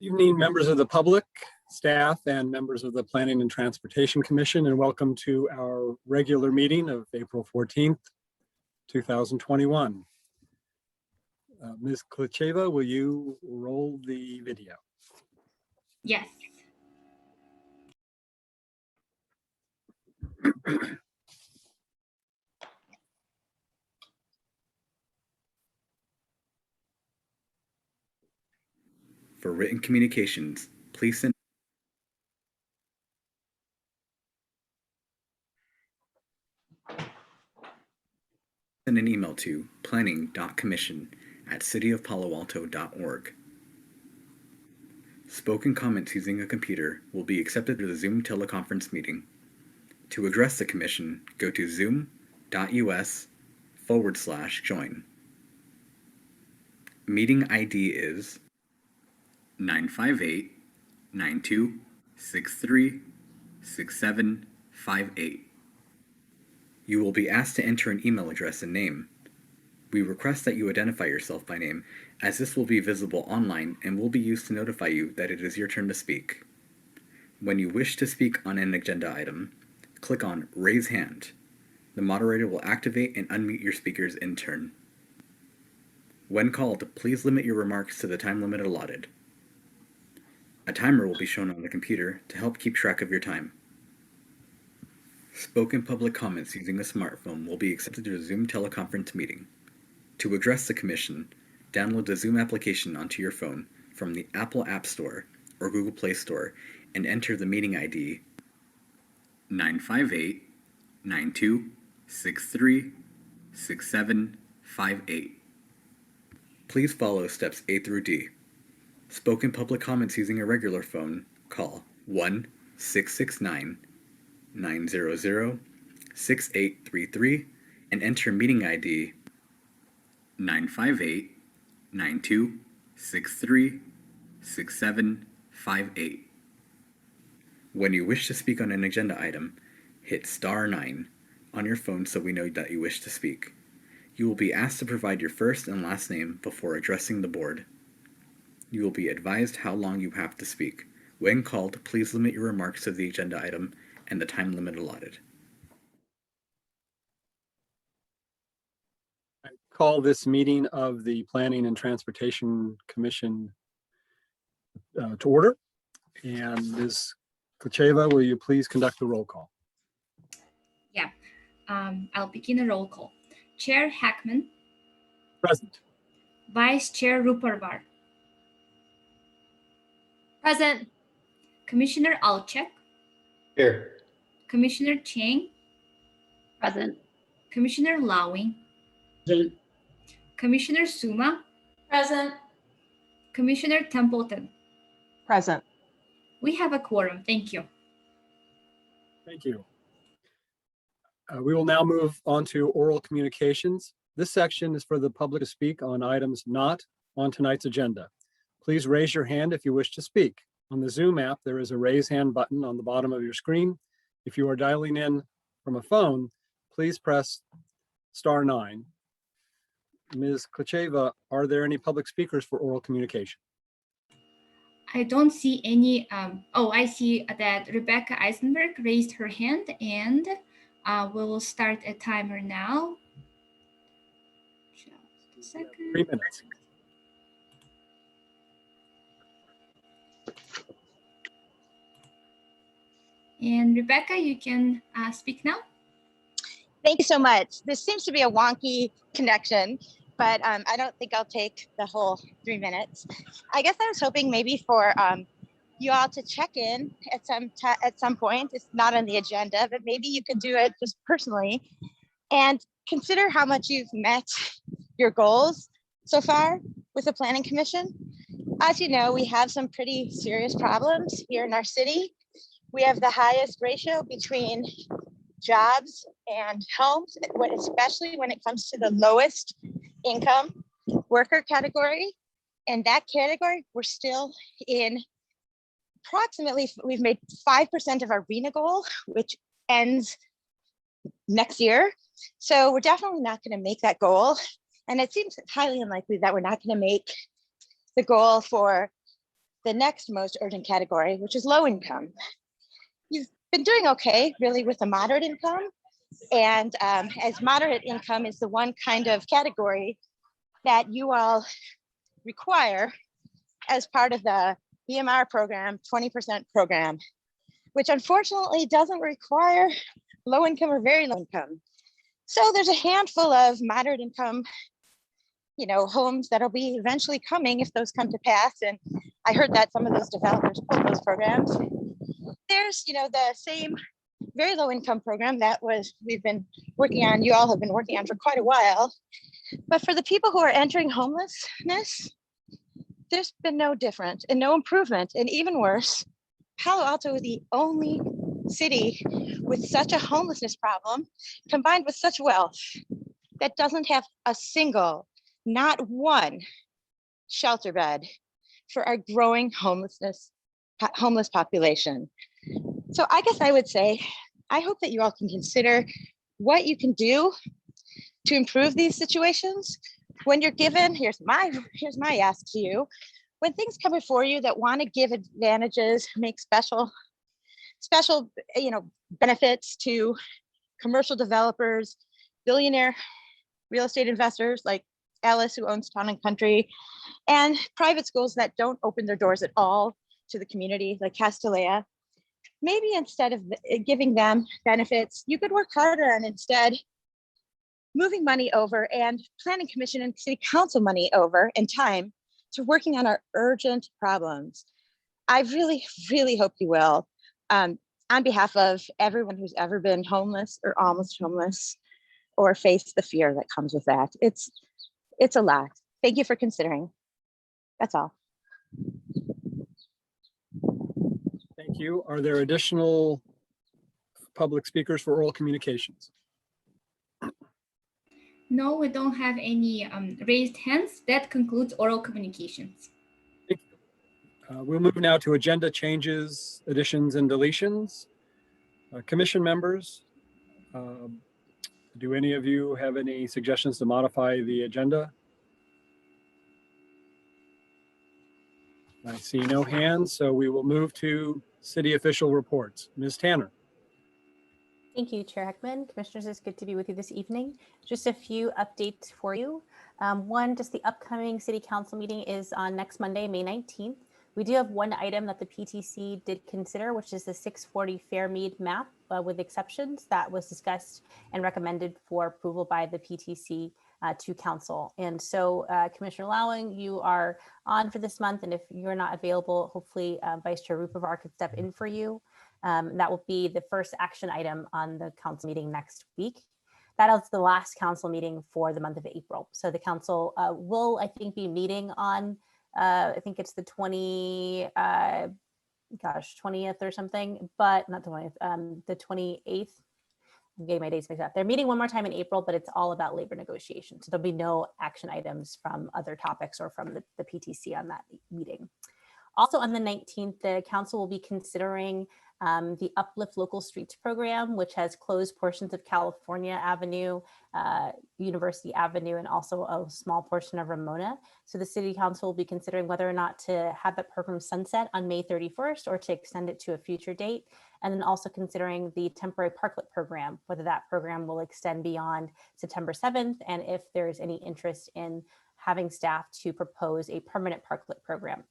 Evening, members of the public, staff, and members of the Planning and Transportation Commission, and welcome to our regular meeting of April 14th, 2021. Ms. Klicheva, will you roll the video? Yes. For written communications, please send an email to planning.commission@cityofpaloalto.org. Spoken comments using a computer will be accepted through the Zoom teleconference meeting. To address the commission, go to zoom.us/join. Meeting ID is 958-9263-6758. You will be asked to enter an email address and name. We request that you identify yourself by name, as this will be visible online and will be used to notify you that it is your turn to speak. When you wish to speak on an agenda item, click on Raise Hand. The moderator will activate and unmute your speakers in turn. When called, please limit your remarks to the time limit allotted. A timer will be shown on the computer to help keep track of your time. Spoken public comments using a smartphone will be accepted through the Zoom teleconference meeting. To address the commission, download the Zoom application onto your phone from the Apple App Store or Google Play Store and enter the meeting ID 958-9263-6758. Please follow steps A through D. Spoken public comments using a regular phone, call 1-669-900-6833 and enter meeting ID 958-9263-6758. When you wish to speak on an agenda item, hit *9 on your phone so we know that you wish to speak. You will be asked to provide your first and last name before addressing the board. You will be advised how long you have to speak. When called, please limit your remarks to the agenda item and the time limit allotted. I call this meeting of the Planning and Transportation Commission to order. And Ms. Klicheva, will you please conduct the roll call? Yeah. I'll begin a roll call. Chair Hackman. Present. Vice Chair Ruparvar. Present. Commissioner Alchek. Here. Commissioner Chang. Present. Commissioner Lawing. Present. Commissioner Suma. Present. Commissioner Templeton. Present. We have a quorum. Thank you. Thank you. We will now move on to oral communications. This section is for the public to speak on items not on tonight's agenda. Please raise your hand if you wish to speak. On the Zoom app, there is a raise hand button on the bottom of your screen. If you are dialing in from a phone, please press *9. Ms. Klicheva, are there any public speakers for oral communication? I don't see any. I see that Rebecca Eisenberg raised her hand, and we will start a timer now. Just a second. 3 minutes. And Rebecca, you can speak now. Thank you so much. This seems to be a wonky connection, but I don't think I'll take the whole 3 minutes. I guess I was hoping maybe for you all to check in at some point. It's not on the agenda, but maybe you could do it just personally and consider how much you've met your goals so far with the Planning Commission. As you know, we have some pretty serious problems here in our city. We have the highest ratio between jobs and homes, especially when it comes to the lowest income worker category. In that category, we're still in approximately, we've made 5% of our RENA goal, which ends next year. So we're definitely not going to make that goal. And it seems highly unlikely that we're not going to make the goal for the next most urgent category, which is low income. You've been doing okay, really, with a moderate income. And as moderate income is the one kind of category that you all require as part of the EMR program, 20% program, which unfortunately doesn't require low income or very low income. So there's a handful of moderate income, homes that'll be eventually coming if those come to pass. And I heard that some of those developers pulled those programs. There's, the same very low income program that we've been working on, you all have been working on for quite a while. But for the people who are entering homelessness, there's been no difference and no improvement. And even worse, Palo Alto is the only city with such a homelessness problem combined with such wealth that doesn't have a single, not one shelter bed for our growing homeless population. So I guess I would say, I hope that you all can consider what you can do to improve these situations. When you're given, here's my ask to you. When things come before you that want to give advantages, make special, benefits to commercial developers, billionaire real estate investors like Alice, who owns Town and Country, and private schools that don't open their doors at all to the community, like Castellea, maybe instead of giving them benefits, you could work harder on instead moving money over and planning commission and city council money over and time to working on our urgent problems. I really, really hope you will. On behalf of everyone who's ever been homeless or almost homeless or faced the fear that comes with that. It's a lot. Thank you for considering. That's all. Thank you. Are there additional public speakers for oral communications? No, we don't have any raised hands. That concludes oral communications. We'll move now to agenda changes, additions, and deletions. Commission members, do any of you have any suggestions to modify the agenda? I see no hands, so we will move to city official reports. Ms. Tanner. Thank you, Chair Heckman. Commissioners, it's good to be with you this evening. Just a few updates for you. One, just the upcoming City Council meeting is on next Monday, May 19th. We do have one item that the PTC did consider, which is the 640 Fairmead map with exceptions that was discussed and recommended for approval by the PTC to Council. And so Commissioner Lowing, you are on for this month. And if you're not available, hopefully Vice Chair Rupavar could step in for you. That will be the first action item on the council meeting next week. That is the last council meeting for the month of April. So the council will, I think, be meeting on, I think it's the 20th or something, but not the 20th, the 28th. I'm getting my dates mixed up. They're meeting one more time in April, but it's all about labor negotiations. So there'll be no action items from other topics or from the PTC on that meeting. Also on the 19th, the council will be considering the Uplift Local Streets program, which has closed portions of California Avenue, University Avenue, and also a small portion of Ramona. So the City Council will be considering whether or not to have that program sunset on May 31st or to extend it to a future date. And then also considering the temporary parklet program, whether that program will extend beyond September 7th, and if there's any interest in having staff to propose a permanent parklet program.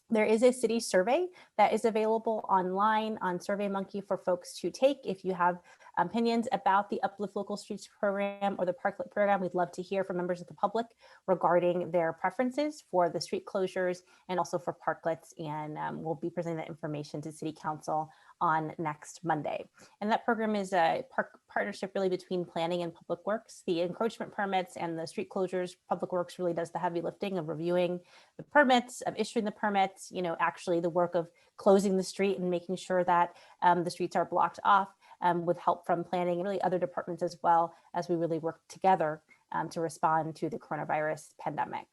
There is a city survey that is available online on SurveyMonkey for folks to take. If you have opinions about the Uplift Local Streets program or the Parklet program, we'd love to hear from members of the public regarding their preferences for the street closures and also for parklets. And we'll be presenting that information to City Council on next Monday. And that program is a partnership really between planning and public works. The encroachment permits and the street closures, public works really does the heavy lifting of reviewing the permits, of issuing the permits, actually the work of closing the street and making sure that the streets are blocked off with help from planning and really other departments as well, as we really work together to respond to the coronavirus pandemic.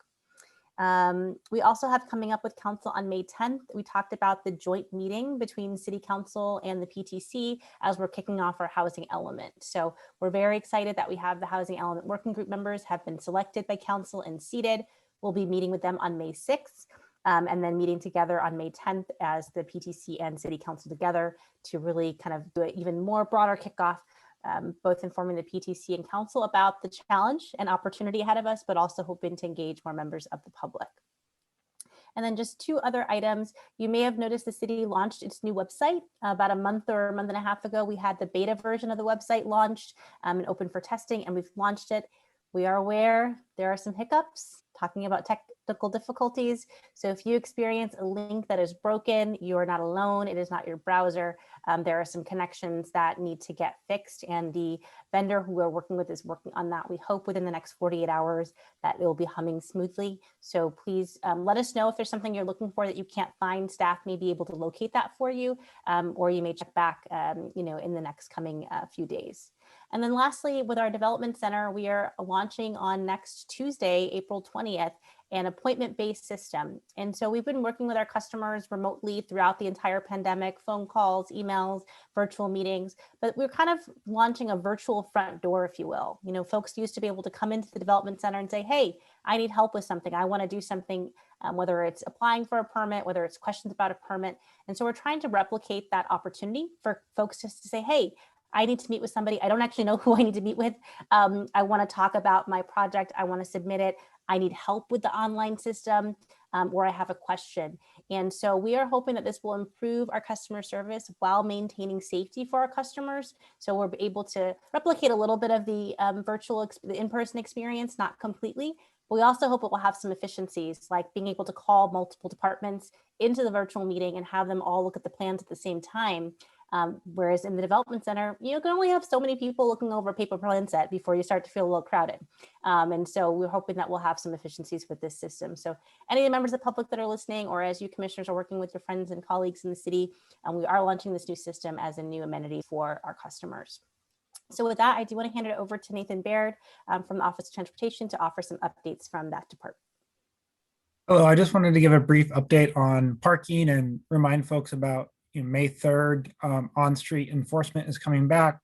We also have coming up with Council on May 10th. We talked about the joint meeting between City Council and the PTC as we're kicking off our housing element. So we're very excited that we have the housing element working group members have been selected by Council and seated. We'll be meeting with them on May 6th. and then meeting together on May 10th as the PTC and City Council together to really kind of do an even more broader kickoff, both informing the PTC and Council about the challenge and opportunity ahead of us, but also hoping to engage more members of the public. And then just two other items. You may have noticed the city launched its new website about a month or a month and a half ago. We had the beta version of the website launched and open for testing, and we've launched it. We are aware there are some hiccups, talking about technical difficulties. So if you experience a link that is broken, you are not alone. It is not your browser. There are some connections that need to get fixed, and the vendor who we're working with is working on that. We hope within the next 48 hours that it will be humming smoothly. So please let us know if there's something you're looking for that you can't find. Staff may be able to locate that for you, or you may check back in the next coming few days. And then lastly, with our development center, we are launching on next Tuesday, April 20th, an appointment-based system. And so we've been working with our customers remotely throughout the entire pandemic, phone calls, emails, virtual meetings, but we're kind of launching a virtual front door, if you will. You know, folks used to be able to come into the development center and say, hey, I need help with something. I want to do something, whether it's applying for a permit, whether it's questions about a permit. And so we're trying to replicate that opportunity for folks just to say, hey, I need to meet with somebody. I don't actually know who I need to meet with. I want to talk about my project. I want to submit it. I need help with the online system, or I have a question. And so we are hoping that this will improve our customer service while maintaining safety for our customers. So we're able to replicate a little bit of the the in-person experience, not completely. But we also hope it will have some efficiencies, like being able to call multiple departments into the virtual meeting and have them all look at the plans at the same time. Whereas in the development center, you can only have so many people looking over a paper plan set before you start to feel a little crowded. And so we're hoping that we'll have some efficiencies with this system. So any of the members of the public that are listening, or as you commissioners are working with your friends and colleagues in the city, we are launching this new system as a new amenity for our customers. So with that, I do want to hand it over to Nathan Baird from the Office of Transportation to offer some updates from that department. Hello, I just wanted to give a brief update on parking and remind folks about May 3rd, on-street enforcement is coming back.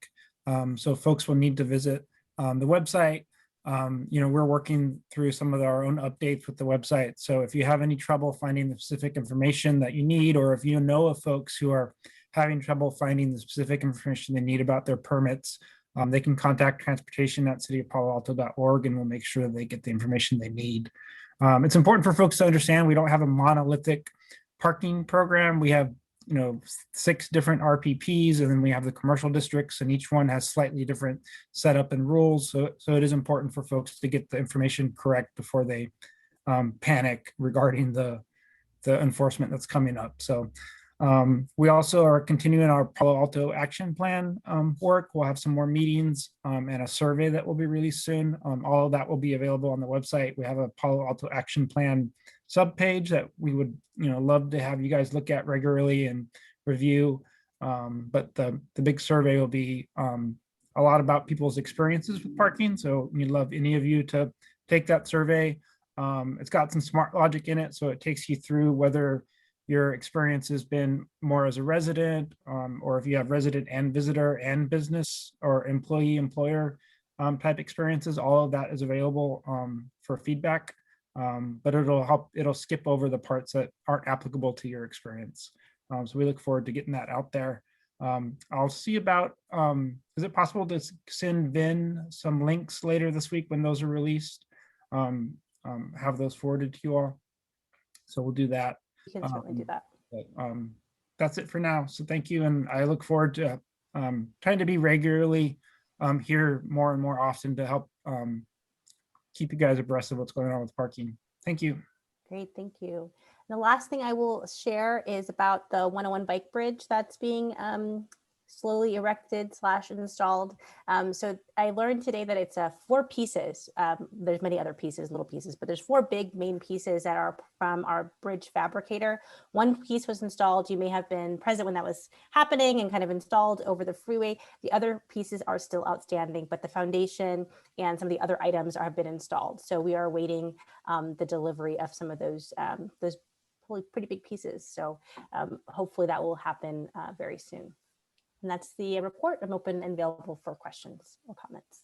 So folks will need to visit the website. We're working through some of our own updates with the website. So if you have any trouble finding the specific information that you need, or if you know of folks who are having trouble finding the specific information they need about their permits, they can contact transportation@cityofpaloalto.org, and we'll make sure that they get the information they need. It's important for folks to understand we don't have a monolithic parking program. We have 6 different RPPs, and then we have the commercial districts, and each one has slightly different setup and rules. So it is important for folks to get the information correct before they panic regarding the enforcement that's coming up. So we also are continuing our Palo Alto action plan work. We'll have some more meetings and a survey that will be released soon. All of that will be available on the website. We have a Palo Alto action plan subpage that we would love to have you guys look at regularly and review. But the big survey will be a lot about people's experiences with parking. So we'd love any of you to take that survey. It's got some smart logic in it, so it takes you through whether your experience has been more as a resident, or if you have resident and visitor and business or employee-employer type experiences. All of that is available for feedback, but it'll skip over the parts that aren't applicable to your experience. So we look forward to getting that out there. I'll see about, is it possible to send Vin some links later this week when those are released? Have those forwarded to you all. So we'll do that. You can certainly do that. But, that's it for now. So thank you. And I look forward to trying to be regularly here more and more often to help keep you guys abreast of what's going on with parking. Thank you. Great, thank you. The last thing I will share is about the 101 bike bridge that's being slowly erected / installed. So I learned today that it's 4 pieces. There's many other pieces, little pieces, but there's 4 big main pieces that are from our bridge fabricator. One piece was installed. You may have been present when that was happening and kind of installed over the freeway. The other pieces are still outstanding, but the foundation and some of the other items have been installed. So we are awaiting the delivery of some of those pretty big pieces. So hopefully that will happen very soon. And that's the report. I'm open and available for questions or comments.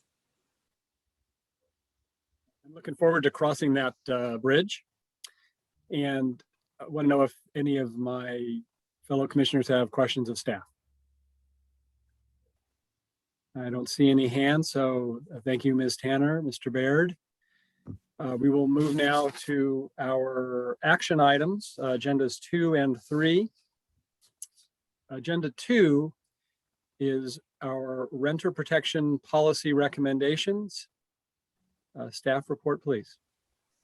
I'm looking forward to crossing that bridge. And I want to know if any of my fellow commissioners have questions of staff. I don't see any hands, so thank you, Ms. Tanner, Mr. Baird. We will move now to our action items, agendas 2 and 3. Agenda 2 is our renter protection policy recommendations. Staff report, please.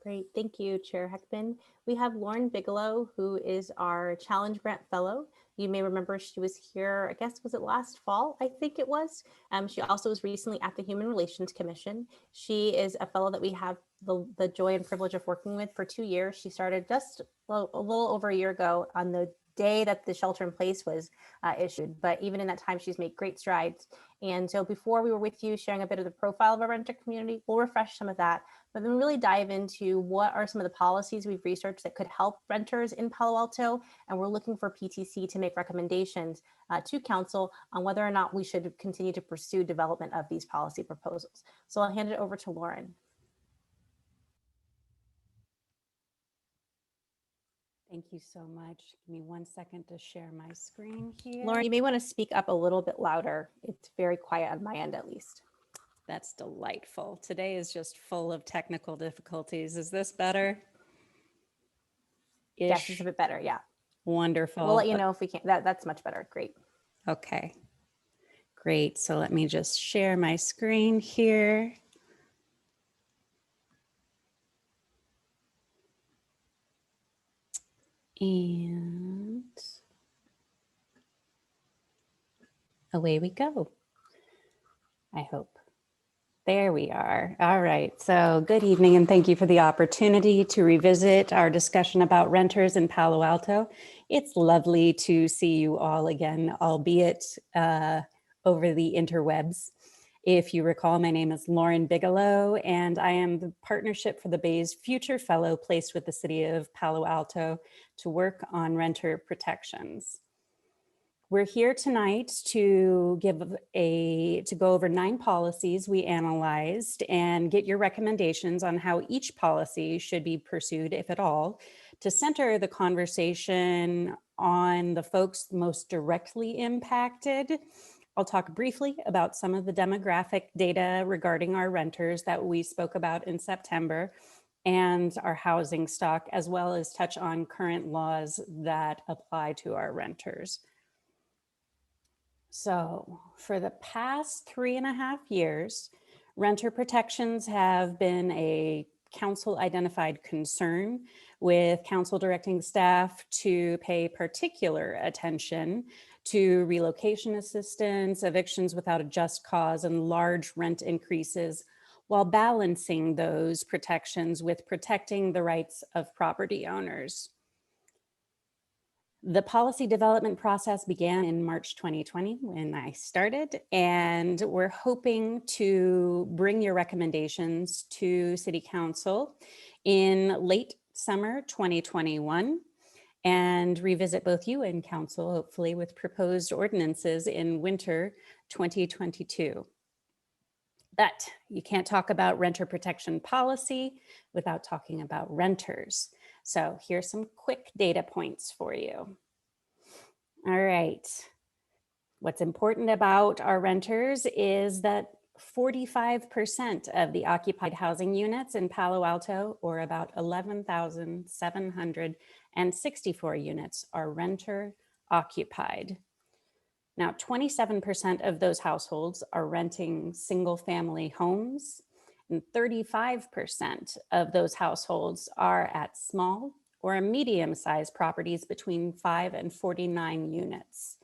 Great, thank you, Chair Heckman. We have Lauren Bigelow, who is our Challenge Grant Fellow. You may remember she was here, I guess, was it last fall? I think it was. She also was recently at the Human Relations Commission. She is a fellow that we have the joy and privilege of working with for 2 years. She started just a little over a year ago on the day that the shelter in place was issued. But even in that time, she's made great strides. And so before we were with you sharing a bit of the profile of our renter community, we'll refresh some of that, but then really dive into what are some of the policies we've researched that could help renters in Palo Alto. And we're looking for PTC to make recommendations to council on whether or not we should continue to pursue development of these policy proposals. So I'll hand it over to Lauren. Thank you so much. Give me 1 second to share my screen here. Lauren, you may want to speak up a little bit louder. It's very quiet on my end, at least. That's delightful. Today is just full of technical difficulties. Is this better? Yes, it's a bit better. Yeah. Wonderful. We'll let you know if we can't. That's much better. Great. Okay. Great. So let me just share my screen here. And away we go. I hope. There we are. All right. So good evening and thank you for the opportunity to revisit our discussion about renters in Palo Alto. It's lovely to see you all again, albeit over the interwebs. If you recall, my name is Lauren Bigelow, and I am the Partnership for the Bay's Future Fellow placed with the City of Palo Alto to work on renter protections. We're here tonight to go over 9 policies we analyzed and get your recommendations on how each policy should be pursued, if at all, to center the conversation on the folks most directly impacted. I'll talk briefly about some of the demographic data regarding our renters that we spoke about in September and our housing stock, as well as touch on current laws that apply to our renters. So for the past 3.5 years, renter protections have been a council identified concern, with council directing staff to pay particular attention to relocation assistance, evictions without a just cause, and large rent increases, while balancing those protections with protecting the rights of property owners. The policy development process began in March 2020 when I started, and we're hoping to bring your recommendations to City Council in late summer 2021 and revisit both you and Council, hopefully, with proposed ordinances in winter 2022. But you can't talk about renter protection policy without talking about renters. So here's some quick data points for you. All right. What's important about our renters is that 45% of the occupied housing units in Palo Alto, or about 11,764 units, are renter occupied. Now, 27% of those households are renting single family homes, and 35% of those households are at small or medium-sized properties between 5 and 49 units.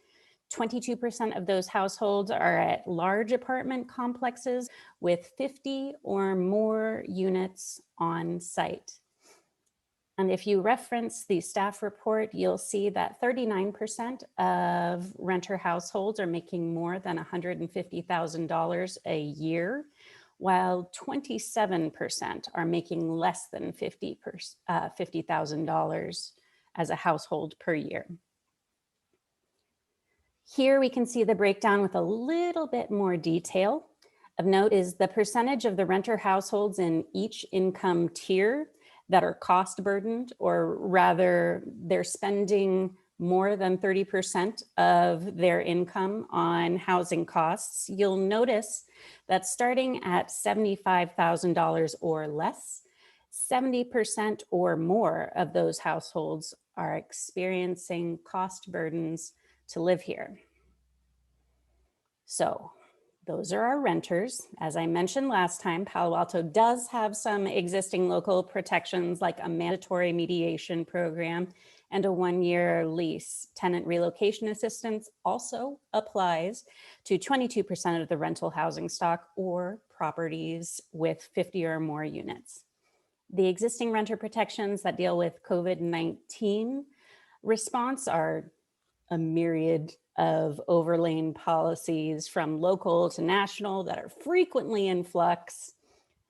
22% of those households are at large apartment complexes with 50 or more units on site. And if you reference the staff report, you'll see that 39% of renter households are making more than $150,000 a year, while 27% are making less than $50,000 as a household per year. Here we can see the breakdown with a little bit more detail. Of note is the percentage of the renter households in each income tier that are cost burdened, or rather they're spending more than 30% of their income on housing costs, you'll notice that starting at $75,000 or less, 70% or more of those households are experiencing cost burdens to live here. So those are our renters. As I mentioned last time, Palo Alto does have some existing local protections like a mandatory mediation program and a 1-year lease. Tenant relocation assistance also applies to 22% of the rental housing stock or properties with 50 or more units. The existing renter protections that deal with COVID-19 response are a myriad of overlaying policies from local to national that are frequently in flux.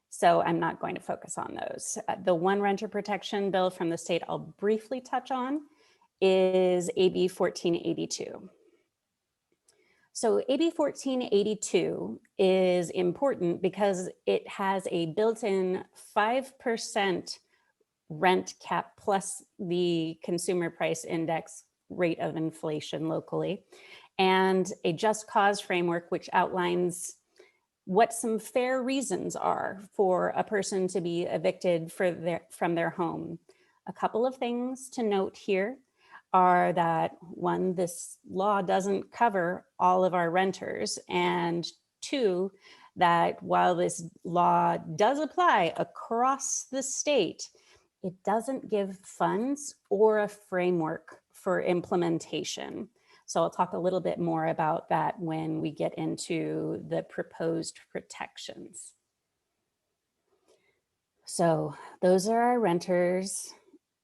So I'm not going to focus on those. The one renter protection bill from the state I'll briefly touch on is AB 1482. So AB 1482 is important because it has a built-in 5% rent cap plus the consumer price index rate of inflation locally, and a just cause framework which outlines what some fair reasons are for a person to be evicted from their home. A couple of things to note here are that, one, this law doesn't cover all of our renters, and two, that while this law does apply across the state, it doesn't give funds or a framework for implementation. So I'll talk a little bit more about that when we get into the proposed protections. So those are our renters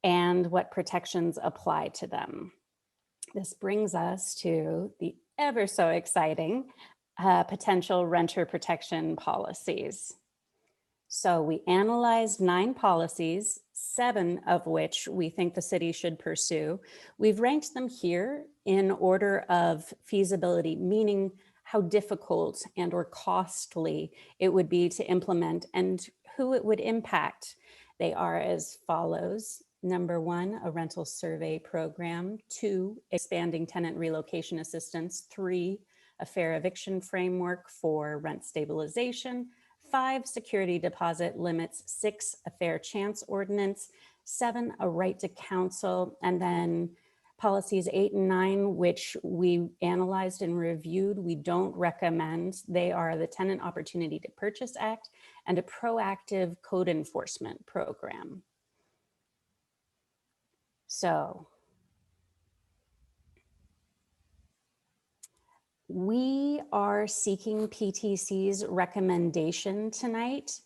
and what protections apply to them. This brings us to the ever so exciting potential renter protection policies. So we analyzed 9 policies, 7 of which we think the city should pursue. We've ranked them here in order of feasibility, meaning how difficult and or costly it would be to implement and who it would impact. They are as follows. Number 1, a rental survey program. 2, expanding tenant relocation assistance. 3, a fair eviction framework for rent stabilization. 5, security deposit limits. 6, a fair chance ordinance. 7, a right to counsel. And then policies 8 and 9, which we analyzed and reviewed, we don't recommend. They are the Tenant Opportunity to Purchase Act and a proactive code enforcement program. So we are seeking PTC's recommendation tonight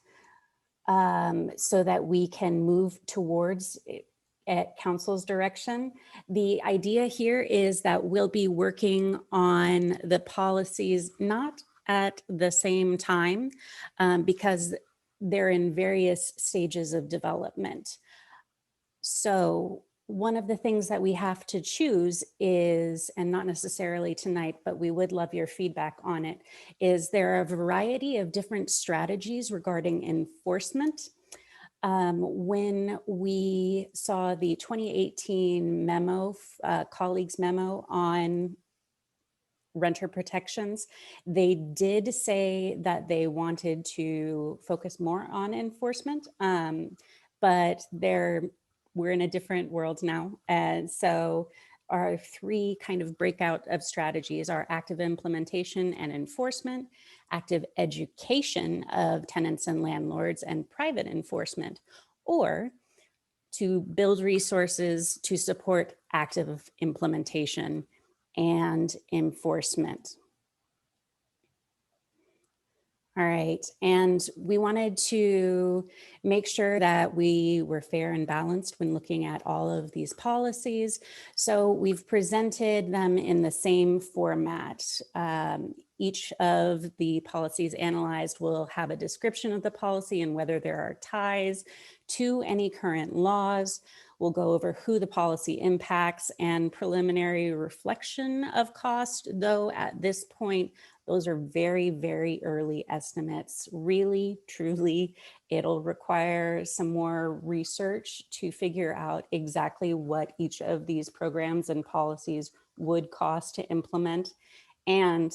so that we can move towards at Council's direction. The idea here is that we'll be working on the policies not at the same time because they're in various stages of development. So one of the things that we have to choose is, and not necessarily tonight, but we would love your feedback on it, is there are a variety of different strategies regarding enforcement. When we saw the 2018 memo, colleagues memo on renter protections, they did say that they wanted to focus more on enforcement, but we're in a different world now. And so our 3 kind of breakout of strategies are active implementation and enforcement, active education of tenants and landlords, and private enforcement, or to build resources to support active implementation and enforcement. All right, and we wanted to make sure that we were fair and balanced when looking at all of these policies. So we've presented them in the same format. Each of the policies analyzed will have a description of the policy and whether there are ties to any current laws. We'll go over who the policy impacts and preliminary reflection of cost, though at this point, Those are very, very early estimates. Really, truly, it'll require some more research to figure out exactly what each of these programs and policies would cost to implement. And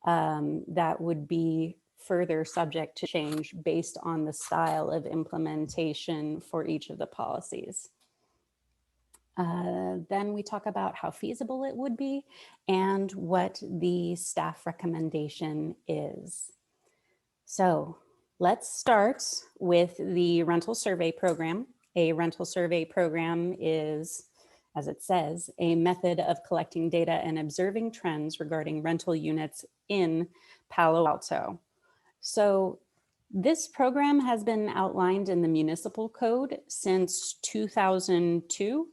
that would be further subject to change based on the style of implementation for each of the policies. Then we talk about how feasible it would be and what the staff recommendation is. So let's start with the rental survey program. A rental survey program is, as it says, a method of collecting data and observing trends regarding rental units in Palo Alto. So this program has been outlined in the municipal code since 2002.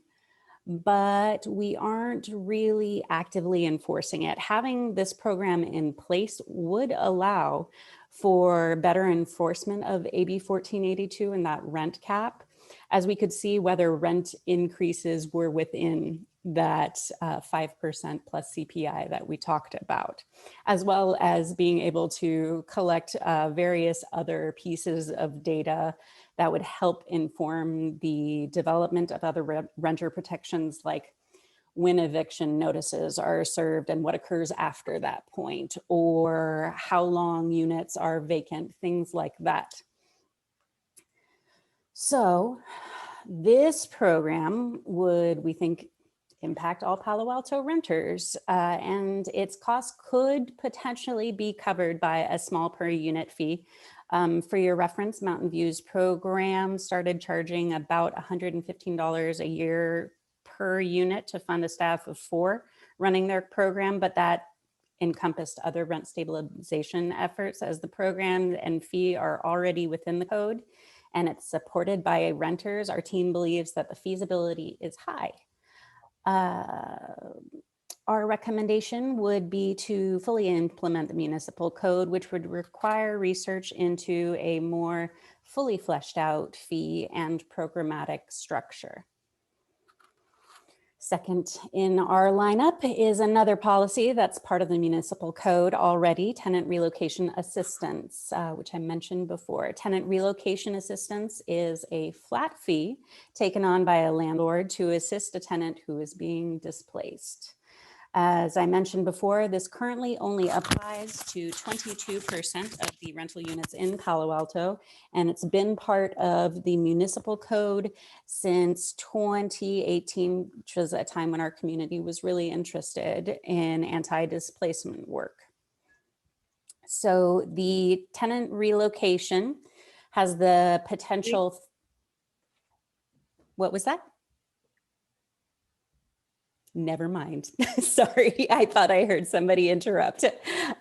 But we aren't really actively enforcing it. Having this program in place would allow for better enforcement of AB 1482 and that rent cap, as we could see whether rent increases were within that 5% plus CPI that we talked about, as well as being able to collect various other pieces of data that would help inform the development of other renter protections, like when eviction notices are served and what occurs after that point, or how long units are vacant, things like that. So this program would, we think, impact all Palo Alto renters, and its cost could potentially be covered by a small per unit fee. For your reference, Mountain View's program started charging about $115 a year per unit to fund a staff of 4 running their program, but that encompassed other rent stabilization efforts, as the program and fee are already within the code and it's supported by renters. Our team believes that the feasibility is high. Our recommendation would be to fully implement the municipal code, which would require research into a more fully fleshed out fee and programmatic structure. Second in our lineup is another policy that's part of the municipal code already, tenant relocation assistance, which I mentioned before. Tenant relocation assistance is a flat fee taken on by a landlord to assist a tenant who is being displaced. As I mentioned before, this currently only applies to 22% of the rental units in Palo Alto, and it's been part of the municipal code since 2018, which was a time when our community was really interested in anti-displacement work. So the tenant relocation has the potential. What was that? Never mind. Sorry, I thought I heard somebody interrupt.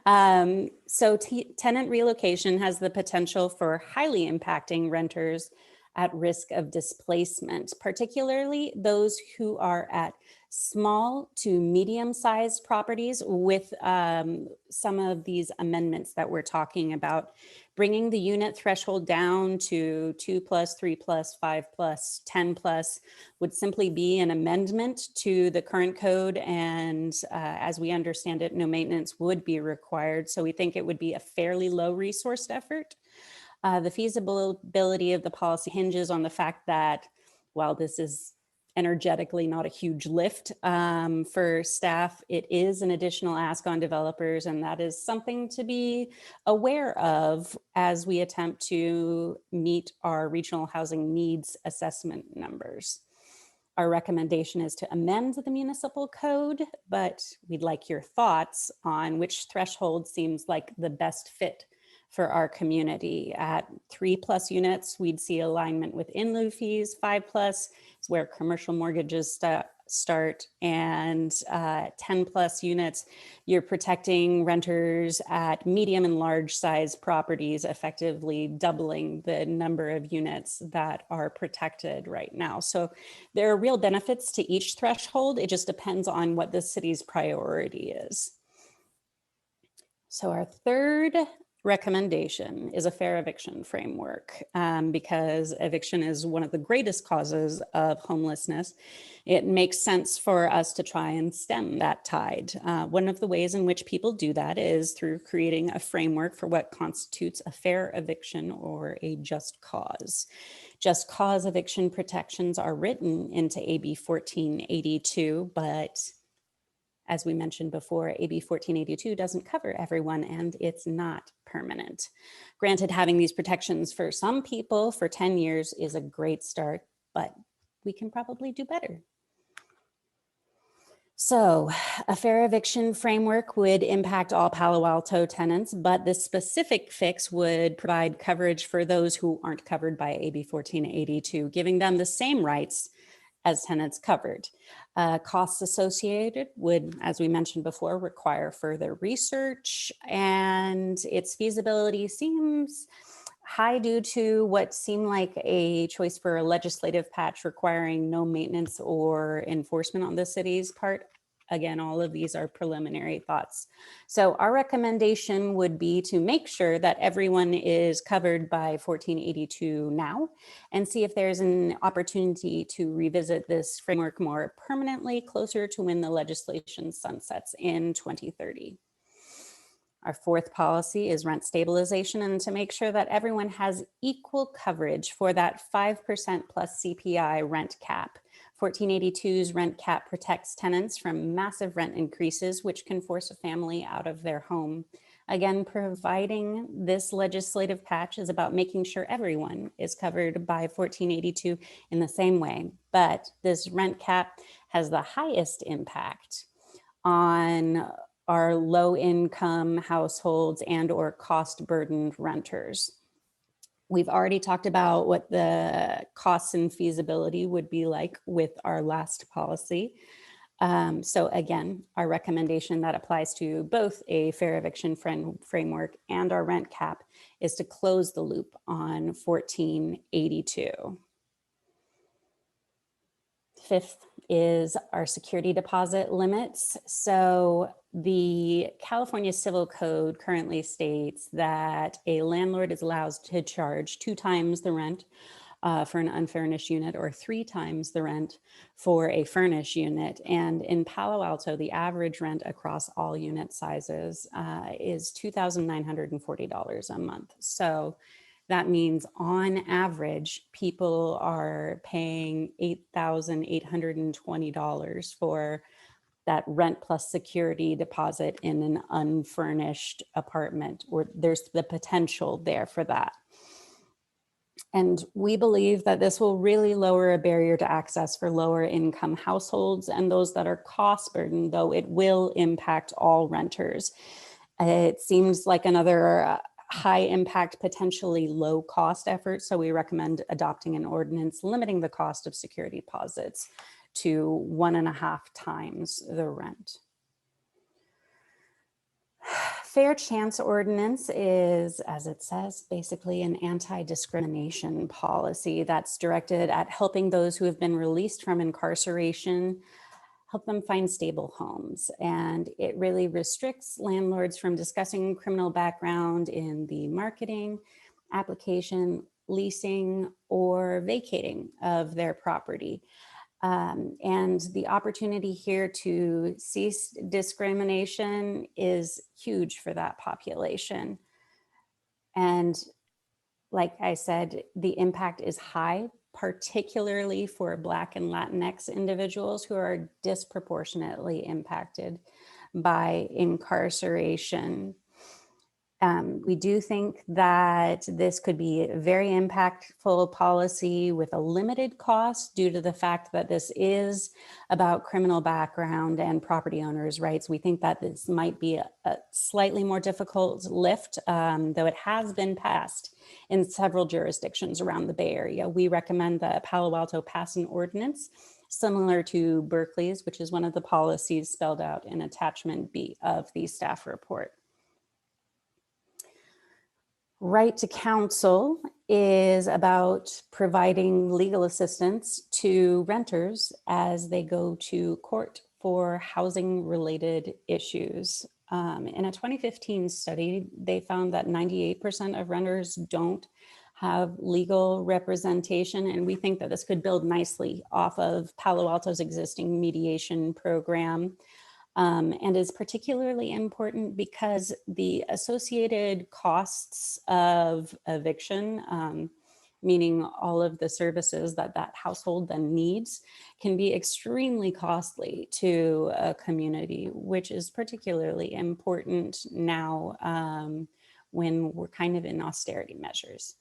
So tenant relocation has the potential for highly impacting renters at risk of displacement, particularly those who are at small to medium-sized properties with some of these amendments that we're talking about. Bringing the unit threshold down to 2+, 3+, 5+, 10+ would simply be an amendment to the current code, and as we understand it, no maintenance would be required. So we think it would be a fairly low resourced effort. The feasibility of the policy hinges on the fact that while this is energetically not a huge lift for staff, it is an additional ask on developers, and that is something to be aware of as we attempt to meet our regional housing needs assessment numbers. Our recommendation is to amend the municipal code, but we'd like your thoughts on which threshold seems like the best fit for our community. At 3+ units, we'd see alignment with in-lieu fees. 5+ is where commercial mortgages start, and 10+ units, you're protecting renters at medium and large size properties, effectively doubling the number of units that are protected right now. So there are real benefits to each threshold. It just depends on what the city's priority is. So our third recommendation is a fair eviction framework, because eviction is one of the greatest causes of homelessness. It makes sense for us to try and stem that tide. One of the ways in which people do that is through creating a framework for what constitutes a fair eviction or a just cause. Just cause eviction protections are written into AB 1482, but as we mentioned before, AB 1482 doesn't cover everyone and it's not permanent. Granted, having these protections for some people for 10 years is a great start, but we can probably do better. So a fair eviction framework would impact all Palo Alto tenants, but this specific fix would provide coverage for those who aren't covered by AB 1482, giving them the same rights as tenants covered. Costs associated would, as we mentioned before, require further research, and its feasibility seems high due to what seemed like a choice for a legislative patch requiring no maintenance or enforcement on the city's part. Again, all of these are preliminary thoughts. So our recommendation would be to make sure that everyone is covered by 1482 now and see if there's an opportunity to revisit this framework more permanently closer to when the legislation sunsets in 2030. Our fourth policy is rent stabilization, and to make sure that everyone has equal coverage for that 5% plus CPI rent cap. 1482's rent cap protects tenants from massive rent increases, which can force a family out of their home. Again, providing this legislative patch is about making sure everyone is covered by 1482 in the same way, but this rent cap has the highest impact on our low-income households and or cost-burdened renters. We've already talked about what the costs and feasibility would be like with our last policy. So again, our recommendation that applies to both a fair eviction framework and our rent cap is to close the loop on 1482. Fifth is our security deposit limits. So the California Civil Code currently states that a landlord is allowed to charge 2 times the rent for an unfurnished unit or 3 times the rent for a furnished unit. And in Palo Alto, the average rent across all unit sizes is $2,940 a month. So that means on average, people are paying $8,820 for that rent plus security deposit in an unfurnished apartment, or there's the potential there for that. And we believe that this will really lower a barrier to access for lower income households and those that are cost burdened, though it will impact all renters. It seems like another high impact, potentially low cost effort. So we recommend adopting an ordinance limiting the cost of security deposits to 1.5 times the rent. Fair chance ordinance is, as it says, basically an anti-discrimination policy that's directed at helping those who have been released from incarceration, help them find stable homes. And it really restricts landlords from discussing criminal background in the marketing, application, leasing, or vacating of their property. And the opportunity here to cease discrimination is huge for that population. And like I said, the impact is high, particularly for Black and Latinx individuals who are disproportionately impacted by incarceration. We do think that this could be a very impactful policy with a limited cost due to the fact that this is about criminal background and property owners' rights. We think that this might be a slightly more difficult lift, though it has been passed in several jurisdictions around the Bay Area. We recommend that Palo Alto pass an ordinance similar to Berkeley's, which is one of the policies spelled out in attachment B of the staff report. Right to counsel is about providing legal assistance to renters as they go to court for housing related issues. In a 2015 study, they found that 98% of renters don't have legal representation, and we think that this could build nicely off of Palo Alto's existing mediation program, and is particularly important because the associated costs of eviction, meaning all of the services that that household then needs, can be extremely costly to a community, which is particularly important now when we're kind of in austerity measures.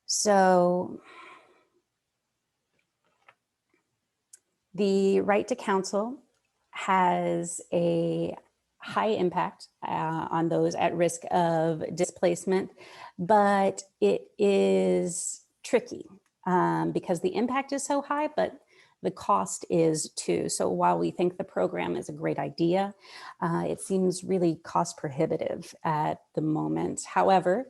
So the right to counsel has a high impact on those at risk of displacement, but it is tricky because the impact is so high, but the cost is too. So while we think the program is a great idea, it seems really cost prohibitive at the moment. However,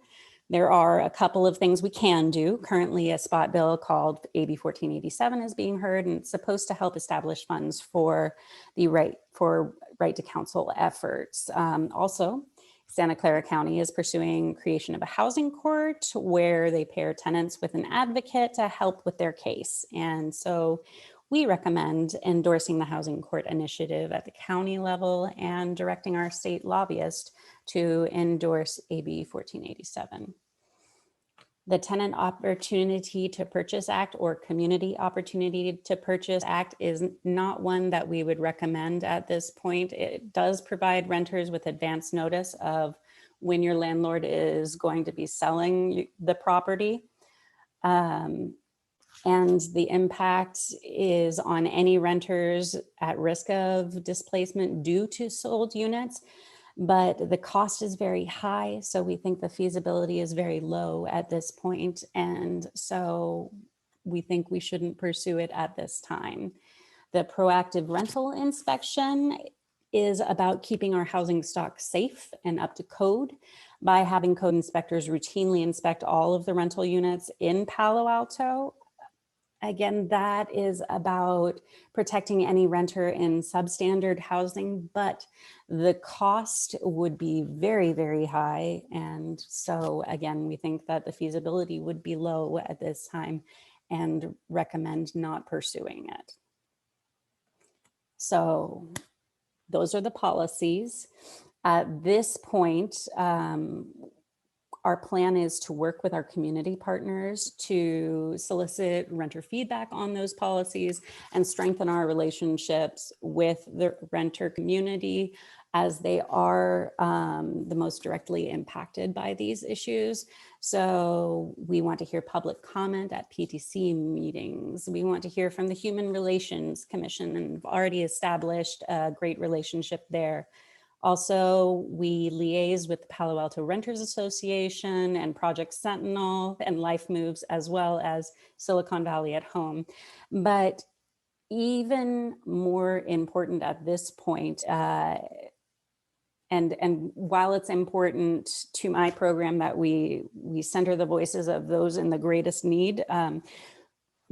there are a couple of things we can do. Currently, a spot bill called AB 1487 is being heard, and it's supposed to help establish funds for the right to counsel efforts. Also, Santa Clara County is pursuing creation of a housing court where they pair tenants with an advocate to help with their case. And so we recommend endorsing the housing court initiative at the county level and directing our state lobbyist to endorse AB 1487. The Tenant Opportunity to Purchase Act, or Community Opportunity to Purchase Act, is not one that we would recommend at this point. It does provide renters with advance notice of when your landlord is going to be selling the property. And the impact is on any renters at risk of displacement due to sold units, but the cost is very high. So we think the feasibility is very low at this point. And so we think we shouldn't pursue it at this time. The proactive rental inspection is about keeping our housing stock safe and up to code by having code inspectors routinely inspect all of the rental units in Palo Alto. Again, that is about protecting any renter in substandard housing, but the cost would be very, very high. And so again, we think that the feasibility would be low at this time and recommend not pursuing it. So those are the policies. At this point, our plan is to work with our community partners to solicit renter feedback on those policies and strengthen our relationships with the renter community as they are the most directly impacted by these issues. So we want to hear public comment at PTC meetings. We want to hear from the Human Relations Commission, and we've already established a great relationship there. Also, we liaise with the Palo Alto Renters Association and Project Sentinel and Life Moves, as well as Silicon Valley at Home. But even more important at this point, and while it's important to my program that we center the voices of those in the greatest need,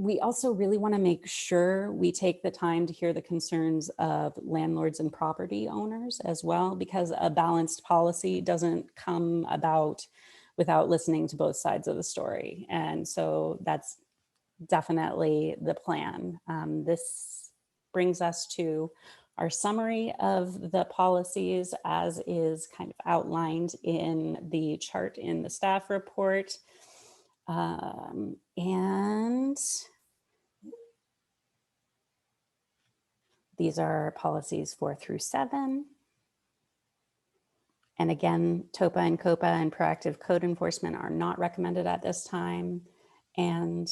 we also really want to make sure we take the time to hear the concerns of landlords and property owners as well, because a balanced policy doesn't come about without listening to both sides of the story. And so that's definitely the plan. This brings us to our summary of the policies as is kind of outlined in the chart in the staff report. And these are policies 4 through 7. And again, TOPA and COPA and proactive code enforcement are not recommended at this time. And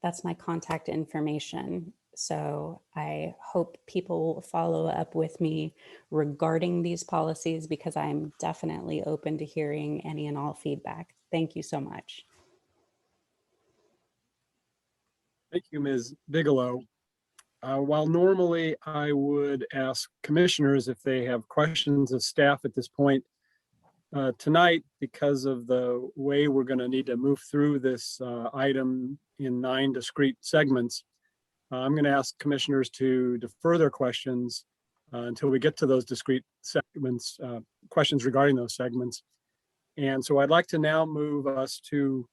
that's my contact information. So I hope people will follow up with me regarding these policies, because I'm definitely open to hearing any and all feedback. Thank you so much. Thank you, Ms. Bigelow. While normally I would ask commissioners if they have questions of staff at this point, tonight, because of the way we're going to need to move through this item in 9 discrete segments, I'm going to ask commissioners to defer their questions until we get to those discrete segments, questions regarding those segments. And so I'd like to now move us to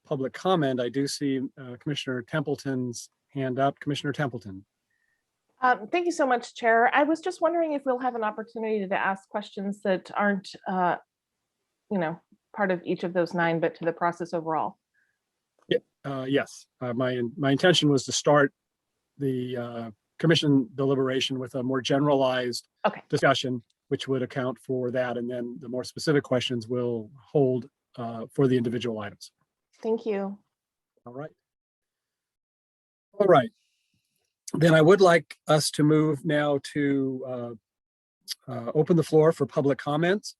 public comment. I do see Commissioner Templeton's hand up. Commissioner Templeton. Thank you so much, Chair. I was just wondering if we'll have an opportunity to ask questions that aren't, part of each of those 9, but to the process overall. Yes, my intention was to start the commission deliberation with a more generalized discussion, which would account for that, and then the more specific questions will hold for the individual items. Thank you. All right. All right. Then I would like us to move now to open the floor for public comments.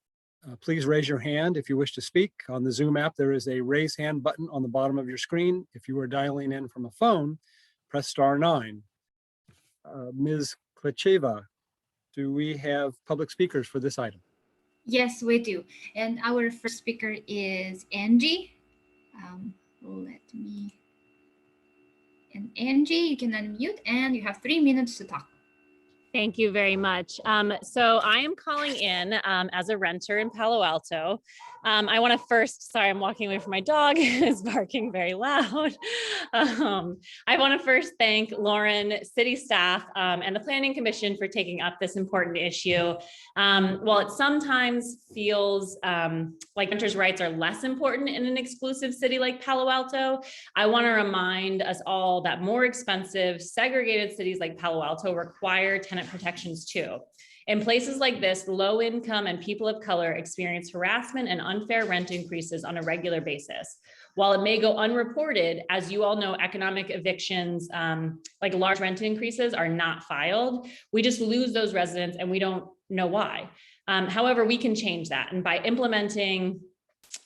Please raise your hand if you wish to speak. On the Zoom app, there is a raise hand button on the bottom of your screen. If you are dialing in from a phone, press *9. Ms. Klecheva, do we have public speakers for this item? Yes, we do. And our first speaker is Angie. And Angie, you can unmute and you have 3 minutes to talk. Thank you very much. So I am calling in as a renter in Palo Alto. I want to first, sorry, I'm walking away from my dog, it's barking very loud. I want to first thank Lauren, city staff, and the Planning Commission for taking up this important issue. While it sometimes feels like renters' rights are less important in an exclusive city like Palo Alto, I want to remind us all that more expensive, segregated cities like Palo Alto require tenant protections too. In places like this, low income and people of color experience harassment and unfair rent increases on a regular basis. While it may go unreported, as you all know, economic evictions, like large rent increases, are not filed. We just lose those residents and we don't know why. However, we can change that. And by implementing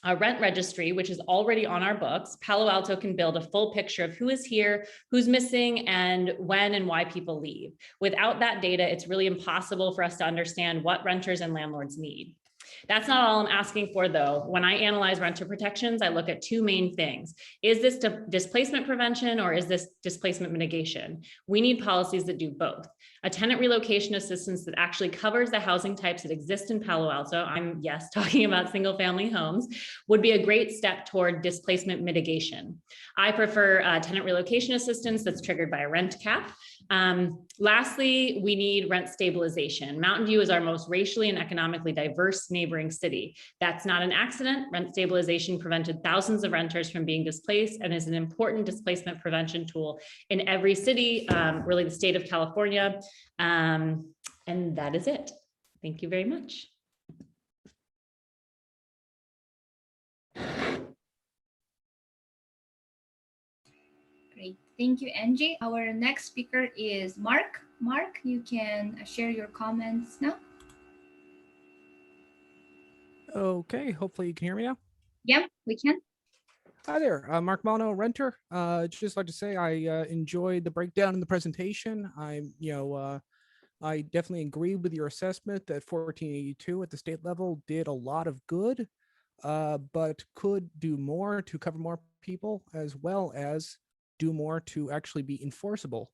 a rent registry, which is already on our books, Palo Alto can build a full picture of who is here, who's missing, and when and why people leave. Without that data, it's really impossible for us to understand what renters and landlords need. That's not all I'm asking for, though. When I analyze renter protections, I look at 2 main things. Is this displacement prevention or is this displacement mitigation? We need policies that do both. A tenant relocation assistance that actually covers the housing types that exist in Palo Alto, I'm, yes, talking about single family homes, would be a great step toward displacement mitigation. I prefer tenant relocation assistance that's triggered by a rent cap. Lastly, we need rent stabilization. Mountain View is our most racially and economically diverse neighboring city. That's not an accident. Rent stabilization prevented thousands of renters from being displaced and is an important displacement prevention tool in every city, really the state of California. And that is it. Thank you very much. Great. Thank you, Angie. Our next speaker is Mark. Mark, you can share your comments now. Okay, hopefully you can hear me now. Yeah, we can. Hi there, Mark Mono, renter. Just like to say I enjoyed the breakdown in the presentation. I definitely agree with your assessment that 1482 at the state level did a lot of good, but could do more to cover more people, as well as do more to actually be enforceable.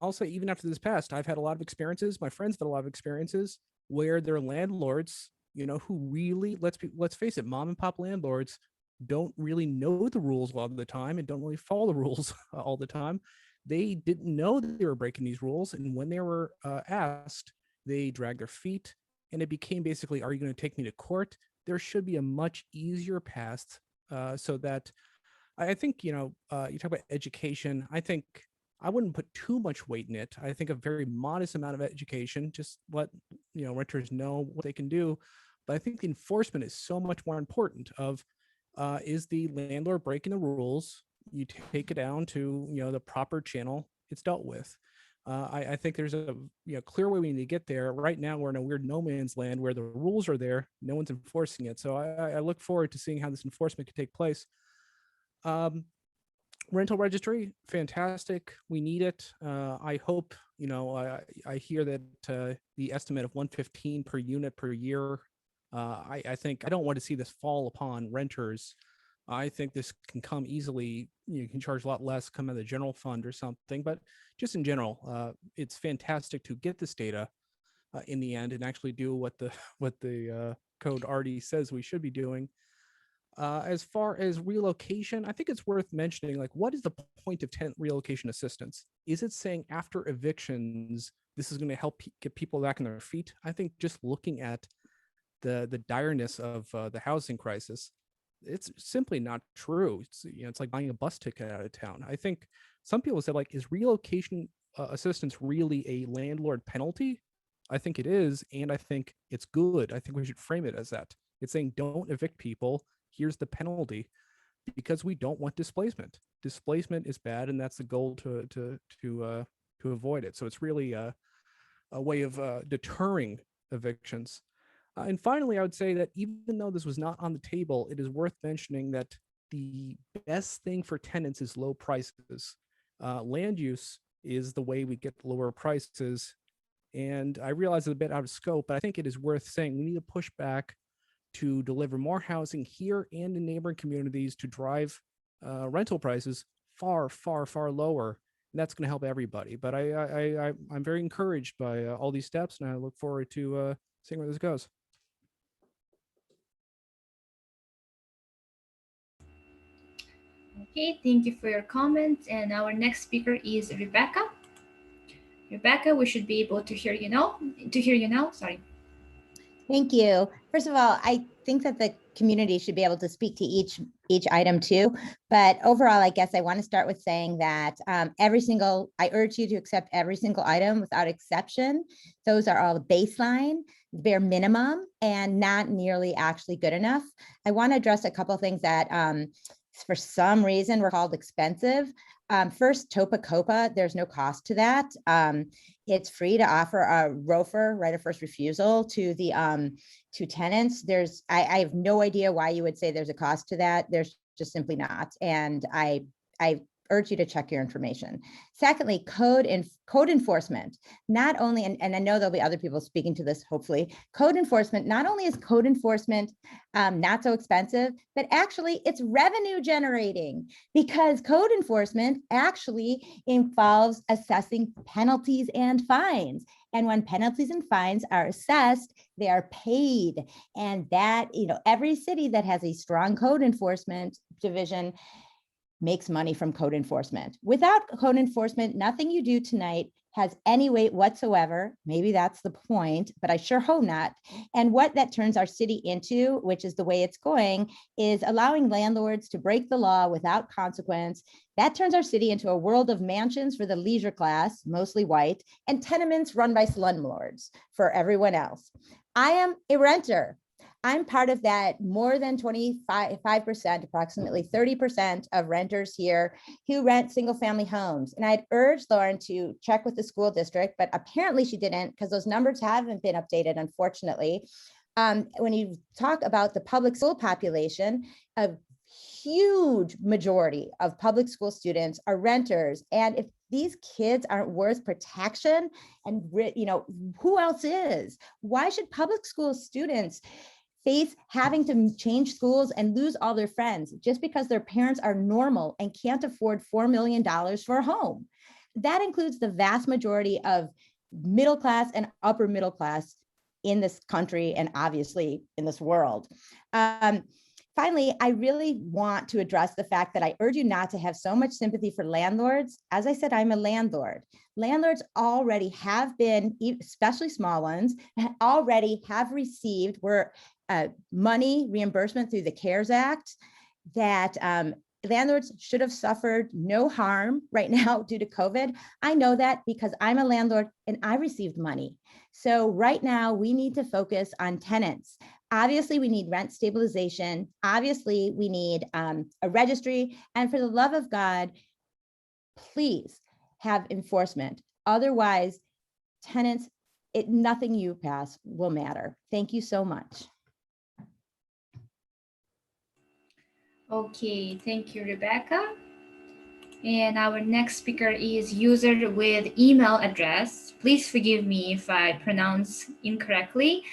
Also, even after this passed, I've had a lot of experiences, my friends had a lot of experiences where their landlords, who really, let's face it, mom and pop landlords don't really know the rules a lot of the time and don't really follow the rules all the time. They didn't know that they were breaking these rules. And when they were asked, they dragged their feet, and it became basically, are you going to take me to court? There should be a much easier path so that I think, you talk about education. I think I wouldn't put too much weight in it. I think a very modest amount of education, just let, renters know what they can do. But I think the enforcement is so much more important of, is the landlord breaking the rules? You take it down to, the proper channel it's dealt with. I think there's a clear way we need to get there. Right now, we're in a weird no man's land where the rules are there, no one's enforcing it. So I look forward to seeing how this enforcement could take place. Rental registry, fantastic. We need it. I hope, I hear that the estimate of $115 per unit per year. I think I don't want to see this fall upon renters I think this can come easily. You can charge a lot less, come out of the general fund or something. But just in general, it's fantastic to get this data in the end and actually do what the code already says we should be doing. As far as relocation, I think it's worth mentioning, like, what is the point of tenant relocation assistance? Is it saying after evictions, this is going to help get people back on their feet? I think just looking at the direness of the housing crisis, it's simply not true. It's like buying a bus ticket out of town. I think some people said, like, is relocation assistance really a landlord penalty? I think it is, and I think it's good. I think we should frame it as that. It's saying don't evict people. Here's the penalty, because we don't want displacement. Displacement is bad, and that's the goal to avoid it. So it's really a way of deterring evictions. And finally, I would say that even though this was not on the table, it is worth mentioning that the best thing for tenants is low prices. Land use is the way we get lower prices. And I realize it's a bit out of scope, but I think it is worth saying we need to push back to deliver more housing here and in neighboring communities to drive rental prices far, far, far lower. And that's going to help everybody. But I'm very encouraged by all these steps, and I look forward to seeing where this goes. Okay, thank you for your comments. And our next speaker is Rebecca. Rebecca, we should be able to hear you now. Sorry. Thank you. First of all, I think that the community should be able to speak to each item too. But overall, I guess I want to start with saying that I urge you to accept every single item without exception. Those are all baseline, bare minimum, and not nearly actually good enough. I want to address a couple of things that for some reason were called expensive. First, Topa Copa, there's no cost to that. It's free to offer a ROFR, right of first refusal, to the to tenants. I have no idea why you would say there's a cost to that. There's just simply not. And I urge you to check your information. Secondly, code enforcement. Not only, and I know there'll be other people speaking to this, hopefully, code enforcement, not only is code enforcement not so expensive, but actually it's revenue generating, because code enforcement actually involves assessing penalties and fines. And when penalties and fines are assessed, they are paid. And that, every city that has a strong code enforcement division makes money from code enforcement. Without code enforcement, nothing you do tonight has any weight whatsoever. Maybe that's the point, but I sure hope not. And what that turns our city into, which is the way it's going, is allowing landlords to break the law without consequence. That turns our city into a world of mansions for the leisure class, mostly white, and tenements run by slumlords for everyone else. I am a renter. I'm part of that more than 25%, approximately 30% of renters here who rent single family homes. And I'd urge Lauren to check with the school district, but apparently she didn't, because those numbers haven't been updated, unfortunately. When you talk about the public school population, a huge majority of public school students are renters. And if these kids aren't worth protection, and who else is? Why should public school students face having to change schools and lose all their friends just because their parents are normal and can't afford $4 million for a home? That includes the vast majority of middle class and upper middle class in this country, and obviously in this world. Finally, I really want to address the fact that I urge you not to have so much sympathy for landlords. As I said, I'm a landlord. Landlords already have been, especially small ones, already have received money reimbursement through the CARES Act that landlords should have suffered no harm right now due to COVID. I know that because I'm a landlord and I received money. So right now we need to focus on tenants. Obviously, we need rent stabilization. Obviously, we need a registry. And for the love of God, please have enforcement. Otherwise, tenants, nothing you pass will matter. Thank you so much. Okay, thank you, Rebecca. And our next speaker is user with email address. Please forgive me if I pronounce incorrectly.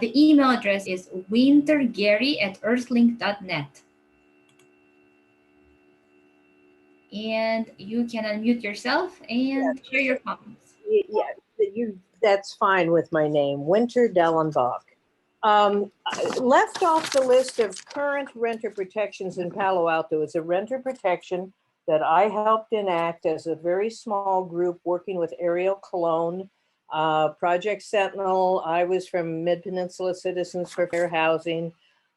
The email address is wintergary@earthlink.net. and you can unmute yourself and share your comments. Yeah, that's fine with my name, Winter Dellenbach. Left off the list of current renter protections in Palo Alto is a renter protection that I helped enact as a very small group working with Ariel Cologne, Project Sentinel. I was from Mid-Peninsula Citizens for Fair Housing,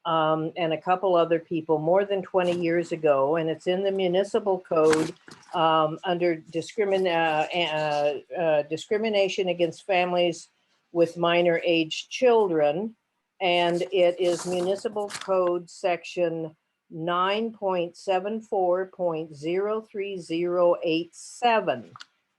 and a couple other people more than 20 years ago. And it's in the municipal code under discrimination against families with minor aged children. And it is municipal code section 9.74.03087,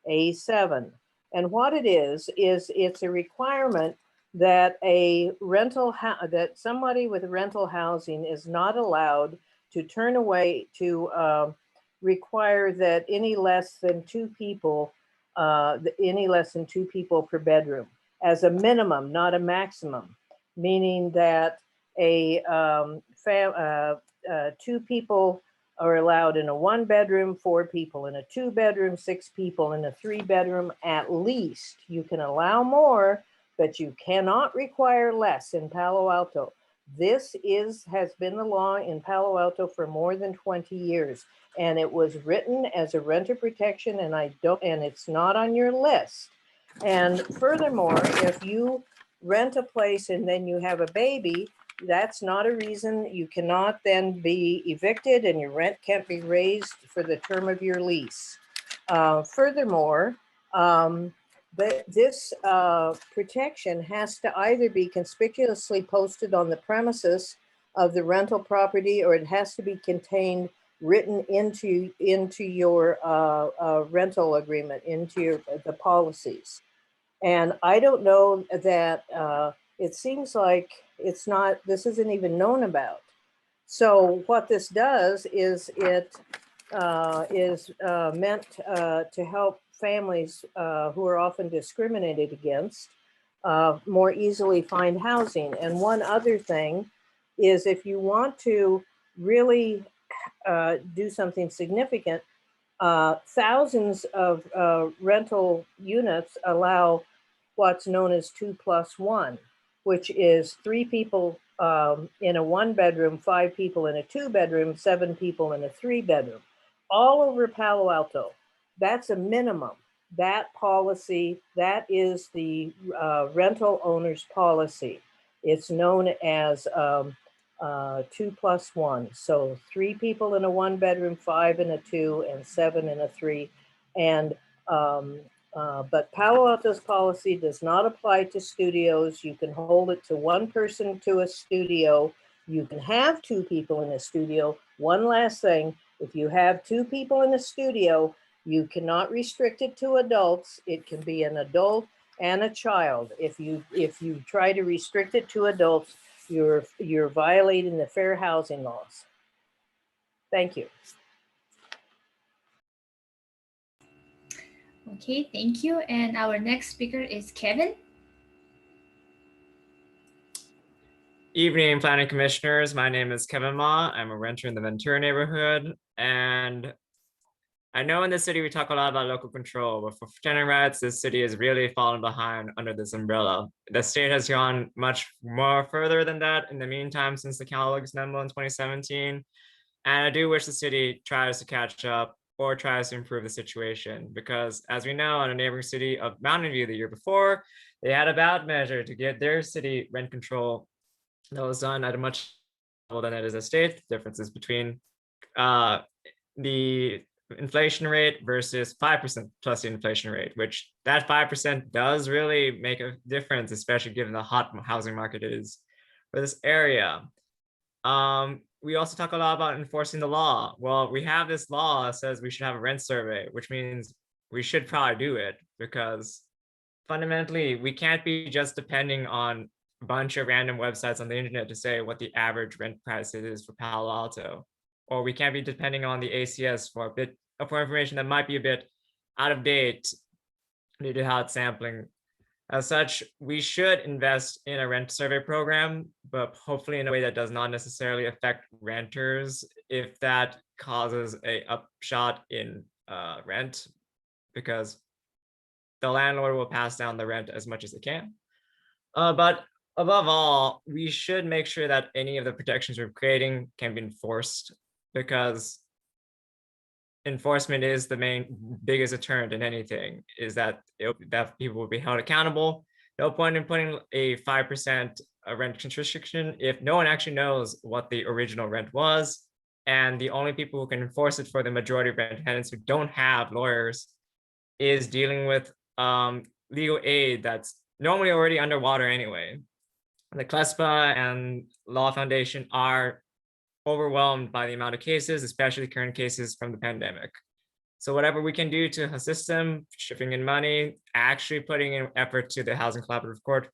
A7. And what it is it's a requirement that that somebody with rental housing is not allowed to turn away to require that any less than two people per bedroom as a minimum, not a maximum, meaning that two people are allowed in a 1-bedroom, 4 people in a 2-bedroom, 6 people in a 3-bedroom at least. You can allow more, but you cannot require less in Palo Alto. This has been the law in Palo Alto for more than 20 years, and it was written as a renter protection, and it's not on your list. And furthermore, if you rent a place and then you have a baby, that's not a reason you cannot then be evicted and your rent can't be raised for the term of your lease. Furthermore, this protection has to either be conspicuously posted on the premises of the rental property, or it has to be written into your rental agreement, into the policies. And I don't know that it seems like this isn't even known about. So what this does is it is meant to help families who are often discriminated against more easily find housing. And one other thing is, if you want to really do something significant, thousands of rental units allow what's known as 2+1, which is 3 people in a 1-bedroom, 5 people in a 2-bedroom, 7 people in a 3-bedroom, all over Palo Alto. That's a minimum. That policy, that is the rental owner's policy. It's known as 2+1. So 3 people in a 1-bedroom, 5 in a 2, and 7 in a 3. And but Palo Alto's policy does not apply to studios. You can hold it to 1 person to a studio. You can have 2 people in a studio. One last thing, if you have 2 people in a studio, you cannot restrict it to adults. It can be an adult and a child. If you try to restrict it to adults, you're violating the fair housing laws. Thank you. Okay, thank you. And our next speaker is Kevin. Evening, planning commissioners. My name is Kevin Ma. I'm a renter in the Ventura neighborhood. And I know in the city, we talk a lot about local control, but for tenant rights, this city has really fallen behind under this umbrella. The state has gone much more further than that in the meantime, since the Calix memo in 2017. And I do wish the city tries to catch up or tries to improve the situation, because as we know, in a neighboring city of Mountain View the year before, they had a ballot measure to get their city rent control that was done at a much level than it is a state. The differences between the inflation rate versus 5% plus the inflation rate, which that 5% does really make a difference, especially given the hot housing market is for this area. We also talk a lot about enforcing the law. Well, we have this law that says we should have a rent survey, which means we should probably do it, because fundamentally we can't be just depending on a bunch of random websites on the internet to say what the average rent price is for Palo Alto, or we can't be depending on the ACS for information that might be a bit out of date due to how it's sampling. As such, we should invest in a rent survey program, but hopefully in a way that does not necessarily affect renters, if that causes a upshot in rent, because the landlord will pass down the rent as much as they can. But above all, we should make sure that any of the protections we're creating can be enforced, because enforcement is the biggest deterrent in anything, is that that people will be held accountable. No point in putting a 5% rent restriction if no one actually knows what the original rent was. And the only people who can enforce it for the majority of rent tenants who don't have lawyers is dealing with legal aid that's normally already underwater anyway. The CLESPA and Law Foundation are overwhelmed by the amount of cases, especially current cases from the pandemic. So whatever we can do to assist them, shipping in money, actually putting in effort to the Housing Collaborative Court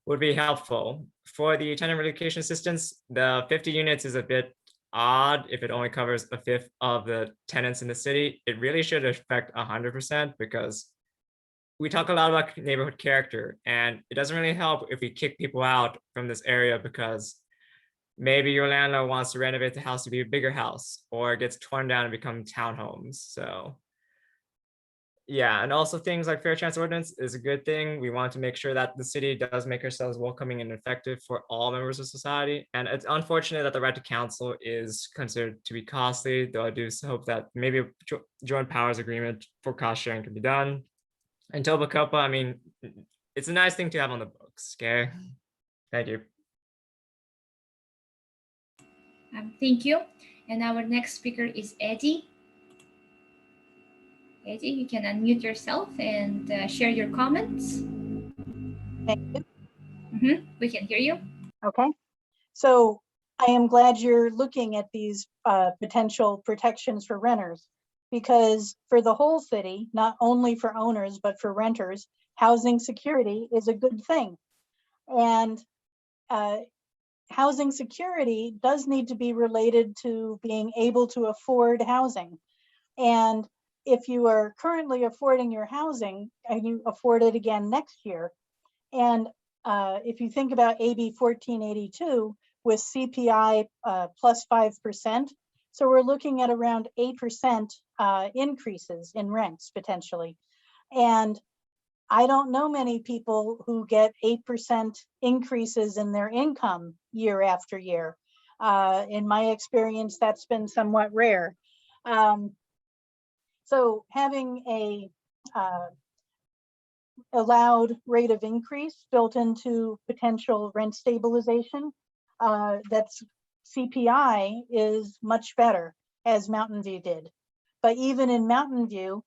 would be helpful. For the tenant relocation assistance, the 50 units is a bit odd if it only covers a fifth of the tenants in the city. It really should affect 100%, because we talk a lot about neighborhood character, and it doesn't really help if we kick people out from this area because maybe your landlord wants to renovate the house to be a bigger house, or it gets torn down and become townhomes. So yeah, and also things like fair chance ordinance is a good thing. We want to make sure that the city does make ourselves welcoming and effective for all members of society. And it's unfortunate that the right to counsel is considered to be costly, though I do hope that maybe a joint powers agreement for cost sharing can be done. And Tobacopa, I mean, it's a nice thing to have on the books, okay? Thank you. Thank you. And our next speaker is Eddie. Eddie, you can unmute yourself and share your comments. Thank you. We can hear you. Okay. So I am glad you're looking at these potential protections for renters, because for the whole city, not only for owners, but for renters, housing security is a good thing. And housing security does need to be related to being able to afford housing. And if you are currently affording your housing, and you afford it again next year. And if you think about AB 1482 with CPI plus 5%, so we're looking at around 8% increases in rents potentially. And I don't know many people who get 8% increases in their income year after year. In my experience, that's been somewhat rare. So having a allowed rate of increase built into potential rent stabilization, that's CPI is much better, as Mountain View did. But even in Mountain View,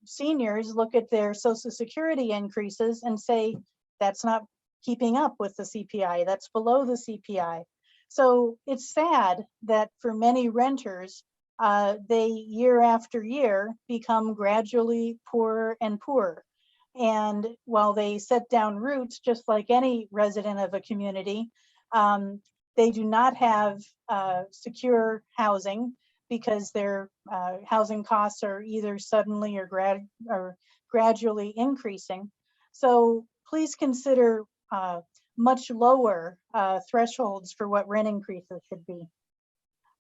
seniors look at their Social Security increases and say, that's not keeping up with the CPI, that's below the CPI. So it's sad that for many renters, they year after year become gradually poorer and poorer. And while they set down roots, just like any resident of a community, they do not have secure housing because their housing costs are either suddenly or gradually increasing. So please consider much lower thresholds for what rent increases should be.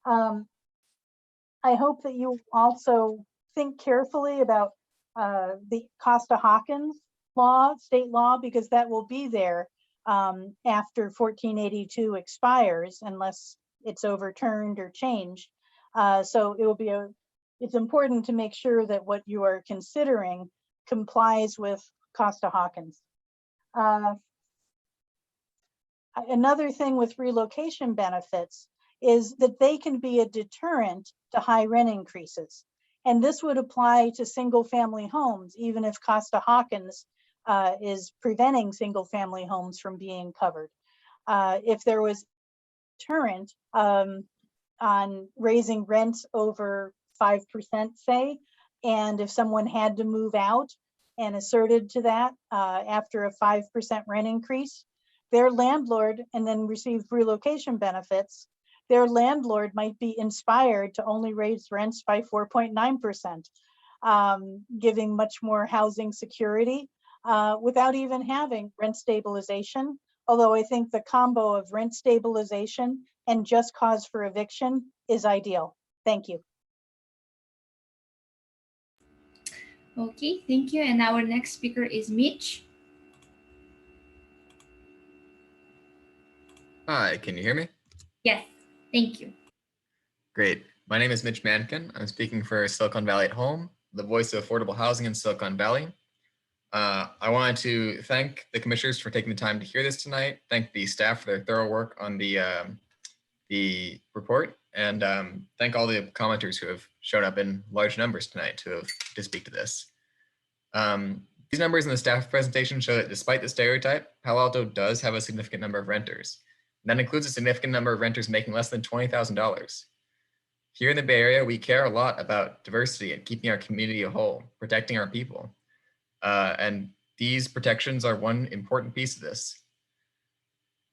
I hope that you also think carefully about the Costa-Hawkins law, state law, because that will be there after 1482 expires unless it's overturned or changed. So it will be it's important to make sure that what you are considering complies with Costa-Hawkins. Another thing with relocation benefits is that they can be a deterrent to high rent increases. And this would apply to single family homes, even if Costa-Hawkins is preventing single family homes from being covered. If there was a deterrent on raising rents over 5%, say, and if someone had to move out and asserted to that after a 5% rent increase, their landlord, and then received relocation benefits, their landlord might be inspired to only raise rents by 4.9%, giving much more housing security without even having rent stabilization. Although I think the combo of rent stabilization and just cause for eviction is ideal. Thank you. Okay, thank you. And our next speaker is Mitch. Hi, can you hear me? Yes, thank you. Great. My name is Mitch Mankin. I'm speaking for Silicon Valley at Home, the voice of affordable housing in Silicon Valley. I wanted to thank the commissioners for taking the time to hear this tonight, thank the staff for their thorough work on the report, and thank all the commenters who have shown up in large numbers tonight to speak to this. These numbers in the staff presentation show that despite the stereotype, Palo Alto does have a significant number of renters. And that includes a significant number of renters making less than $20,000. Here in the Bay Area, we care a lot about diversity and keeping our community whole, protecting our people. And these protections are one important piece of this.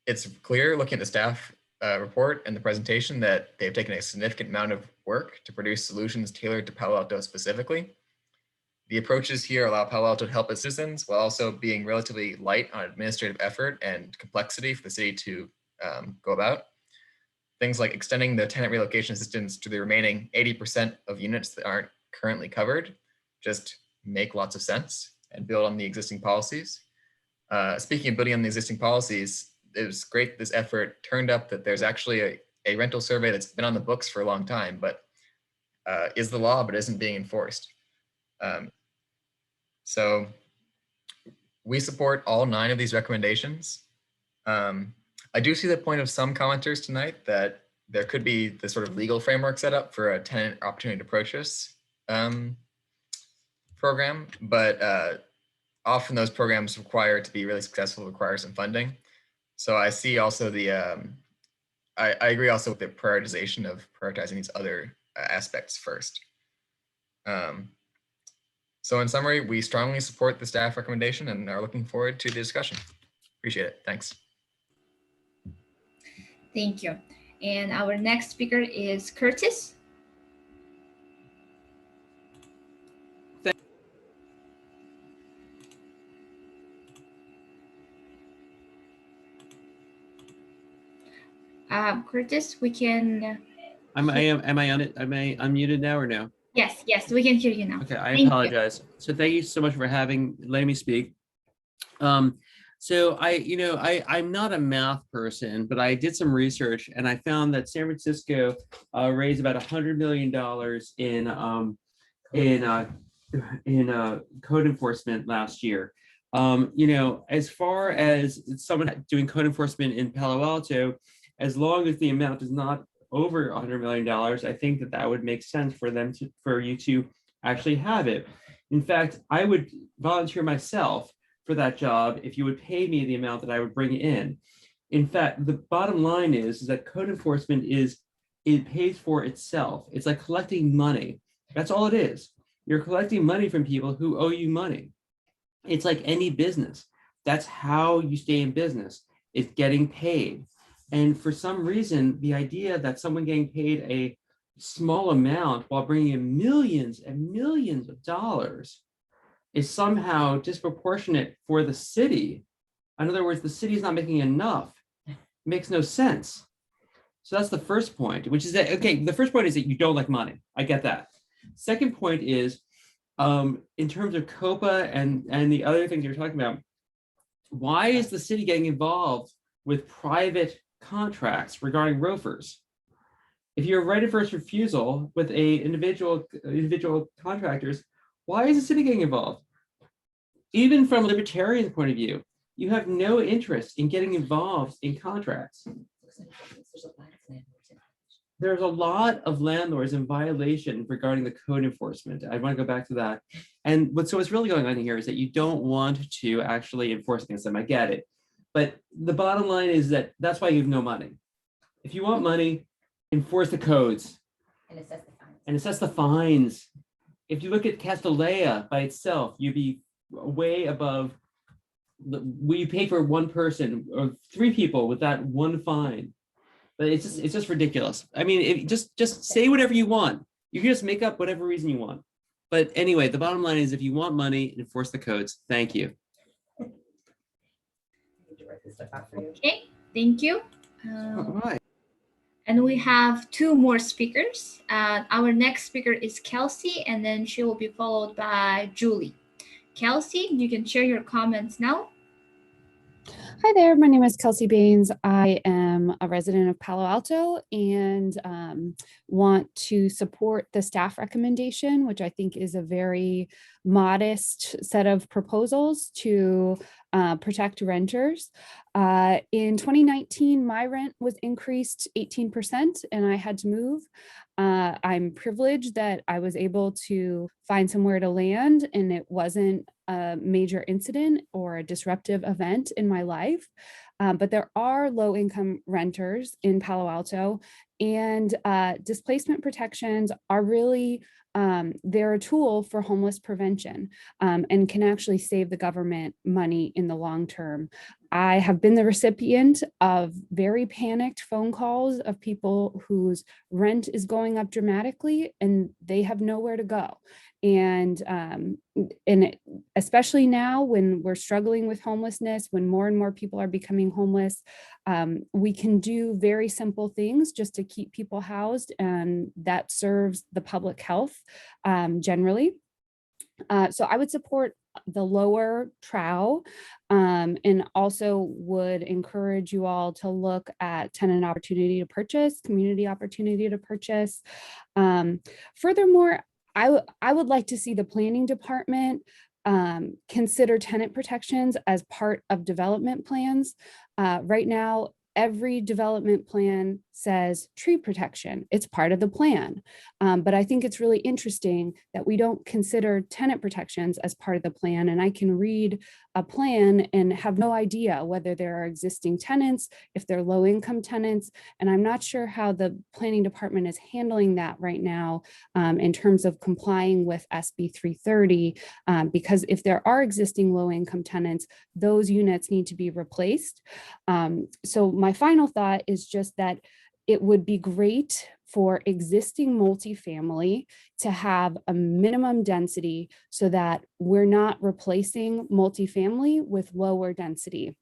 It's clear looking at the staff report and the presentation that they've taken a significant amount of work to produce solutions tailored to Palo Alto specifically. The approaches here allow Palo Alto to help its citizens while also being relatively light on administrative effort and complexity for the city to go about. Things like extending the tenant relocation assistance to the remaining 80% of units that aren't currently covered just make lots of sense and build on the existing policies. Speaking of building on the existing policies, it was great this effort turned up that there's actually a rental survey that's been on the books for a long time, but is the law, but isn't being enforced. So we support all 9 of these recommendations. I do see the point of some commenters tonight that there could be the sort of legal framework set up for a tenant opportunity to purchase program, but often those programs require to be really successful, require some funding. So I see also the, I agree also with the prioritization of prioritizing these other aspects first. So in summary, we strongly support the staff recommendation and are looking forward to the discussion. Appreciate it. Thanks. Thank you. And our next speaker is Curtis. Curtis, we can. Am I on it? Am I unmuted now or no? Yes, yes, we can hear you now. Okay, I Thank you. apologize. So thank you so much for letting me speak. So I'm not a math person, but I did some research and I found that San Francisco raised about $100 million in code enforcement last year. As far as someone doing code enforcement in Palo Alto, as long as the amount is not over $100 million, I think that would make sense for you to actually have it. In fact, I would volunteer myself for that job if you would pay me the amount that I would bring in. In fact, the bottom line is that code enforcement it pays for itself. It's like collecting money. That's all it is. You're collecting money from people who owe you money. It's like any business. That's how you stay in business. It's getting paid. And for some reason, the idea that someone getting paid a small amount while bringing in millions and millions of dollars is somehow disproportionate for the city. In other words, the city is not making enough. It makes no sense. So that's the first point, which is that, okay, the first point is that you don't like money. I get that. Second point is, in terms of COPA and the other things you're talking about, why is the city getting involved with private contracts regarding roofers? If you're right of first refusal with individual contractors, why is the city getting involved? Even from a libertarian point of view, you have no interest in getting involved in contracts. There's a lot of landlords in violation regarding the code enforcement. I want to go back to that. And what's really going on here is that you don't want to actually enforce against them. I get it. But the bottom line is that that's why you have no money. If you want money, enforce the codes. And assess the fines. If you look at Castellea by itself, you'd be way above, we pay for one person or 3 people with that one fine. But it's just ridiculous. I mean, just say whatever you want. You can just make up whatever reason you want. But anyway, the bottom line is if you want money, enforce the codes. Thank you. Okay, thank you. All right. And we have two more speakers. Our next speaker is Kelsey, and then she will be followed by Julie. Kelsey, you can share your comments now. Hi there, my name is Kelsey Baines. I am a resident of Palo Alto and want to support the staff recommendation, which I think is a very modest set of proposals to protect renters. In 2019, my rent was increased 18% and I had to move. I'm privileged that I was able to find somewhere to land and it wasn't a major incident or a disruptive event in my life. But there are low-income renters in Palo Alto, and displacement protections are really, they're a tool for homeless prevention and can actually save the government money in the long term. I have been the recipient of very panicked phone calls of people whose rent is going up dramatically and they have nowhere to go. And especially now when we're struggling with homelessness, when more and more people are becoming homeless, we can do very simple things just to keep people housed, and that serves the public health generally. So I would support the lower trow, and also would encourage you all to look at tenant opportunity to purchase, community opportunity to purchase. Furthermore, I would like to see the planning department consider tenant protections as part of development plans. Right now, every development plan says tree protection. It's part of the plan. But I think it's really interesting that we don't consider tenant protections as part of the plan. And I can read a plan and have no idea whether there are existing tenants, if they're low income tenants. And I'm not sure how the planning department is handling that right now in terms of complying with SB 330, because if there are existing low income tenants, those units need to be replaced. So my final thought is just that it would be great for existing multifamily to have a minimum density so that we're not replacing multifamily with lower density.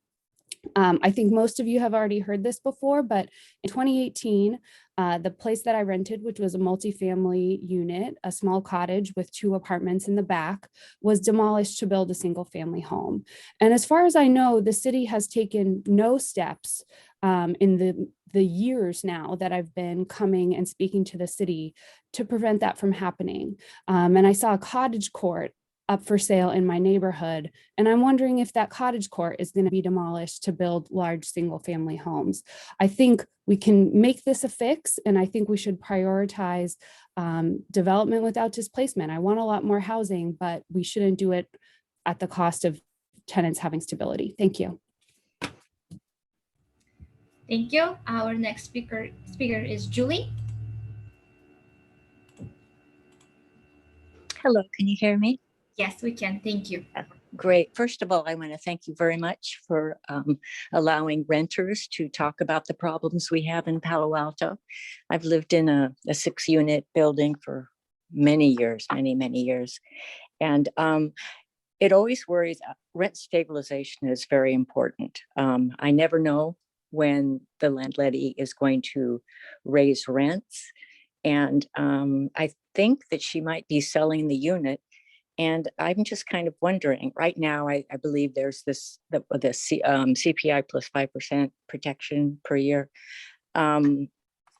I think most of you have already heard this before, but in 2018, the place that I rented, which was a multifamily unit, a small cottage with 2 apartments in the back, was demolished to build a single family home. And as far as I know, the city has taken no steps in the years now that I've been coming and speaking to the city to prevent that from happening. And I saw a cottage court up for sale in my neighborhood. And I'm wondering if that cottage court is going to be demolished to build large single family homes. I think we can make this a fix, and I think we should prioritize development without displacement. I want a lot more housing, but we shouldn't do it at the cost of tenants having stability. Thank you. Thank you. Our next speaker is Julie. Hello, can you hear me? Yes, we can. Thank you. Great. First of all, I want to thank you very much for allowing renters to talk about the problems we have in Palo Alto. I've lived in a 6-unit building for many years, many years. And it always worries, rent stabilization is very important. I never know when the landlady is going to raise rents. And I think that she might be selling the unit. And I'm just kind of wondering, right now, I believe there's this, the CPI plus 5% protection per year.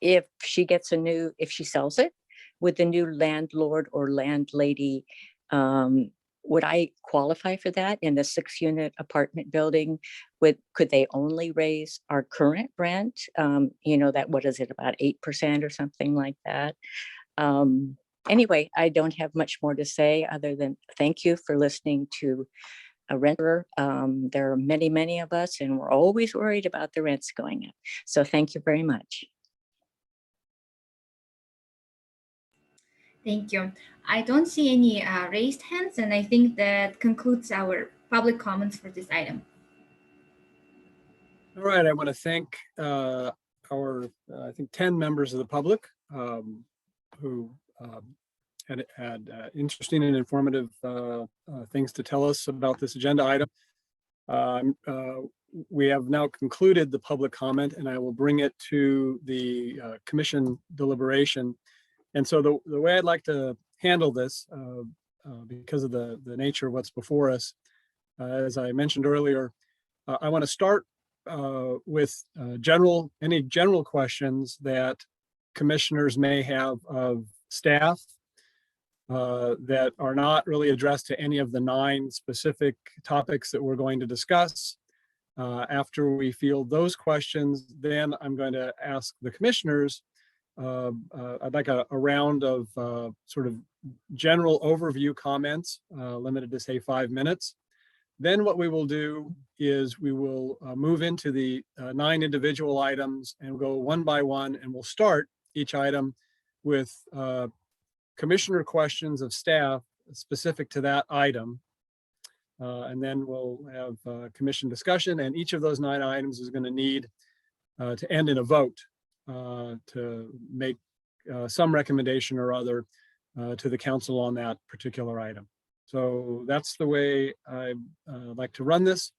If she gets if she sells it, with the new landlord or landlady, would I qualify for that in the 6-unit apartment building? Could they only raise our current rent? You know, that, what is it, about 8% or something like that? Anyway, I don't have much more to say other than thank you for listening to a renter. There are many of us, and we're always worried about the rents going up. So thank you very much. Thank you. I don't see any raised hands, and I think that concludes our public comments for this item. All right, I want to thank our, I think, 10 members of the public who had interesting and informative things to tell us about this agenda item. we have now concluded the public comment, and I will bring it to the commission deliberation. And so the way I'd like to handle this, because of the nature of what's before us, as I mentioned earlier, I want to start with any general questions that commissioners may have of staff that are not really addressed to any of the 9 specific topics that we're going to discuss. After we field those questions, then I'm going to ask the commissioners, I'd like a round of sort of general overview comments, limited to say 5 minutes. Then what we will do is we will move into the 9 individual items and go one by one, and we'll start each item with commissioner questions of staff specific to that item. And then we'll have commission discussion, and each of those 9 items is going to need to end in a vote to make some recommendation or other to the council on that particular item. So that's the way I like to run this.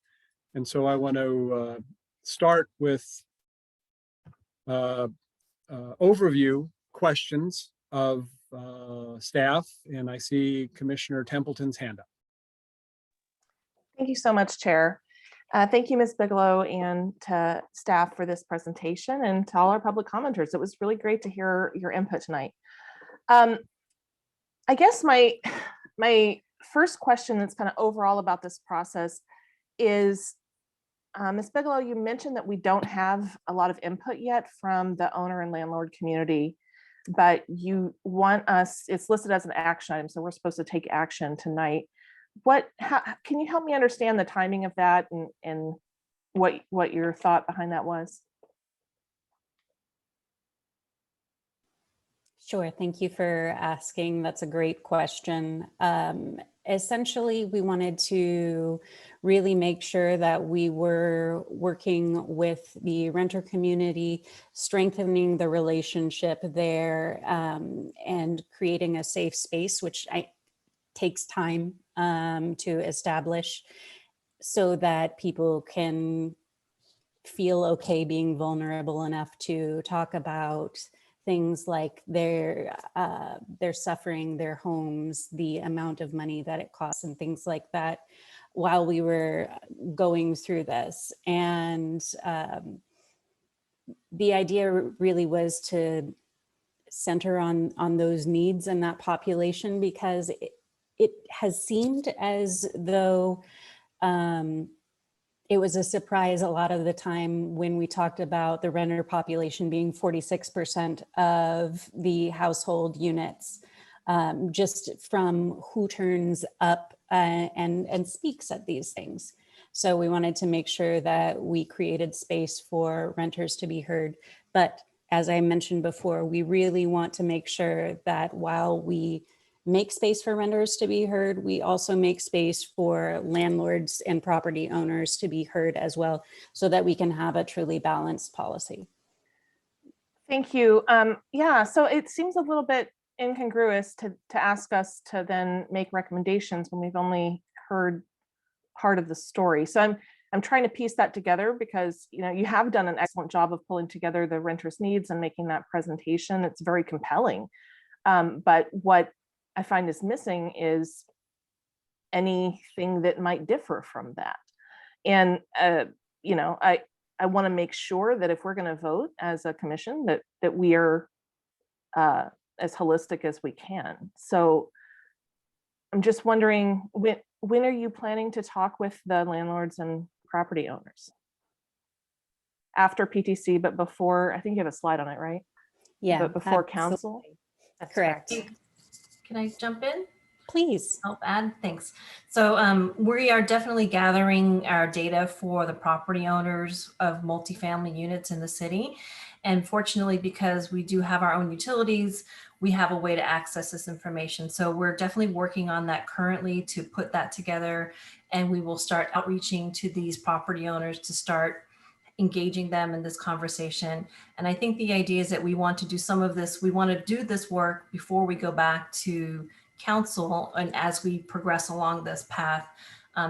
And so I want to start with overview questions of staff, and I see Commissioner Templeton's hand up. Thank you so much, Chair. Thank you, Ms. Bigelow, and to staff for this presentation, and to all our public commenters. It was really great to hear your input tonight. I guess my first question that's kind of overall about this process is, Ms. Bigelow, you mentioned that we don't have a lot of input yet from the owner and landlord community, but you want us, it's listed as an action item, so we're supposed to take action tonight. Can you help me understand the timing of that and what your thought behind that was? Sure, thank you for asking. That's a great question. Essentially, we wanted to really make sure that we were working with the renter community, strengthening the relationship there, and creating a safe space, which takes time to establish, so that people can feel okay being vulnerable enough to talk about things like their suffering, their homes, the amount of money that it costs, and things like that, while we were going through this. And the idea really was to center on those needs and that population, because it has seemed as though it was a surprise a lot of the time when we talked about the renter population being 46% of the household units, just from who turns up and speaks at these things. So we wanted to make sure that we created space for renters to be heard. But as I mentioned before, we really want to make sure that while we make space for renters to be heard, we also make space for landlords and property owners to be heard as well, so that we can have a truly balanced policy. Thank you. Yeah, so it seems a little bit incongruous to ask us to then make recommendations when we've only heard part of the story. So I'm trying to piece that together, because you have done an excellent job of pulling together the renters' needs and making that presentation. It's very compelling. But what I find is missing is anything that might differ from that. And I want to make sure that if we're going to vote as a commission, that we are as holistic as we can. So I'm just wondering, when are you planning to talk with the landlords and property owners? After PTC, but before, I think you have a slide on it, right? Yeah, but before absolutely. council? That's correct. Can I jump in? Please. Help add, thanks. So we are definitely gathering our data for the property owners of multifamily units in the city. And fortunately, because we do have our own utilities, we have a way to access this information. So we're definitely working on that currently to put that together. And we will start outreaching to these property owners to start engaging them in this conversation. And I think the idea is that we want to do some of this, we want to do this work before we go back to council, and as we progress along this path,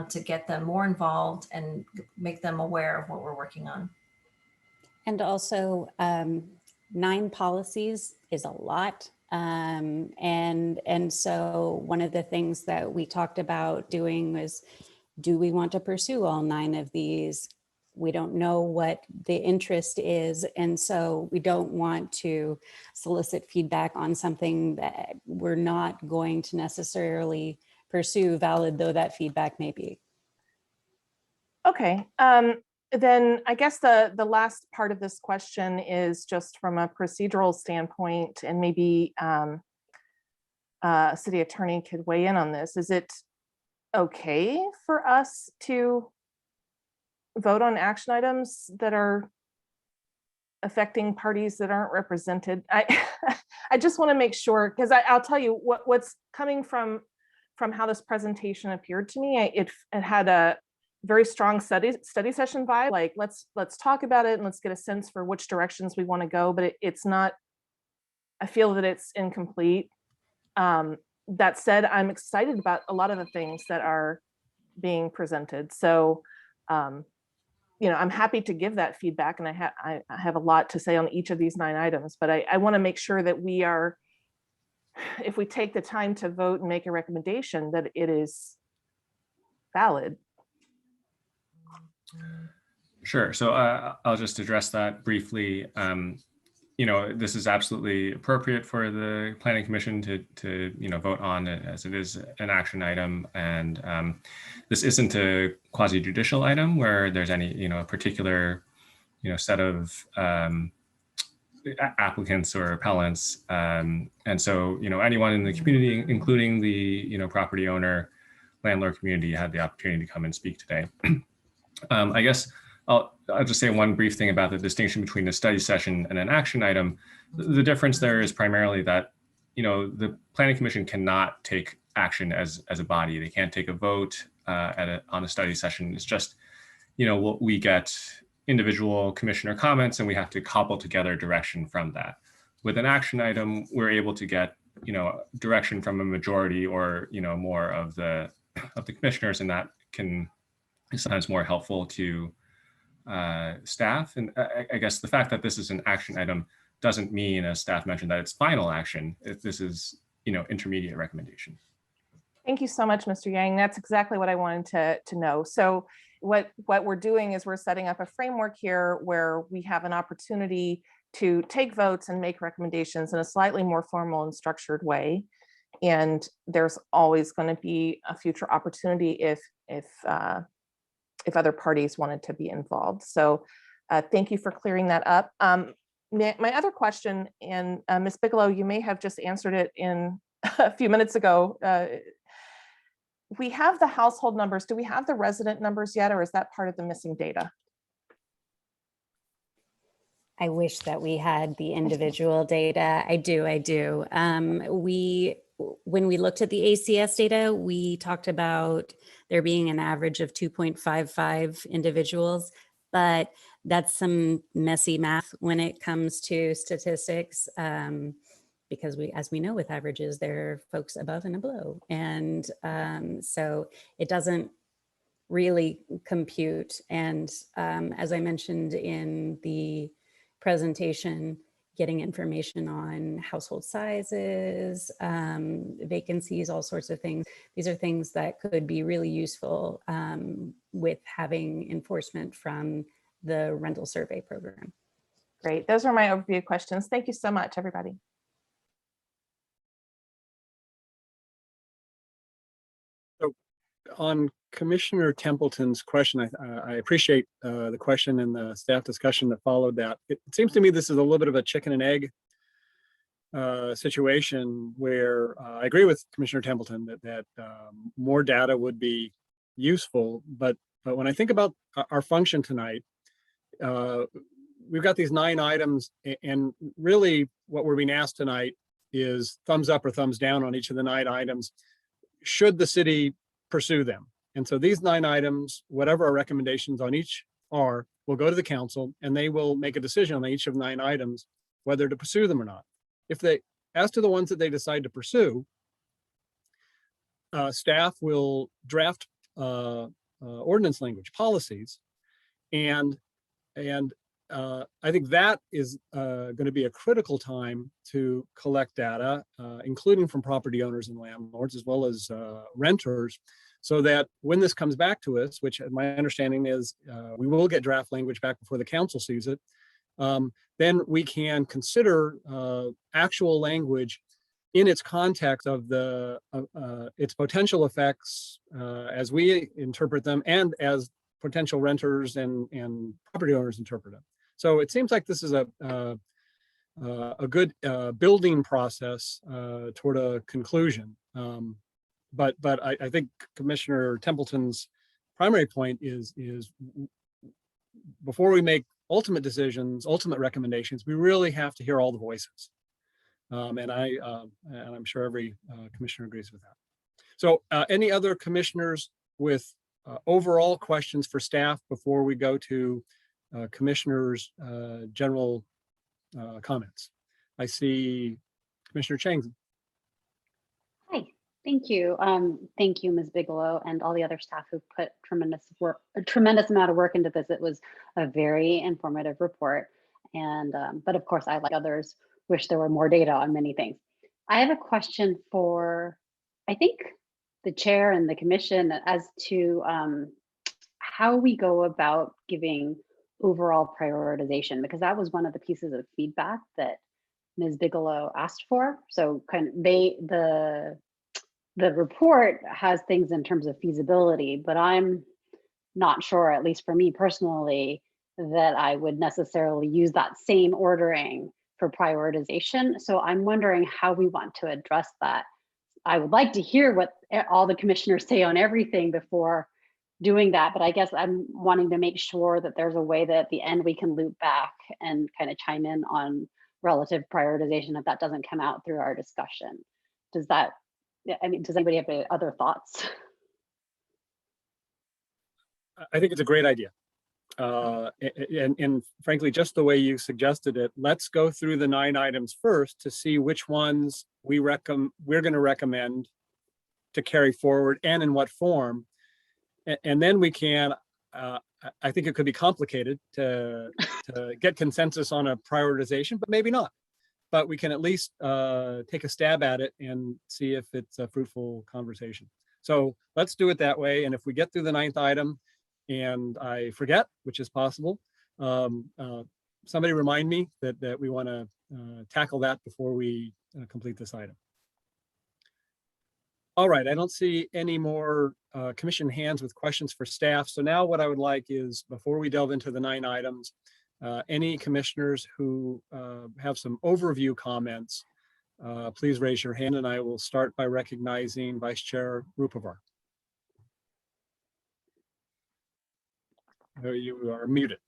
to get them more involved and make them aware of what we're working on. And also, 9 policies is a lot. And so one of the things that we talked about doing was, do we want to pursue all 9 of these? We don't know what the interest is. And so we don't want to solicit feedback on something that we're not going to necessarily pursue, valid though that feedback may be. Okay, then I guess the last part of this question is just from a procedural standpoint, and maybe city attorney could weigh in on this. Is it okay for us to vote on action items that are affecting parties that aren't represented? I just want to make sure, because I'll tell you what's coming from how this presentation appeared to me. It had a very strong study session vibe, like let's talk about it and let's get a sense for which directions we want to go, but it's not, I feel that it's incomplete. That said, I'm excited about a lot of the things that are being presented. So, you know, I'm happy to give that feedback, and I have a lot to say on each of these 9 items, but I want to make sure that we are, if we take the time to vote and make a recommendation, that it is valid. Sure. So I'll just address that briefly. You know, this is absolutely appropriate for the Planning Commission to you know, vote on it, as it is an action item, and this isn't a quasi-judicial item where there's any, you know, a particular, you know, set of applicants or appellants, and so, you know, anyone in the community, including the, you know, property owner, landlord community, had the opportunity to come and speak today. I guess I'll just say one brief thing about the distinction between a study session and an action item. The difference there is primarily that, you know, the Planning Commission cannot take action as a body. They can't take a vote on a study session. It's just, you know, we get individual commissioner comments and we have to cobble together direction from that. With an action item, we're able to get, you know, direction from a majority or, you know, more of the commissioners, and that can be sometimes more helpful to staff. And I guess the fact that this is an action item doesn't mean, as staff mentioned, that it's final action. This is, you know, intermediate recommendation. Thank you so much, Mr. Yang. That's exactly what I wanted to know. So what we're doing is we're setting up a framework here where we have an opportunity to take votes and make recommendations in a slightly more formal and structured way. And there's always going to be a future opportunity if other parties wanted to be involved. So thank you for clearing that up. My other question, and Ms. Bigelow, you may have just answered it in a few minutes ago. We have the household numbers. Do we have the resident numbers yet, or is that part of the missing data? I wish that we had the individual data. I do. When we looked at the ACS data, we talked about there being an average of 2.55 individuals, but that's some messy math when it comes to statistics, because as we know with averages, there are folks above and below. And so it doesn't really compute. And as I mentioned in the presentation, getting information on household sizes, vacancies, all sorts of things. These are things that could be really useful with having enforcement from the rental survey program. Great. Those are my overview questions. Thank you so much, everybody. So on Commissioner Templeton's question, I appreciate the question and the staff discussion that followed that. It seems to me this is a little bit of a chicken and egg situation where I agree with Commissioner Templeton that more data would be useful. But when I think about our function tonight, we've got these 9 items, and really what we're being asked tonight is thumbs up or thumbs down on each of the 9 items. Should the city pursue them? And so these 9 items, whatever our recommendations on each are, will go to the council and they will make a decision on each of 9 items, whether to pursue them or not. As to the ones that they decide to pursue, staff will draft ordinance language, policies. And I think that is going to be a critical time to collect data, including from property owners and landlords, as well as renters, so that when this comes back to us, which my understanding is we will get draft language back before the council sees it, then we can consider actual language in its context of its potential effects as we interpret them and as potential renters and property owners interpret them. So it seems like this is a good building process toward a conclusion. But I think Commissioner Templeton's primary point is before we make ultimate decisions, ultimate recommendations, we really have to hear all the voices. And I'm sure every commissioner agrees with that. So any other commissioners with overall questions for staff before we go to commissioners' general comments? I see Commissioner Chang. Hi, thank you. Thank you, Ms. Bigelow, and all the other staff who put a tremendous amount of work into this. It was a very informative report. And, but of course, I, like others, wish there were more data on many things. I have a question for, I think, the chair and the commission as to how we go about giving overall prioritization, because that was one of the pieces of feedback that Ms. Bigelow asked for. So kind of the report has things in terms of feasibility, but I'm not sure, at least for me personally, that I would necessarily use that same ordering for prioritization. So I'm wondering how we want to address that. I would like to hear what all the commissioners say on everything before doing that, but I guess I'm wanting to make sure that there's a way that at the end we can loop back and kind of chime in on relative prioritization if that doesn't come out through our discussion. Does that, I mean, does anybody have any other thoughts? I think it's a great idea. And frankly, just the way you suggested it, let's go through the 9 items first to see which ones we're going to recommend to carry forward and in what form. And then we can, I think it could be complicated to get consensus on a prioritization, but maybe not. But we can at least take a stab at it and see if it's a fruitful conversation. So let's do it that way. And if we get through the 9th item and I forget, which is possible, somebody remind me that we want to tackle that before we complete this item. All right, I don't see any more commission hands with questions for staff. So now what I would like is, before we delve into the 9 items, any commissioners who have some overview comments, please raise your hand, and I will start by recognizing Vice Chair Rupavar. You are muted.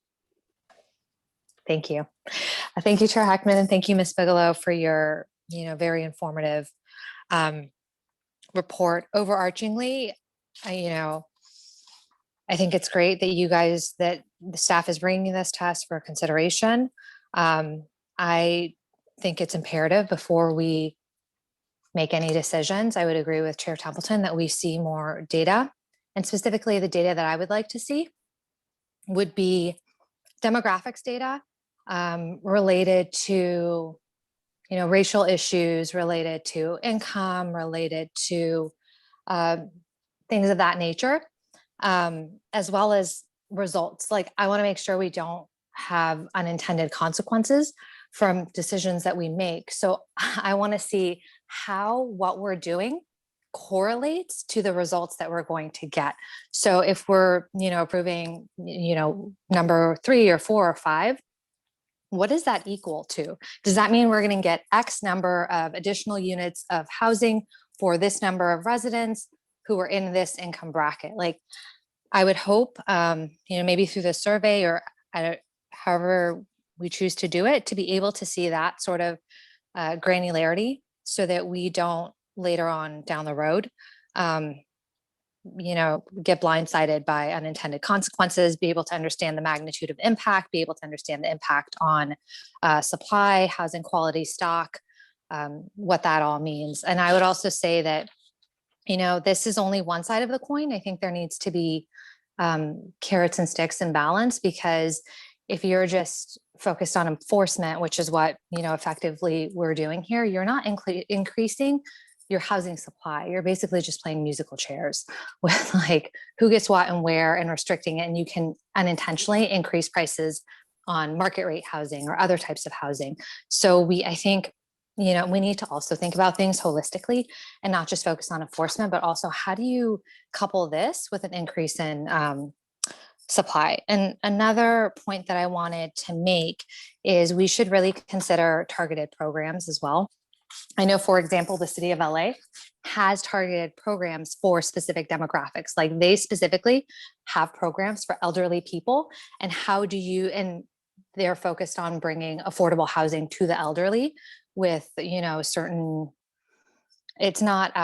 Thank you. Thank you, Chair Hackman, and thank you, Ms. Bigelow, for your very informative report. Overarchingly, I think it's great that that the staff is bringing this to us for consideration. I think it's imperative before we make any decisions. I would agree with Chair Templeton that we see more data, and specifically the data that I would like to see would be demographics data related to racial issues, related to income, related to things of that nature, as well as results. Like, I want to make sure we don't have unintended consequences from decisions that we make. So I want to see how what we're doing correlates to the results that we're going to get. So if we're, approving, number 3 or 4 or 5, what does that equal to? Does that mean we're going to get X number of additional units of housing for this number of residents who are in this income bracket? Like, I would hope, maybe through the survey or however we choose to do it, to be able to see that sort of granularity so that we don't later on down the road, get blindsided by unintended consequences, be able to understand the magnitude of impact, be able to understand the impact on supply, housing quality, stock, what that all means. And I would also say that this is only one side of the coin. I think there needs to be carrots and sticks in balance, because if you're just focused on enforcement, which is what, effectively we're doing here, you're not increasing your housing supply. You're basically just playing musical chairs with like who gets what and where and restricting it. And you can unintentionally increase prices on market rate housing or other types of housing. So I think, we need to also think about things holistically and not just focus on enforcement, but also how do you couple this with an increase in supply? And another point that I wanted to make is we should really consider targeted programs as well. I know, for example, the city of LA has targeted programs for specific demographics. Like they specifically have programs for elderly people. And and they're focused on bringing affordable housing to the elderly with, certain, it's not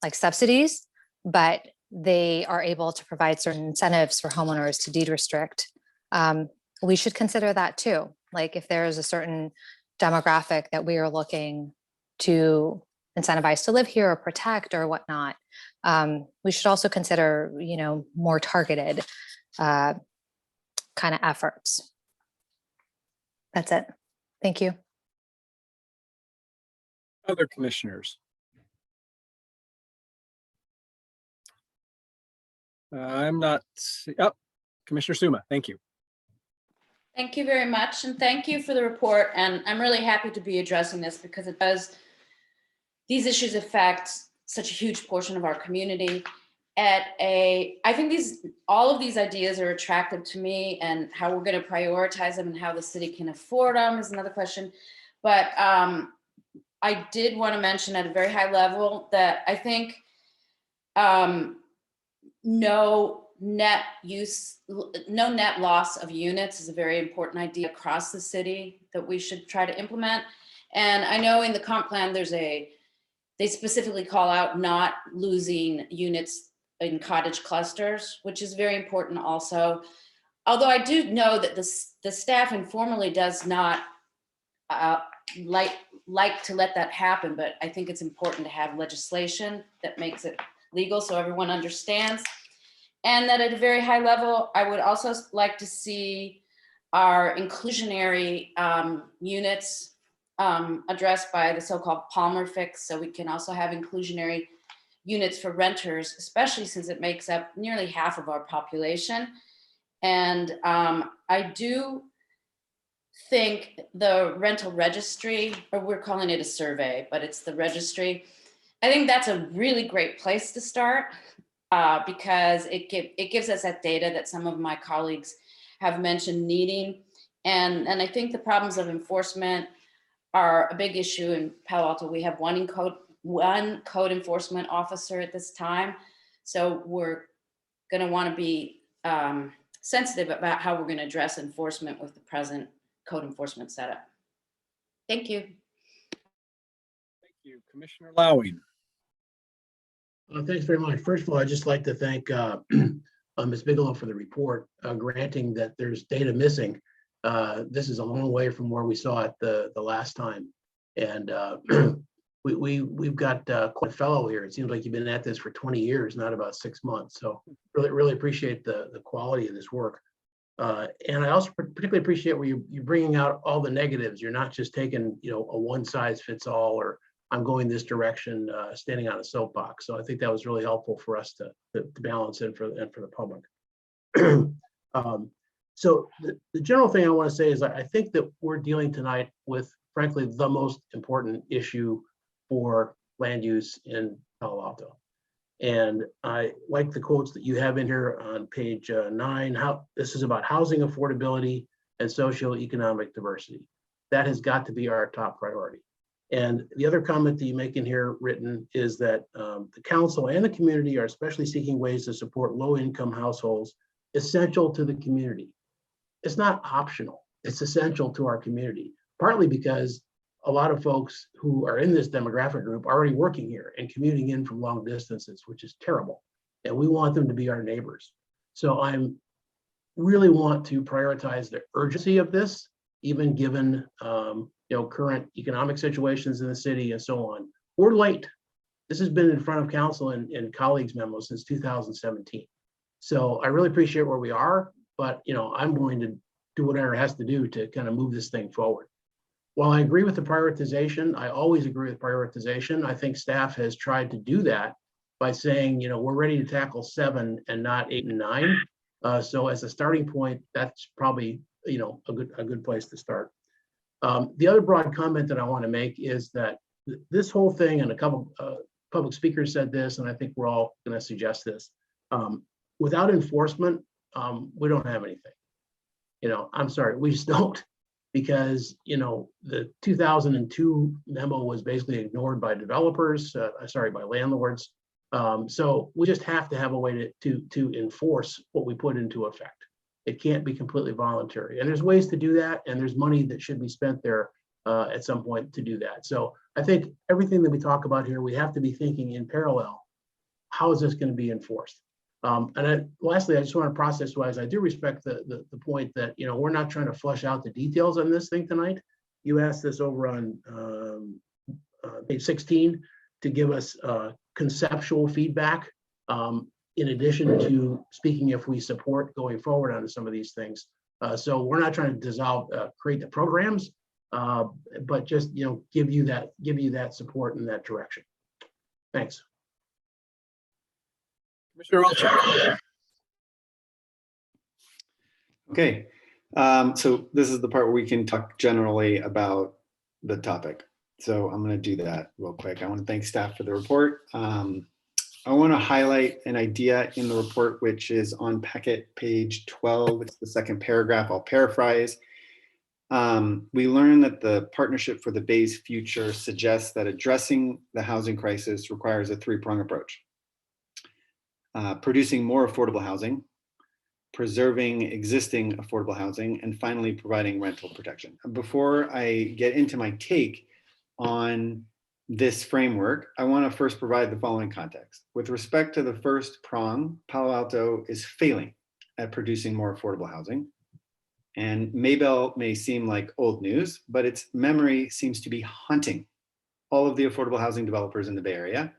like subsidies, but they are able to provide certain incentives for homeowners to deed restrict. We should consider that too. Like if there is a certain demographic that we are looking to incentivize to live here or protect or whatnot, we should also consider, more targeted kind of efforts. That's it. Thank you. Other commissioners? I'm not, Commissioner Suma, thank you. Thank you very much. And thank you for the report. And I'm really happy to be addressing this because these issues affect such a huge portion of our community. I think all of these ideas are attractive to me, and how we're going to prioritize them and how the city can afford them is another question. But I did want to mention at a very high level that I think no net loss of units is a very important idea across the city that we should try to implement. And I know in the comp plan, they specifically call out not losing units in cottage clusters, which is very important also. Although I do know that the staff informally does not like to let that happen, but I think it's important to have legislation that makes it legal so everyone understands. And that at a very high level, I would also like to see our inclusionary units addressed by the so-called Palmer fix, so we can also have inclusionary units for renters, especially since it makes up nearly half of our population. And I do think the rental registry, or we're calling it a survey, but it's the registry. I think that's a really great place to start because it gives us that data that some of my colleagues have mentioned needing. And I think the problems of enforcement are a big issue in Palo Alto. We have one code enforcement officer at this time. So we're going to want to be sensitive about how we're going to address enforcement with the present code enforcement setup. Thank you. Thank you, Commissioner Lowing. Thanks very much. First of all, I'd just like to thank Ms. Bigelow for the report, granting that there's data missing. This is a long way from where we saw it the last time. And we've got quite a fellow here. It seems like you've been at this for 20 years, not about 6 months. So really appreciate the quality of this work. And I also particularly appreciate where you're bringing out all the negatives. You're not just taking, a one size fits all, or I'm going this direction, standing on a soapbox. So I think that was really helpful for us to balance and for the public. So the general thing I want to say is I think that we're dealing tonight with, frankly, the most important issue for land use in Palo Alto. And I like the quotes that you have in here on page 9, how this is about housing affordability and socioeconomic diversity. That has got to be our top priority. And the other comment that you make in here written is that the council and the community are especially seeking ways to support low-income households essential to the community. It's not optional, it's essential to our community, partly because a lot of folks who are in this demographic group are already working here and commuting in from long distances, which is terrible. And we want them to be our neighbors. So I'm really want to prioritize the urgency of this, even given current economic situations in the city and so on. We're late. This has been in front of council and colleagues memos since 2017. So I really appreciate where we are, but I'm willing to do whatever it has to do to kind of move this thing forward. While I agree with the prioritization, I always agree with prioritization. I think staff has tried to do that by saying, we're ready to tackle 7 and not 8 and 9. So as a starting point, that's probably, a good place to start. The other broad comment that I want to make is that this whole thing, and a couple public speakers said this, and I think we're all going to suggest this. Without enforcement, we don't have anything. I'm sorry, we just don't, because the 2002 memo was basically ignored by developers. By landlords. So we just have to have a way to enforce what we put into effect. It can't be completely voluntary, and there's ways to do that, and there's money that should be spent there at some point to do that. So I think everything that we talk about here, we have to be thinking in parallel. How is this going to be enforced? Lastly, I just want to process-wise, I do respect the point that we're not trying to flush out the details on this thing tonight. You asked this over on page 16 to give us conceptual feedback, in addition to speaking if we support going forward on some of these things. So we're not trying to create the programs, but just give you that support in that direction. Thanks. Commissioner Olchak. Okay, so this is the part where we can talk generally about the topic. So I'm going to do that real quick. I want to thank staff for the report. I want to highlight an idea in the report, which is on packet page 12. It's the second paragraph. I'll paraphrase. We learned that the Partnership for the Bay's Future suggests that addressing the housing crisis requires a 3-prong approach. Producing more affordable housing, preserving existing affordable housing, and finally providing rental protection. Before I get into my take on this framework, I want to first provide the following context. With respect to the first prong, Palo Alto is failing at producing more affordable housing. And Maybell may seem like old news, but its memory seems to be haunting all of the affordable housing developers in the Bay Area.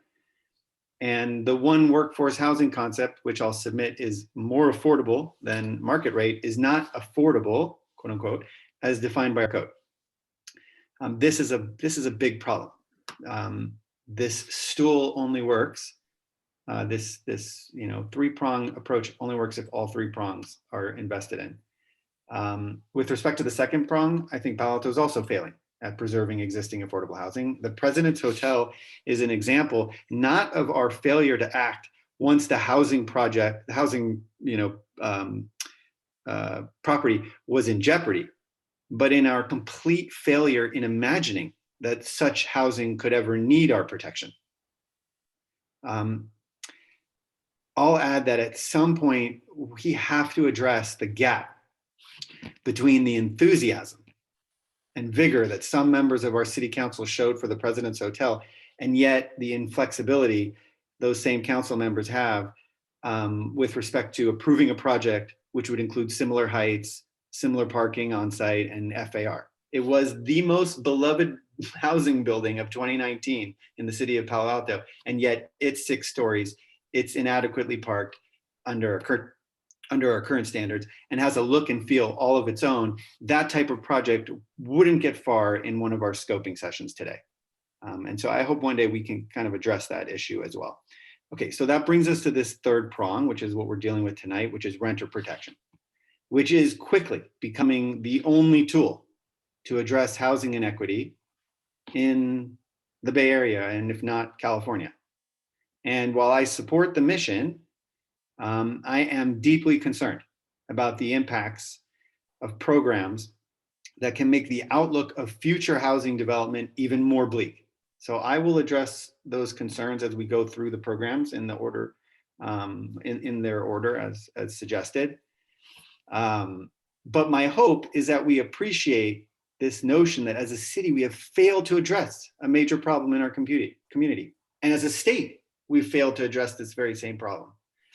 And the one workforce housing concept, which I'll submit is more affordable than market rate, is not affordable, quote unquote, as defined by our code. This is a big problem. This stool only works. This 3-prong approach only works if all 3 prongs are invested in. With respect to the second prong, I think Palo Alto is also failing at preserving existing affordable housing. The President's Hotel is an example not of our failure to act once the housing project, the housing property was in jeopardy, but in our complete failure in imagining that such housing could ever need our protection. I'll add that at some point we have to address the gap between the enthusiasm and vigor that some members of our city council showed for the President's Hotel, and yet the inflexibility those same council members have with respect to approving a project which would include similar heights, similar parking on site, and FAR. It was the most beloved housing building of 2019 in the city of Palo Alto, and yet it's 6 stories, it's inadequately parked under our current standards, and has a look and feel all of its own. That type of project wouldn't get far in one of our scoping sessions today. And so I hope one day we can kind of address that issue as well. Okay, so that brings us to this third prong, which is what we're dealing with tonight, which is renter protection, which is quickly becoming the only tool to address housing inequity in the Bay Area, and if not California. And while I support the mission, I am deeply concerned about the impacts of programs that can make the outlook of future housing development even more bleak. So I will address those concerns as we go through the programs in the order, in their order as suggested. But my hope is that we appreciate this notion that as a city, we have failed to address a major problem in our community. And as a state, we've failed to address this very same problem.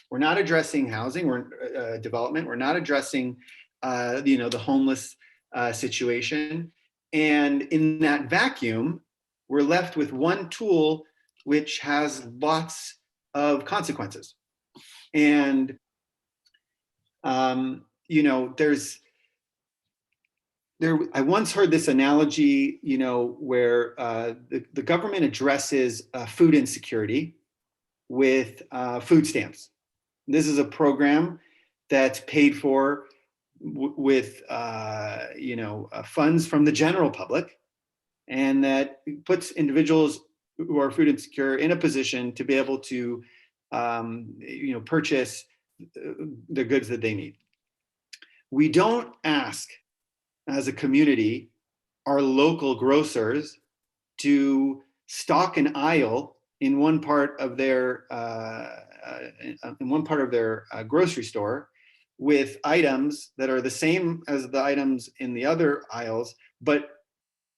We're not addressing housing or development. We're not addressing the homeless situation. And in that vacuum, we're left with one tool which has lots of consequences. And, you know, I once heard this analogy, you know, where the government addresses food insecurity with food stamps. This is a program that's paid for with, you know, funds from the general public, and that puts individuals who are food insecure in a position to be able to, you know, purchase the goods that they need. We don't ask, as a community, our local grocers to stock an aisle in one part of their grocery store with items that are the same as the items in the other aisles, but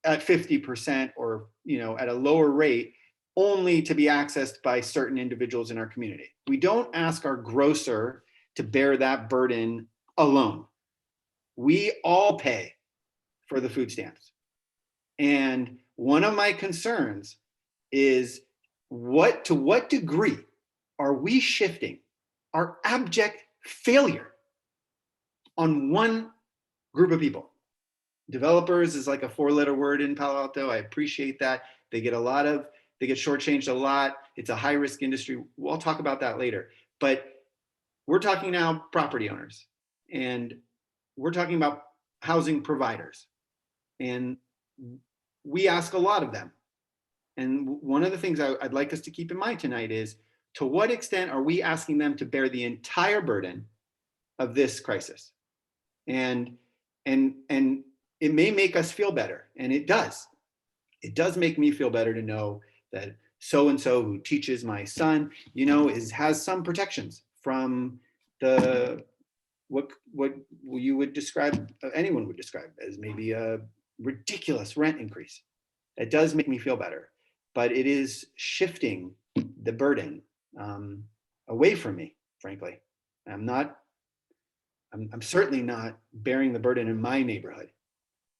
at 50% or, you know, at a lower rate, only to be accessed by certain individuals in our community. We don't ask our grocer to bear that burden alone. We all pay for the food stamps. And one of my concerns is to what degree are we shifting our abject failure on one group of people? Developers is like a 4-letter word in Palo Alto. I appreciate that. They get shortchanged a lot. It's a high risk industry. We'll talk about that later. But we're talking now property owners, and we're talking about housing providers. And we ask a lot of them. And one of the things I'd like us to keep in mind tonight is, to what extent are we asking them to bear the entire burden of this crisis? And it may make us feel better, and it does. It does make me feel better to know that so-and-so who teaches my son, you know, has some protections from what you would describe, anyone would describe as maybe a ridiculous rent increase. That does make me feel better, but it is shifting the burden away from me, frankly. I'm certainly not bearing the burden in my neighborhood,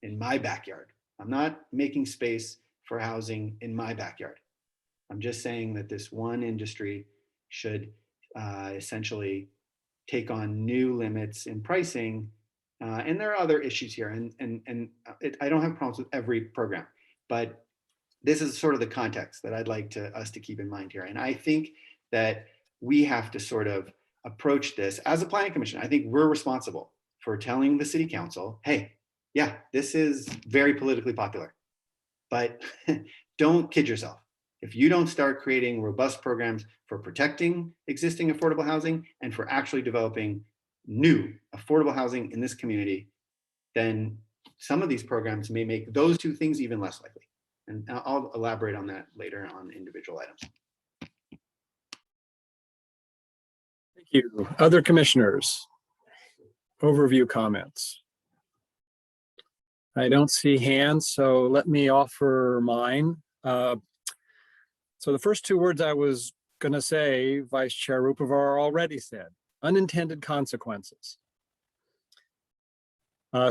in my backyard. I'm not making space for housing in my backyard. I'm just saying that this one industry should essentially take on new limits in pricing. And there are other issues here. I don't have problems with every program, but this is sort of the context that I'd like us to keep in mind here. And I think that we have to sort of approach this as a planning commission. I think we're responsible for telling the city council, hey, yeah, this is very politically popular, but don't kid yourself. If you don't start creating robust programs for protecting existing affordable housing and for actually developing new affordable housing in this community, then some of these programs may make those two things even less likely. And I'll elaborate on that later on individual items. Thank you. Other commissioners, overview comments. I don't see hands, so let me offer mine. So the first two words I was going to say, Vice Chair Rupavar already said: unintended consequences.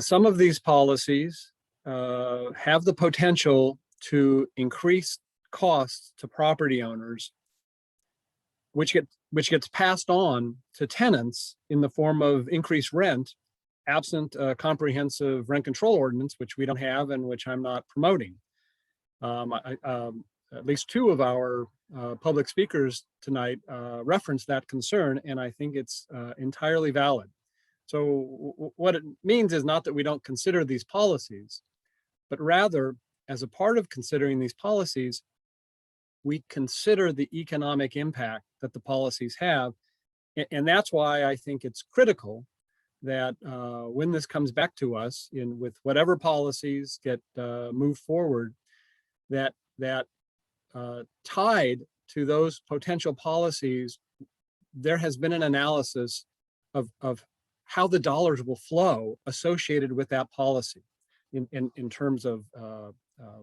Some of these policies have the potential to increase costs to property owners, which gets passed on to tenants in the form of increased rent, absent a comprehensive rent control ordinance, which we don't have and which I'm not promoting. At least two of our public speakers tonight referenced that concern, and I think it's entirely valid. So what it means is not that we don't consider these policies, but rather, as a part of considering these policies, we consider the economic impact that the policies have. And that's why I think it's critical that when this comes back to us with whatever policies get moved forward, that tied to those potential policies, there has been an analysis of how the dollars will flow associated with that policy in terms of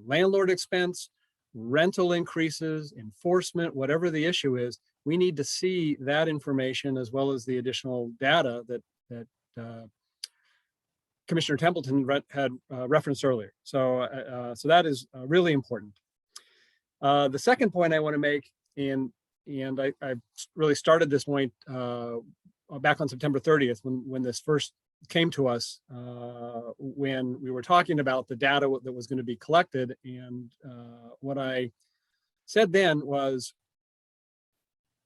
landlord expense, rental increases, enforcement, whatever the issue is. We need to see that information as well as the additional data that Commissioner Templeton had referenced earlier. So that is really important. The second point I want to make, and I really started this point back on September 30th when this first came to us, when we were talking about the data that was going to be collected. And what I said then was,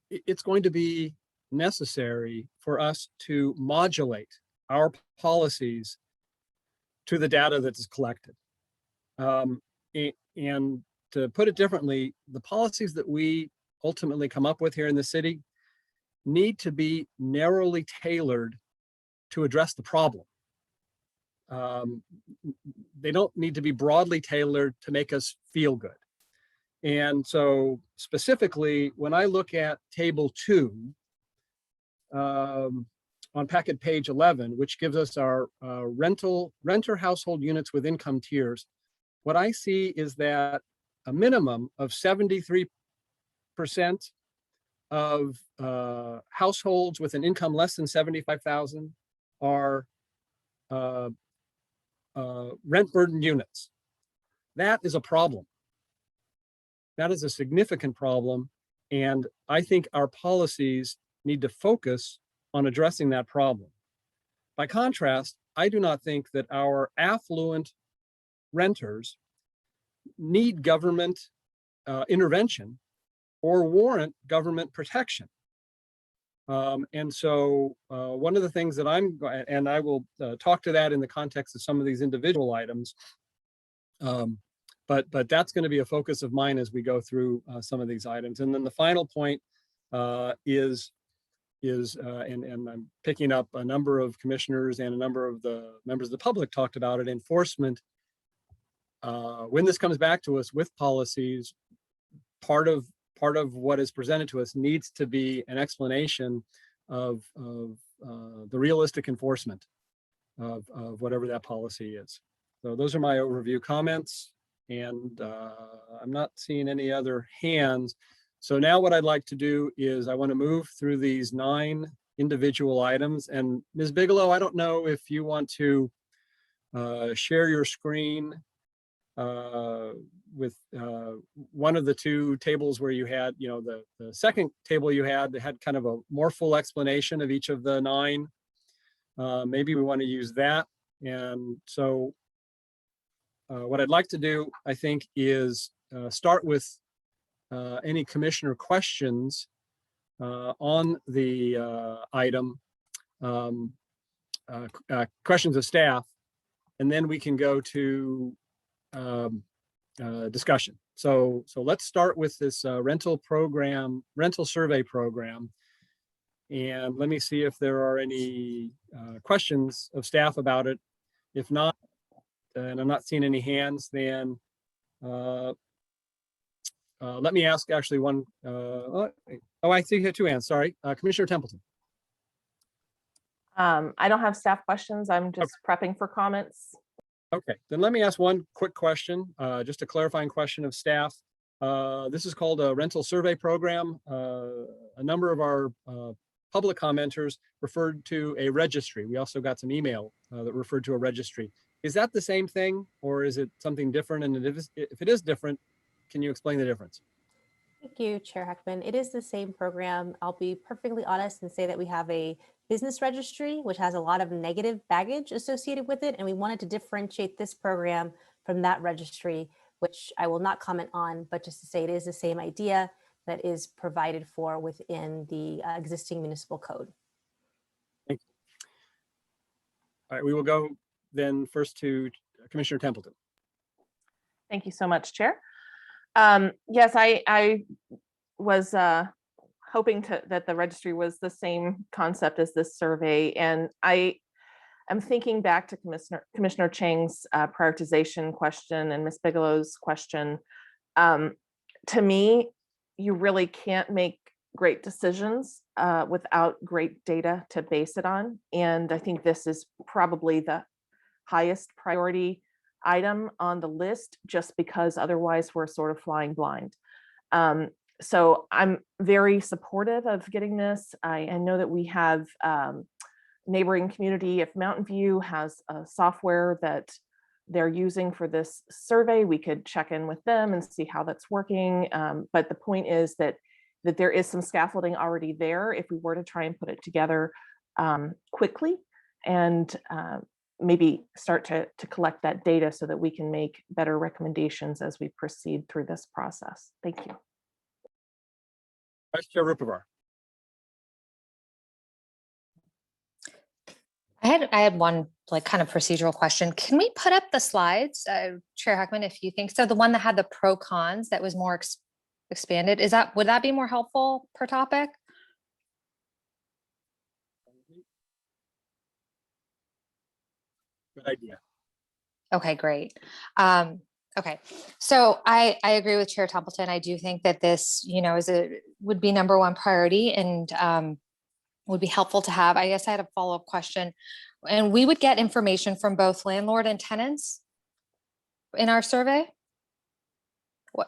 it's going to be necessary for us to modulate our policies to the data that is collected. And to put it differently, the policies that we ultimately come up with here in the city need to be narrowly tailored to address the problem. They don't need to be broadly tailored to make us feel good. And so specifically, when I look at table 2 on packet page 11, which gives us our renter household units with income tiers, what I see is that a minimum of 73% of households with an income less than 75,000 are rent burden units. That is a problem. That is a significant problem. And I think our policies need to focus on addressing that problem. By contrast, I do not think that our affluent renters need government intervention or warrant government protection. And so one of the things that and I will talk to that in the context of some of these individual items, but that's going to be a focus of mine as we go through some of these items. And then the final point is and I'm picking up a number of commissioners and a number of the members of the public talked about it, enforcement. When this comes back to us with policies, part of what is presented to us needs to be an explanation of the realistic enforcement of whatever that policy is. So those are my overview comments, and I'm not seeing any other hands. So now what I'd like to do is I want to move through these 9 individual items. And Ms. Bigelow, I don't know if you want to share your screen with one of the 2 tables where you had, the second table you had that had kind of a more full explanation of each of the 9. Maybe we want to use that. And so what I'd like to do, I think, is start with any commissioner questions on the item, questions of staff, and then we can go to discussion. So let's start with this rental survey program. And let me see if there are any questions of staff about it. If not, and I'm not seeing any hands, then let me ask actually one. I see here 2 hands, sorry. Commissioner Templeton. I don't have staff questions. I'm just prepping for comments. Okay, then let me ask one quick question, just a clarifying question of staff. This is called a rental survey program. A number of our public commenters referred to a registry. We also got some email that referred to a registry. Is that the same thing, or is it something different? And if it is different, can you explain the difference? Thank you, Chair Heckman. It is the same program. I'll be perfectly honest and say that we have a business registry, which has a lot of negative baggage associated with it. And we wanted to differentiate this program from that registry, which I will not comment on, but just to say it is the same idea that is provided for within the existing municipal code. Thank you. All right, we will go then first to Commissioner Templeton. Thank you so much, Chair. Yes, I was hoping that the registry was the same concept as this survey. And I am thinking back to Commissioner Chang's prioritization question and Ms. Bigelow's question. To me, you really can't make great decisions without great data to base it on. And I think this is probably the highest priority item on the list, just because otherwise we're sort of flying blind. So I'm very supportive of getting this. I know that we have neighboring community of Mountain View has a software that they're using for this survey. We could check in with them and see how that's working. But the point is that there is some scaffolding already there if we were to try and put it together quickly and maybe start to collect that data so that we can make better recommendations as we proceed through this process. Thank you. Vice Chair Rupivar. I had one like kind of procedural question. Can we put up the slides, Chair Heckman, if you think so? The one that had the pro cons that was more expanded. Would that be more helpful per topic? Good idea. Okay, great. Okay, so I agree with Chair Templeton. I do think that this, would be number one priority and would be helpful to have. I guess I had a follow-up question. And we would get information from both landlord and tenants in our survey.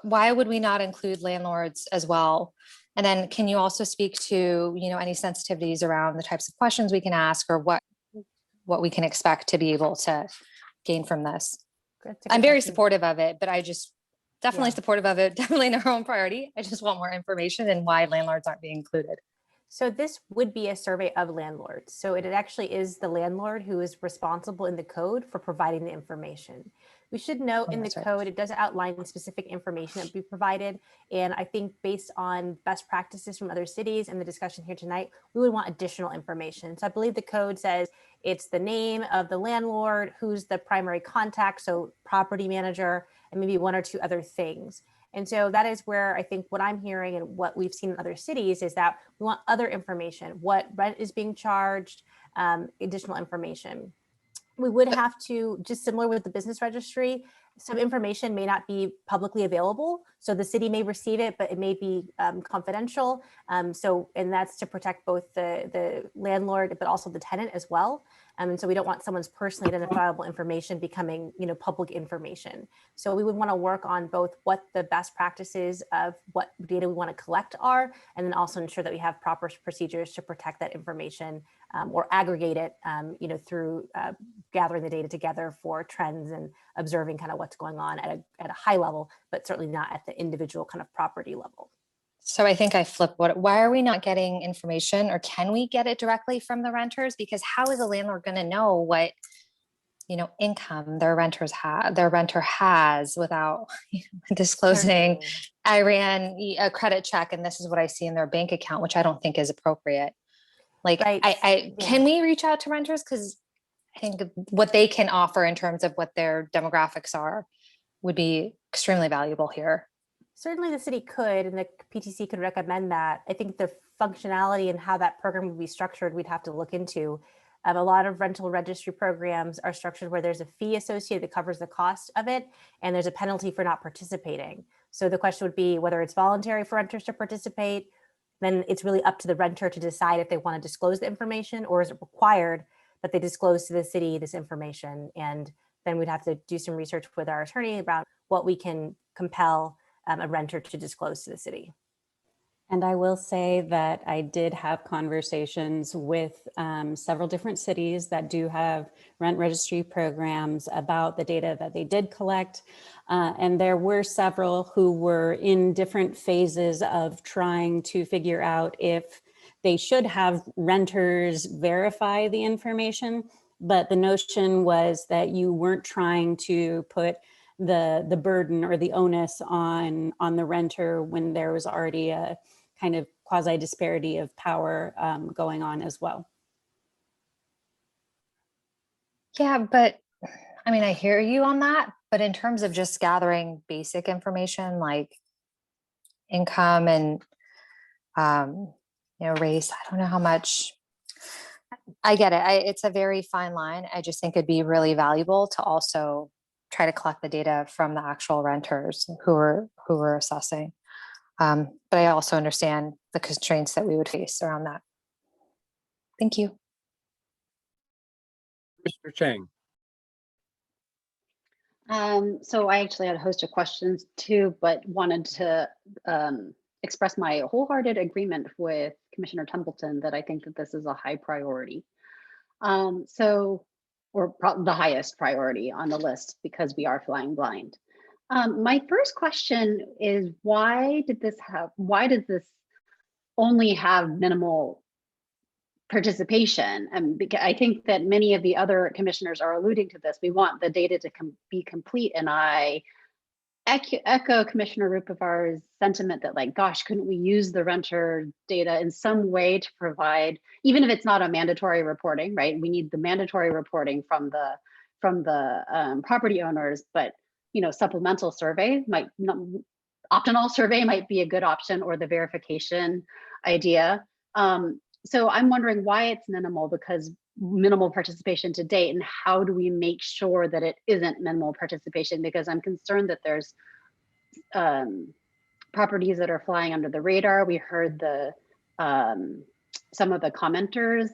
Why would we not include landlords as well? And then can you also speak to, any sensitivities around the types of questions we can ask or what we can expect to be able to gain from this? I'm very supportive of it, but I just definitely supportive of it. Definitely number one priority. I just want more information and why landlords aren't being included. So this would be a survey of landlords. So it actually is the landlord who is responsible in the code for providing the information. We should note in the code, it does outline specific information that would be provided. And I think based on best practices from other cities and the discussion here tonight, we would want additional information. So I believe the code says it's the name of the landlord, who's the primary contact, so property manager, and maybe one or two other things. And so that is where I think what I'm hearing and what we've seen in other cities is that we want other information, what rent is being charged, additional information. We would have to, just similar with the business registry, some information may not be publicly available. So the city may receive it, but it may be confidential. And that's to protect both the landlord, but also the tenant as well. And so we don't want someone's personally identifiable information becoming, public information. So we would want to work on both what the best practices of what data we want to collect are, and then also ensure that we have proper procedures to protect that information or aggregate it, through gathering the data together for trends and observing kind of what's going on at a high level, but certainly not at the individual kind of property level. So I think I flipped why are we not getting information, or can we get it directly from the renters? Because how is a landlord going to know what, income their renter has without disclosing, Certainly. I ran a credit check and this is what I see in their bank account, which I don't think is appropriate. Like, Right. Can we reach out to renters? Because I think what they can offer in terms of what their demographics are would be extremely valuable here. Certainly the city could, and the PTC could recommend that. I think the functionality and how that program would be structured, we'd have to look into. A lot of rental registry programs are structured where there's a fee associated that covers the cost of it, and there's a penalty for not participating. So the question would be whether it's voluntary for renters to participate, then it's really up to the renter to decide if they want to disclose the information, or is it required that they disclose to the city this information. And then we'd have to do some research with our attorney about what we can compel a renter to disclose to the city. And I will say that I did have conversations with several different cities that do have rent registry programs about the data that they did collect. And there were several who were in different phases of trying to figure out if they should have renters verify the information. But the notion was that you weren't trying to put the burden or the onus on the renter when there was already a kind of quasi disparity of power going on as well. Yeah, but I mean, I hear you on that, but in terms of just gathering basic information like income and race, I don't know how much. I get it. It's a very fine line. I just think it'd be really valuable to also try to collect the data from the actual renters who are assessing. But I also understand the constraints that we would face around that. Thank you. Mr. Chang. So I actually had a host of questions too, but wanted to express my wholehearted agreement with Commissioner Templeton that I think that this is a high priority. So or the highest priority on the list because we are flying blind. My first question is why does this only have minimal participation? And because I think that many of the other commissioners are alluding to this, we want the data to be complete. And I echo Commissioner Rupivar's sentiment that, like, gosh, couldn't we use the renter data in some way to provide, even if it's not a mandatory reporting, right? We need the mandatory reporting from the property owners, but supplemental survey might not, optional survey might be a good option, or the verification idea. So I'm wondering why it's minimal, because minimal participation to date, and how do we make sure that it isn't minimal participation? Because I'm concerned that there's properties that are flying under the radar. We heard some of the commenters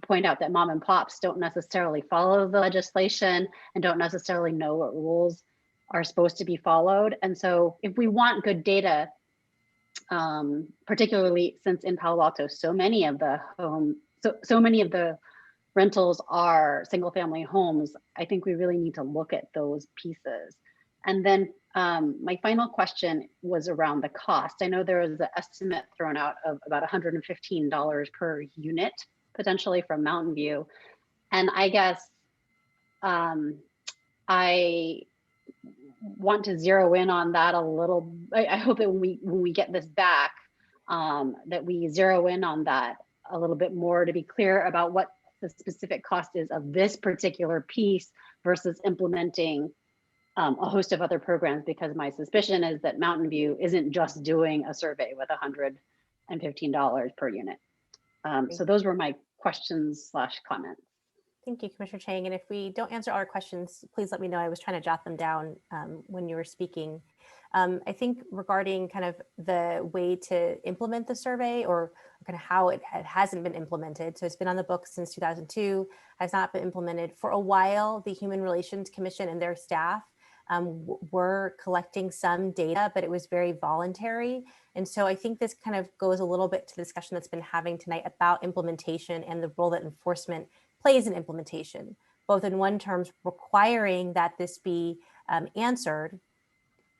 point out that mom and pops don't necessarily follow the legislation and don't necessarily know what rules are supposed to be followed. And so if we want good data, particularly since in Palo Alto, so many of the rentals are single family homes, I think we really need to look at those pieces. And then my final question was around the cost. I know there was an estimate thrown out of about $115 per unit, potentially from Mountain View. And I guess I want to zero in on that a little. I hope that when we get this back, that we zero in on that a little bit more to be clear about what the specific cost is of this particular piece versus implementing a host of other programs, because my suspicion is that Mountain View isn't just doing a survey with $115 per unit. So those were my questions / comments. Thank you, Commissioner Chang. And if we don't answer all our questions, please let me know. I was trying to jot them down when you were speaking. I think regarding kind of the way to implement the survey, or kind of how it hasn't been implemented. So it's been on the books since 2002, has not been implemented. For a while, the Human Relations Commission and their staff were collecting some data, but it was very voluntary. And so I think this kind of goes a little bit to the discussion that's been having tonight about implementation and the role that enforcement plays in implementation, both in one terms requiring that this be answered,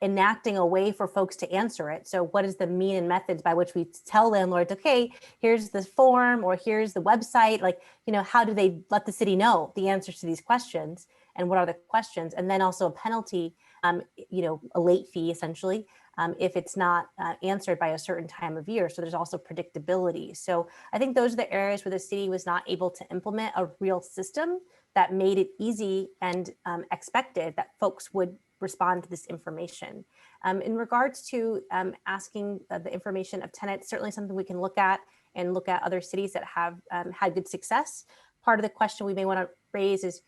enacting a way for folks to answer it. So what is the mean and methods by which we tell landlords, okay, here's the form, or here's the website, like, how do they let the city know the answers to these questions, and what are the questions? And then also a penalty, a late fee essentially, if it's not answered by a certain time of year. So there's also predictability. So I think those are the areas where the city was not able to implement a real system that made it easy and expected that folks would respond to this information. In regards to asking the information of tenants, certainly something we can look at, and look at other cities that have had good success. Part of the question we may want to raise is,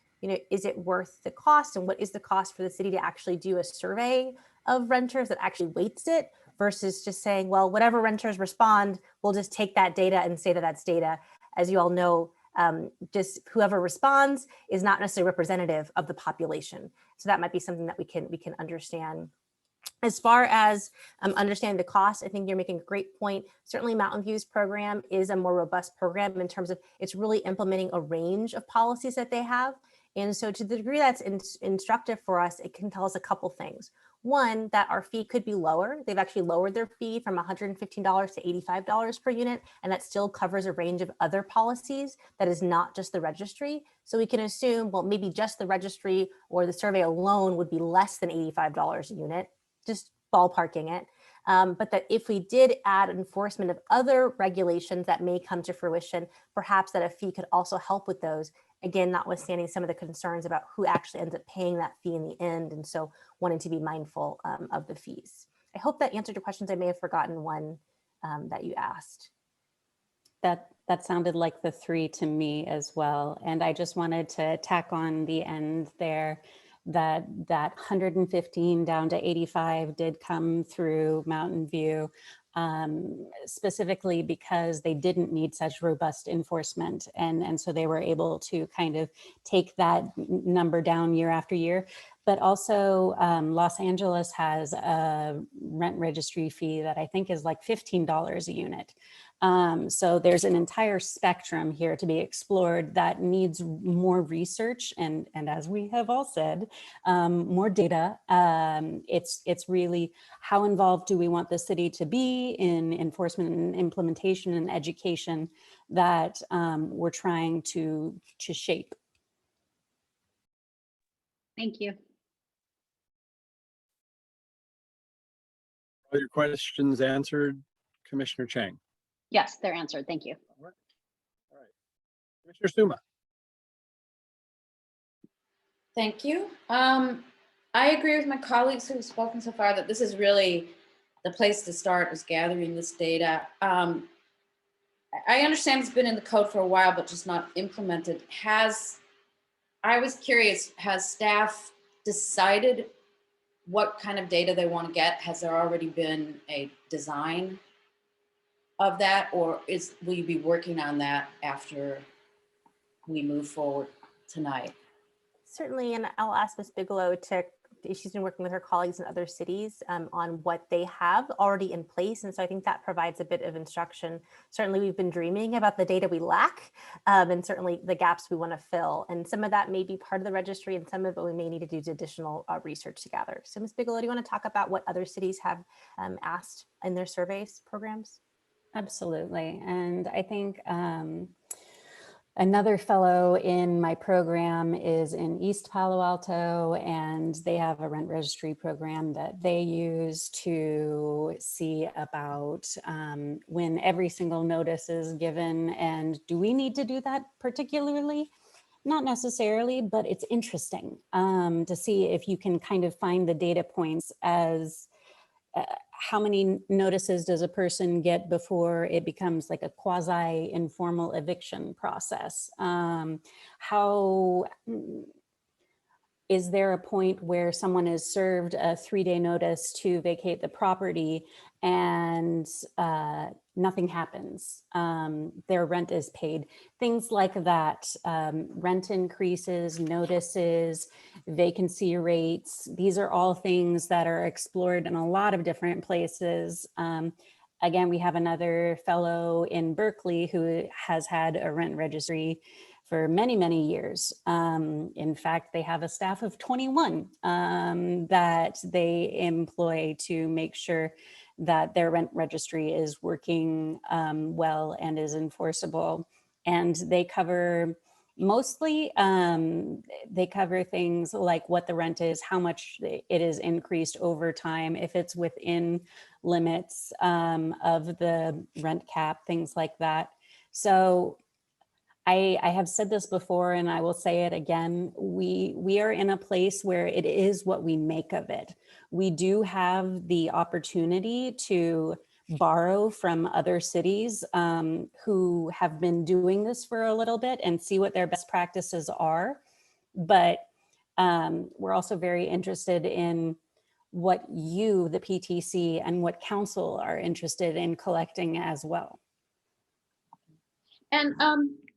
is it worth the cost, and what is the cost for the city to actually do a survey of renters that actually weights it, versus just saying, well, whatever renters respond, we'll just take that data and say that that's data. As you all know, just whoever responds is not necessarily representative of the population. So that might be something that we can understand. As far as understanding the cost, I think you're making a great point. Certainly Mountain View's program is a more robust program in terms of it's really implementing a range of policies that they have. And so to the degree that's instructive for us, it can tell us a couple things. One, that our fee could be lower. They've actually lowered their fee from $115 to $85 per unit, and that still covers a range of other policies that is not just the registry. So we can assume, well, maybe just the registry or the survey alone would be less than $85 a unit, just ballparking it. But that if we did add enforcement of other regulations that may come to fruition, perhaps that a fee could also help with those. Again, notwithstanding some of the concerns about who actually ends up paying that fee in the end. And so wanting to be mindful of the fees. I hope that answered your questions. I may have forgotten one that you asked. That sounded like the three to me as well. And I just wanted to tack on the end there that 115 down to 85 did come through Mountain View, specifically because they didn't need such robust enforcement. And so they were able to kind of take that number down year after year. But also Los Angeles has a rent registry fee that I think is like $15 a unit. So there's an entire spectrum here to be explored that needs more research and as we have all said, more data. It's really how involved do we want the city to be in enforcement and implementation and education that we're trying to shape. Thank you. Are your questions answered, Commissioner Chang? Yes, they're answered. Thank you. All right. Commissioner Suma. Thank you. I agree with my colleagues who've spoken so far that this is really the place to start, is gathering this data. I understand it's been in the code for a while, but just not implemented. I was curious, has staff decided what kind of data they want to get? Has there already been a design of that, or will you be working on that after we move forward tonight? Certainly, and I'll ask Ms. Bigelow she's been working with her colleagues in other cities on what they have already in place. And so I think that provides a bit of instruction. Certainly, we've been dreaming about the data we lack and certainly the gaps we want to fill. And some of that may be part of the registry and some of it we may need to do additional research to gather. So Ms. Bigelow, do you want to talk about what other cities have asked in their surveys programs? Absolutely. And I think another fellow in my program is in East Palo Alto, and they have a rent registry program that they use to see about when every single notice is given. And do we need to do that particularly? Not necessarily, but it's interesting to see if you can kind of find the data points as how many notices does a person get before it becomes like a quasi informal eviction process? How is there a point where someone is served a 3-day notice to vacate the property and nothing happens? Their rent is paid, things like that. Rent increases, notices, vacancy rates. These are all things that are explored in a lot of different places. Again, we have another fellow in Berkeley who has had a rent registry for many, many years. In fact, they have a staff of 21 that they employ to make sure that their rent registry is working well and is enforceable. And they cover mostly, they cover things like what the rent is, how much it is increased over time, if it's within limits of the rent cap, things like that. So I have said this before and I will say it again, we are in a place where it is what we make of it. We do have the opportunity to borrow from other cities who have been doing this for a little bit and see what their best practices are. But we're also very interested in what you, the PTC, and what council are interested in collecting as well. And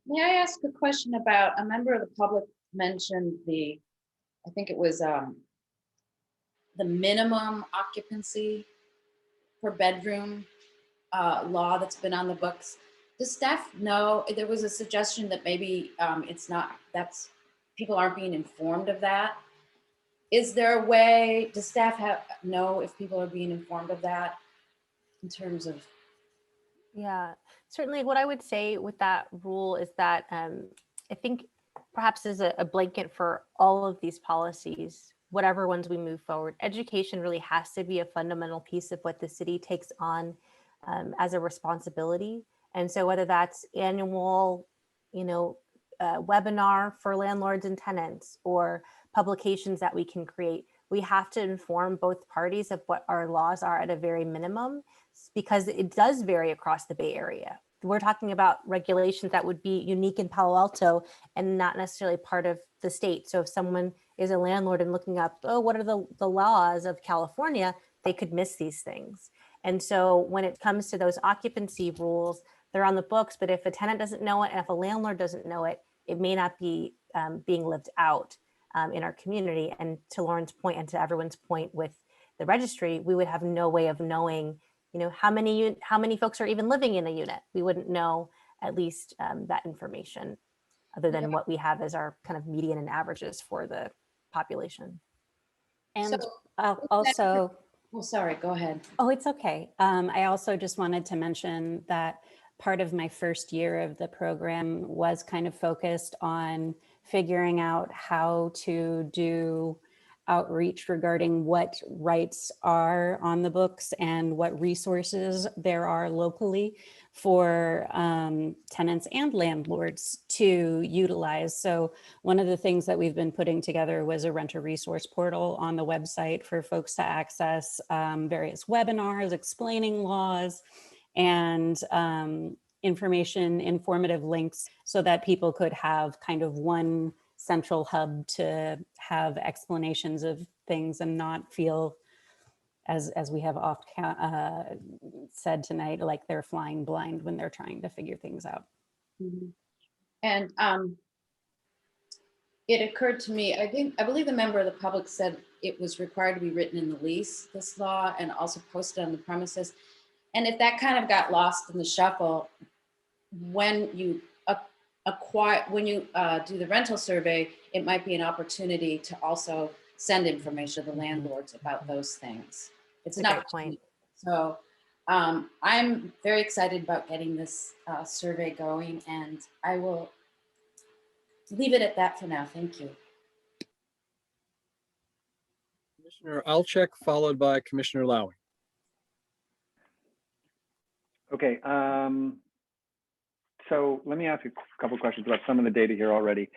may I ask a question about, a member of the public mentioned I think it was the minimum occupancy per bedroom law that's been on the books. Does staff know, there was a suggestion that maybe people aren't being informed of that. Is there a way, does staff know if people are being informed of that in terms of? Yeah, certainly what I would say with that rule is that I think perhaps as a blanket for all of these policies, whatever ones we move forward, education really has to be a fundamental piece of what the city takes on as a responsibility. And so whether that's annual, webinar for landlords and tenants or publications that we can create, we have to inform both parties of what our laws are at a very minimum, because it does vary across the Bay Area. We're talking about regulations that would be unique in Palo Alto and not necessarily part of the state. So if someone is a landlord and looking up, oh, what are the laws of California, they could miss these things. And so when it comes to those occupancy rules, they're on the books, but if a tenant doesn't know it, and if a landlord doesn't know it, it may not be being lived out in our community. And to Lauren's point and to everyone's point with the registry, we would have no way of knowing how many folks are even living in a unit. We wouldn't know at least that information other than what we have as our kind of median and averages for the population. And So, also, oh, sorry, go ahead. oh, it's okay. I also just wanted to mention that part of my first year of the program was kind of focused on figuring out how to do outreach regarding what rights are on the books and what resources there are locally for tenants and landlords to utilize. So one of the things that we've been putting together was a renter resource portal on the website for folks to access various webinars explaining laws and informative links so that people could have kind of one central hub to have explanations of things and not feel, as we have oft said tonight, like they're flying blind when they're trying to figure things out. And it occurred to me, I believe the member of the public said it was required to be written in the lease, this law, and also posted on the premises. And if that kind of got lost in the shuffle, when you do the rental survey, it might be an opportunity to also send information to the landlords about those things. It's an opportunity. So I'm very excited about getting this survey going, and I will leave it at that for now. Thank you. Commissioner Alchek, followed by Commissioner Lowey. Okay, so let me ask a couple questions about some of the data here already.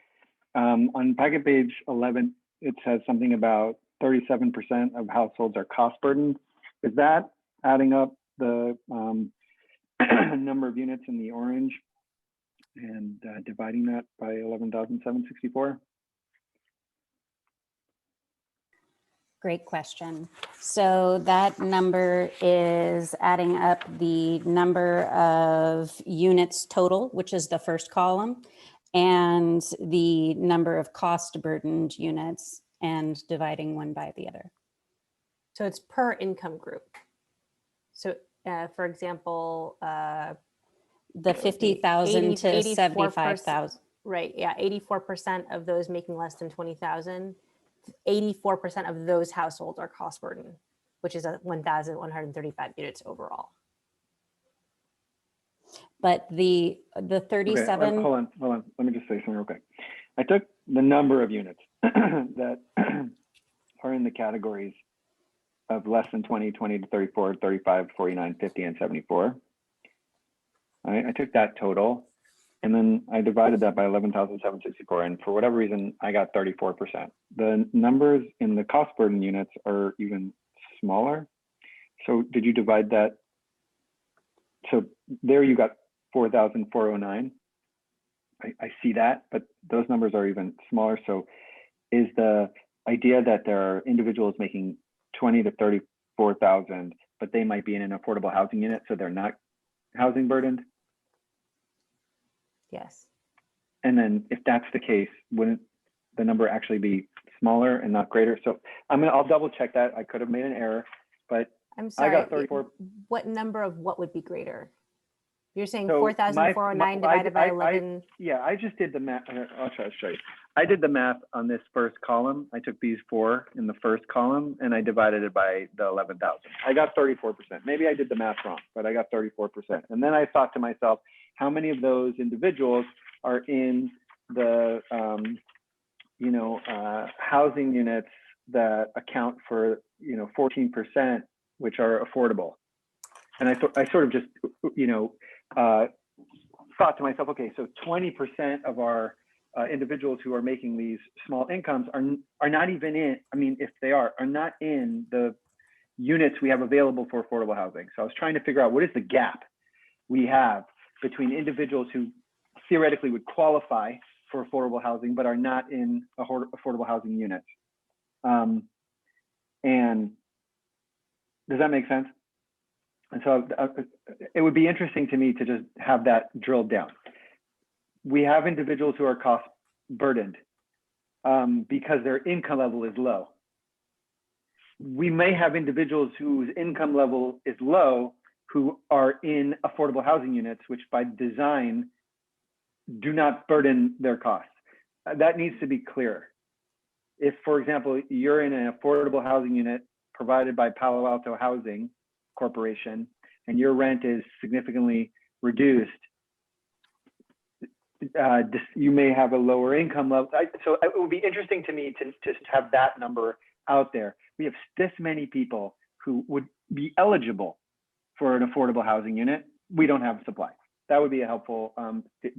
On packet page 11, it says something about 37% of households are cost burdened. Is that adding up the number of units in the orange and dividing that by 11,764? Great question. So that number is adding up the number of units total, which is the first column, and the number of cost burdened units and dividing one by the other. So it's per income group. So for example, the 50,000 to 75,000. Right, yeah, 84% of those making less than 20,000, 84% of those households are cost burden, which is 1,135 units overall. But the 37. Okay, hold on. Let me just say something real quick. I took the number of units that are in the categories of less than 20, 20 to 34, 35, 49, 50, and 74. I took that total, and then I divided that by 11,764, and for whatever reason, I got 34%. The numbers in the cost burden units are even smaller. So did you divide that? So there you got 4,409. I see that, but those numbers are even smaller. So is the idea that there are individuals making 20 to 34,000, but they might be in an affordable housing unit, so they're not housing burdened? Yes. And then if that's the case, wouldn't the number actually be smaller and not greater? So I'll double check that. I could have made an error, but I'm sorry, I got 34. What number of what would be greater? You're saying So 4,409 divided by 11? Yeah, I just did the math. I'll try to show you. I did the math on this first column. I took these 4 in the first column and I divided it by the 11,000. I got 34%. Maybe I did the math wrong, but I got 34%. And then I thought to myself, how many of those individuals are in the housing units that account for 14%, which are affordable? And I sort of just thought to myself, okay, so 20% of our individuals who are making these small incomes are not even in, if they are not in the units we have available for affordable housing. So I was trying to figure out what is the gap we have between individuals who theoretically would qualify for affordable housing, but are not in affordable housing units. And does that make sense? And so it would be interesting to me to just have that drilled down. We have individuals who are cost burdened because their income level is low. We may have individuals whose income level is low, who are in affordable housing units, which by design do not burden their costs. That needs to be clear. If, for example, you're in an affordable housing unit provided by Palo Alto Housing Corporation and your rent is significantly reduced, you may have a lower income level. So it would be interesting to me to just have that number out there. We have this many people who would be eligible for an affordable housing unit. We don't have supply. That would be a helpful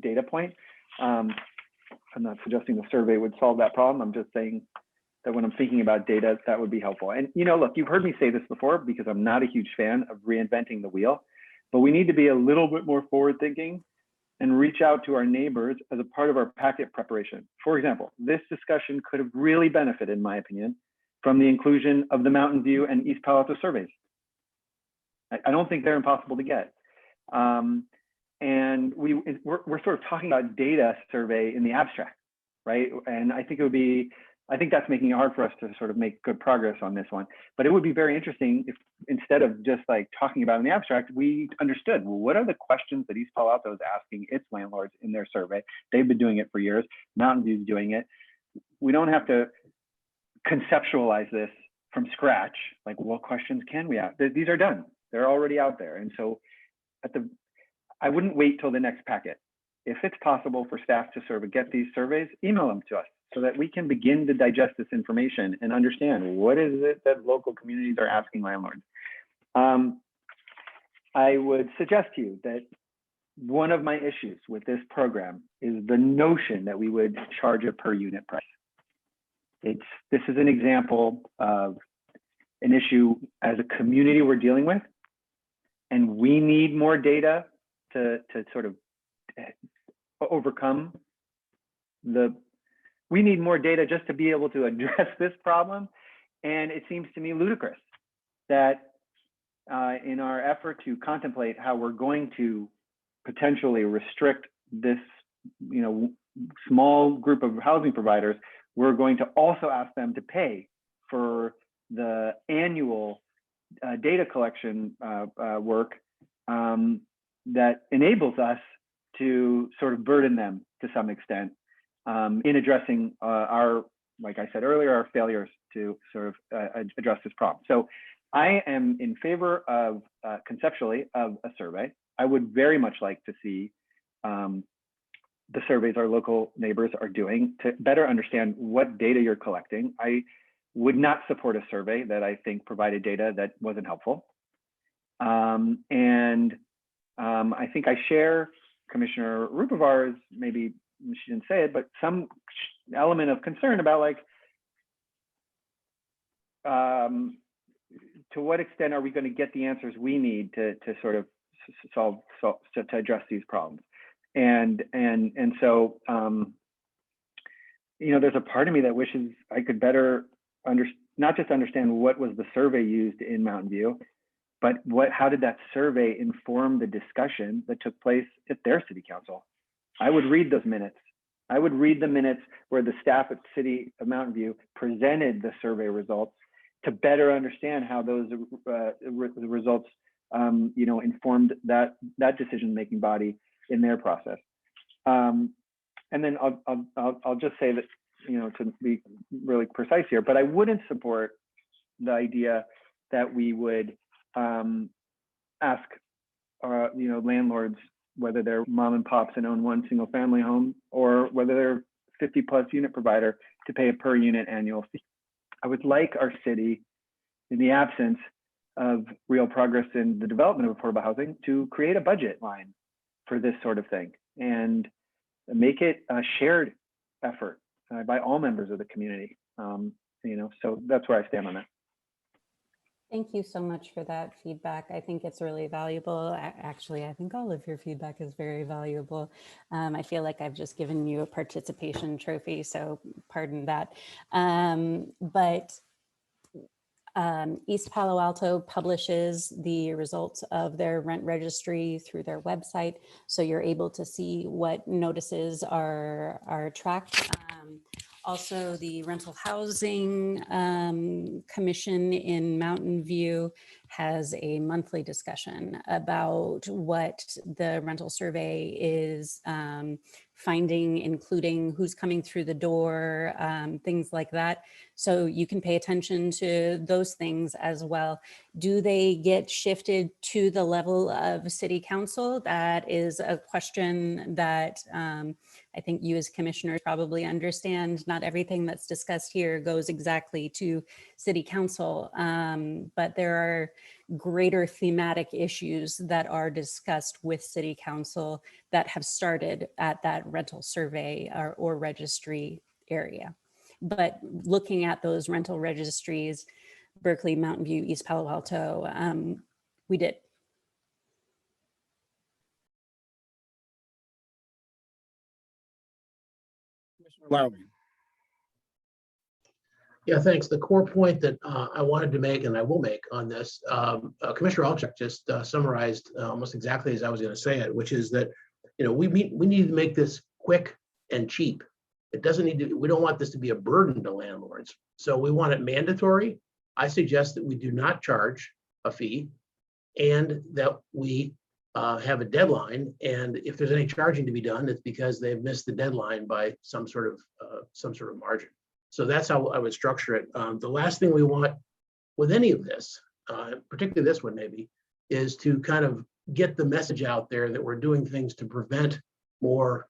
data point. I'm not suggesting the survey would solve that problem. I'm just saying that when I'm thinking about data, that would be helpful. And look, you've heard me say this before because I'm not a huge fan of reinventing the wheel, but we need to be a little bit more forward thinking and reach out to our neighbors as a part of our packet preparation. For example, this discussion could have really benefited, in my opinion, from the inclusion of the Mountain View and East Palo Alto surveys. I don't think they're impossible to get. And we're sort of talking about data survey in the abstract, right? And I think that's making it hard for us to sort of make good progress on this one. But it would be very interesting if instead of just like talking about it in the abstract, we understood, well, what are the questions that East Palo Alto is asking its landlords in their survey? They've been doing it for years. Mountain View is doing it. We don't have to conceptualize this from scratch. Like, what questions can we ask? These are done. They're already out there. And so I wouldn't wait till the next packet. If it's possible for staff to sort of get these surveys, email them to us so that we can begin to digest this information and understand what is it that local communities are asking landlords. I would suggest to you that one of my issues with this program is the notion that we would charge a per unit price. This is an example of an issue as a community we're dealing with, and we need more data to sort of overcome we need more data just to be able to address this problem. And it seems to me ludicrous that in our effort to contemplate how we're going to potentially restrict this, small group of housing providers, we're going to also ask them to pay for the annual data collection work that enables us to sort of burden them to some extent in addressing like I said earlier, our failures to sort of address this problem. So I am in favor of conceptually of a survey. I would very much like to see the surveys our local neighbors are doing to better understand what data you're collecting. I would not support a survey that I think provided data that wasn't helpful. I think I share Commissioner Rupivar's, maybe she didn't say it, but some element of concern about like, to what extent are we going to get the answers we need to sort of to address these problems? And so, there's a part of me that wishes I could better not just understand what was the survey used in Mountain View, but how did that survey inform the discussion that took place at their city council? I would read those minutes. I would read the minutes where the staff at City of Mountain View presented the survey results to better understand how those results, informed that decision-making body in their process. And then I'll just say that, to be really precise here, but I wouldn't support the idea that we would ask landlords, whether they're mom and pops and own one single family home, or whether they're 50+ unit provider, to pay a per unit annual fee. I would like our city, in the absence of real progress in the development of affordable housing, to create a budget line for this sort of thing and make it a shared effort by all members of the community. So that's where I stand on that. Thank you so much for that feedback. I think it's really valuable. Actually, I think all of your feedback is very valuable. I feel like I've just given you a participation trophy, so pardon that. But East Palo Alto publishes the results of their rent registry through their website, so you're able to see what notices are tracked. Also, the Rental Housing Commission in Mountain View has a monthly discussion about what the rental survey is finding, including who's coming through the door, things like that. So you can pay attention to those things as well. Do they get shifted to the level of city council? That is a question that I think you as commissioners probably understand. Not everything that's discussed here goes exactly to city council, but there are greater thematic issues that are discussed with city council that have started at that rental survey or registry area. But looking at those rental registries, Berkeley, Mountain View, East Palo Alto, we did. Commissioner Lowry. Yeah, thanks. The core point that I wanted to make, and I will make on this, Commissioner Alchuk just summarized almost exactly as I was going to say it, which is that, you know, we need to make this quick and cheap. It doesn't need to, we don't want this to be a burden to landlords. So we want it mandatory. I suggest that we do not charge a fee and that we have a deadline. And if there's any charging to be done, it's because they've missed the deadline by some sort of margin. So that's how I would structure it. The last thing we want with any of this, particularly this one maybe, is to kind of get the message out there that we're doing things to prevent more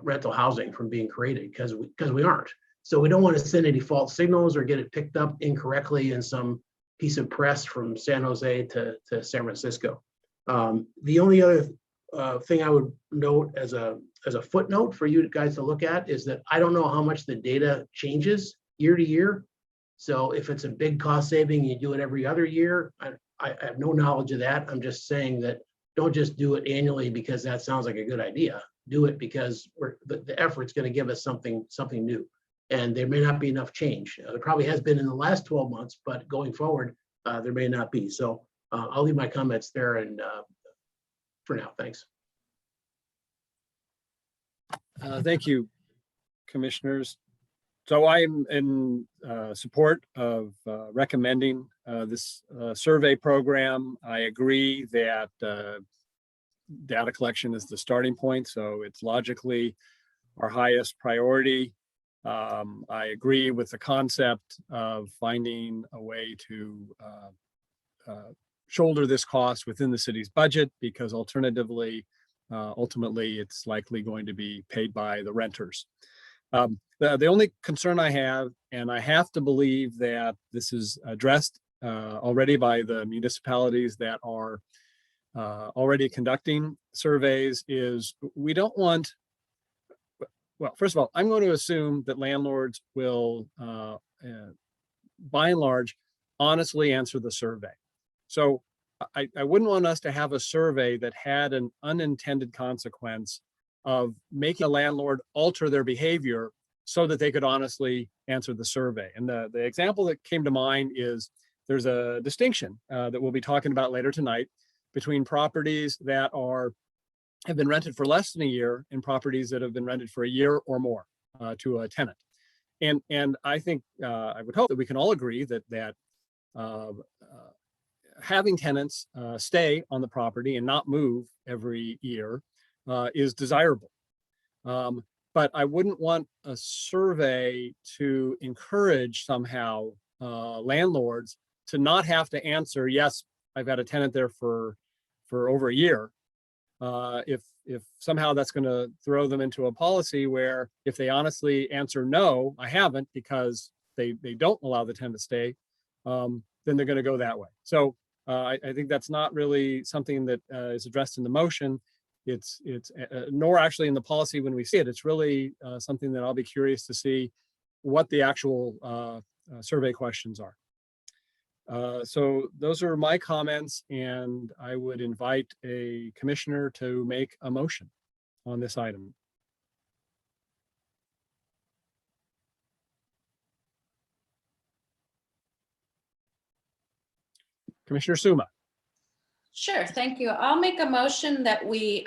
rental housing from being created, because we aren't. So we don't want to send any false signals or get it picked up incorrectly in some piece of press from San Jose to San Francisco. The only other thing I would note as a footnote for you guys to look at is that I don't know how much the data changes year to year. So if it's a big cost saving, you do it every other year. I have no knowledge of that. I'm just saying that don't just do it annually because that sounds like a good idea. Do it because the effort's going to give us something new. And there may not be enough change. There probably has been in the last 12 months, but going forward, there may not be. So I'll leave my comments there and for now, thanks. Thank you, commissioners. So I'm in support of recommending this survey program. I agree that data collection is the starting point, so it's logically our highest priority. I agree with the concept of finding a way to shoulder this cost within the city's budget, because alternatively, ultimately, it's likely going to be paid by the renters. The only concern I have, and I have to believe that this is addressed already by the municipalities that are already conducting surveys, is we don't want, well, first of all, I'm going to assume that landlords will, by and large, honestly answer the survey. So I wouldn't want us to have a survey that had an unintended consequence of making a landlord alter their behavior so that they could honestly answer the survey. And the example that came to mind is there's a distinction that we'll be talking about later tonight between properties that have been rented for less than a year and properties that have been rented for a year or more to a tenant. And I think I would hope that we can all agree that having tenants stay on the property and not move every year is desirable. But I wouldn't want a survey to encourage somehow landlords to not have to answer, yes, I've had a tenant there for over a year. If somehow that's going to throw them into a policy where if they honestly answer no, I haven't, because they don't allow the tenant to stay, then they're going to go that way. So I think that's not really something that is addressed in the motion. It's nor actually in the policy when we see it. It's really something that I'll be curious to see what the actual survey questions are. So those are my comments, and I would invite a commissioner to make a motion on this item. Commissioner Suma. Sure, thank you. I'll make a motion that we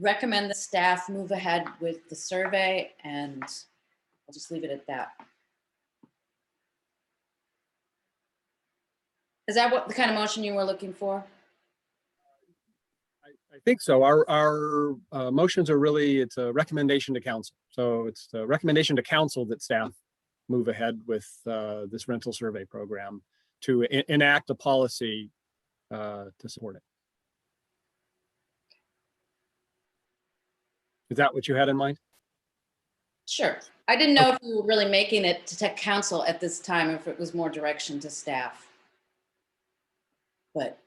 recommend the staff move ahead with the survey, and I'll just leave it at that. Is that what the kind of motion you were looking for? I think so. Our motions are really, it's a recommendation to council. So it's a recommendation to council that staff move ahead with this rental survey program to enact a policy to support it. Is that what you had in mind? Sure. I didn't know if you were really making it to tech council at this time, or if it was more direction to staff. But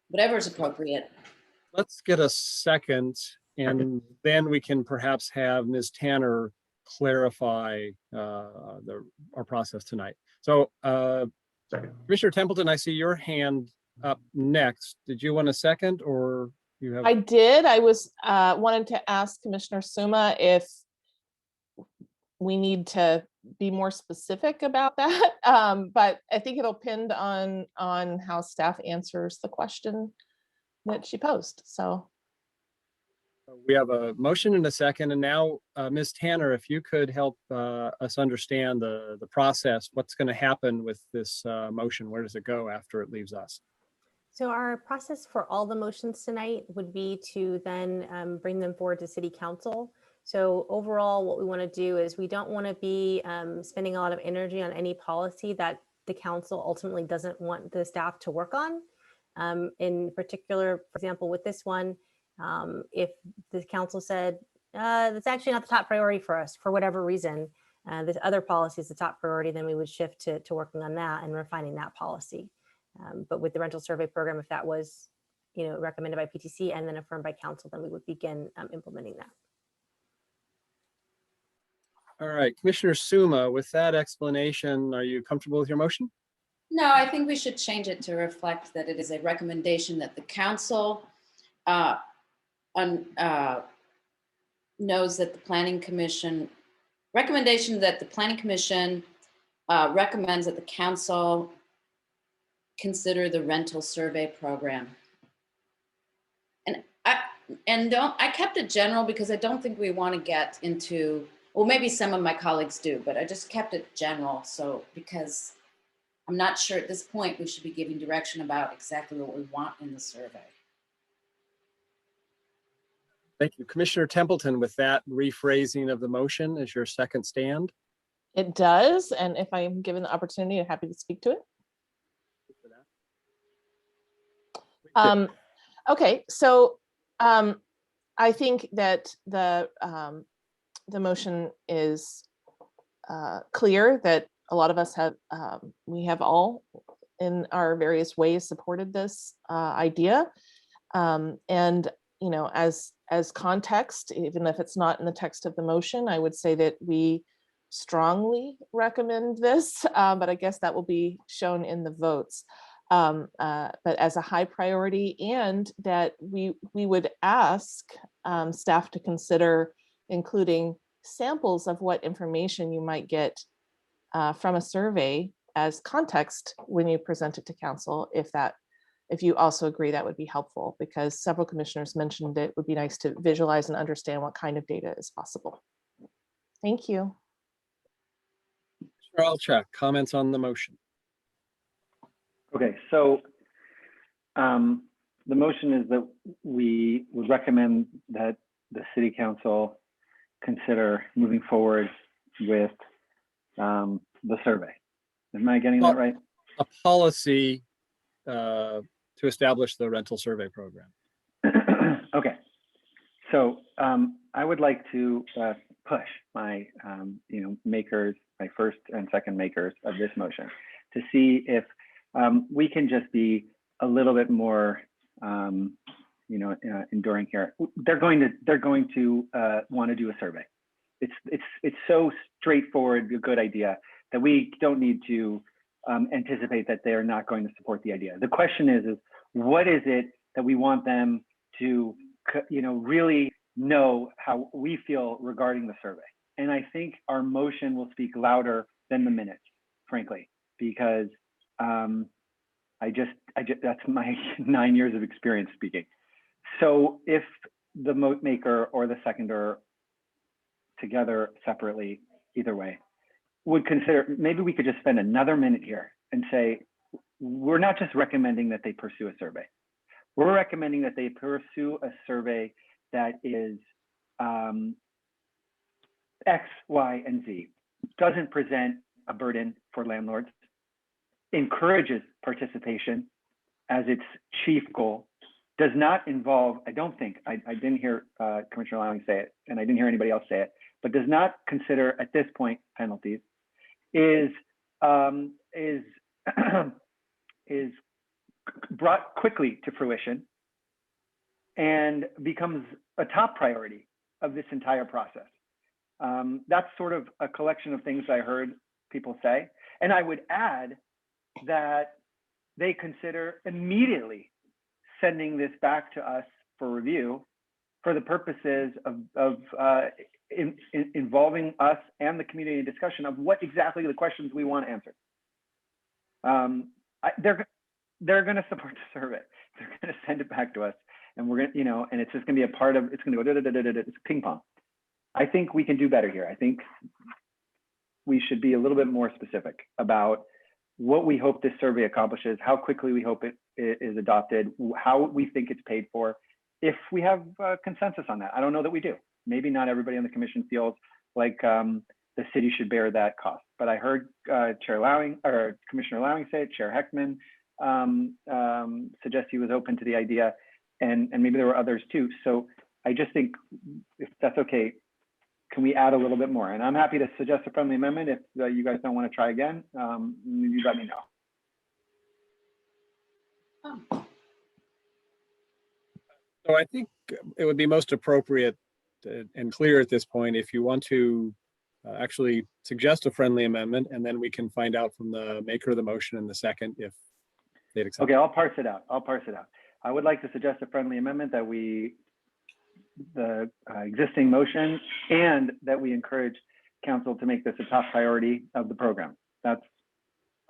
whatever is appropriate. Let's get a second, and then we can perhaps have Ms. Tanner clarify our process tonight. So Commissioner Templeton, I see your hand up next. Did you want a second, or you have? I did. I was wanted to ask Commissioner Suma if we need to be more specific about that. But I think it'll depend on how staff answers the question that she posed. So we have a motion and a second, and now Ms. Tanner, if you could help us understand the process, what's going to happen with this motion? Where does it go after it leaves us? So our process for all the motions tonight would be to then bring them forward to City Council. So overall, what we want to do is we don't want to be spending a lot of energy on any policy that the council ultimately doesn't want the staff to work on. In particular, for example, with this one, if the council said, that's actually not the top priority for us for whatever reason, this other policy is the top priority, then we would shift to working on that and refining that policy. But with the rental survey program, if that was, recommended by PTC and then affirmed by council, then we would begin implementing that. All right, Commissioner Suma, with that explanation, are you comfortable with your motion? No, I think we should change it to reflect that it is a recommendation that the council knows that the planning commission, recommendation that the planning commission recommends that the council consider the rental survey program. And I kept it general because I don't think we want to get into, well, maybe some of my colleagues do, but I just kept it general. So, because I'm not sure at this point we should be giving direction about exactly what we want in the survey. Thank you. Commissioner Templeton, with that rephrasing of the motion as your second stand. it does. And if I'm given the opportunity, I'm happy to speak to it. Okay, so I think that the motion is clear that a lot of us have, we have all in our various ways supported this idea. And, as context, even if it's not in the text of the motion, I would say that we strongly recommend this, but I guess that will be shown in the votes. But as a high priority, and that we would ask staff to consider including samples of what information you might get from a survey as context when you present it to council, if you also agree that would be helpful, because several commissioners mentioned it would be nice to visualize and understand what kind of data is possible. Thank you. Alto, comments on the motion. Okay, so the motion is that we would recommend that the city council consider moving forward with the survey. Am I getting that right? A policy to establish the rental survey program. Okay, so I would like to push my makers, my first and second makers of this motion, to see if we can just be a little bit more enduring here. They're going to want to do a survey. It's so straightforward, a good idea, that we don't need to anticipate that they are not going to support the idea. The question is what is it that we want them to really know how we feel regarding the survey? And I think our motion will speak louder than the minutes, frankly, because I just that's my 9 years of experience speaking. So if the maker or the seconder together separately, either way, would consider, maybe we could just spend another minute here and say, we're not just recommending that they pursue a survey. We're recommending that they pursue a survey that is X, Y, and Z, doesn't present a burden for landlords, encourages participation as its chief goal, does not involve, I don't think, I didn't hear Commissioner Lowing say it, and I didn't hear anybody else say it, but does not consider at this point penalties, is brought quickly to fruition and becomes a top priority of this entire process. That's sort of a collection of things I heard people say. And I would add that they consider immediately sending this back to us for review for the purposes of involving us and the community in discussion of what exactly the questions we want answered. They're going to support the survey. They're going to send it back to us, and we're going to, and it's just going to be a part of. It's going to go it's ping pong. I think we can do better here. I think we should be a little bit more specific about what we hope this survey accomplishes, how quickly we hope it is adopted, how we think it's paid for, if we have consensus on that. I don't know that we do. Maybe not everybody on the commission feels like the city should bear that cost. But I heard Chair Lowing or Commissioner Lowing say it, Chair Heckman suggest he was open to the idea, and maybe there were others too. So I just think, if that's okay, can we add a little bit more? And I'm happy to suggest a friendly amendment if you guys don't want to try again. You let me know. So I think it would be most appropriate and clear at this point if you want to actually suggest a friendly amendment, and then we can find out from the maker of the motion in the second if they'd accept. Okay, I'll parse it out. I would like to suggest a friendly amendment that the existing motion, and that we encourage council to make this a top priority of the program. That's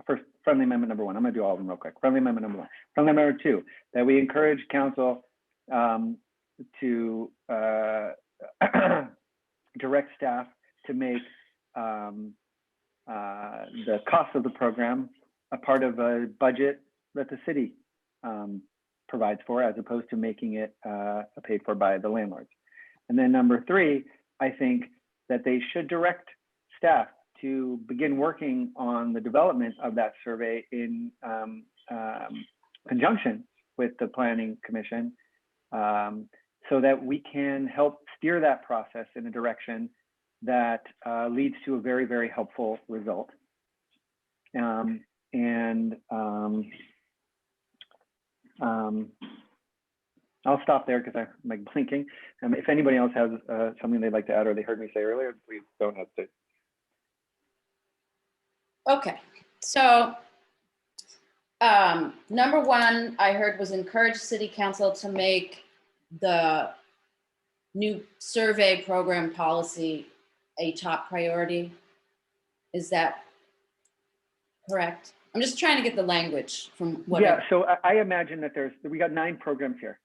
first friendly amendment number one. I'm going to do all of them real quick. Friendly amendment number one. Friendly amendment number two, that we encourage council to direct staff to make the cost of the program a part of a budget that the city provides for, as opposed to making it paid for by the landlords. And then number three, I think that they should direct staff to begin working on the development of that survey in conjunction with the Planning Commission, so that we can help steer that process in a direction that leads to a very, very helpful result. I'll stop there because I'm like blinking. If anybody else has something they'd like to add or they heard me say earlier, please don't hesitate. Okay, so number one I heard was encourage city council to make the new survey program policy a top priority. Is that correct? I'm just trying to get the language from what. Yeah, so I imagine that we got 9 programs here.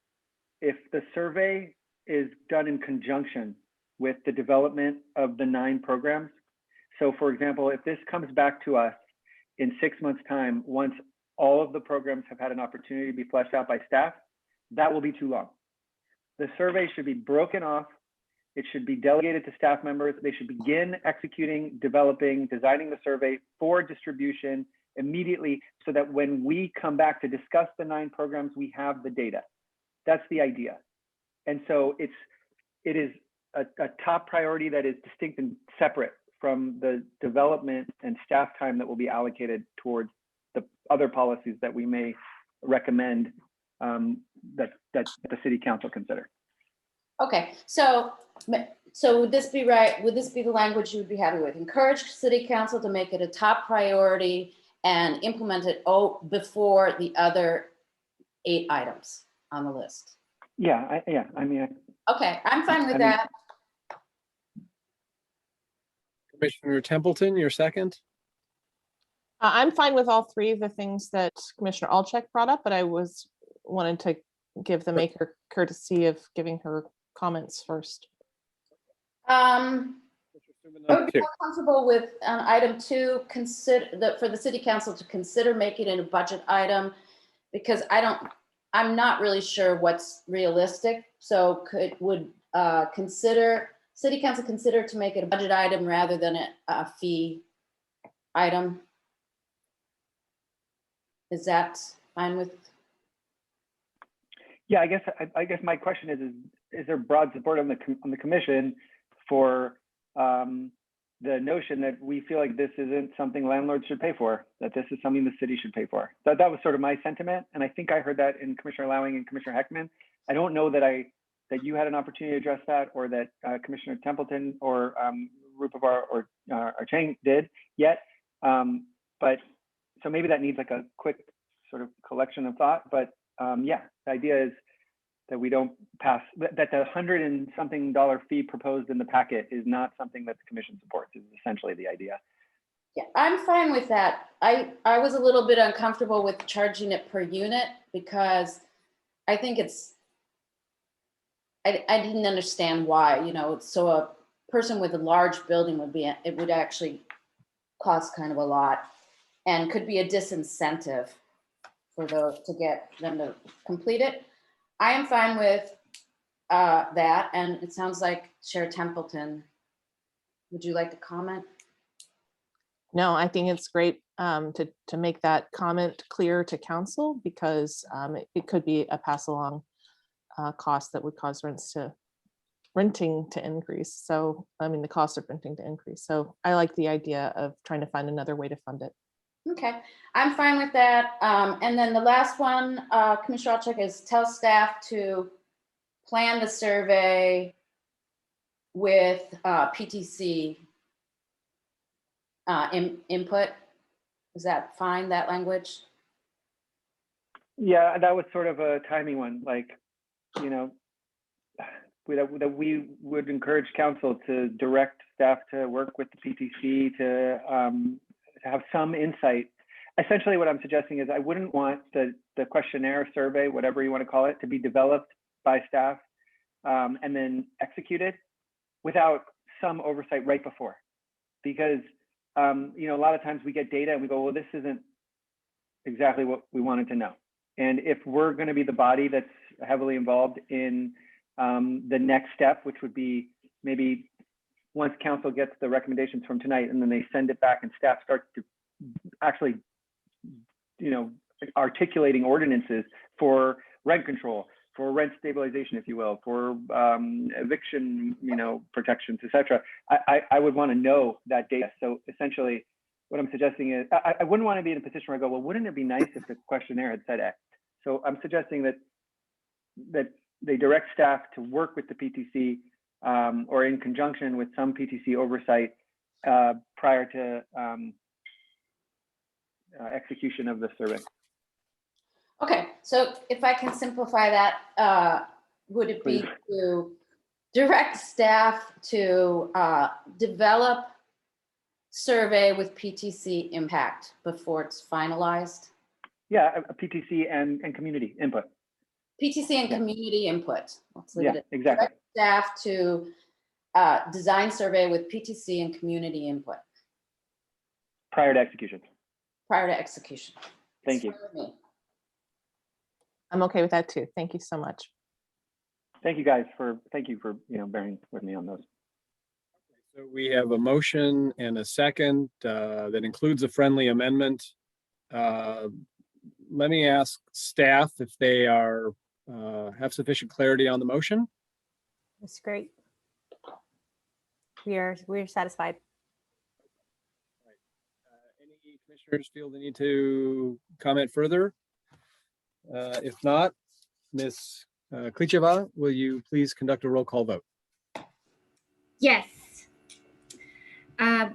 If the survey is done in conjunction with the development of the 9 programs, so for example, if this comes back to us in 6 months' time, once all of the programs have had an opportunity to be fleshed out by staff, that will be too long. The survey should be broken off. It should be delegated to staff members. They should begin executing, developing, designing the survey for distribution immediately, so that when we come back to discuss the 9 programs, we have the data. That's the idea. And so it is a top priority that is distinct and separate from the development and staff time that will be allocated towards the other policies that we may recommend that the city council consider. Okay, so would this be right? Would this be the language you would be happy with? Encourage city council to make it a top priority and implement it before the other 8 items on the list. Yeah, I mean. Okay, I'm fine with that. Commissioner Templeton, your second. I'm fine with all 3 of the things that Commissioner Alchek brought up, but I wanted to give the maker courtesy of giving her comments first. I would be more comfortable with item 2, for the city council to consider making it a budget item, because I'm not really sure what's realistic. So would city council consider to make it a budget item rather than a fee item? Is that fine with? Yeah, I guess my question is there broad support on the commission for the notion that we feel like this isn't something landlords should pay for, that this is something the city should pay for? That was sort of my sentiment, and I think I heard that in Commissioner Lowing and Commissioner Heckman. I don't know that you had an opportunity to address that, or that Commissioner Templeton or Rupavar or Chang did yet. But so maybe that needs like a quick sort of collection of thought. But yeah, the idea is that we don't pass, that the $100 and something fee proposed in the packet is not something that the commission supports, is essentially the idea. Yeah, I'm fine with that. I was a little bit uncomfortable with charging it per unit, because I think I didn't understand why, so a person with a large building would actually cost kind of a lot, and could be a disincentive for those to get them to complete it. I am fine with that, and it sounds like Chair Templeton, would you like to comment? No, I think it's great to make that comment clear to council, because it could be a pass along cost that would cause renting to increase. So, I mean, the cost of renting to increase. So I like the idea of trying to find another way to fund it. Okay, I'm fine with that. And then the last one, Commissioner Alchuk, is tell staff to plan the survey with PTC input. Is that fine, that language? Yeah, that was sort of a timing one, like, that we would encourage council to direct staff to work with the PTC to have some insight. Essentially what I'm suggesting is I wouldn't want the questionnaire survey, whatever you want to call it, to be developed by staff and then executed without some oversight right before. Because a lot of times we get data and we go, well, this isn't exactly what we wanted to know. And if we're going to be the body that's heavily involved in the next step, which would be maybe once council gets the recommendations from tonight and then they send it back and staff starts to actually, articulating ordinances for rent control, for rent stabilization, if you will, for eviction, protections, etc. I would want to know that data. So essentially, what I'm suggesting is I wouldn't want to be in a position where I go, well, wouldn't it be nice if the questionnaire had said X? So I'm suggesting that they direct staff to work with the PTC or in conjunction with some PTC oversight prior to execution of the survey. Okay, so if I can simplify that, would it be to direct staff to develop survey with PTC impact before it's finalized? Yeah, a PTC and community input. PTC and community input. Let's leave it at exactly. direct staff to design survey with PTC and community input. Prior to execution. Prior to execution. Thank you. I'm okay with that too. Thank you so much. Thank you guys for bearing with me on those. So we have a motion and a second that includes a friendly amendment. Let me ask staff if they have sufficient clarity on the motion. That's great. We're satisfied. Any commissioners feel the need to comment further? If not, Ms. Klicheva, will you please conduct a roll call vote? Yes.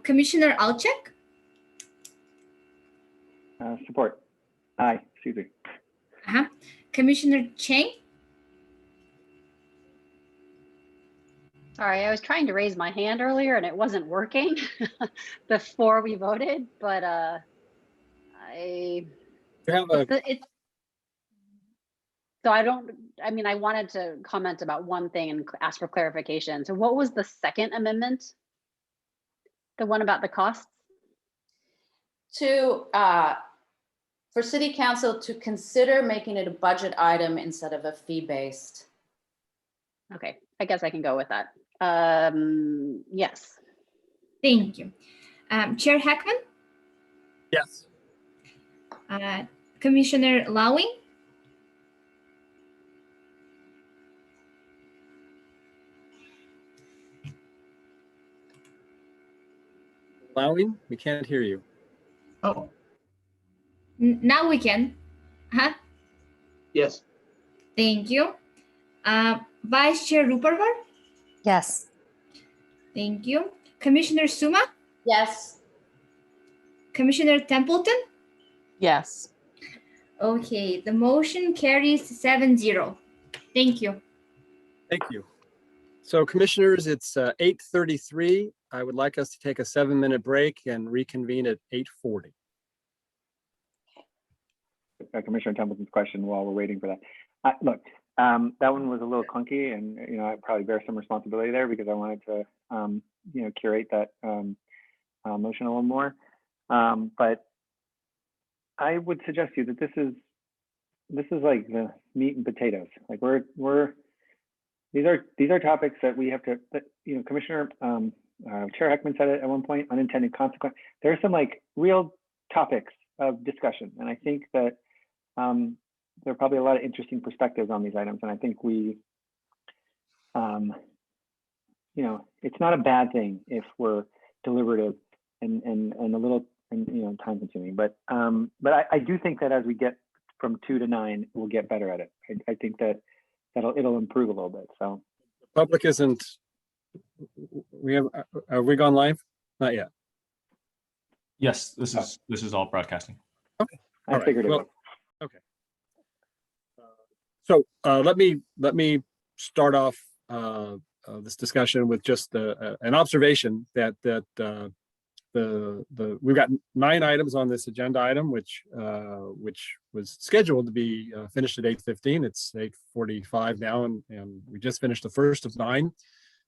Commissioner Alchuk? Support. Aye, excuse me. Commissioner Chang? Sorry, I was trying to raise my hand earlier and it wasn't working before we voted, but the So I mean, I wanted to comment about one thing and ask for clarification. So what was the second amendment? The one about the costs? For city council to consider making it a budget item instead of a fee-based. Okay, I guess I can go with that. Yes. Thank you. Chair Heckman, Yes. Commissioner Lowing, Lowing, we can't hear you. Oh, now we can. yes. Thank you. Vice Chair Rupert, Yes. thank you. Commissioner Suma, Yes. Commissioner Templeton. Yes. Okay, the motion carries 7-0. Thank you. Thank you. So commissioners, it's 8:33. I would like us to take a 7-minute break and reconvene at 8:40. Commissioner Templeton's question while we're waiting for that. Look, that one was a little clunky, and I probably bear some responsibility there because I wanted to curate that motion a little more. But I would suggest to you that this is like the meat and potatoes. Like these are topics that we have to, Commissioner Chair Heckman said it at one point, unintended consequence. There are some like real topics of discussion, and I think that there are probably a lot of interesting perspectives on these items, and I think we, it's not a bad thing if we're deliberative and a little time consuming, but I do think that as we get from 2 to 9, we'll get better at it. I think that it'll improve a little bit. So The public isn't. Have we gone live? Not yet. Yes, this is all broadcasting. Okay. I figured it was. Okay. So let me start off this discussion with just an observation that we've got 9 items on this agenda item, which was scheduled to be finished at 8:15. It's 8:45 now, and we just finished the first of 9.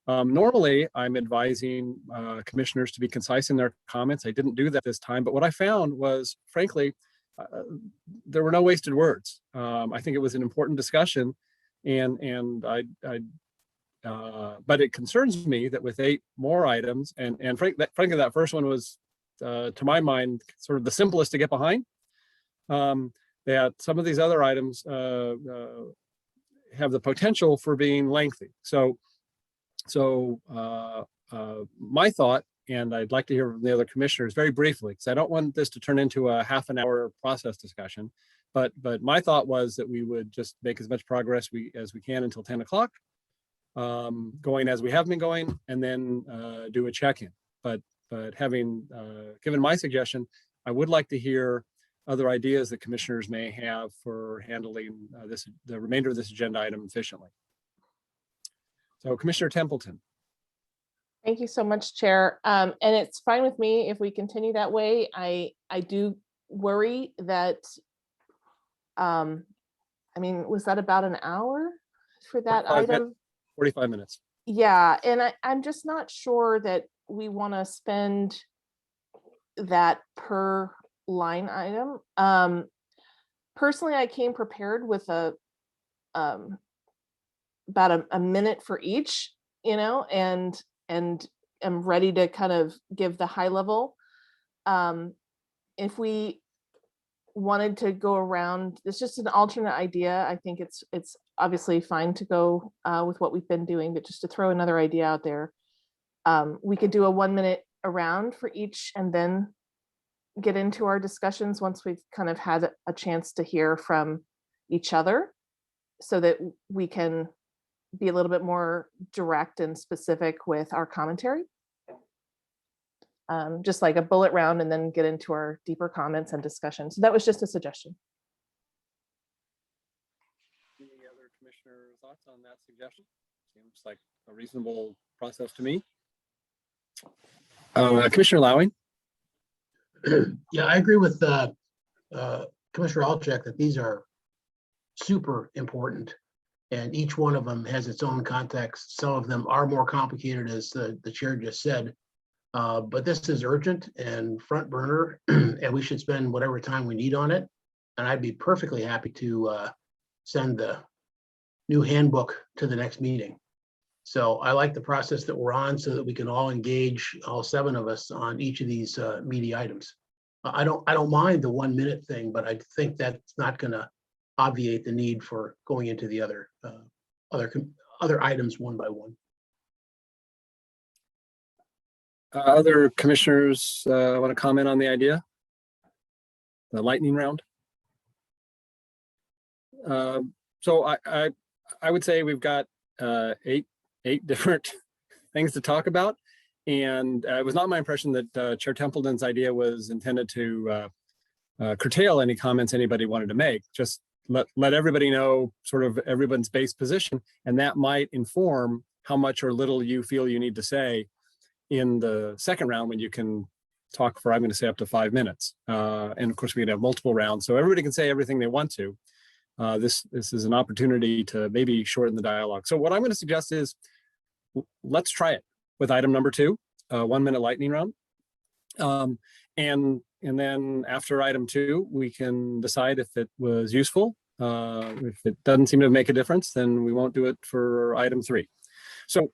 Normally, I'm advising commissioners to be concise in their comments. I didn't do that this time, but what I found was, frankly, there were no wasted words. I think it was an important discussion, and but it concerns me that with 8 more items, and frankly, that first one was, to my mind, sort of the simplest to get behind. That some of these other items have the potential for being lengthy. So my thought, and I'd like to hear from the other commissioners very briefly, because I don't want this to turn into a half an hour process discussion. But my thought was that we would just make as much progress as we can until 10 o'clock, going as we have been going, and then do a check-in. But having given my suggestion, I would like to hear other ideas that commissioners may have for handling the remainder of this agenda item efficiently. So Commissioner Templeton. Thank you so much, Chair. And it's fine with me if we continue that way. I do worry that, was that about an hour for that item? 45 minutes. Yeah, and I'm just not sure that we want to spend that per line item. Personally, I came prepared with about a minute for each, and am ready to kind of give the high level. If we wanted to go around, it's just an alternate idea. I think it's obviously fine to go with what we've been doing, but just to throw another idea out there, we could do a 1-minute around for each and then get into our discussions once we've kind of had a chance to hear from each other, so that we can be a little bit more direct and specific with our commentary. Just like a bullet round and then get into our deeper comments and discussion. So that was just a suggestion. Any other commissioner thoughts on that suggestion? Seems like a reasonable process to me. Commissioner Lowing. Yeah, I agree with Commissioner Alchek that these are super important. And each one of them has its own context. Some of them are more complicated, as the chair just said. But this is urgent and front burner, and we should spend whatever time we need on it. And I'd be perfectly happy to send the new handbook to the next meeting. So I like the process that we're on so that we can all engage, all 7 of us, on each of these meaty items. I don't mind the 1 minute thing, but I think that's not going to obviate the need for going into the other items one by one. Other commissioners want to comment on the idea? The lightning round? So I would say we've got 8 different things to talk about. And it was not my impression that Chair Templeton's idea was intended to curtail any comments anybody wanted to make. Just let everybody know sort of everyone's base position, and that might inform how much or little you feel you need to say in the second round, when you can talk for, I'm going to say, up to 5 minutes. And of course, we can have multiple rounds, so everybody can say everything they want to. This is an opportunity to maybe shorten the dialogue. So what I'm going to suggest is, let's try it with item number 2, 1 minute lightning round. And then after item 2, we can decide if it was useful. If it doesn't seem to make a difference, then we won't do it for item 3. So,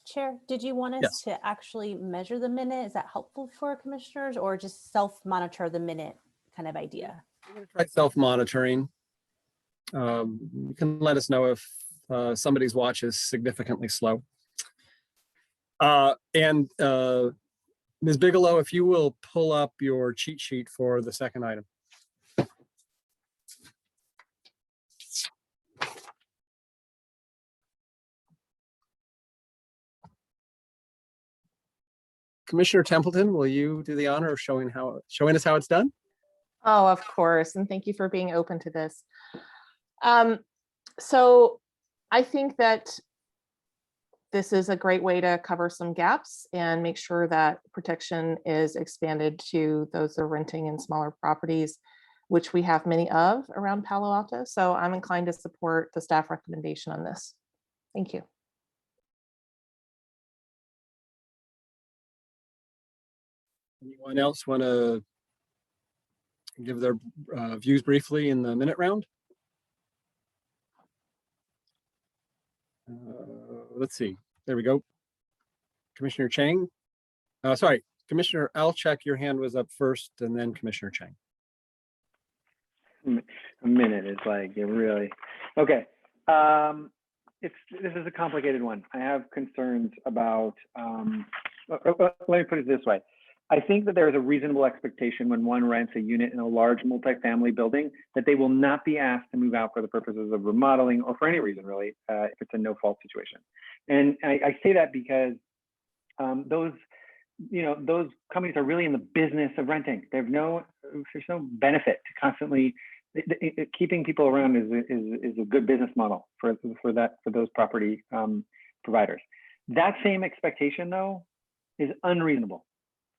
Chair, did you want us yes. to actually measure the minute? Is that helpful for commissioners, or just self-monitor the minute kind of idea? I'm going to try self-monitoring. You can let us know if somebody's watch is significantly slow. And Ms. Bigelow, if you will pull up your cheat sheet for the second item. Commissioner Templeton, will you do the honor of showing us how it's done? Oh, of course. And thank you for being open to this. So I think that this is a great way to cover some gaps and make sure that protection is expanded to those that are renting in smaller properties, which we have many of around Palo Alto. So I'm inclined to support the staff recommendation on this. Thank you. Anyone else want to give their views briefly in the minute round? Let's see. There we go. Commissioner Chang. Sorry, Commissioner Alchek, your hand was up first, and then Commissioner Chang. A minute is like, it really, okay. This is a complicated one. I have concerns about, let me put it this way. I think that there is a reasonable expectation when one rents a unit in a large multifamily building that they will not be asked to move out for the purposes of remodeling or for any reason, really, if it's a no-fault situation. And I say that because those companies are really in the business of renting. There's no benefit to constantly keeping people around is a good business model for those property providers. That same expectation, though, is unreasonable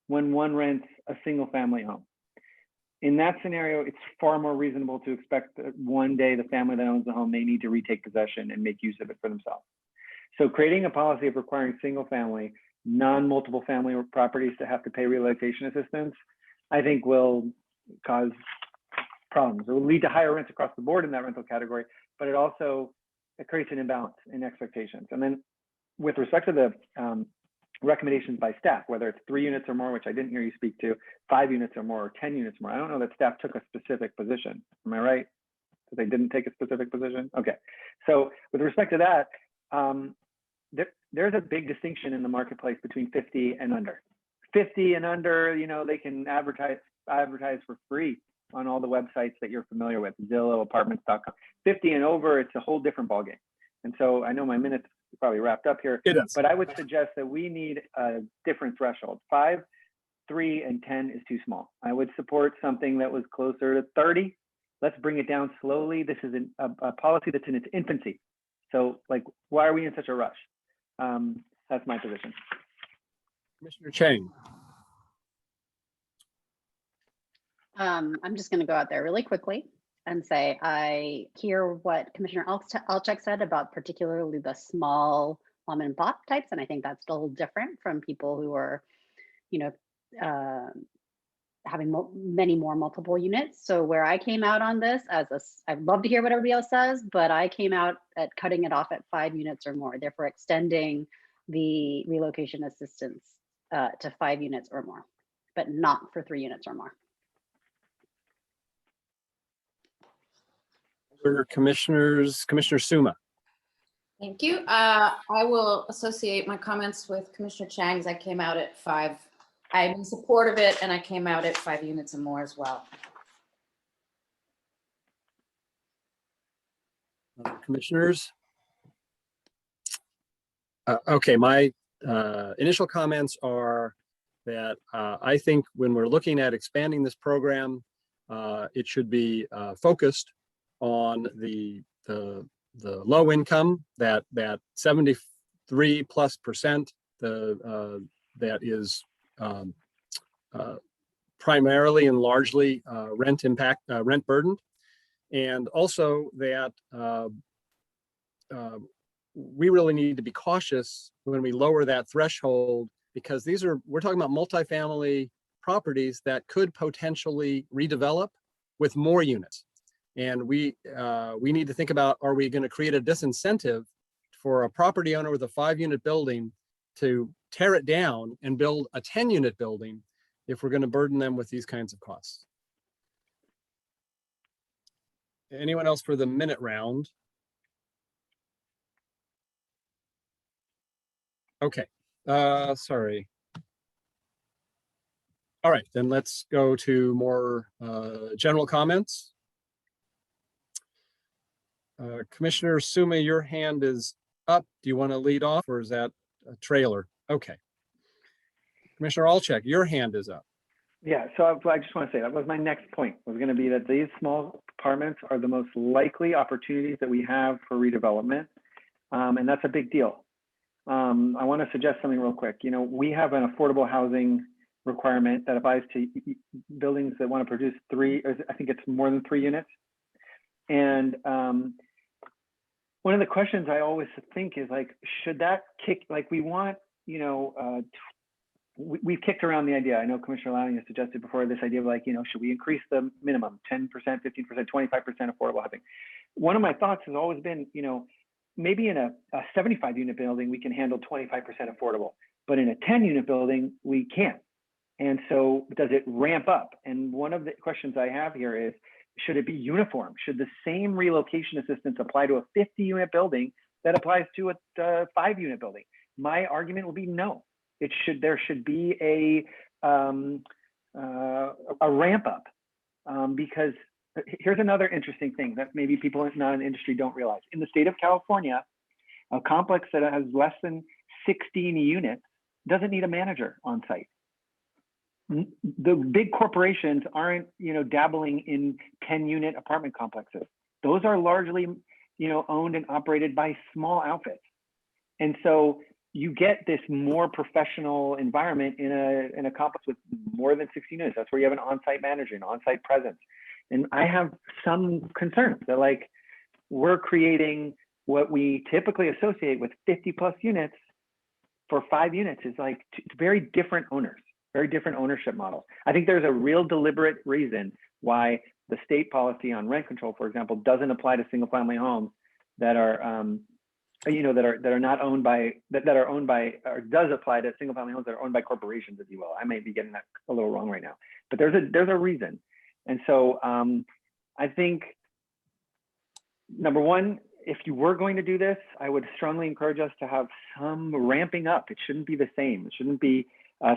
when one rents a single family home. In that scenario, it's far more reasonable to expect that one day the family that owns the home may need to retake possession and make use of it for themselves. So creating a policy of requiring single family, non-multiple family properties to have to pay relocation assistance, I think will cause problems. It will lead to higher rents across the board in that rental category, but it creates an imbalance in expectations. And then with respect to the recommendations by staff, whether it's 3 units or more, which I didn't hear you speak to, 5 units or more, or 10 units more. I don't know that staff took a specific position. Am I right? That they didn't take a specific position? Okay. So with respect to that, there's a big distinction in the marketplace between 50 and under. 50 and under, they can advertise for free on all the websites that you're familiar with, Zillow, apartments.com. 50 and over, it's a whole different ballgame. And so I know my minutes probably wrapped up here, but I would suggest that we need a different threshold. 5, 3, and 10 is too small. I would support something that was closer to 30. Let's bring it down slowly. This is a policy that's in its infancy. So why are we in such a rush? That's my position. Commissioner Chang. I'm just going to go out there really quickly. and say, I hear what Commissioner Alchek said about particularly the small mom and pop types. And I think that's a little different from people who are, you know, having many more multiple units. So where I came out on this I'd love to hear what everybody else says, but I came out at cutting it off at 5 units or more, therefore extending the relocation assistance to 5 units or more, but not for 3 units or more. Commissioners, Commissioner Suma. Thank you. I will associate my comments with Commissioner Chang's. I came out at 5. I'm in support of it, and I came out at 5 units and more as well. Commissioners? Okay, my initial comments are that I think when we're looking at expanding this program, it should be focused on the low income, that 73+% that is primarily and largely rent burdened, and also that we really need to be cautious when we lower that threshold, because we're talking about multifamily properties that could potentially redevelop with more units. And we need to think about, are we going to create a disincentive for a property owner with a 5-unit building to tear it down and build a 10-unit building if we're going to burden them with these kinds of costs? Anyone else for the minute round? Okay, sorry. All right, then let's go to more general comments. Commissioner Suma, your hand is up. Do you want to lead off, or is that a trailer? Okay. Commissioner Alchek, your hand is up. Yeah, so I just want to say that was my next point, was going to be that these small apartments are the most likely opportunities that we have for redevelopment, and that's a big deal. I want to suggest something real quick. You know, we have an affordable housing requirement that applies to buildings that want to produce 3, or I think it's more than 3 units. And one of the questions I always think is, like, should that kick, like, we want, you know, we've kicked around the idea. I know Commissioner Lanning has suggested before this idea of, like, you know, should we increase the minimum 10%, 15%, 25% affordable housing? One of my thoughts has always been, you know, maybe in a 75-unit building, we can handle 25% affordable, but in a 10-unit building, we can't. And so does it ramp up? And one of the questions I have here is, should it be uniform? Should the same relocation assistance apply to a 50-unit building that applies to a 5-unit building? My argument would be no. There should be a ramp up, because here's another interesting thing that maybe people not in the industry don't realize. In the state of California, a complex that has less than 16 units doesn't need a manager on site. The big corporations aren't, you know, dabbling in 10-unit apartment complexes. Those are largely, you know, owned and operated by small outfits. And so you get this more professional environment in a complex with more than 16 units. That's where you have an on-site manager, an on-site presence. And I have some concerns that, like, we're creating what we typically associate with 50+ units for 5 units is like very different owners, very different ownership models. I think there's a real deliberate reason why the state policy on rent control, for example, doesn't apply to single-family homes that are, you know, that are not owned by, that are owned by, or does apply to single-family homes that are owned by corporations, if you will. I may be getting that a little wrong right now, but there's a reason. And so I think, number one, if you were going to do this, I would strongly encourage us to have some ramping up. It shouldn't be the same. It shouldn't be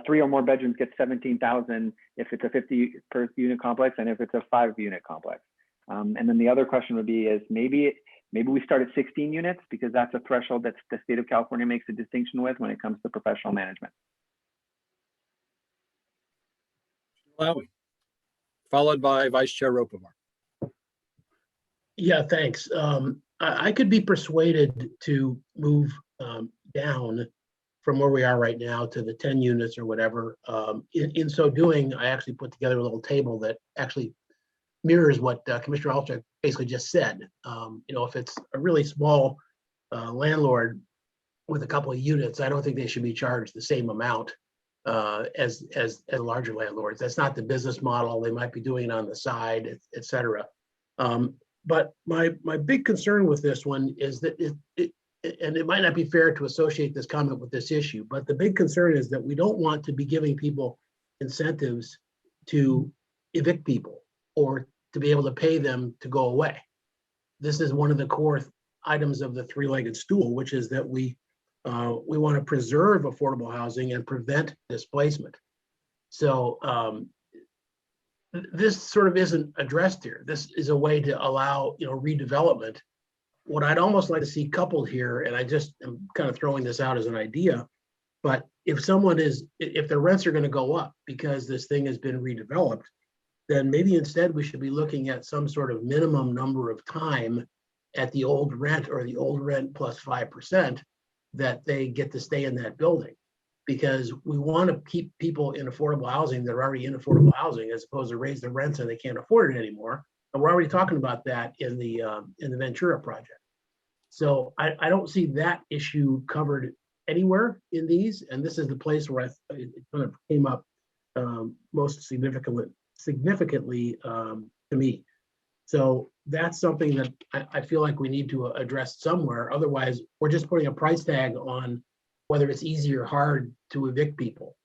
3 or more bedrooms get 17,000 if it's a 50 per unit complex, and if it's a 5-unit complex. And then the other question would be is maybe we start at 16 units, because that's a threshold that the state of California makes a distinction with when it comes to professional management. Followed by Vice Chair Ropovar. Yeah, thanks. I could be persuaded to move down from where we are right now to the 10 units or whatever. In so doing, I actually put together a little table that actually mirrors what Commissioner Alto basically just said. If it's a really small landlord with a couple of units, I don't think they should be charged the same amount as larger landlords. That's not the business model. They might be doing it on the side, et cetera. But my big concern with this one is that and it might not be fair to associate this comment with this issue, but the big concern is that we don't want to be giving people incentives to evict people or to be able to pay them to go away. This is one of the core items of the three-legged stool, which is that we want to preserve affordable housing and prevent displacement. So this sort of isn't addressed here. This is a way to allow redevelopment. What I'd almost like to see coupled here, and I just am kind of throwing this out as an idea, but if the rents are going to go up because this thing has been redeveloped, then maybe instead we should be looking at some sort of minimum number of time at the old rent or the old rent plus 5% that they get to stay in that building. Because we want to keep people in affordable housing that are already in affordable housing, as opposed to raise the rents and they can't afford it anymore. And we're already talking about that in the Ventura project. So I don't see that issue covered anywhere in these, and this is the place where it kind of came up most significantly to me. So that's something that I feel like we need to address somewhere. Otherwise, we're just putting a price tag on whether it's easy or hard to evict people.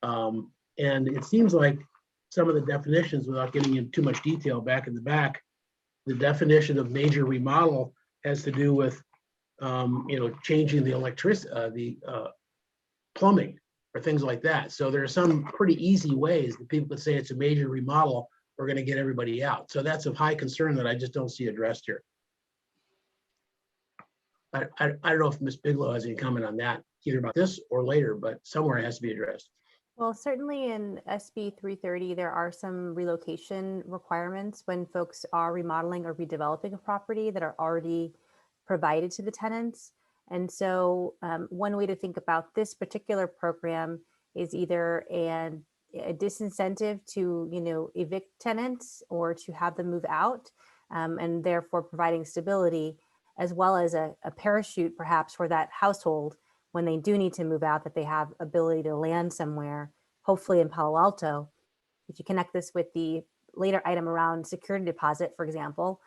And it seems like some of the definitions, without getting into too much detail back in the back, the definition of major remodel has to do with changing the electricity, the plumbing or things like that. So there are some pretty easy ways that people could say it's a major remodel. We're going to get everybody out. So that's of high concern that I just don't see addressed here. I don't know if Ms. Bigelow has any comment on that, either about this or later, but somewhere it has to be addressed. Well, certainly in SB 330, there are some relocation requirements when folks are remodeling or redeveloping a property that are already provided to the tenants. And so one way to think about this particular program is either a disincentive to evict tenants or to have them move out, and therefore providing stability, as well as a parachute perhaps for that household when they do need to move out, that they have ability to land somewhere, hopefully in Palo Alto. If you connect this with the later item around security deposit, for example,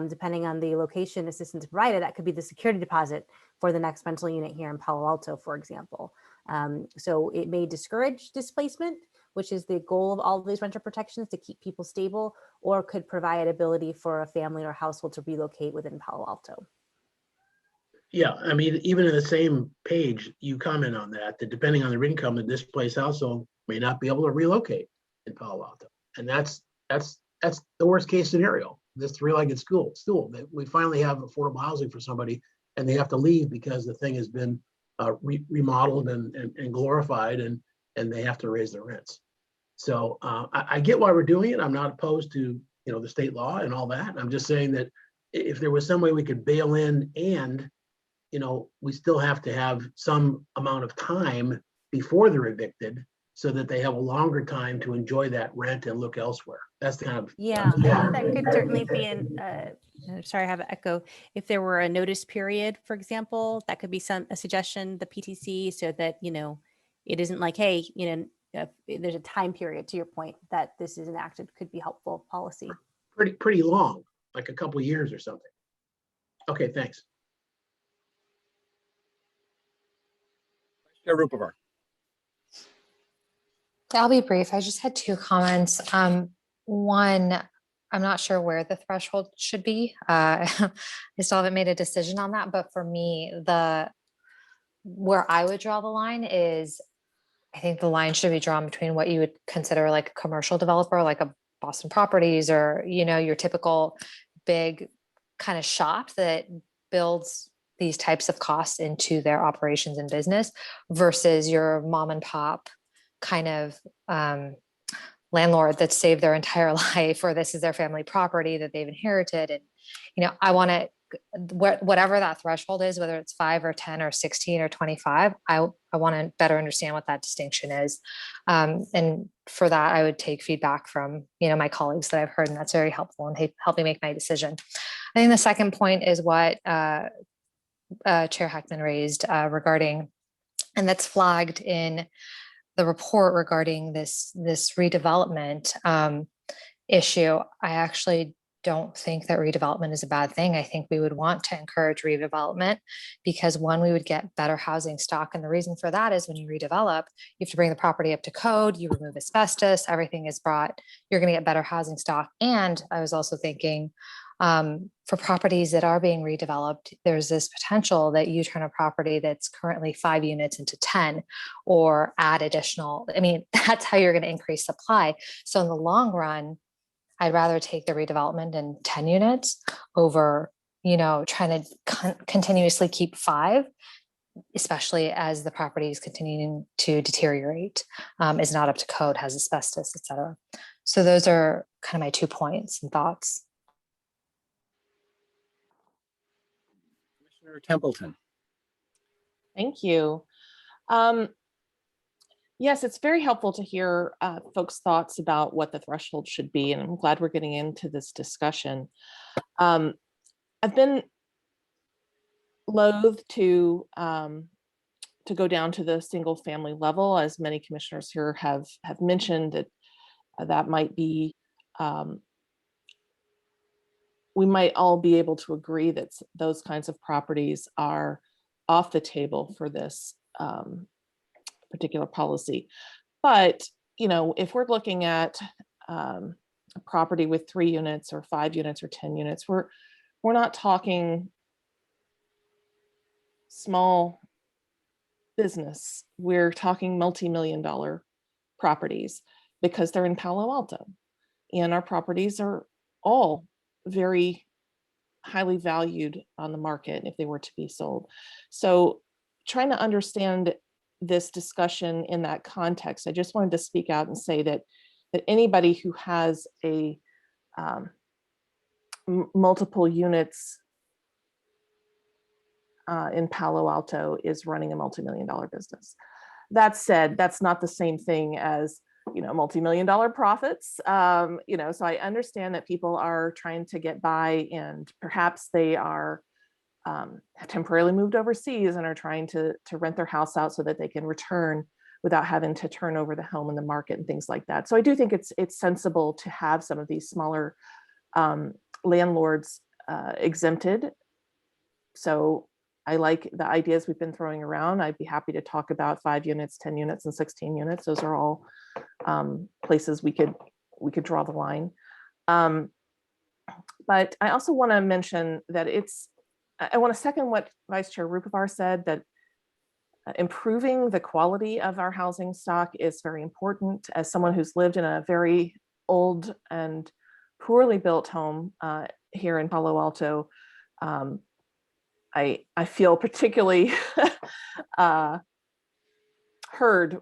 depending on the location assistance provided, that could be the security deposit for the next rental unit here in Palo Alto, for example. So it may discourage displacement, which is the goal of all of these renter protections, to keep people stable, or could provide ability for a family or household to relocate within Palo Alto. Yeah, I mean, even in the same page, you comment on that depending on their income, the displaced household may not be able to relocate in Palo Alto. And that's the worst case scenario, this three-legged stool, that we finally have affordable housing for somebody and they have to leave because the thing has been remodeled and glorified, and they have to raise their rents. So I get why we're doing it. I'm not opposed to the state law and all that. I'm just saying that if there was some way we could bail in, and we still have to have some amount of time before they're evicted so that they have a longer time to enjoy that rent and look elsewhere. That's the kind of that could certainly be sorry, I have an echo. If there were a notice period, for example, that could be a suggestion, the PTC, so that it isn't like, hey, there's a time period, to your point, that this is enacted, could be helpful policy. Pretty long, like a couple of years or something. Okay, thanks. Rupavar. I'll be brief. I just had two comments. One, I'm not sure where the threshold should be. I still haven't made a decision on that, but for me, where I would draw the line is, I think the line should be drawn between what you would consider like a commercial developer, like a Boston Properties, or your typical big kind of shop that builds these types of costs into their operations and business, versus your mom and pop kind of landlord that saved their entire life, or this is their family property that they've inherited. And, I want to whatever that threshold is, whether it's 5 or 10 or 16 or 25, I want to better understand what that distinction is. And for that, I would take feedback from, my colleagues that I've heard, and that's very helpful in helping make my decision. I think the second point is what Chair Heckman raised regarding, and that's flagged in the report regarding this redevelopment issue. I actually don't think that redevelopment is a bad thing. I think we would want to encourage redevelopment because, one, we would get better housing stock. And the reason for that is when you redevelop, you have to bring the property up to code, you remove asbestos, everything is brought, you're going to get better housing stock. And I was also thinking for properties that are being redeveloped, there's this potential that you turn a property that's currently 5 units into 10 or add additional. I mean, that's how you're going to increase supply. So in the long run, I'd rather take the redevelopment in 10 units over, trying to continuously keep 5, especially as the property is continuing to deteriorate, is not up to code, has asbestos, et cetera. So those are kind of my 2 points and thoughts. Commissioner Templeton. Thank you. Yes, it's very helpful to hear folks' thoughts about what the threshold should be, and I'm glad we're getting into this discussion. I've been loath to go down to the single family level, as many commissioners here have mentioned that that might be, we might all be able to agree that those kinds of properties are off the table for this particular policy. But, if we're looking at a property with 3 units or 5 units or 10 units, we're not talking small business. We're talking multi-million-dollar properties because they're in Palo Alto. And our properties are all very highly valued on the market if they were to be sold. So trying to understand this discussion in that context, I just wanted to speak out and say that anybody who has a multiple units in Palo Alto is running a multi-million-dollar business. That said, that's not the same thing as multi-million-dollar profits. So I understand that people are trying to get by, and perhaps they are temporarily moved overseas and are trying to rent their house out so that they can return without having to turn over the home in the market and things like that. So I do think it's sensible to have some of these smaller landlords exempted. So I like the ideas we've been throwing around. I'd be happy to talk about 5 units, 10 units, and 16 units. Those are all places we could draw the line. But I also want to mention that I want to second what Vice Chair Rupavar said, that improving the quality of our housing stock is very important. As someone who's lived in a very old and poorly built home here in Palo Alto, I feel particularly heard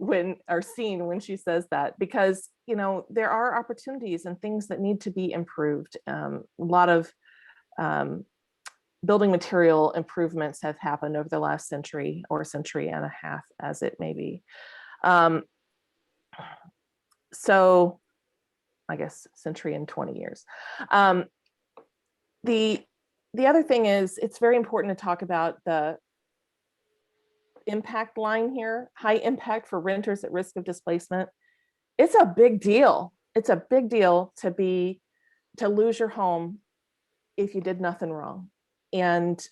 seen when she says that, because there are opportunities and things that need to be improved. A lot of building material improvements have happened over the last century or century and a half, as it may be. So I guess century and 20 years. The other thing is, it's very important to talk about the impact line here, high impact for renters at risk of displacement. It's a big deal. It's a big deal to lose your home if you did nothing wrong. And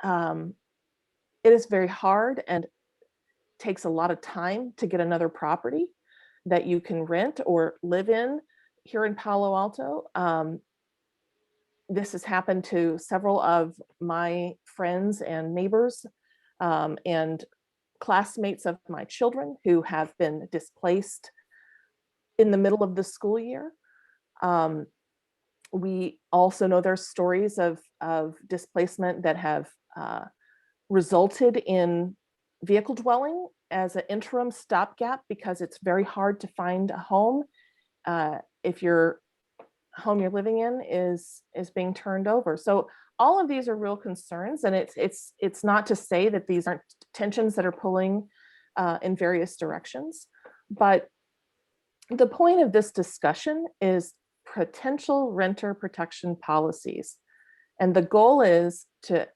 it is very hard and takes a lot of time to get another property that you can rent or live in here in Palo Alto. This has happened to several of my friends and neighbors and classmates of my children who have been displaced in the middle of the school year. We also know there's stories of displacement that have resulted in vehicle dwelling as an interim stopgap, because it's very hard to find a home if you're home you're living in is being turned over. So all of these are real concerns, and it's not to say that these aren't tensions that are pulling in various directions, but the point of this discussion is potential renter protection policies. And the goal is to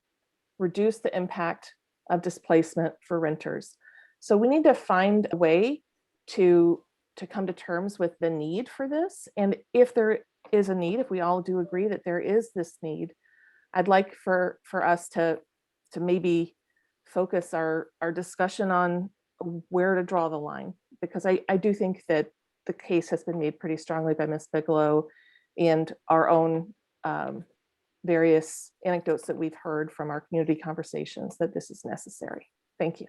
reduce the impact of displacement for renters. So we need to find a way to come to terms with the need for this. And if there is a need, if we all do agree that there is this need, I'd like for us to maybe focus our discussion on where to draw the line, because I do think that the case has been made pretty strongly by Ms. Bigelow and our own various anecdotes that we've heard from our community conversations that this is necessary. Thank you.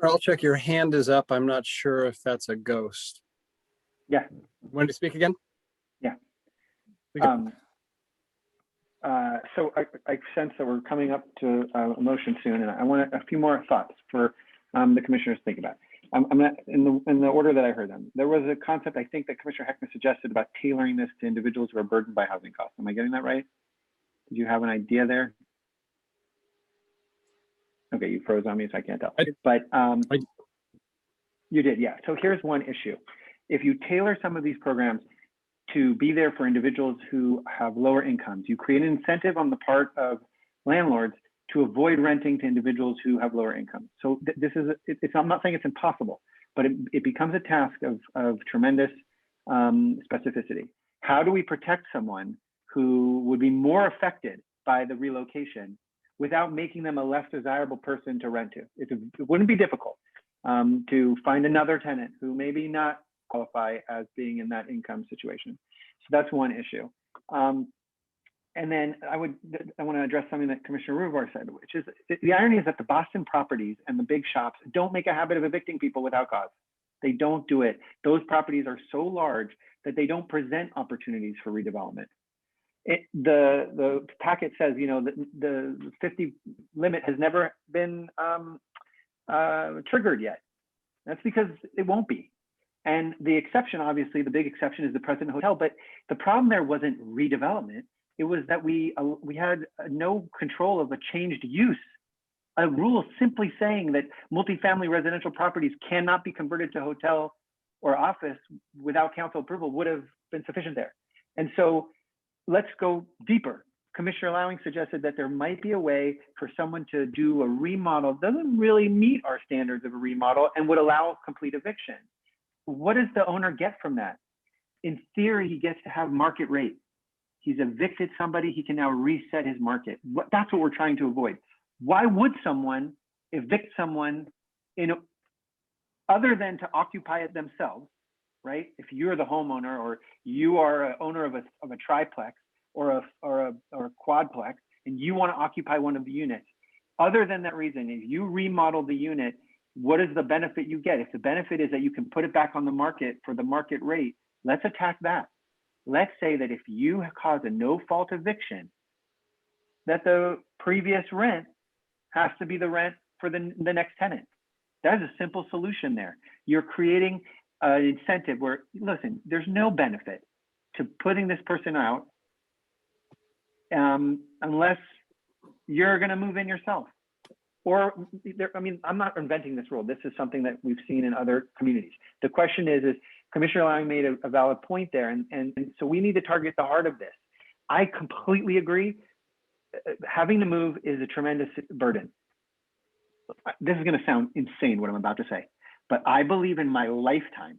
I'll check. Your hand is up. I'm not sure if that's a ghost. Yeah. Want to speak again? Yeah. Okay. So I sense that we're coming up to a motion soon, and I want a few more thoughts for the commissioners to think about. I'm not in the order that I heard them. There was a concept I think that Commissioner Heckman suggested about tailoring this to individuals who are burdened by housing costs. Am I getting that right? Did you have an idea there? Okay, you froze on me, so I can't tell. But you did, yeah. So here's one issue. If you tailor some of these programs to be there for individuals who have lower incomes, you create an incentive on the part of landlords to avoid renting to individuals who have lower incomes. So this is, I'm not saying it's impossible, but it becomes a task of tremendous specificity. How do we protect someone who would be more affected by the relocation without making them a less desirable person to rent to? It wouldn't be difficult to find another tenant who maybe not qualify as being in that income situation. So that's one issue. And then I want to address something that Commissioner Ruvar said, which is the irony is that the Boston properties and the big shops don't make a habit of evicting people without cause. They don't do it. Those properties are so large that they don't present opportunities for redevelopment. The packet says, you know, the 50 limit has never been triggered yet. That's because it won't be. And the exception, obviously, the big exception is the President Hotel. But the problem there wasn't redevelopment. It was that we had no control of a changed use. A rule simply saying that multifamily residential properties cannot be converted to hotel or office without council approval would have been sufficient there. And so let's go deeper. Commissioner Lowing suggested that there might be a way for someone to do a remodel, doesn't really meet our standards of a remodel and would allow complete eviction. What does the owner get from that? In theory, he gets to have market rate. He's evicted somebody, he can now reset his market. That's what we're trying to avoid. Why would someone evict someone other than to occupy it themselves, right? If you're the homeowner or you are an owner of a triplex or a quadplex and you want to occupy one of the units, other than that reason, if you remodel the unit, what is the benefit you get? If the benefit is that you can put it back on the market for the market rate, let's attack that. Let's say that if you cause a no-fault eviction, that the previous rent has to be the rent for the next tenant. That is a simple solution there. You're creating an incentive where, listen, there's no benefit to putting this person out unless you're going to move in yourself. Or, I mean, I'm not inventing this rule. This is something that we've seen in other communities. The question is Commissioner Lang made a valid point there. And so we need to target the heart of this. I completely agree. Having to move is a tremendous burden. This is going to sound insane what I'm about to say, but I believe in my lifetime,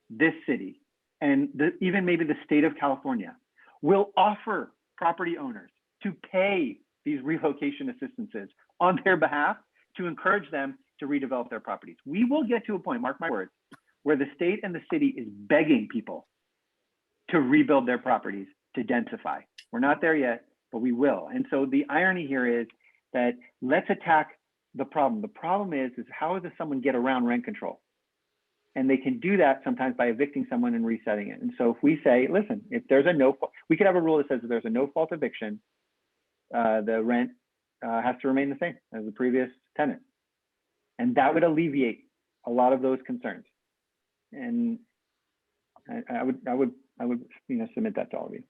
this city and even maybe the state of California will offer property owners to pay these relocation assistances on their behalf to encourage them to redevelop their properties. We will get to a point, mark my words, where the state and the city is begging people to rebuild their properties to densify. We're not there yet, but we will. And so the irony here is that let's attack the problem. The problem is how does someone get around rent control? And they can do that sometimes by evicting someone and resetting it. And so if we say, listen, if there's a no fault, we could have a rule that says if there's a no fault eviction, the rent has to remain the same as the previous tenant. And that would alleviate a lot of those concerns. And I would submit that to all of you.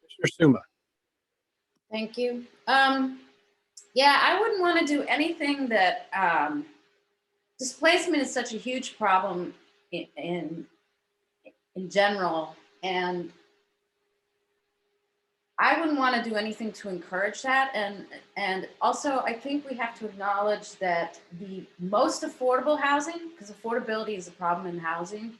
Commissioner Suma. Thank you. Yeah, I wouldn't want to do anything that displacement is such a huge problem in general, and I wouldn't want to do anything to encourage that. And also, I think we have to acknowledge that the most affordable housing, because affordability is a problem in housing,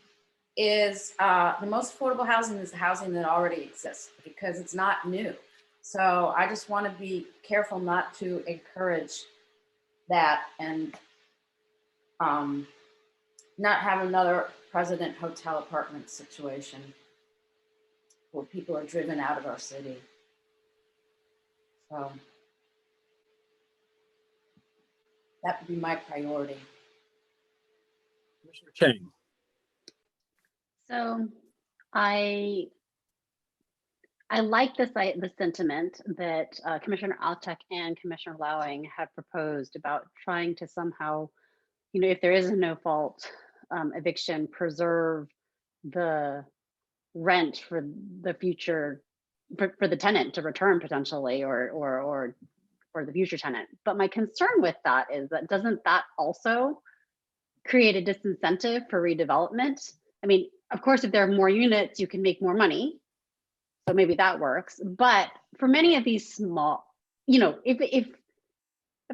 is the most affordable housing is the housing that already exists because it's not new. So I just want to be careful not to encourage that and not have another President Hotel apartment situation where people are driven out of our city. So that would be my priority. Commissioner Chang. So I like the sentiment that Commissioner Altek and Commissioner Lowing have proposed about trying to somehow, if there is a no fault eviction, preserve the rent for the future, for the tenant to return potentially, or for the future tenant. But my concern with that is that doesn't that also create a disincentive for redevelopment? I mean, of course, if there are more units, you can make more money. So maybe that works. But for many of these small, if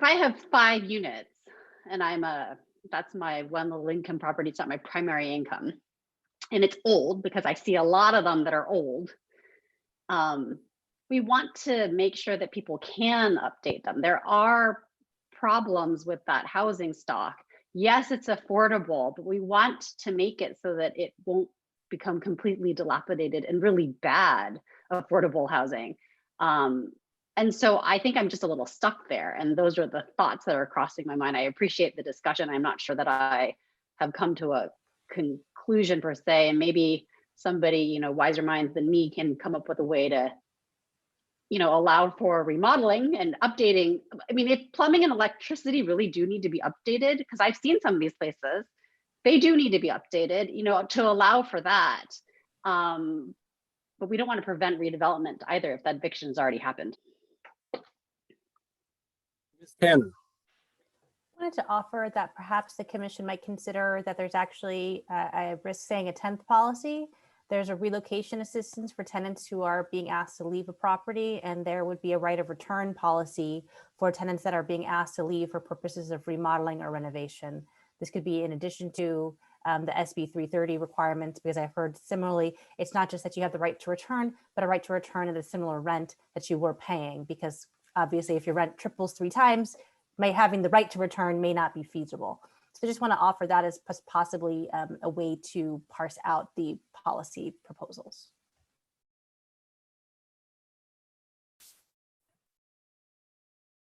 I have 5 units and that's my one little income property, it's not my primary income, and it's old because I see a lot of them that are old. We want to make sure that people can update them. There are problems with that housing stock. Yes, it's affordable, but we want to make it so that it won't become completely dilapidated and really bad affordable housing. And so I think I'm just a little stuck there. And those are the thoughts that are crossing my mind. I appreciate the discussion. I'm not sure that I have come to a conclusion per se, and maybe somebody, wiser minds than me can come up with a way to, allow for remodeling and updating. I mean, if plumbing and electricity really do need to be updated, because I've seen some of these places, they do need to be updated, to allow for that. But we don't want to prevent redevelopment either if that eviction has already happened. Ms. Tanner. I wanted to offer that perhaps the commission might consider that there's actually, I risk saying, a 10th policy. There's a relocation assistance for tenants who are being asked to leave a property, and there would be a right of return policy for tenants that are being asked to leave for purposes of remodeling or renovation. This could be in addition to the SB 330 requirements, because I've heard similarly, it's not just that you have the right to return, but a right to return at a similar rent that you were paying, because obviously if your rent triples 3 times, having the right to return may not be feasible. So I just want to offer that as possibly a way to parse out the policy proposals.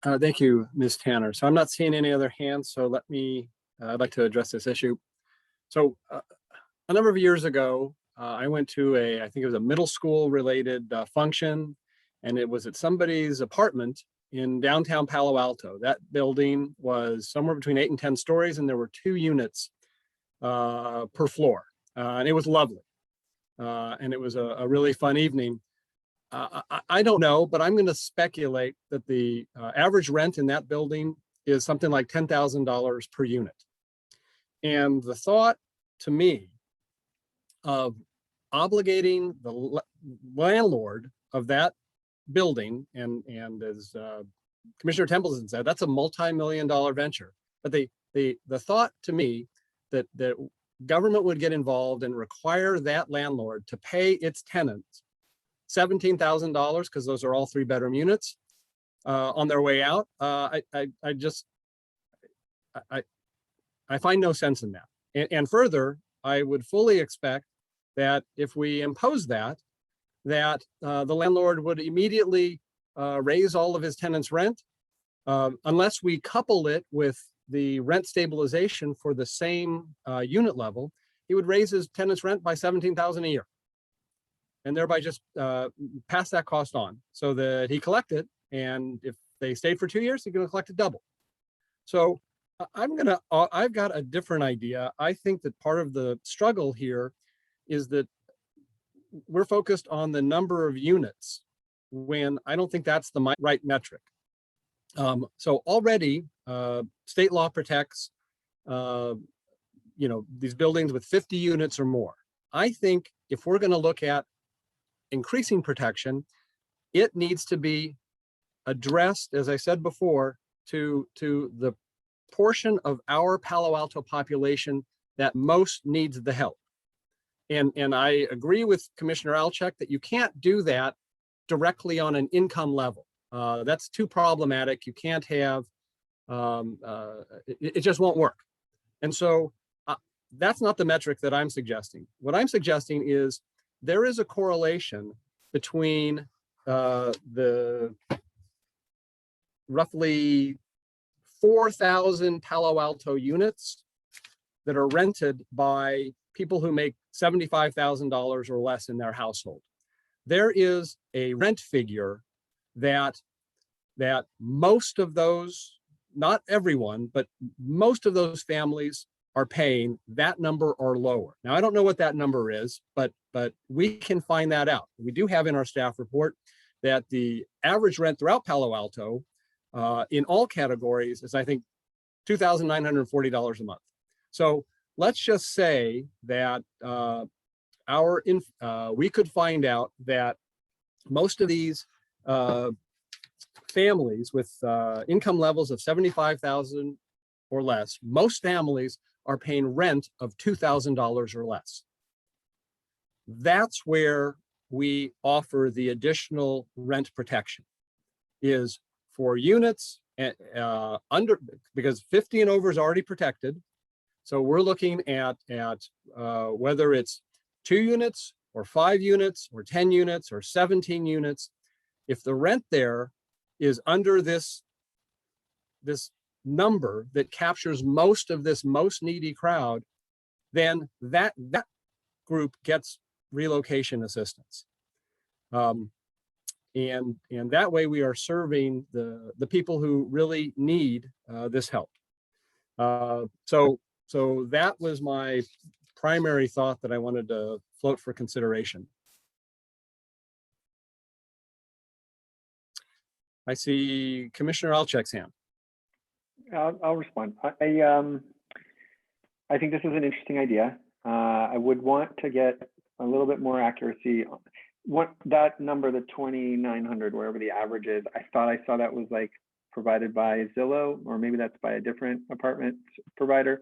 Thank you, Ms. Tanner. So I'm not seeing any other hands, so I'd like to address this issue. So a number of years ago, I went to I think it was a middle school related function, and it was at somebody's apartment in downtown Palo Alto. That building was somewhere between 8 and 10 stories, and there were 2 units per floor, and it was lovely. And it was a really fun evening. I don't know, but I'm going to speculate that the average rent in that building is something like $10,000 per unit. And the thought to me of obligating the landlord of that building, and as Commissioner Templeton said, that's a multi-million-dollar venture. But the thought to me that government would get involved and require that landlord to pay its tenants $17,000, because those are all 3-bedroom units, on their way out, I find no sense in that. And further, I would fully expect that if we impose that the landlord would immediately raise all of his tenants' rent, unless we couple it with the rent stabilization for the same unit level. He would raise his tenants' rent by $17,000 a year, and thereby just pass that cost on so that he collect it. And if they stayed for 2 years, he's going to collect it double. So I've got a different idea. I think that part of the struggle here is that we're focused on the number of units when I don't think that's the right metric. So already state law protects, these buildings with 50 units or more. I think if we're going to look at increasing protection, it needs to be addressed, as I said before, to the portion of our Palo Alto population that most needs the help. And I agree with Commissioner Alchek that you can't do that directly on an income level. That's too problematic. You can't have, it just won't work. And so that's not the metric that I'm suggesting. What I'm suggesting is there is a correlation between the roughly 4,000 Palo Alto units that are rented by people who make $75,000 or less in their household. There is a rent figure that most of those, not everyone, but most of those families are paying that number or lower. Now, I don't know what that number is, but we can find that out. We do have in our staff report that the average rent throughout Palo Alto in all categories is, I think, $2,940 a month. So let's just say that we could find out that most of these families with income levels of $75,000 or less, most families are paying rent of $2,000 or less. That's where we offer the additional rent protection, is for units under, because 50 and over is already protected. So we're looking at whether it's 2 units or 5 units or 10 units or 17 units. If the rent there is under this number that captures most of this most needy crowd, then that group gets relocation assistance. And that way we are serving the people who really need this help. So that was my primary thought that I wanted to float for consideration. I see Commissioner Alchek's hand. I'll respond. I think this is an interesting idea. I would want to get a little bit more accuracy. What that number, the 2,900, wherever the average is, I thought I saw that was like provided by Zillow, or maybe that's by a different apartment provider.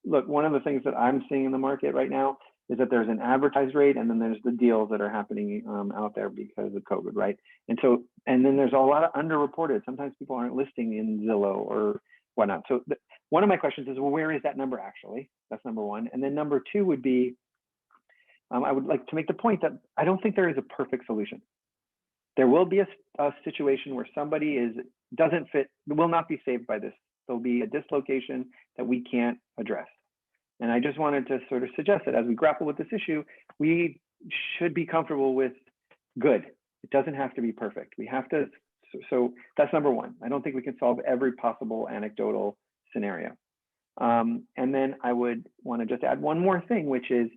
Look, one of the things that I'm seeing in the market right now is that there's an advertised rate, and then there's the deals that are happening out there because of COVID, right? And then there's a lot of underreported. Sometimes people aren't listing in Zillow or whatnot. So one of my questions is, well, where is that number actually? That's number one. And then number two would be, I would like to make the point that I don't think there is a perfect solution. There will be a situation where somebody doesn't fit, will not be saved by this. There'll be a dislocation that we can't address. And I just wanted to sort of suggest that as we grapple with this issue, we should be comfortable with good. It doesn't have to be perfect. We have to, so that's number one. I don't think we can solve every possible anecdotal scenario. And then I would want to just add one more thing, which is,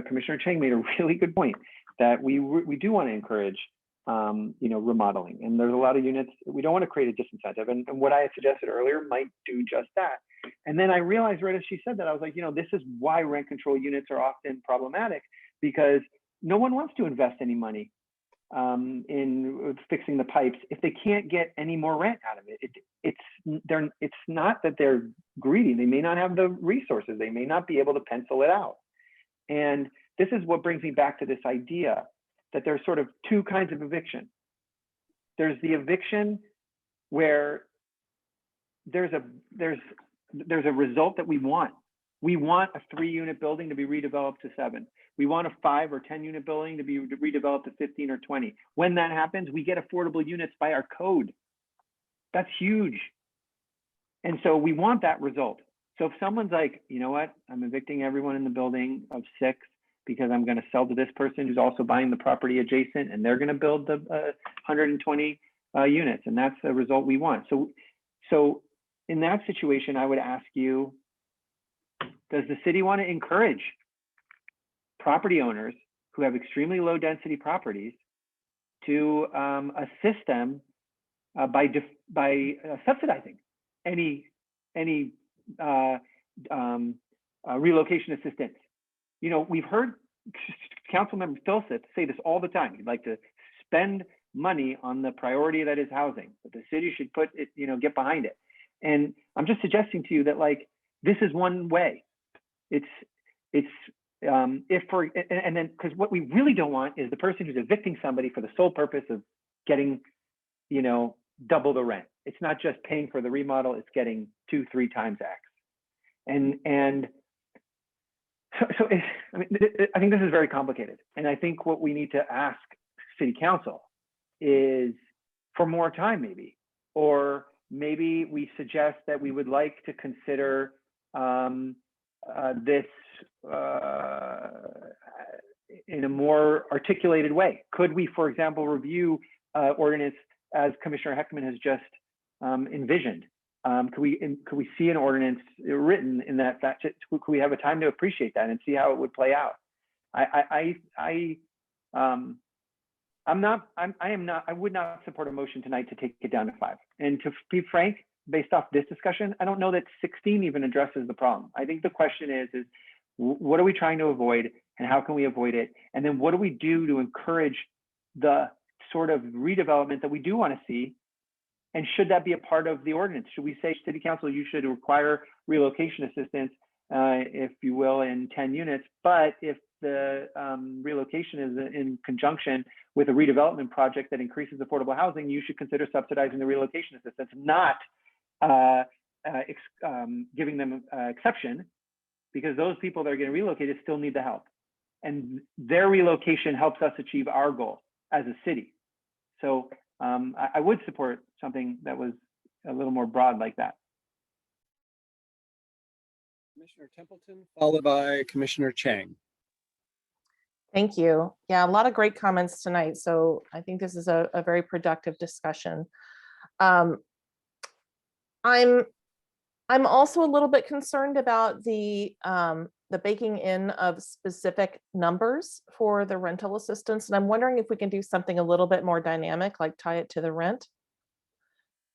Commissioner Chang made a really good point that we do want to encourage, remodeling. And there's a lot of units, we don't want to create a disincentive. And what I had suggested earlier might do just that. And then I realized right as she said that, I was like, this is why rent control units are often problematic, because no one wants to invest any money in fixing the pipes if they can't get any more rent out of it. It's not that they're greedy. They may not have the resources. They may not be able to pencil it out. And this is what brings me back to this idea that there's sort of two kinds of eviction. There's the eviction where there's a result that we want. We want a 3-unit building to be redeveloped to 7. We want a 5 or 10 unit building to be redeveloped to 15 or 20. When that happens, we get affordable units by our code. That's huge. And so we want that result. So if someone's like, you know what, I'm evicting everyone in the building of 6 because I'm going to sell to this person who's also buying the property adjacent, and they're going to build the 120 units, and that's the result we want. So in that situation, I would ask you, does the city want to encourage property owners who have extremely low density properties to assist them by subsidizing any relocation assistance? You know, we've heard Councilmember Philsip say this all the time. He'd like to spend money on the priority that is housing, but the city should put it, you know, get behind it. And I'm just suggesting to you that, like, this is one way. If then, because what we really don't want is the person who's evicting somebody for the sole purpose of getting, you know, double the rent. It's not just paying for the remodel, it's getting 2-3 times X. And so I mean, I think this is very complicated. And I think what we need to ask City Council is for more time, maybe, or maybe we suggest that we would like to consider this in a more articulated way. Could we, for example, review ordinance as Commissioner Heckman has just envisioned? Could we see an ordinance written in that fashion? Could we have a time to appreciate that and see how it would play out? I would not support a motion tonight to take it down to 5. And to be frank, based off this discussion, I don't know that 16 even addresses the problem. I think the question is what are we trying to avoid and how can we avoid it? And then what do we do to encourage the sort of redevelopment that we do want to see? And should that be a part of the ordinance? Should we say, City Council, you should require relocation assistance, if you will, in 10 units, but if the relocation is in conjunction with a redevelopment project that increases affordable housing, you should consider subsidizing the relocation assistance, not giving them exception, because those people that are getting relocated still need the help. And their relocation helps us achieve our goal as a city. So I would support something that was a little more broad like that. Commissioner Templeton, followed by Commissioner Chang. Thank you. Yeah, a lot of great comments tonight. So I think this is a very productive discussion. I'm also a little bit concerned about the baking in of specific numbers for the rental assistance. And I'm wondering if we can do something a little bit more dynamic, like tie it to the rent.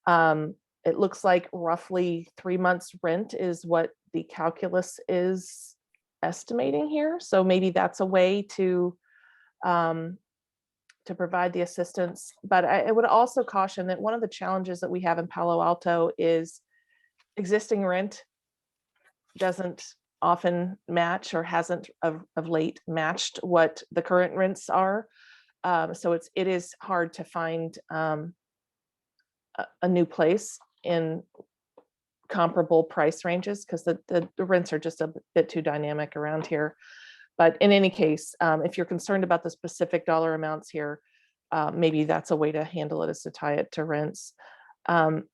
It looks like roughly 3 months rent is what the calculus is estimating here. So maybe that's a way to provide the assistance. But I would also caution that one of the challenges that we have in Palo Alto is existing rent doesn't often match or hasn't of late matched what the current rents are. So it is hard to find a new place in comparable price ranges because the rents are just a bit too dynamic around here. But in any case, if you're concerned about the specific dollar amounts here, maybe that's a way to handle it, is to tie it to rents. I'm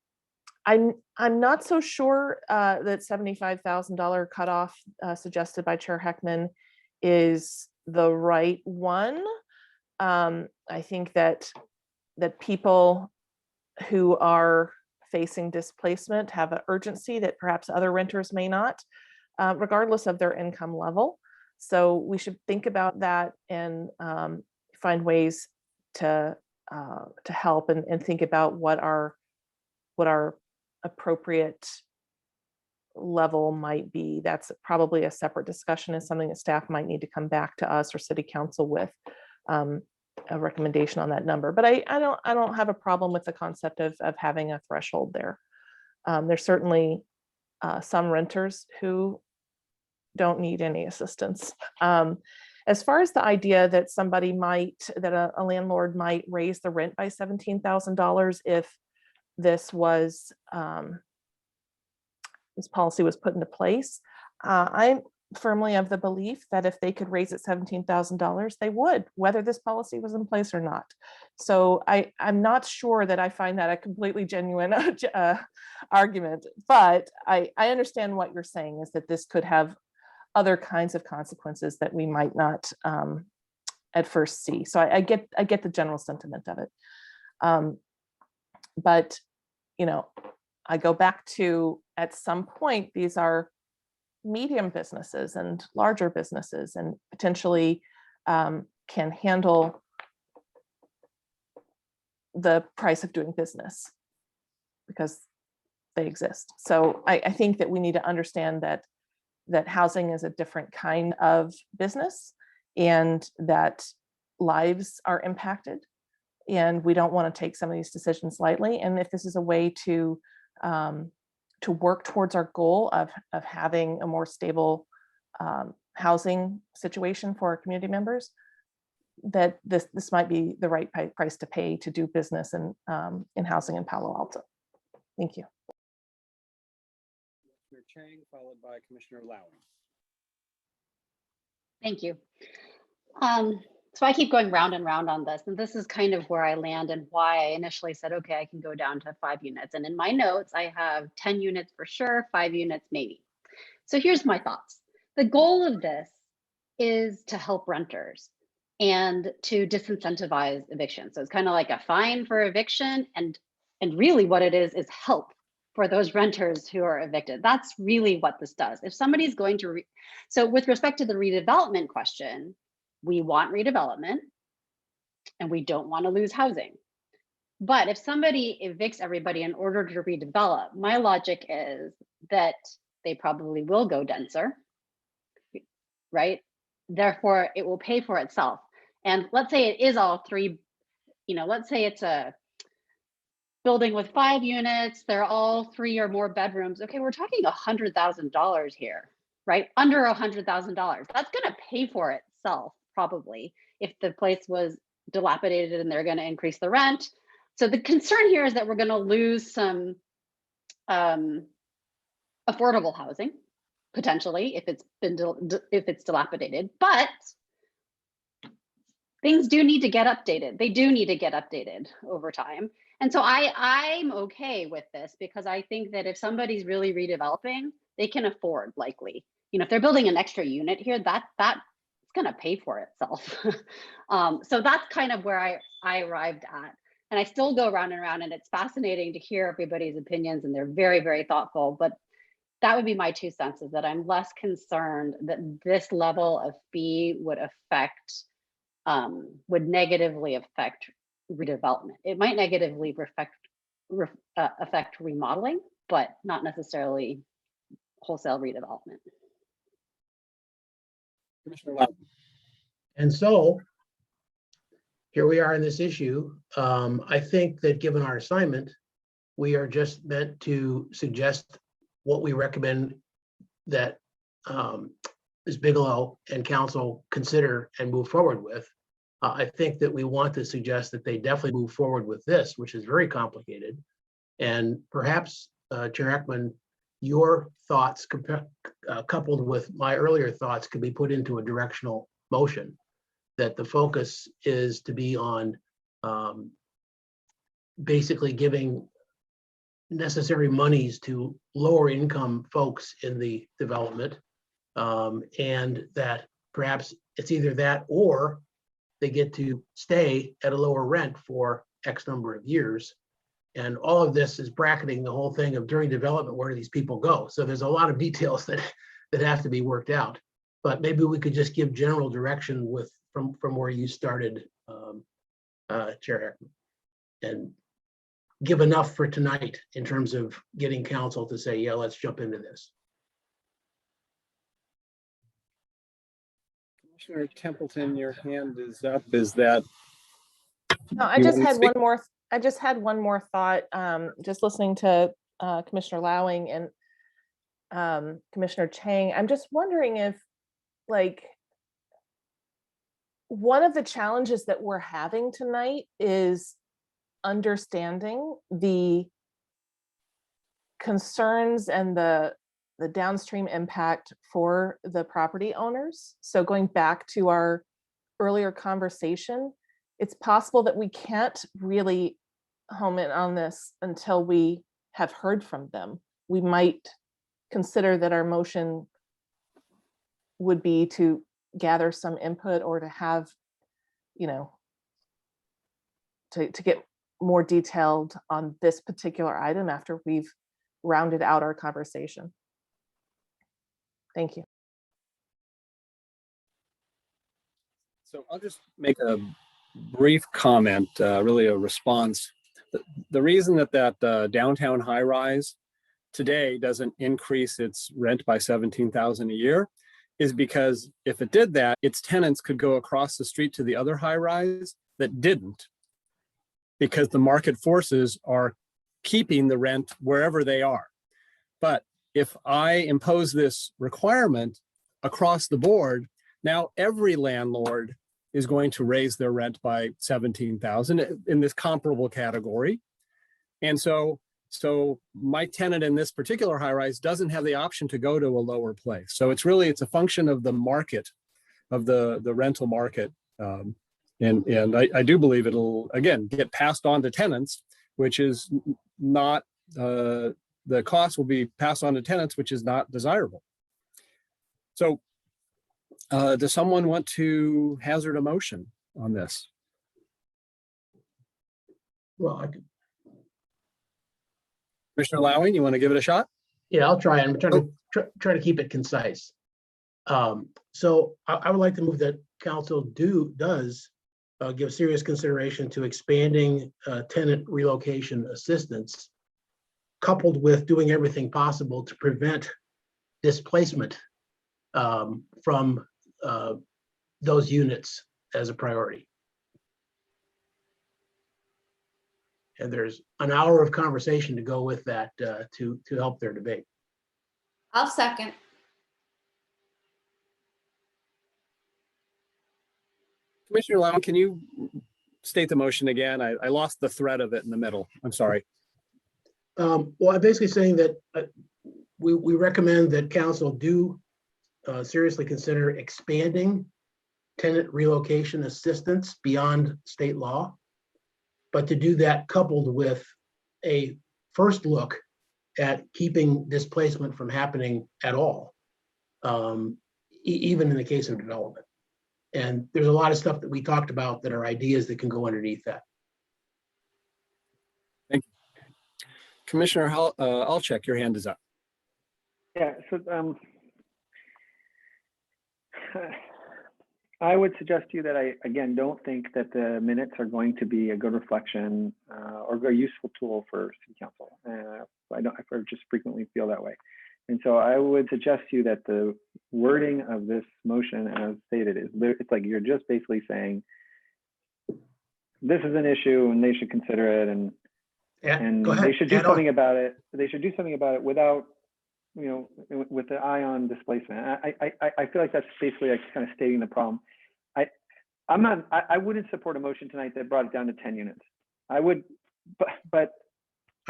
not so sure that $75,000 cutoff suggested by Chair Heckman is the right one. I think that people who are facing displacement have an urgency that perhaps other renters may not, regardless of their income level. So we should think about that and find ways to help and think about what our appropriate level might be. That's probably a separate discussion and something that staff might need to come back to us or City Council with a recommendation on that number. But I don't have a problem with the concept of having a threshold there. There's certainly some renters who don't need any assistance. As far as the idea that a landlord might raise the rent by $17,000 if this policy was put into place, I'm firmly of the belief that if they could raise it $17,000, they would, whether this policy was in place or not. So I'm not sure that I find that a completely genuine argument, but I understand what you're saying is that this could have other kinds of consequences that we might not at first see. So I get the general sentiment of it. But I go back to, at some point, these are medium businesses and larger businesses, and potentially can handle the price of doing business because they exist. So I think that we need to understand that housing is a different kind of business, and that lives are impacted, and we don't want to take some of these decisions lightly. And if this is a way to work towards our goal of having a more stable housing situation for our community members, that this might be the right price to pay to do business in housing in Palo Alto. Thank you. Commissioner Chang, followed by Commissioner Lowing. Thank you. So I keep going round and round on this, and this is kind of where I land and why I initially said, okay, I can go down to 5 units. And in my notes, I have 10 units for sure, 5 units maybe. So here's my thoughts. The goal of this is to help renters and to disincentivize eviction. So it's kind of like a fine for eviction, and really what it is help for those renters who are evicted. That's really what this does. If somebody's going to, so with respect to the redevelopment question, we want redevelopment and we don't want to lose housing. But if somebody evicts everybody in order to redevelop, my logic is that they probably will go denser, right? Therefore, it will pay for itself. And let's say it is all 3, let's say it's a building with 5 units, they're all 3 or more bedrooms. Okay, we're talking $100,000 here, right? Under $100,000. That's going to pay for itself probably if the place was dilapidated and they're going to increase the rent. So the concern here is that we're going to lose some affordable housing potentially if it's dilapidated, but things do need to get updated. They do need to get updated over time. And so I'm okay with this because I think that if somebody's really redeveloping, they can afford likely, if they're building an extra unit here, that's going to pay for itself. So that's kind of where I arrived at. And I still go round and round, and it's fascinating to hear everybody's opinions, and they're very, very thoughtful. But that would be my 2 cents, is that I'm less concerned that this level of fee would negatively affect redevelopment. It might negatively affect remodeling, but not necessarily wholesale redevelopment. Commissioner Lowing. And so here we are in this issue. I think that given our assignment, we are just meant to suggest what we recommend that Ms. Bigelow and council consider and move forward with. I think that we want to suggest that they definitely move forward with this, which is very complicated. And perhaps, Chair Ekman, your thoughts coupled with my earlier thoughts could be put into a directional motion, that the focus is to be on basically giving necessary monies to lower income folks in the development, and that perhaps it's either that or they get to stay at a lower rent for X number of years. And all of this is bracketing the whole thing of during development, where do these people go? So there's a lot of details that have to be worked out. But maybe we could just give general direction from where you started, Chair Ekman, and give enough for tonight in terms of getting council to say, yeah, let's jump into this. Commissioner Templeton, your hand is up. Is that? No, I just had one more thought. Just listening to Commissioner Lowing and Commissioner Chang, I'm just wondering if, like, one of the challenges that we're having tonight is understanding the concerns and the downstream impact for the property owners. So going back to our earlier conversation, it's possible that we can't really home in on this until we have heard from them. We might consider that our motion would be to gather some input, or to have, to get more detailed on this particular item after we've rounded out our conversation. Thank you. So I'll just make a brief comment, really a response. The reason that downtown high rise today doesn't increase its rent by $17,000 a year is because if it did that, its tenants could go across the street to the other high rise that didn't, because the market forces are keeping the rent wherever they are. But if I impose this requirement across the board, now every landlord is going to raise their rent by $17,000 in this comparable category. And so my tenant in this particular high rise doesn't have the option to go to a lower place. So it's a function of the market, of the rental market. And I do believe it'll, again, get passed on to tenants, which is not, the cost will be passed on to tenants, which is not desirable. So does someone want to hazard a motion on this? Well, I could. Commissioner Lowing, you want to give it a shot? Yeah, I'll try. I'm trying to try to keep it concise. So I would like to move that council does give serious consideration to expanding tenant relocation assistance, coupled with doing everything possible to prevent displacement from those units as a priority. And there's an hour of conversation to go with that to help their debate. I'll second. Commissioner Lowing, can you state the motion again? I lost the thread of it in the middle. I'm sorry. Well, I'm basically saying that we recommend that council do seriously consider expanding tenant relocation assistance beyond state law, but to do that coupled with a first look at keeping displacement from happening at all, even in the case of development. And there's a lot of stuff that we talked about that are ideas that can go underneath that. Thank you. Commissioner Alcheck, your hand is up. Yeah, so I would suggest to you that I, again, don't think that the minutes are going to be a good reflection or a useful tool for city council. I just frequently feel that way. And so I would suggest to you that the wording of this motion as stated is, it's like you're just basically saying, this is an issue and they should consider it, and they should do something about it. They should do something about it without, with the eye on displacement. I feel like that's basically like kind of stating the problem. I wouldn't support a motion tonight that brought it down to 10 units. I would, but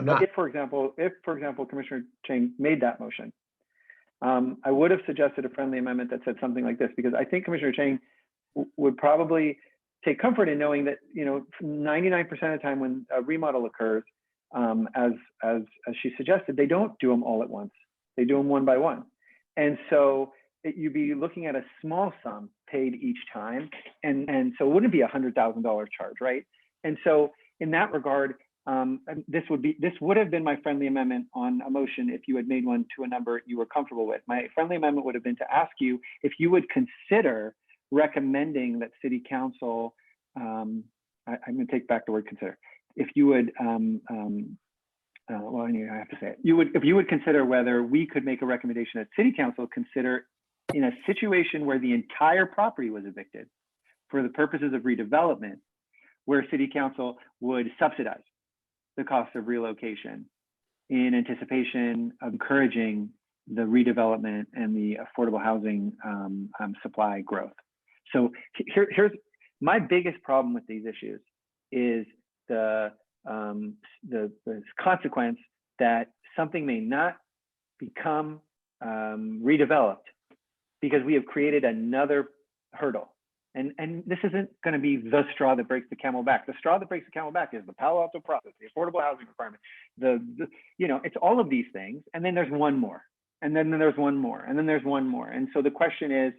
if, for example, Commissioner Chang made that motion, I would have suggested a friendly amendment that said something like this, because I think Commissioner Chang would probably take comfort in knowing that 99% of the time when a remodel occurs, as she suggested, they don't do them all at once. They do them one by one. And so you'd be looking at a small sum paid each time. And so it wouldn't be $100,000 charge, right? And so in that regard, this would have been my friendly amendment on a motion if you had made one to a number you were comfortable with. My friendly amendment would have been to ask you if you would consider recommending that city council, I'm going to take back the word consider. If you would, well, I have to say it. If you would consider whether we could make a recommendation that city council consider, in a situation where the entire property was evicted for the purposes of redevelopment, where city council would subsidize the cost of relocation in anticipation of encouraging the redevelopment and the affordable housing supply growth. So here's my biggest problem with these issues is the consequence that something may not become redeveloped because we have created another hurdle. And this isn't going to be the straw that breaks the camel back. The straw that breaks the camel back is the Palo Alto process, the affordable housing requirement, it's all of these things. And then there's one more, and then there's one more, and then there's one more. And so the question is,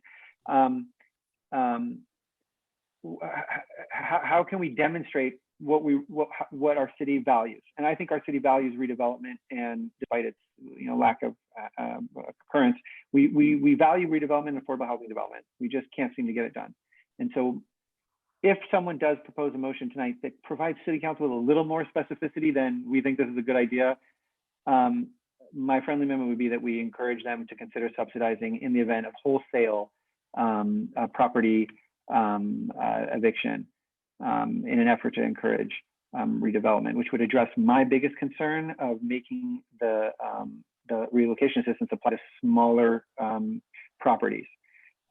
how can we demonstrate what our city values? And I think our city values redevelopment, and despite its lack of occurrence, we value redevelopment and affordable housing development. We just can't seem to get it done. And so if someone does propose a motion tonight that provides city council with a little more specificity, then we think this is a good idea. My friendly amendment would be that we encourage them to consider subsidizing in the event of wholesale property eviction in an effort to encourage redevelopment, which would address my biggest concern of making the relocation assistance apply to smaller properties.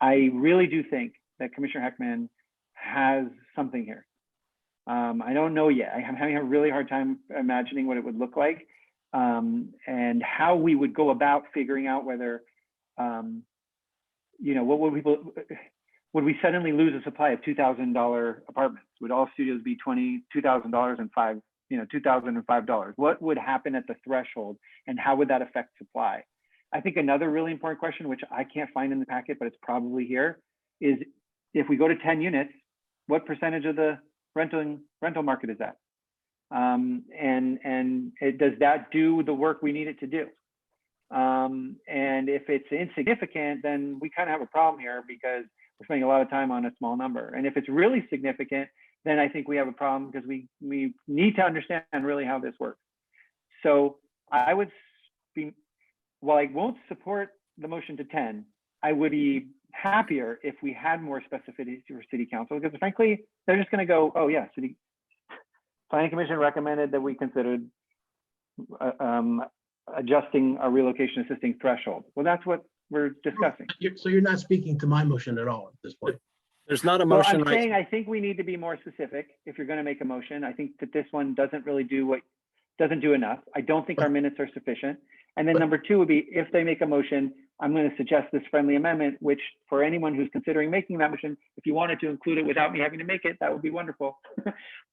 I really do think that Commissioner Heckman has something here. I don't know yet. I'm having a really hard time imagining what it would look like, and how we would go about figuring out whether, what would we suddenly lose a supply of $2,000 apartments? Would all studios be $2,000 and $2,005? What would happen at the threshold, and how would that affect supply? I think another really important question, which I can't find in the packet, but it's probably here, is if we go to 10 units, what percentage of the rental market is that? Does that do the work we need it to do? And if it's insignificant, then we kind of have a problem here, because we're spending a lot of time on a small number. And if it's really significant, then I think we have a problem, because we need to understand really how this works. So I would be, while I won't support the motion to 10, I would be happier if we had more specificity for city council, because frankly, they're just going to go, oh yeah, city planning commission recommended that we considered adjusting our relocation assisting threshold. Well, that's what we're discussing. So you're not speaking to my motion at all at this point. There's not a Well, motion. I'm saying I think we need to be more specific if you're going to make a motion. I think that this one doesn't really do enough. I don't think our minutes are sufficient. And then number two would be, if they make a motion, I'm going to suggest this friendly amendment, which for anyone who's considering making that motion, if you wanted to include it without me having to make it, that would be wonderful.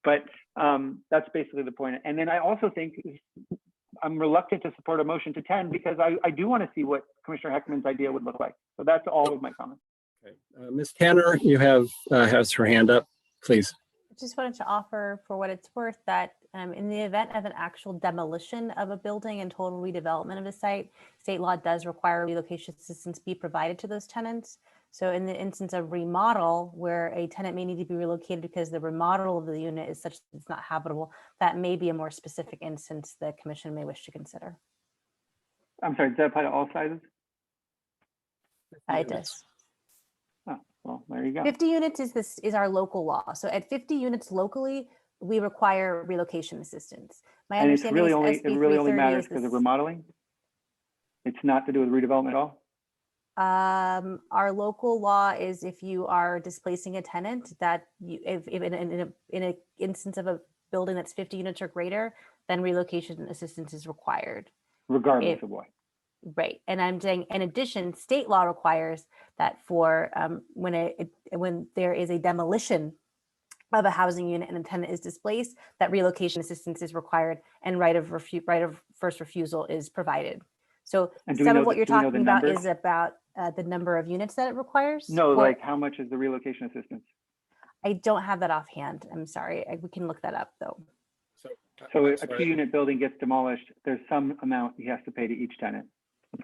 But that's basically the point. And then I also think I'm reluctant to support a motion to 10, because I do want to see what Commissioner Heckman's idea would look like. So that's all of my comments. Okay. Ms. Tanner, you has her hand up, please. I just wanted to offer, for what it's worth, that in the event of an actual demolition of a building and total redevelopment of a site, state law does require relocation assistance be provided to those tenants. So in the instance of remodel, where a tenant may need to be relocated because the remodel of the unit is such that it's not habitable, that may be a more specific instance the commission may wish to consider. I'm sorry, does that apply to all sizes? It does. Oh, well, there you go. 50 units is our local law. So at 50 units locally, we require relocation assistance. My And it's understanding really is only, SB it really only 330 matters is because of this- remodeling? It's not to do with redevelopment at all? Our local law is if you are displacing a tenant, that you, if in an instance of a building that's 50 units or greater, then relocation assistance is required. Regardless of what. Right. And I'm saying, in addition, state law requires that for when there is a demolition of a housing unit and a tenant is displaced, that relocation assistance is required and right of first refusal is provided. So some of what you're talking about is about the number of units that it requires. No, like how much is the relocation assistance? I don't have that offhand. I'm sorry. We can look that up though. So a 2-unit building gets demolished, there's some amount he has to pay to each tenant.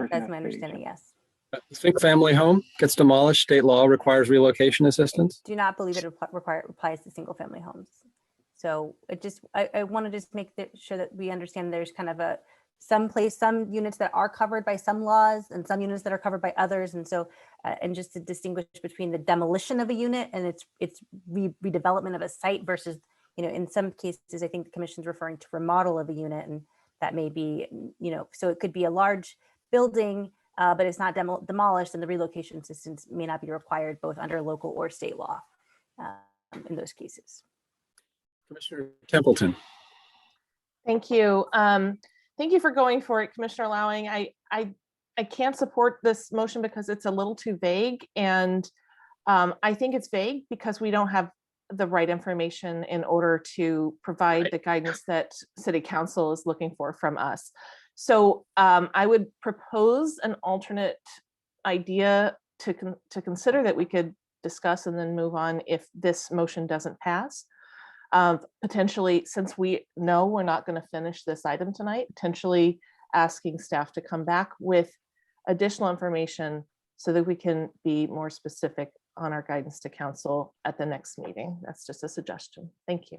That's my understanding, yes. Single-family home gets demolished, state law requires relocation assistance? Do not believe it applies to single family homes. So it just, I want to just make sure that we understand there's kind of some units that are covered by some laws and some units that are covered by others. And so, and just to distinguish between the demolition of a unit and its redevelopment of a site versus, in some cases, I think the commission's referring to remodel of a unit, and that may be, so it could be a large building, but it's not demolished, and the relocation assistance may not be required both under local or state law in those cases. Commissioner Templeton. Thank you. Thank you for going for it, Commissioner Lowing. I can't support this motion because it's a little too vague, and I think it's vague because we don't have the right information in order to provide the guidance that City Council is looking for from us. So I would propose an alternate idea to consider, that we could discuss and then move on if this motion doesn't pass. Potentially, since we know we're not going to finish this item tonight, potentially asking staff to come back with additional information so that we can be more specific on our guidance to council at the next meeting. That's just a suggestion. Thank you.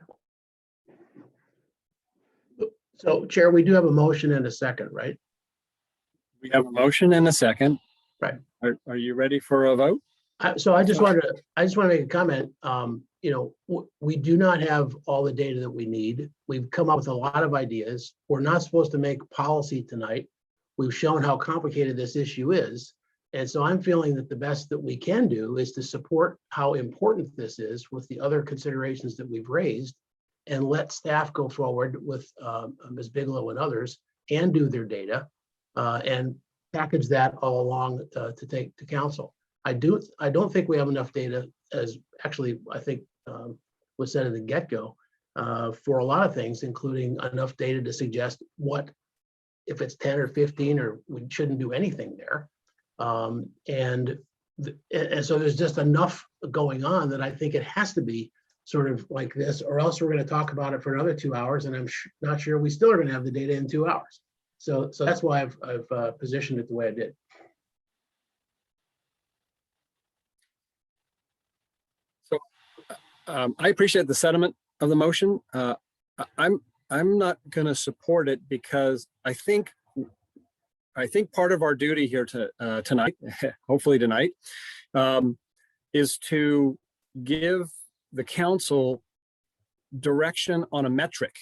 So Chair, we do have a motion and a second, right? We have a motion and a second. Right. Are you ready for a vote? So I just want to make a comment. We do not have all the data that we need. We've come up with a lot of ideas. We're not supposed to make policy tonight. We've shown how complicated this issue is. And so I'm feeling that the best that we can do is to support how important this is with the other considerations that we've raised, and let staff go forward with Ms. Bigelow and others and do their data and package that all along to take to council. I don't think we have enough data, as actually I think was said at the get-go, for a lot of things, including enough data to suggest what, if it's 10 or 15 or we shouldn't do anything there. And so there's just enough going on that I think it has to be sort of like this, or else we're going to talk about it for another 2 hours, and I'm not sure we still are going to have the data in 2 hours. So that's why I've positioned it the way I did. So I appreciate the sentiment of the motion. I'm not going to support it because I think part of our duty here tonight, hopefully tonight, is to give the council direction on a metric.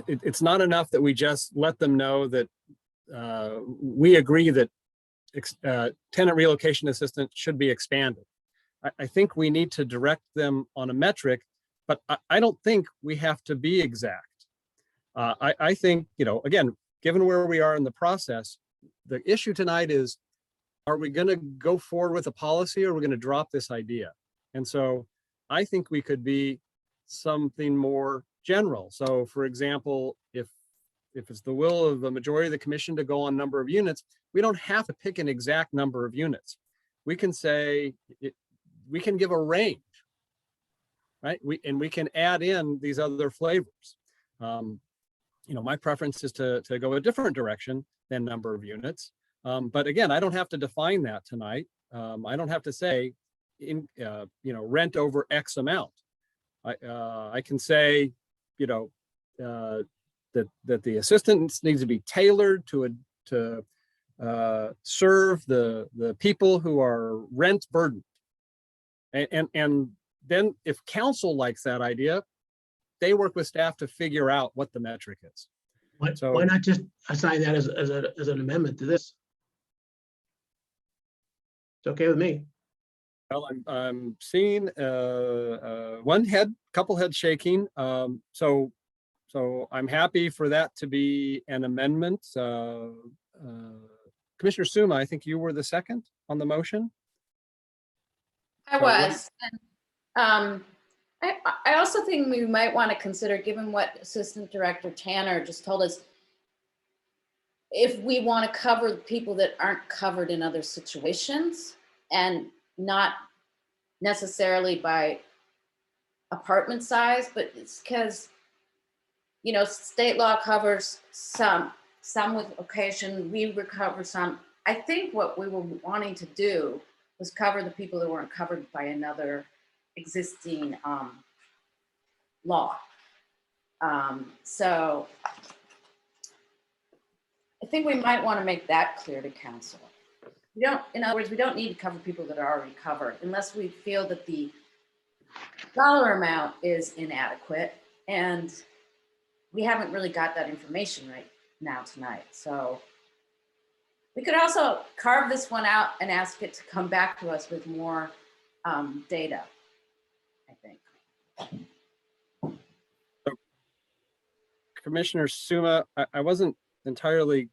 It's not enough that we just let them know that we agree that tenant relocation assistance should be expanded. I think we need to direct them on a metric, but I don't think we have to be exact. I think, again, given where we are in the process, the issue tonight is, are we going to go forward with a policy, or are we going to drop this idea? And so I think we could be something more general. So for example, if it's the will of the majority of the commission to go on number of units, we don't have to pick an exact number of units. We can say, we can give a range, right? We can add in these other flavors. My preference is to go a different direction than number of units. But again, I don't have to define that tonight. I don't have to say, rent over X amount. I can say, that the assistance needs to be tailored to serve the people who are rent burdened. And then if council likes that idea, they work with staff to figure out what the metric is. Why not just assign that as an amendment to this? It's okay with me. Well, I'm seeing couple heads shaking. So I'm happy for that to be an amendment. Commissioner Suma, I think you were the second on the motion. I was. I also think we might want to consider, given what Assistant Director Tanner just told us, if we want to cover people that aren't covered in other situations, and not necessarily by apartment size, but it's because, state law covers some with location, we recover some. I think what we were wanting to do was cover the people that weren't covered by another existing law. So I think we might want to make that clear to council. In other words, we don't need to cover people that are already covered unless we feel that the dollar amount is inadequate, and we haven't really got that information right now tonight. So we could also carve this one out and ask it to come back to us with more data, I think. Commissioner Suma, I wasn't entirely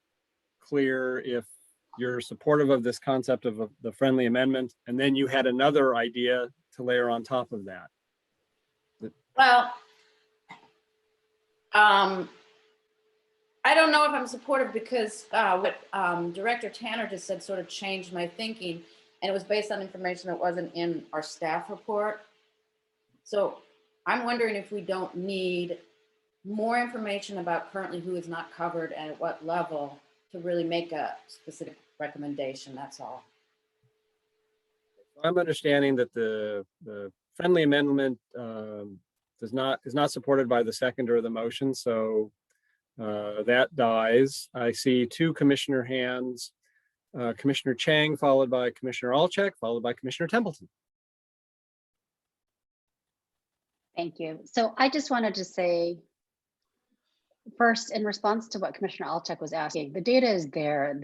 clear if you're supportive of this concept of the friendly amendment, and then you had another idea to layer on top of that. Well, I don't know if I'm supportive, because what Director Tanner just said sort of changed my thinking. and it was based on information that wasn't in our staff report. So I'm wondering if we don't need more information about currently who is not covered and at what level to really make a specific recommendation, that's all. I'm understanding that the friendly amendment is not supported by the seconder of the motion, so that dies. I see two commissioner hands, Commissioner Chang, followed by Commissioner Alcheck, followed by Commissioner Templeton. Thank you. So I just wanted to say, first, in response to what Commissioner Alcheck was asking, the data is there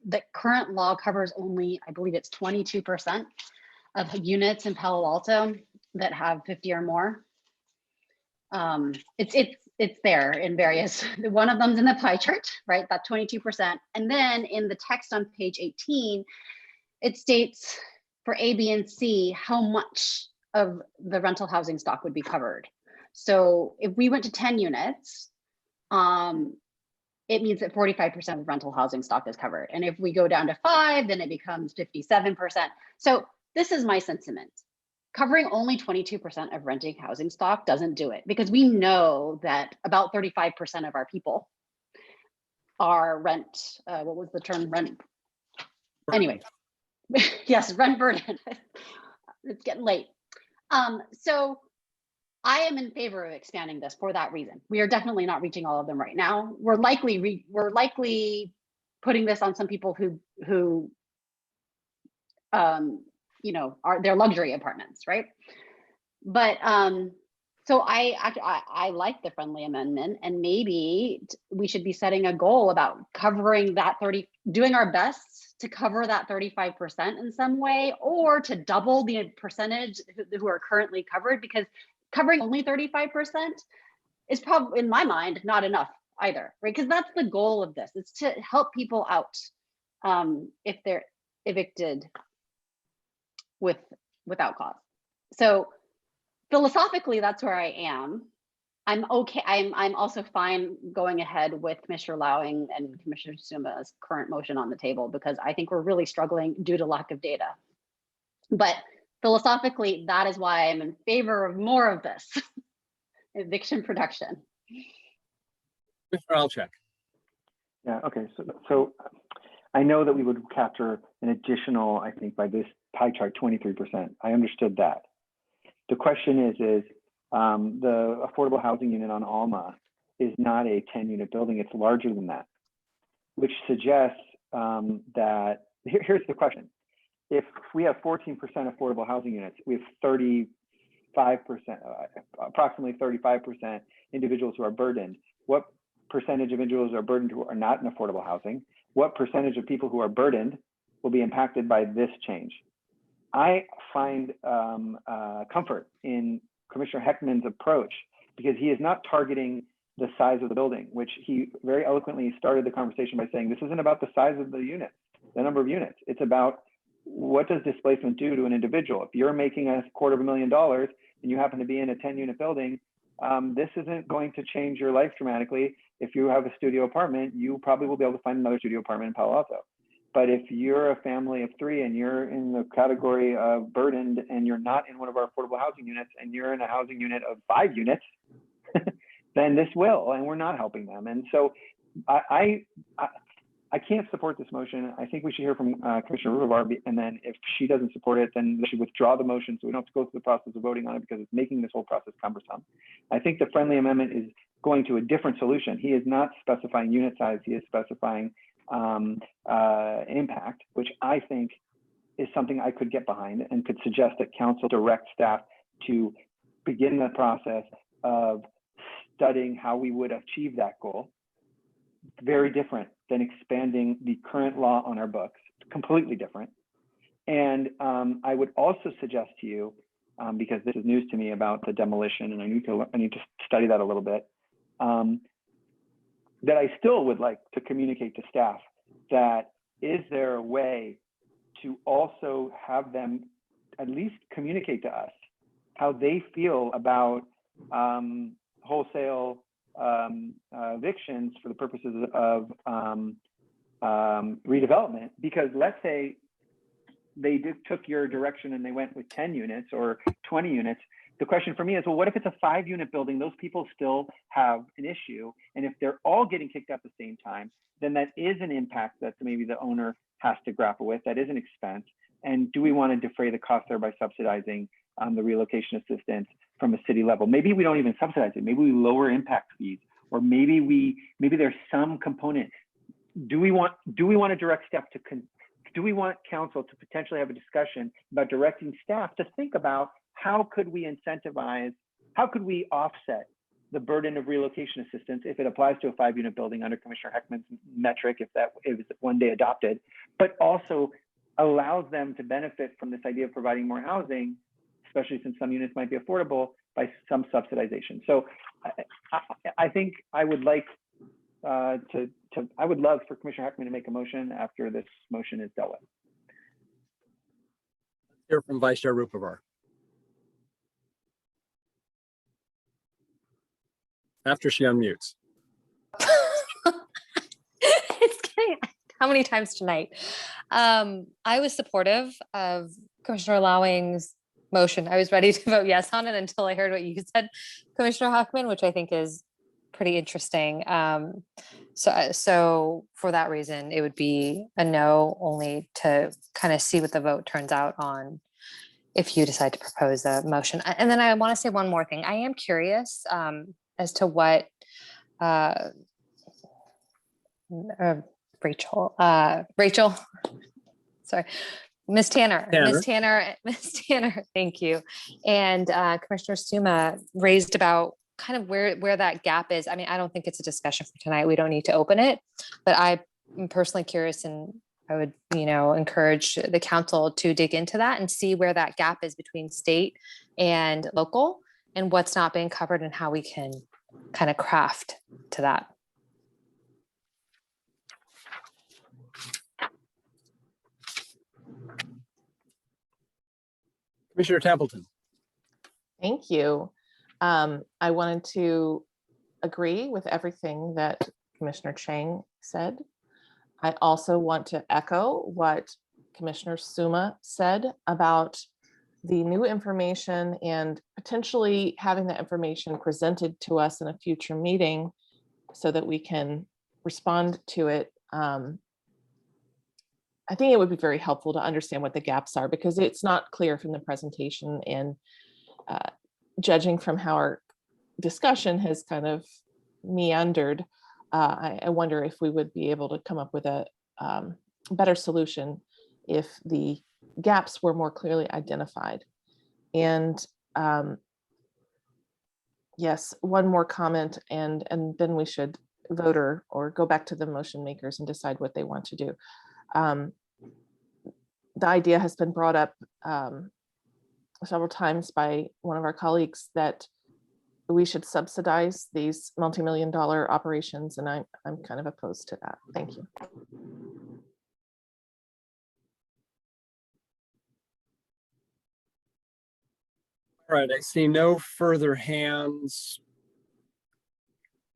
that current law covers only, I believe it's 22% of units in Palo Alto that have 50 or more. It's there in various, one of them's in the pie chart, right? That 22%. And then in the text on page 18, it states for A, B, and C, how much of the rental housing stock would be covered. So if we went to 10 units, it means that 45% of rental housing stock is covered. And if we go down to 5, then it becomes 57%. So this is my sentiment. Covering only 22% of renting housing stock doesn't do it, because we know that about 35% of our people are rent, what was the term, rent? Anyway, yes, rent burden. It's getting late. So I am in favor of expanding this for that reason. We are definitely not reaching all of them right now. We're likely putting this on some people who you know, are their luxury apartments, right? But so I like the friendly amendment, and maybe we should be setting a goal about covering that doing our best to cover that 35% in some way, or to double the percentage who are currently covered, because covering only 35% is probably, in my mind, not enough either, right? Because that's the goal of this. It's to help people out if they're evicted without cause. So philosophically, that's where I am. I'm okay. I'm also fine going ahead with Commissioner Lowing and Commissioner Suma's current motion on the table, because I think we're really struggling due to lack of data. But philosophically, that is why I'm in favor of more of this eviction protection. Mr. Alcheck. Yeah, okay, so I know that we would capture an additional, I think by this pie chart, 23%. I understood that. The question is the affordable housing unit on Alma is not a 10-unit building, it's larger than that, which suggests that, here's the question. If we have 14% affordable housing units, we have approximately 35% individuals who are burdened. What percentage of individuals are burdened who are not in affordable housing? What percentage of people who are burdened will be impacted by this change? I find comfort in Commissioner Heckman's approach, because he is not targeting the size of the building, which he very eloquently started the conversation by saying, this isn't about the size of the unit, the number of units. It's about what does displacement do to an individual? If you're making $250,000 and you happen to be in a 10-unit building, this isn't going to change your life dramatically. If you have a studio apartment, you probably will be able to find another studio apartment in Palo Alto. But if you're a family of 3 and you're in the category of burdened and you're not in one of our affordable housing units and you're in a housing unit of 5 units, then this will, and we're not helping them. And so I can't support this motion. I think we should hear from Commissioner Ruvavar, and then if she doesn't support it, then we should withdraw the motion so we don't have to go through the process of voting on it, because it's making this whole process cumbersome. I think the friendly amendment is going to a different solution. He is not specifying unit size, he is specifying impact, which I think is something I could get behind and could suggest that council direct staff to begin the process of studying how we would achieve that goal. Very different than expanding the current law on our books, completely different. And I would also suggest to you, because this is news to me about the demolition, and I need to study that a little bit, that I still would like to communicate to staff that is there a way to also have them at least communicate to us how they feel about wholesale evictions for the purposes of redevelopment. Because let's say they took your direction and they went with 10 units or 20 units. The question for me is, well, what if it's a 5-unit building? Those people still have an issue. And if they're all getting kicked out at the same time, then that is an impact that maybe the owner has to grapple with. That is an expense. And do we want to defray the cost there by subsidizing the relocation assistance from a city level? Maybe we don't even subsidize it. Maybe we lower impact fees, or maybe there's some component. Do we want a direct step to do we want council to potentially have a discussion about directing staff to think about how could we incentivize, how could we offset the burden of relocation assistance if it applies to a 5-unit building under Commissioner Heckman's metric, if that is one day adopted, but also allows them to benefit from this idea of providing more housing, especially since some units might be affordable, by some subsidization. So I think I would like I would love for Commissioner Heckman to make a motion after this motion is dealt with. Hear from Vice Chair Rupavar. After she unmutes. It's getting, how many times tonight? I was supportive of Commissioner Lowing's motion. I was ready to vote yes on it until I heard what you said, Commissioner Hoffman, which I think is pretty interesting. So for that reason, it would be a no, only to kind of see what the vote turns out on if you decide to propose a motion. And then I want to say one more thing. I am curious as to what Rachel, sorry, Ms. Tanner, thank you. And Commissioner Suma raised about kind of where that gap is. I mean, I don't think it's a discussion for tonight. We don't need to open it, but I'm personally curious, and I would, encourage the council to dig into that and see where that gap is between state and local and what's not being covered and how we can kind of craft to that. Commissioner Templeton. Thank you. I wanted to agree with everything that Commissioner Chang said. I also want to echo what Commissioner Suma said about the new information and potentially having that information presented to us in a future meeting so that we can respond to it. I think it would be very helpful to understand what the gaps are, because it's not clear from the presentation, and judging from how our discussion has kind of meandered, I wonder if we would be able to come up with a better solution if the gaps were more clearly identified. And yes, one more comment, and then we should vote or go back to the motion makers and decide what they want to do. The idea has been brought up several times by one of our colleagues that we should subsidize these multi-million-dollar operations, and I'm kind of opposed to that. Thank you. All right, I see no further hands.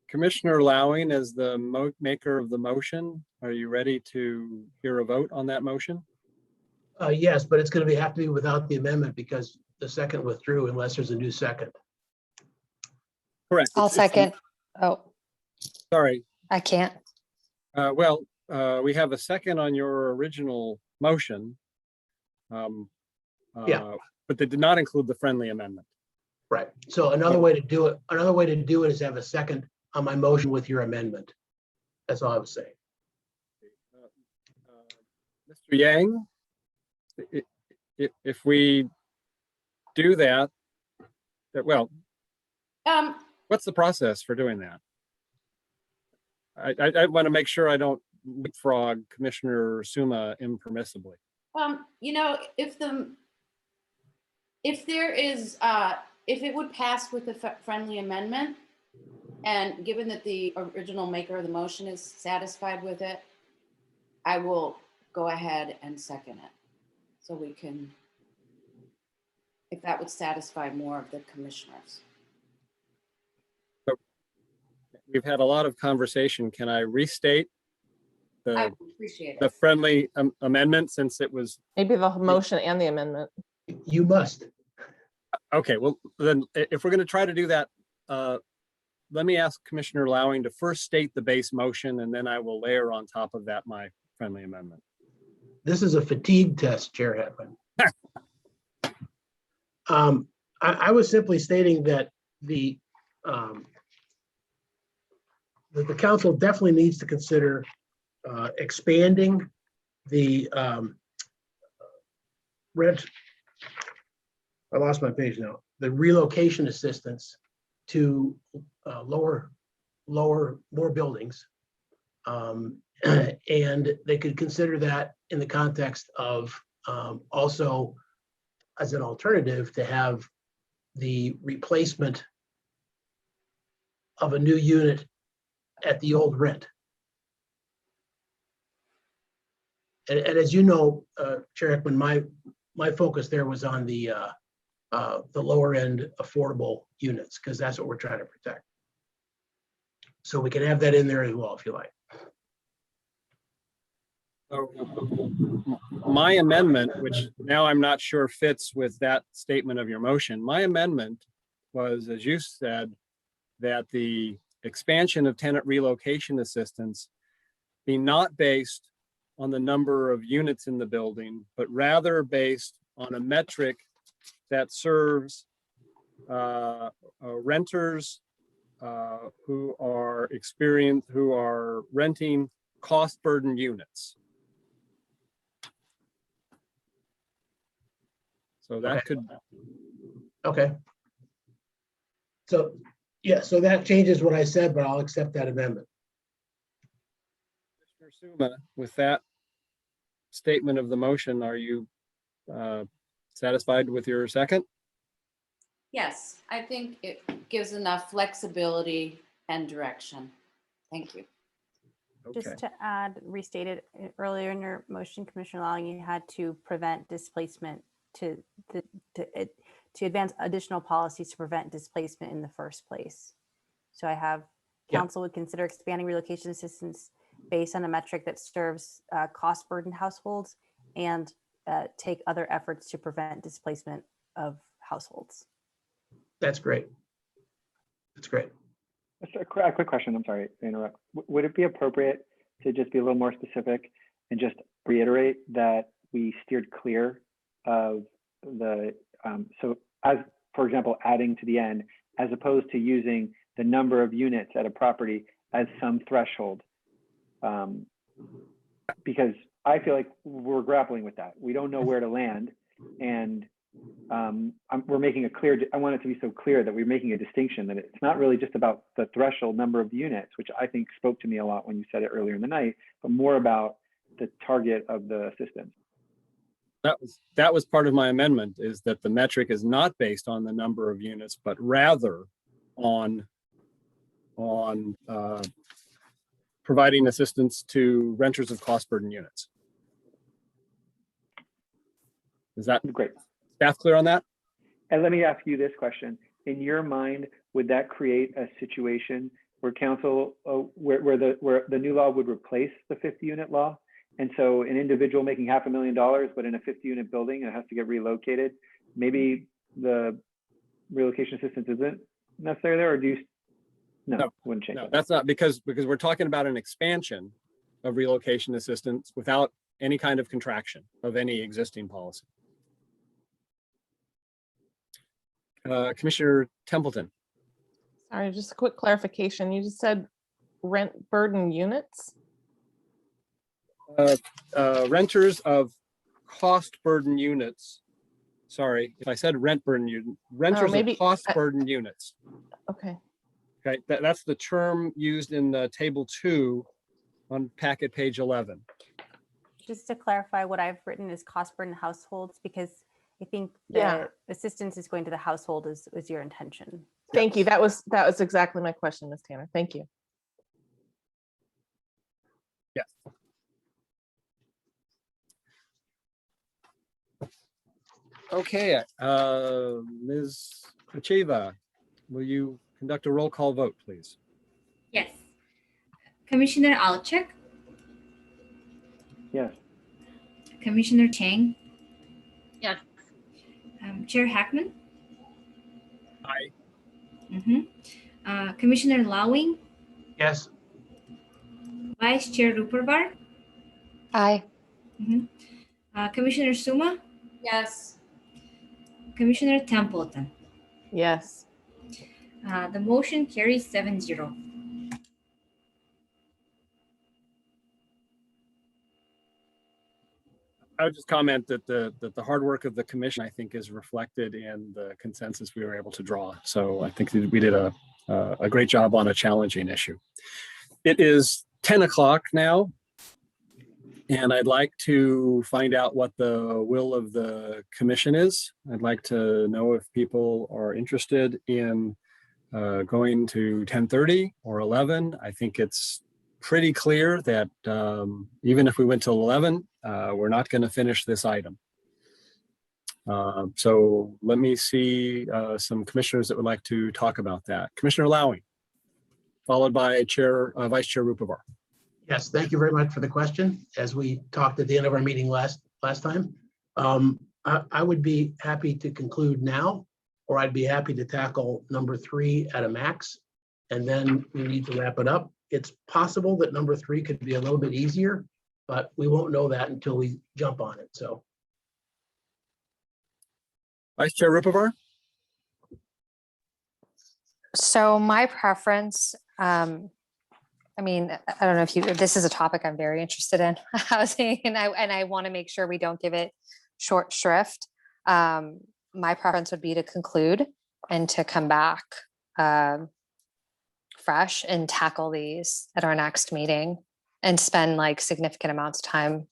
Commissioner Lowing, as the maker of the motion, are you ready to hear a vote on that motion? Yes, but it's going to have to be without the amendment because the second withdrew unless there's a new second. Correct. I'll second. Oh, sorry. I can't. We have a second on your original motion. Yeah. But they did not include the friendly amendment. Right. So another way to do it is have a second on my motion with your amendment. That's all I was saying. Mr. Yang, if we do that, well, what's the process for doing that? I want to make sure I don't leapfrog Commissioner Suma impermissibly. If it would pass with the friendly amendment, and given that the original maker of the motion is satisfied with it, I will go ahead and second it. So we can, if that would satisfy more of the commissioners. So we've had a lot of conversation. Can I restate I the, would appreciate the it. friendly amendment since it was, Maybe the motion and the amendment. You must. okay, well, then if we're going to try to do that, let me ask Commissioner Lowing to first state the base motion, and then I will layer on top of that my friendly amendment. This is a fatigue test, Chair Hetman. I was simply stating that the council definitely needs to consider expanding the rent. I lost my page now. The relocation assistance to lower more buildings. And they could consider that in the context of also as an alternative to have the replacement of a new unit at the old rent. And as you know, Chair Ekman, my focus there was on the lower end affordable units, because that's what we're trying to protect. So we can have that in there as well, if you like. My amendment, which now I'm not sure fits with that statement of your motion, my amendment was, as you said, that the expansion of tenant relocation assistance be not based on the number of units in the building, but rather based on a metric that serves renters who are renting cost burden units. So that could. Okay. So, yeah, so that changes what I said, but I'll accept that amendment. Commissioner Suma, with that statement of the motion, are you satisfied with your second? Yes, I think it gives enough flexibility and direction. Thank you. Okay. Just to add, restated earlier in your motion, Commissioner Long, you had to prevent displacement to advance additional policies to prevent displacement in the first place. So I have council would consider expanding relocation assistance based on a metric that serves cost burdened households and take other efforts to prevent displacement of households. That's great. That's great. A quick question, I'm sorry to interrupt. Would it be appropriate to just be a little more specific and just reiterate that we steered clear of the, so as, for example, adding to the end, as opposed to using the number of units at a property as some threshold? Because I feel like we're grappling with that. We don't know where to land. And we're making a clear, I want it to be so clear that we're making a distinction that it's not really just about the threshold number of units, which I think spoke to me a lot when you said it earlier in the night, but more about the target of the assistance. That was part of my amendment, is that the metric is not based on the number of units, but rather on providing assistance to renters of cost burden units. Is that great? Staff clear on that? And let me ask you this question. In your mind, would that create a situation where council, where the new law would replace the 50 unit law? And so an individual making $500,000, but in a 50 unit building and has to get relocated, maybe the relocation assistance isn't necessary there, or do you? No, wouldn't change. No, that's not, because we're talking about an expansion of relocation assistance without any kind of contraction of any existing policy. Commissioner Templeton. Sorry, just a quick clarification. You just said rent burden units? Renters of cost burden units. Sorry, if I said rent burden unit, renters of cost burden units. Okay. Okay, that's the term used in table 2 on packet page 11. Just to clarify, what I've written is cost burden households, because I think the assistance is going to the household is your intention. Thank you. That was exactly my question, Ms. Tanner. Thank you. Yes. Okay, Ms. Acheva, will you conduct a roll call vote, please? Yes. Commissioner Alchek, Yes. Commissioner Chang, Yes. Chair Hackman, Aye. Commissioner Lawing, Yes. Vice Chair Ruperbar, Aye. Commissioner Suma, Yes. Commissioner Templeton. Yes. The motion carries 7-0. I would just comment that the hard work of the commission, I think, is reflected in the consensus we were able to draw. So I think that we did a great job on a challenging issue. It is 10 o'clock now, and I'd like to find out what the will of the commission is. I'd like to know if people are interested in going to 10:30 or 11. I think it's pretty clear that even if we went to 11, we're not going to finish this item. So let me see some commissioners that would like to talk about that. Commissioner Lowing, followed by Vice Chair Rupavar. Yes, thank you very much for the question. As we talked at the end of our meeting last time, I would be happy to conclude now, or I'd be happy to tackle number 3 at a max, and then we need to wrap it up. It's possible that number 3 could be a little bit easier, but we won't know that until we jump on it. So, Vice Chair Rupavar. So my preference, I mean, I don't know if this is a topic I'm very interested in, housing, and I want to make sure we don't give it short shrift. My preference would be to conclude and to come back fresh and tackle these at our next meeting and spend like significant amounts of time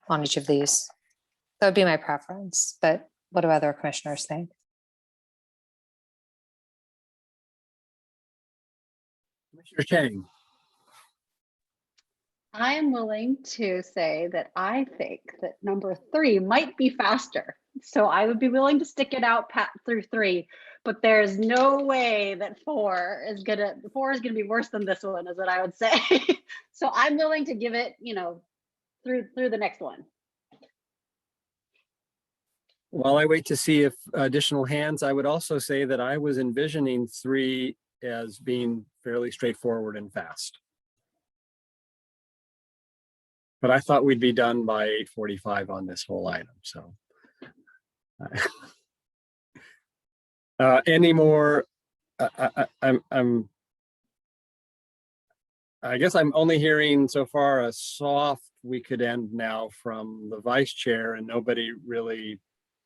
on each of these. That would be my preference, but what do other commissioners think? Commissioner Chang. I am willing to say that I think that number 3 might be faster. So I would be willing to stick it out through 3, but there's no way that 4 is gonna be worse than this one, is what I would say. So I'm willing to give it, through the next one. While I wait to see if additional hands, I would also say that I was envisioning 3 as being fairly straightforward and fast. But I thought we'd be done by 8:45 on this whole item, so. Any more? I guess I'm only hearing so far a soft we could end now from the vice chair, and nobody really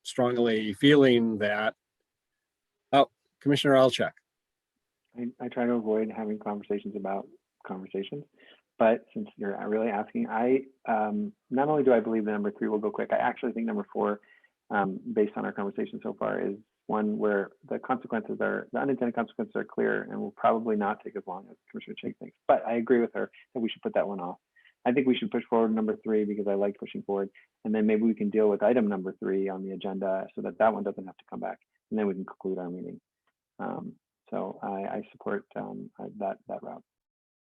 strongly feeling that. Oh, Commissioner Alchek. I try to avoid having conversations about conversations, but since you're really asking, I not only do I believe the number 3 will go quick, I actually think number 4, based on our conversation so far, is one where the unintended consequences are clear and will probably not take as long as Commissioner Chang thinks. But I agree with her that we should put that one off. I think we should push forward number 3 because I like pushing forward, and then maybe we can deal with item number 3 on the agenda so that one doesn't have to come back, and then we can conclude our meeting. So I support that route.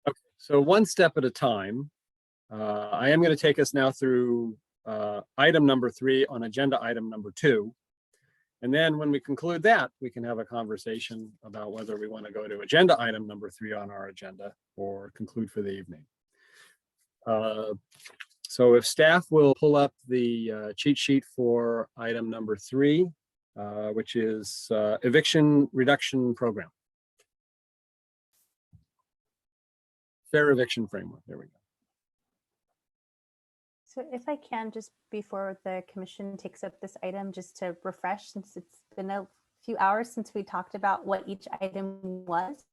Okay, so one step at a time. I am going to take us now through item number 3 on agenda item number 2. And then when we conclude that, we can have a conversation about whether we want to go to agenda item number 3 on our agenda or conclude for the evening. So if staff will pull up the cheat sheet for item number 3, which is eviction reduction program. Fair eviction framework. There we go. So if I can, just before the commission takes up this item, just to refresh, since it's been a few hours since we talked about what each item was.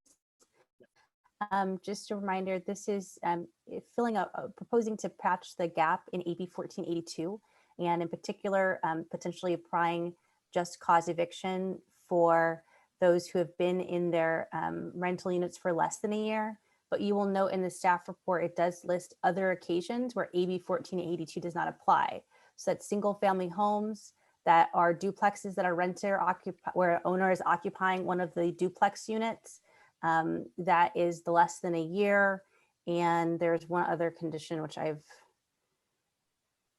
Just a reminder, this is proposing to patch the gap in AB 1482, and in particular, potentially applying just cause eviction for those who have been in their rental units for less than a year. But you will note in the staff report, it does list other occasions where AB 1482 does not apply. So that's single family homes that are duplexes that are where owner is occupying one of the duplex units. That is the less than a year. And there's one other condition, which I've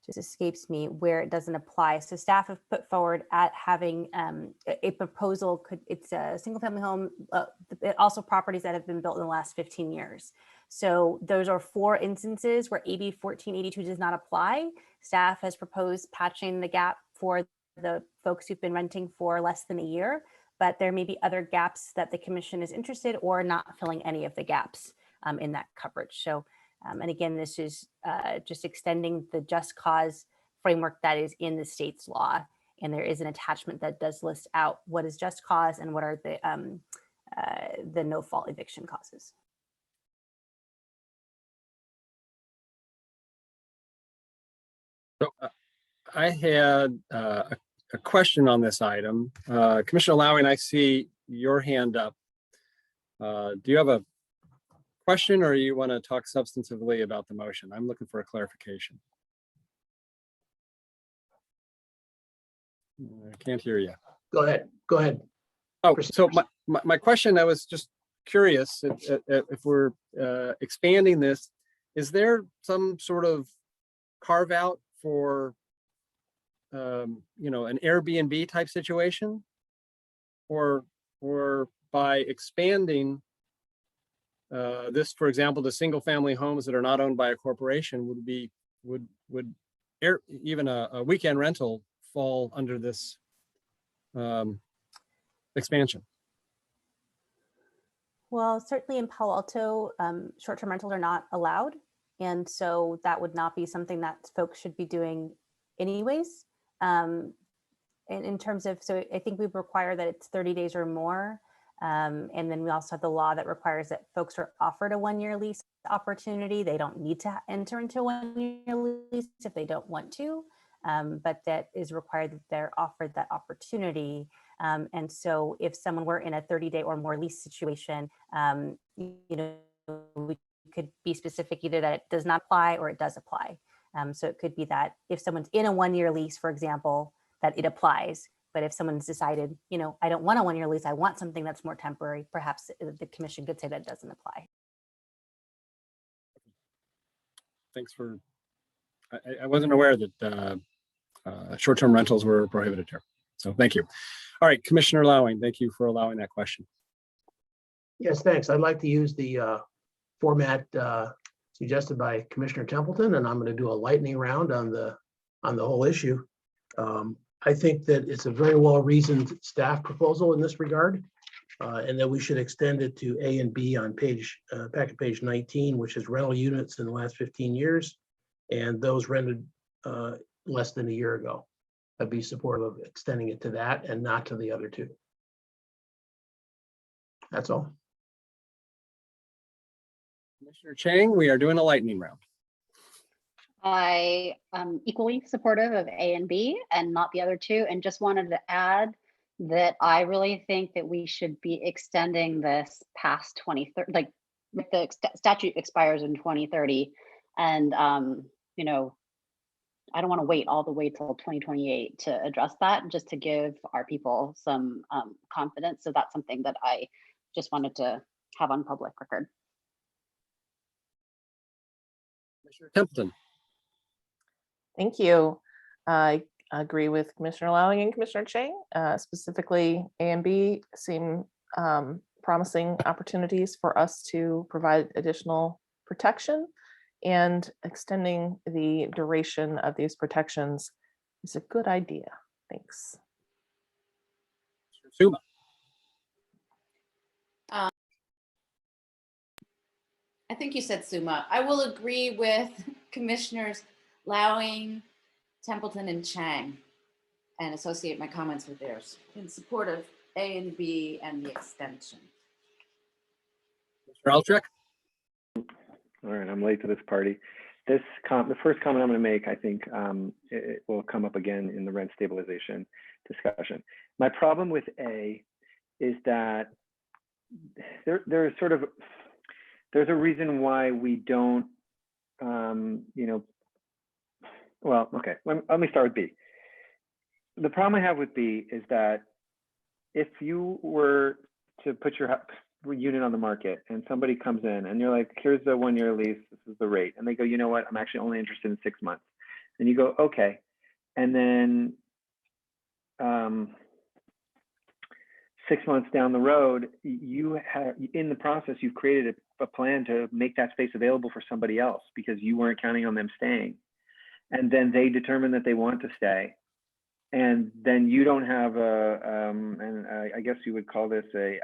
just escapes me where it doesn't apply. So staff have put forward at having a proposal. It's a single family home, also properties that have been built in the last 15 years. So those are 4 instances where AB 1482 does not apply. Staff has proposed patching the gap for the folks who've been renting for less than a year, but there may be other gaps that the commission is interested or not filling any of the gaps in that coverage. So, and again, this is just extending the just cause framework that is in the state's law. And there is an attachment that does list out what is just cause and what are the no fault eviction causes. So I had a question on this item. Commissioner Lowing, I see your hand up. Do you have a question or you want to talk substantively about the motion? I'm looking for a clarification. I can't hear you. Go ahead. Go ahead. Oh, so my question, I was just curious if we're expanding this, is there some sort of carve out for you know, an Airbnb type situation, or by expanding this, for example, to single family homes that are not owned by a corporation would even a weekend rental fall under this expansion? Well, certainly in Palo Alto, short-term rentals are not allowed. And so that would not be something that folks should be doing anyways. And in terms of, so I think we require that it's 30 days or more. And then we also have the law that requires that folks are offered a 1-year lease opportunity. They don't need to enter into a 1-year lease if they don't want to, but that is required that they're offered that opportunity. And so if someone were in a 30-day or more lease situation, you know, we could be specific either that it does not apply or it does apply. So it could be that if someone's in a 1-year lease, for example, that it applies. But if someone's decided, you know, I don't want a 1-year lease, I want something that's more temporary, perhaps the commission could say that doesn't apply. Thanks for, I wasn't aware that short-term rentals were prohibited here. So thank you. All right, Commissioner Lowing, thank you for allowing that question. Yes, thanks. I'd like to use the format suggested by Commissioner Templeton, and I'm going to do a lightning round on the whole issue. I think that it's a very well-reasoned staff proposal in this regard, and that we should extend it to A and B on packet page 19, which is rental units in the last 15 years, and those rented less than a year ago. I'd be supportive of extending it to that and not to the other two. That's all. Commissioner Chang, we are doing a lightning round. I am equally supportive of A and B and not the other two, and just wanted to add that I really think that we should be extending this past 2030, like the statute expires in 2030. And, you know, I don't want to wait all the way till 2028 to address that, just to give our people some confidence. So that's something that I just wanted to have on public record. Commissioner Templeton. Thank you. I agree with Commissioner Lowing and Commissioner Chang. Specifically, A and B seem promising opportunities for us to provide additional protection, and extending the duration of these protections is a good idea. Thanks. Suma. I think you said Suma. I will agree with Commissioners Lowing, Templeton, and Chang, and associate my comments with theirs in support of A and B and the extension. Mr. Altrick. All right, I'm late to this party. The first comment I'm going to make, I think it will come up again in the rent stabilization discussion. My problem with A is that there's a reason why we don't, you know, well, okay, let me start with B. The problem I have with B is that if you were to put your unit on the market and somebody comes in and you're like, here's the 1-year lease, this is the rate. And they go, you know what, I'm actually only interested in 6 months. And you go, okay. And then 6 months down the road, you have, in the process, you've created a plan to make that space available for somebody else because you weren't counting on them staying. And then they determine that they want to stay. And then you don't have I guess you would call this a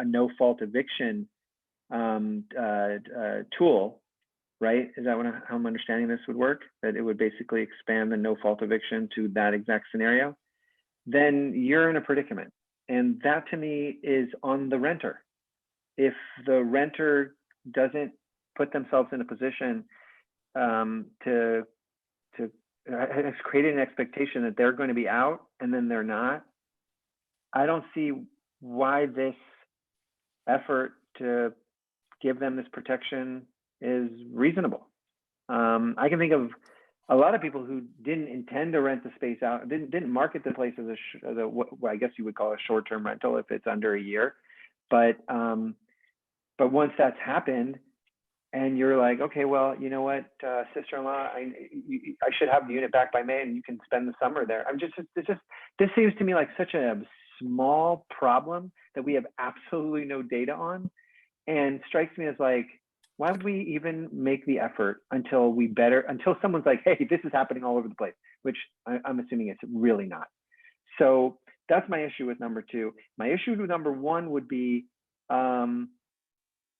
no fault eviction tool, right? Is that how I'm understanding this would work? That it would basically expand the no fault eviction to that exact scenario? Then you're in a predicament. And that to me is on the renter. If the renter doesn't put themselves in a position to has created an expectation that they're going to be out and then they're not, I don't see why this effort to give them this protection is reasonable. I can think of a lot of people who didn't intend to rent the space out, didn't market the place as what I guess you would call a short-term rental if it's under a year. But once that's happened, and you're like, okay, well, you know what, sister-in-law, I should have the unit back by May, and you can spend the summer there. This seems to me like such a small problem that we have absolutely no data on, and strikes me as like, why would we even make the effort until someone's like, hey, this is happening all over the place, which I'm assuming it's really not. So that's my issue with number 2. My issue with number 1 would be,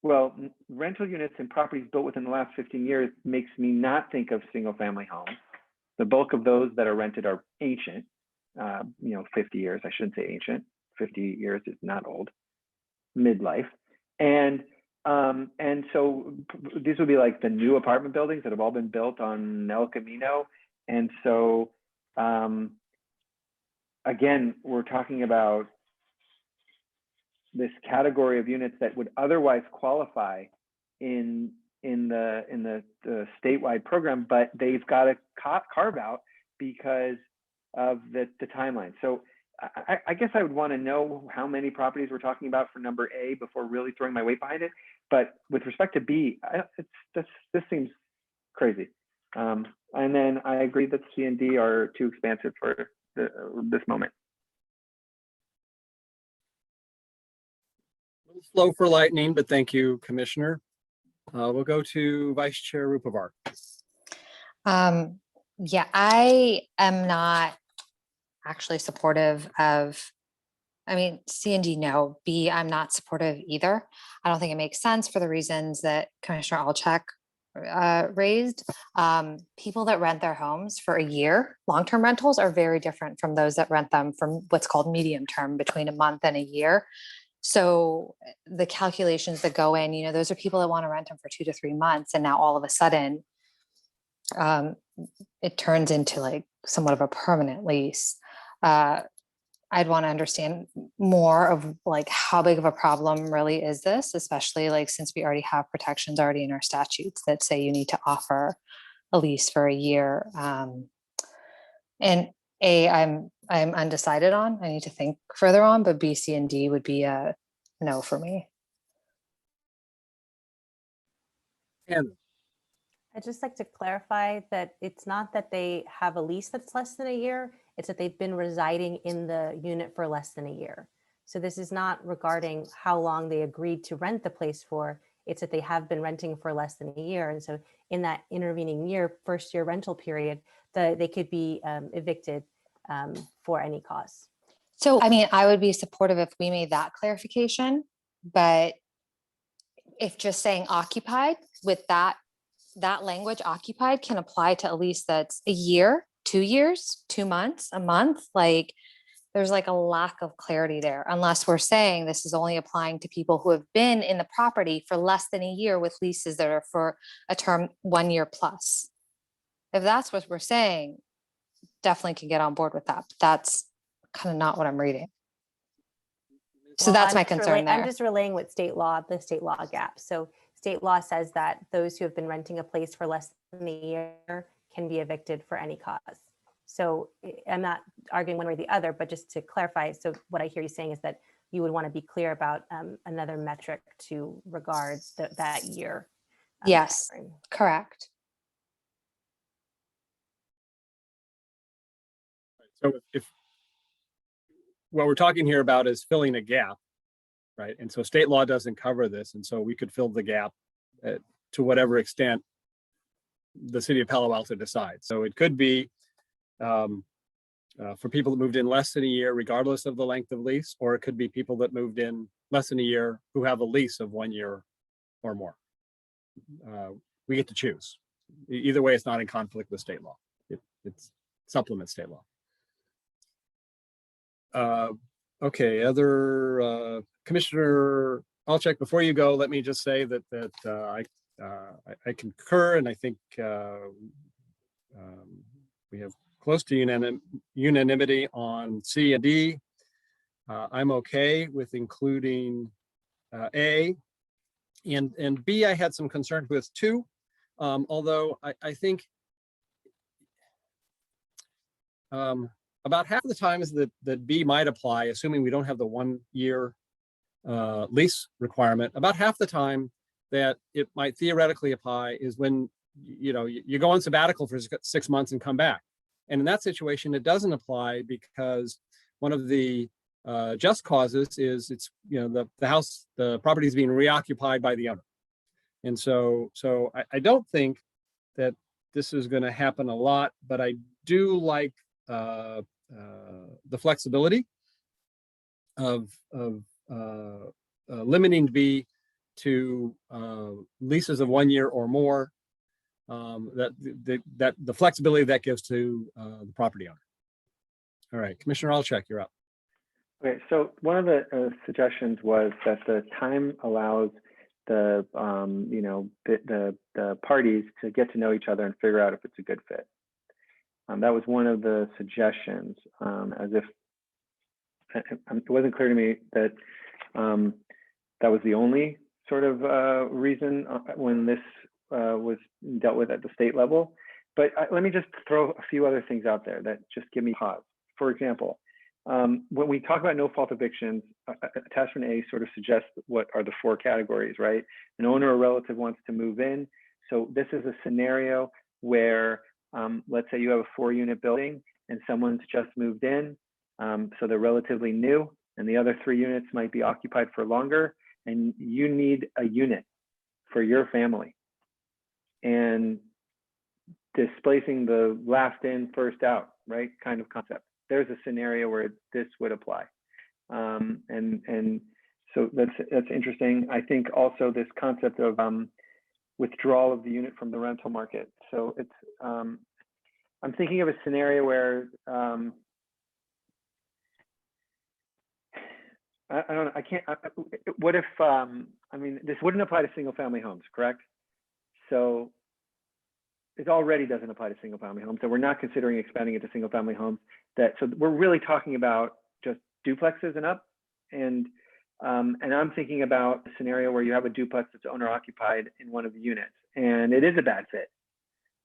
well, rental units and properties built within the last 15 years makes me not think of single family homes. The bulk of those that are rented are ancient, 50 years. I shouldn't say ancient. 50 years is not old, midlife. And so these would be like the new apartment buildings that have all been built on El Camino. And so, again, we're talking about this category of units that would otherwise qualify in the statewide program, but they've got to carve out because of the timeline. So I guess I would want to know how many properties we're talking about for number A before really throwing my weight behind it. But with respect to B, this seems crazy. And then I agree that C and D are too expansive for this moment. Slow for lightning, but thank you, Commissioner. We'll go to Vice Chair Rupavar. Yeah, I am not actually supportive of, C and D, no. B, I'm not supportive either. I don't think it makes sense for the reasons that Commissioner Alchek raised. People that rent their homes for a year, long-term rentals are very different from those that rent them from what's called medium term, between a month and a year. So the calculations that go in, those are people that want to rent them for 2 to 3 months. And now all of a sudden, it turns into like somewhat of a permanent lease. I'd want to understand more of like how big of a problem really is this, especially like since we already have protections already in our statutes that say you need to offer a lease for a year. And A, I'm undecided on. I need to think further on, but B, C, and D would be a no for me. And I'd just like to clarify that it's not that they have a lease that's less than a year, it's that they've been residing in the unit for less than a year. So this is not regarding how long they agreed to rent the place for, it's that they have been renting for less than a year. And so in that intervening year, first year rental period, they could be evicted for any cause. So, I would be supportive if we made that clarification, but if just saying occupied with that language, occupied can apply to a lease that's a year, 2 years, 2 months, a month, like there's like a lack of clarity there, unless we're saying this is only applying to people who have been in the property for less than a year with leases that are for a term 1 year plus. If that's what we're saying, definitely can get on board with that. But that's kind of not what I'm reading. So that's my concern there. I'm just relaying what the state law gap. So state law says that those who have been renting a place for less than a year can be evicted for any cause. So I'm not arguing one way or the other, but just to clarify. So what I hear you saying is that you would want to be clear about another metric to regard that year. Yes, correct. So if what we're talking here about is filling a gap, right? And so state law doesn't cover this. And so we could fill the gap to whatever extent the city of Palo Alto decides. So it could be for people that moved in less than a year, regardless of the length of lease, or it could be people that moved in less than a year who have a lease of 1 year or more. We get to choose. Either way, it's not in conflict with state law. It's supplements state law. Okay, other Commissioner Alchek, before you go, let me just say that I concur, and I think we have close to unanimity on C and D. I'm okay with including A, and B I had some concerns with too, although I think about half of the times that B might apply, assuming we don't have the 1 year lease requirement, about half the time that it might theoretically apply is when you go on sabbatical for 6 months and come back. And in that situation, it doesn't apply because one of the just causes is the house, the property is being reoccupied by the owner. And so I don't think that this is going to happen a lot, but I do like the flexibility of limiting B to leases of 1 year or more. That the flexibility that gives to the property owner. All right, Commissioner Alchek, you're up. Okay, so one of the suggestions was that the time allows the the parties to get to know each other and figure out if it's a good fit. That was one of the suggestions, as if it wasn't clear to me that that was the only sort of reason when this was dealt with at the state level. But let me just throw a few other things out there that just give me pause. For example, when we talk about no fault evictions, attachment A sort of suggests what are the 4 categories, right? An owner or relative wants to move in. So this is a scenario where let's say you have a 4-unit building and someone's just moved in. So they're relatively new and the other 3 units might be occupied for longer, and you need a unit for your family. And displacing the last in, first out, right, kind of concept. There's a scenario where this would apply. And so that's interesting. I think also this concept of withdrawal of the unit from the rental market. So it's, I'm thinking of a scenario where, I don't know, I can't, what if, I mean, this wouldn't apply to single family homes, correct? So it already doesn't apply to single family homes. So we're not considering expanding it to single family homes. So we're really talking about just duplexes and up. And I'm thinking about a scenario where you have a duplex that's owner occupied in one of the units, and it is a bad fit.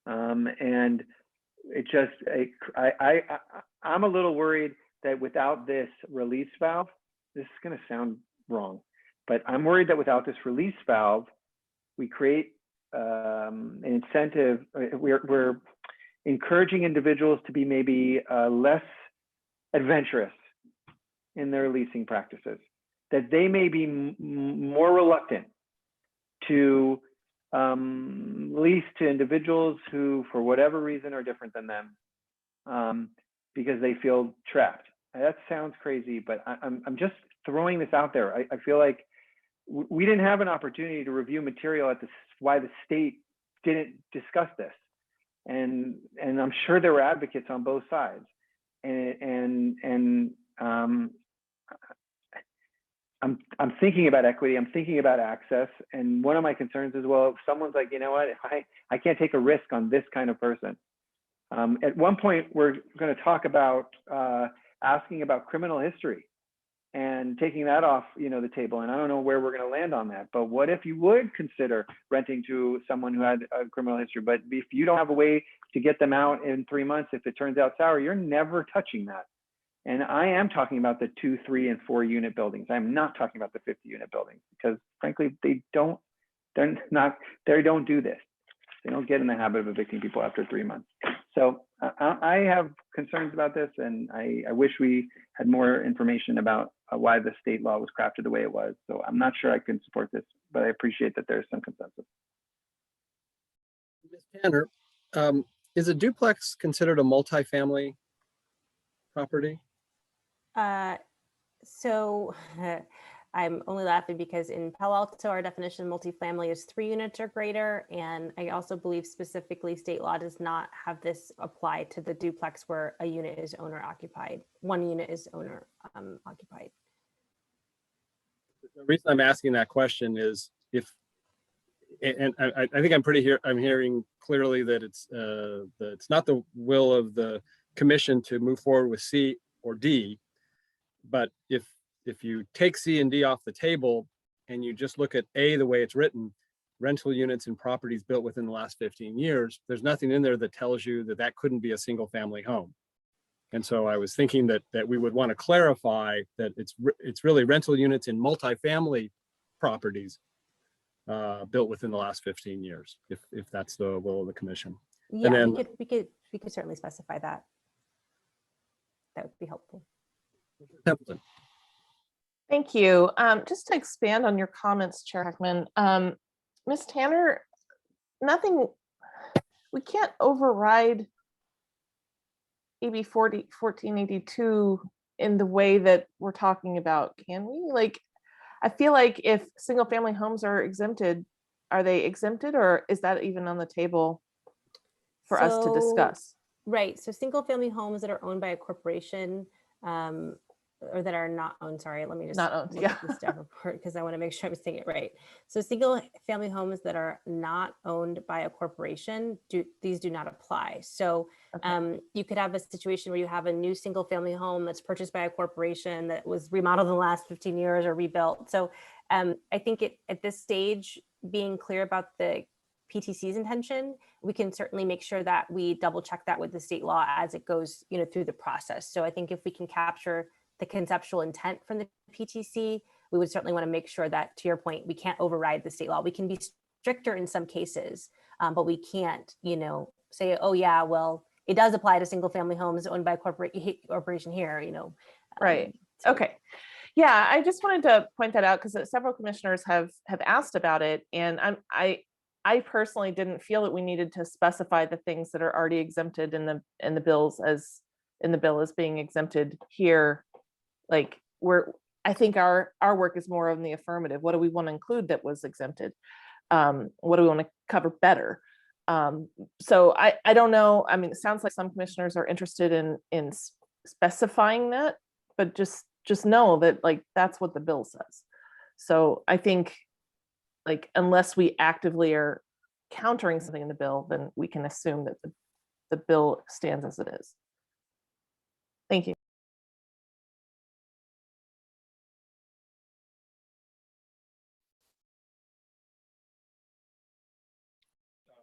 And it just, I'm a little worried that without this release valve, this is going to sound wrong, but I'm worried that without this release valve, we create an incentive. We're encouraging individuals to be maybe less adventurous in their leasing practices, that they may be more reluctant to lease to individuals who, for whatever reason, are different than them, because they feel trapped. That sounds crazy, but I'm just throwing this out there. I feel like we didn't have an opportunity to review material at why the state didn't discuss this, and I'm sure there were advocates on both sides, and I'm thinking about equity, I'm thinking about access, and one of my concerns is, well, if someone's like, you know what, I can't take a risk on this kind of person. At one point, we're going to talk about asking about criminal history and taking that off, the table. And I don't know where we're going to land on that. But what if you would consider renting to someone who had a criminal history, but if you don't have a way to get them out in 3 months, if it turns out sour, you're never touching that. And I am talking about the 2, 3, and 4 unit buildings. I'm not talking about the 50 unit buildings, because frankly, they don't do this. They don't get in the habit of evicting people after 3 months. So I have concerns about this, and I wish we had more information about why the state law was crafted the way it was. So I'm not sure I can support this, but I appreciate that there's some consensus. Ms. Tanner, is a duplex considered a multifamily property? So I'm only laughing because in Palo Alto, our definition of multifamily is 3 units or greater. And I also believe specifically state law does not have this apply to the duplex where a unit is owner occupied. 1 unit is owner occupied. The reason I'm asking that question is if, and I think I'm hearing clearly that it's not the will of the commission to move forward with C or D, but if you take C and D off the table and you just look at A, the way it's written, rental units and properties built within the last 15 years, there's nothing in there that tells you that that couldn't be a single family home. And so I was thinking that we would want to clarify that it's really rental units in multifamily properties built within the last 15 years, if that's the will of the commission. Yeah, and then, we could certainly specify that. That would be helpful. Templeton. Thank you. Just to expand on your comments, Chair Heckman, Ms. Tanner, we can't override AB 1482 in the way that we're talking about, can we? Like, I feel like if single family homes are exempted, are they exempted, or is that even on the table for us to discuss? Right, so single family homes that are owned by a corporation, or that are not owned, sorry, let me just Not owned, look yeah. at the staff report because I want to make sure I'm saying it right. So single family homes that are not owned by a corporation, these do not apply. So you could have a situation where you have a new single family home that's purchased by a corporation that was remodeled in the last 15 years or rebuilt. So I think at this stage, being clear about the PTC's intention, we can certainly make sure that we double check that with the state law as it goes, through the process. So I think if we can capture the conceptual intent from the PTC, we would certainly want to make sure that, to your point, we can't override the state law. We can be stricter in some cases, but we can't, say, oh yeah, well, it does apply to single family homes owned by a corporation here, Right. Okay. Yeah, I just wanted to point that out because several commissioners have asked about it, and I personally didn't feel that we needed to specify the things that are already exempted in the bill as being exempted here. Like I think our work is more on the affirmative. What do we want to include that was exempted? What do we want to cover better? So I don't know. I mean, it sounds like some commissioners are interested in specifying that, but just know that that's what the bill says. So I think unless we actively are countering something in the bill, then we can assume that the bill stands as it is. Thank you.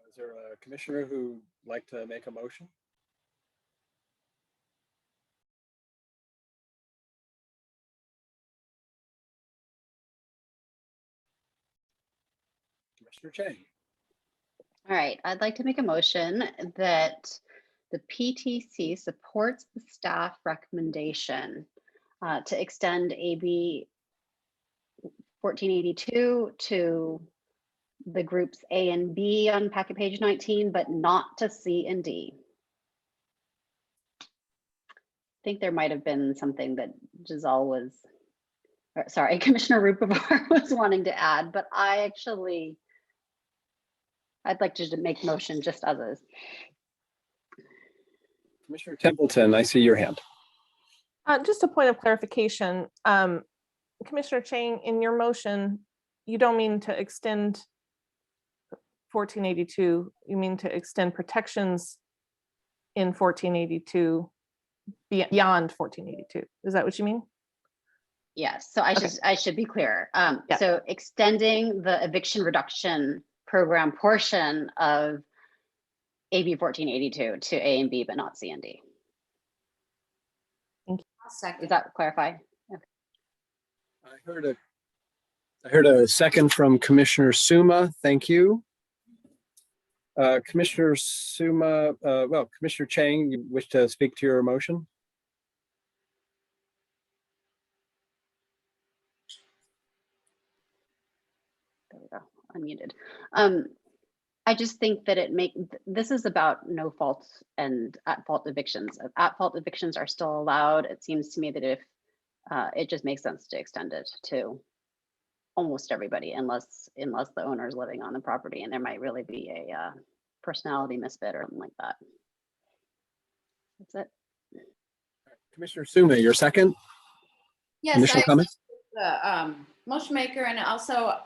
Is there a commissioner who'd like to make a motion? Commissioner Chang. All right, I'd like to make a motion that the PTC supports the staff recommendation to extend AB 1482 to the groups A and B on packet page 19, but not to C and D. I think there might have been something that Giselle was, or, sorry, Commissioner Rupavar was wanting to add, but I'd like to make motion just as is. Commissioner Templeton, I see your hand. Just a point of clarification, Commissioner Chang, in your motion, you don't mean to extend 1482, you mean to extend protections in 1482 beyond 1482. Is that what you mean? Yes, so I should be clear. So extending the eviction reduction program portion of AB 1482 to A and B, but not C and D. Thank you. Does that clarify? Okay. I heard a second from Commissioner Suma. Thank you. Commissioner Suma, well, Commissioner Chang, you wish to speak to your motion? There we go, unmuted. I just think that this is about no faults and at-fault evictions. At-fault evictions are still allowed. It seems to me that if it just makes sense to extend it to almost everybody, unless the owner is living on the property, and there might really be a personality misfit or something like that. That's it. Commissioner Suma, your second? Yes, Initial I comments? the motion maker, and also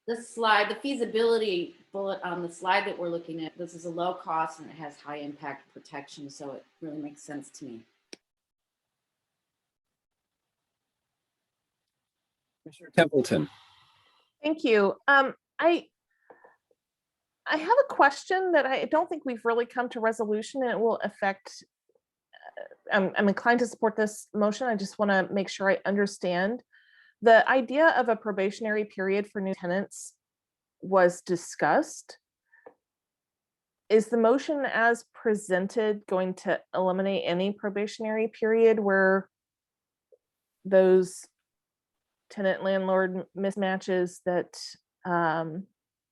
the slide, the feasibility bullet on the slide that we're looking at. This is a low cost and it has high impact protection, so it really makes sense to me. Commissioner Templeton. Thank you. I have a question that I don't think we've really come to resolution, and it will affect, I'm inclined to support this motion. I just want to make sure I understand. The idea of a probationary period for new tenants was discussed. Is the motion as presented going to eliminate any probationary period where those tenant landlord mismatches that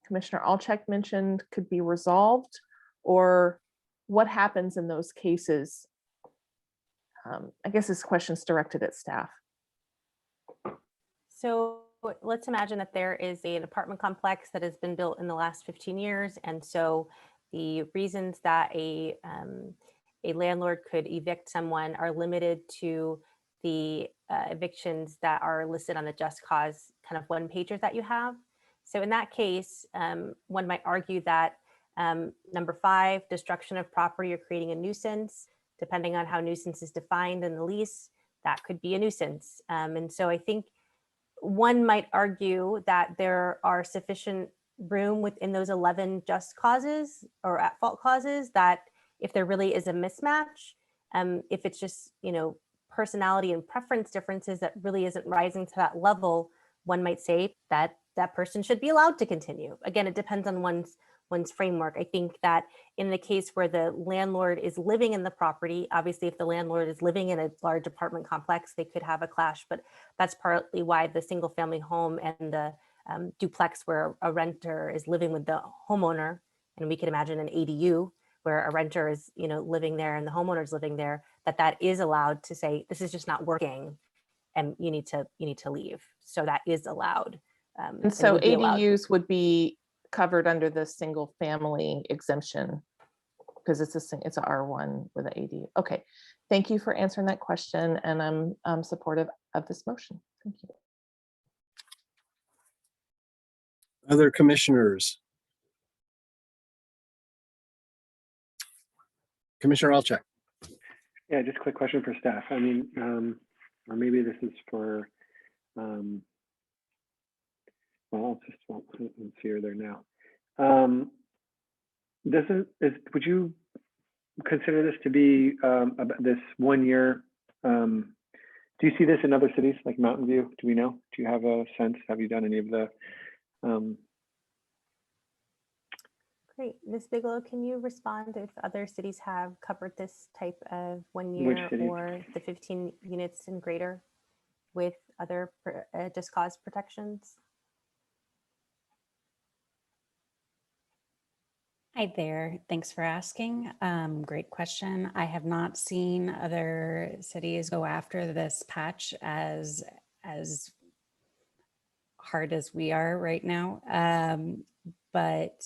Commissioner Alcheck mentioned could be resolved? Or what happens in those cases? I guess this question's directed at staff. So let's imagine that there is an apartment complex that has been built in the last 15 years. And so the reasons that a landlord could evict someone are limited to the evictions that are listed on the just cause kind of one pager that you have. So in that case, one might argue that number 5, destruction of property or creating a nuisance, depending on how nuisance is defined in the lease, that could be a nuisance. And so I think one might argue that there are sufficient room within those 11 just causes or at fault clauses that if there really is a mismatch, if it's just, personality and preference differences that really isn't rising to that level, one might say that that person should be allowed to continue. Again, it depends on one's framework. I think that in the case where the landlord is living in the property, obviously if the landlord is living in a large apartment complex, they could have a clash, but that's partly why the single family home and the duplex where a renter is living with the homeowner, and we can imagine an ADU where a renter is living there and the homeowner is living there, that is allowed to say, this is just not working and you need to leave. So that is allowed. And so ADUs would be covered under the single family exemption because it's a R1 with an ADU. Okay, thank you for answering that question, and I'm supportive of this motion. Thank you. Other commissioners? Commissioner Alcheck. Yeah, just a quick question for staff. I mean, or maybe this is for, well, let's see her there now. Would you consider this to be this 1 year? Do you see this in other cities like Mountain View? Do we know? Do you have a sense? Have you done any of the? Great. Ms. Bigelow, can you respond if other cities have covered this type of 1 year or the 15 units and greater with other just cause protections? Hi there. Thanks for asking. Great question. I have not seen other cities go after this patch as hard as we are right now. But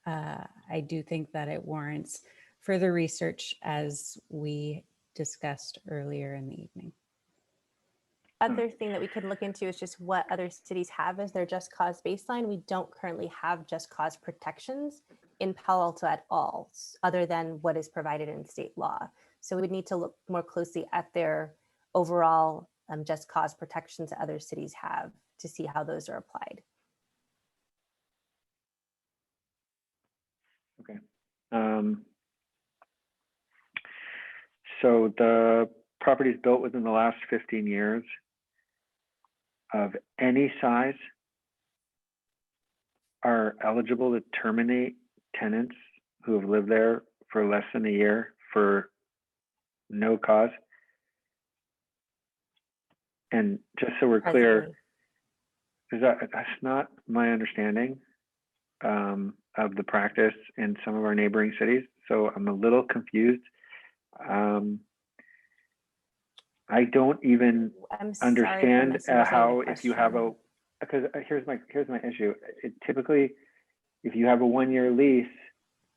I do think that it warrants further research as we discussed earlier in the evening. Other thing that we could look into is just what other cities have as their just cause baseline. We don't currently have just cause protections in Palo Alto at all, other than what is provided in state law. So we would need to look more closely at their overall just cause protections that other cities have to see how those are applied. Okay. So the properties built within the last 15 years of any size are eligible to terminate tenants who have lived there for less than a year for no cause? And just so we're clear, because that's not my understanding of the practice in some of our neighboring cities. So I'm a little confused. I don't even understand how, if you have a, because here's my issue. It typically, if you have a 1-year lease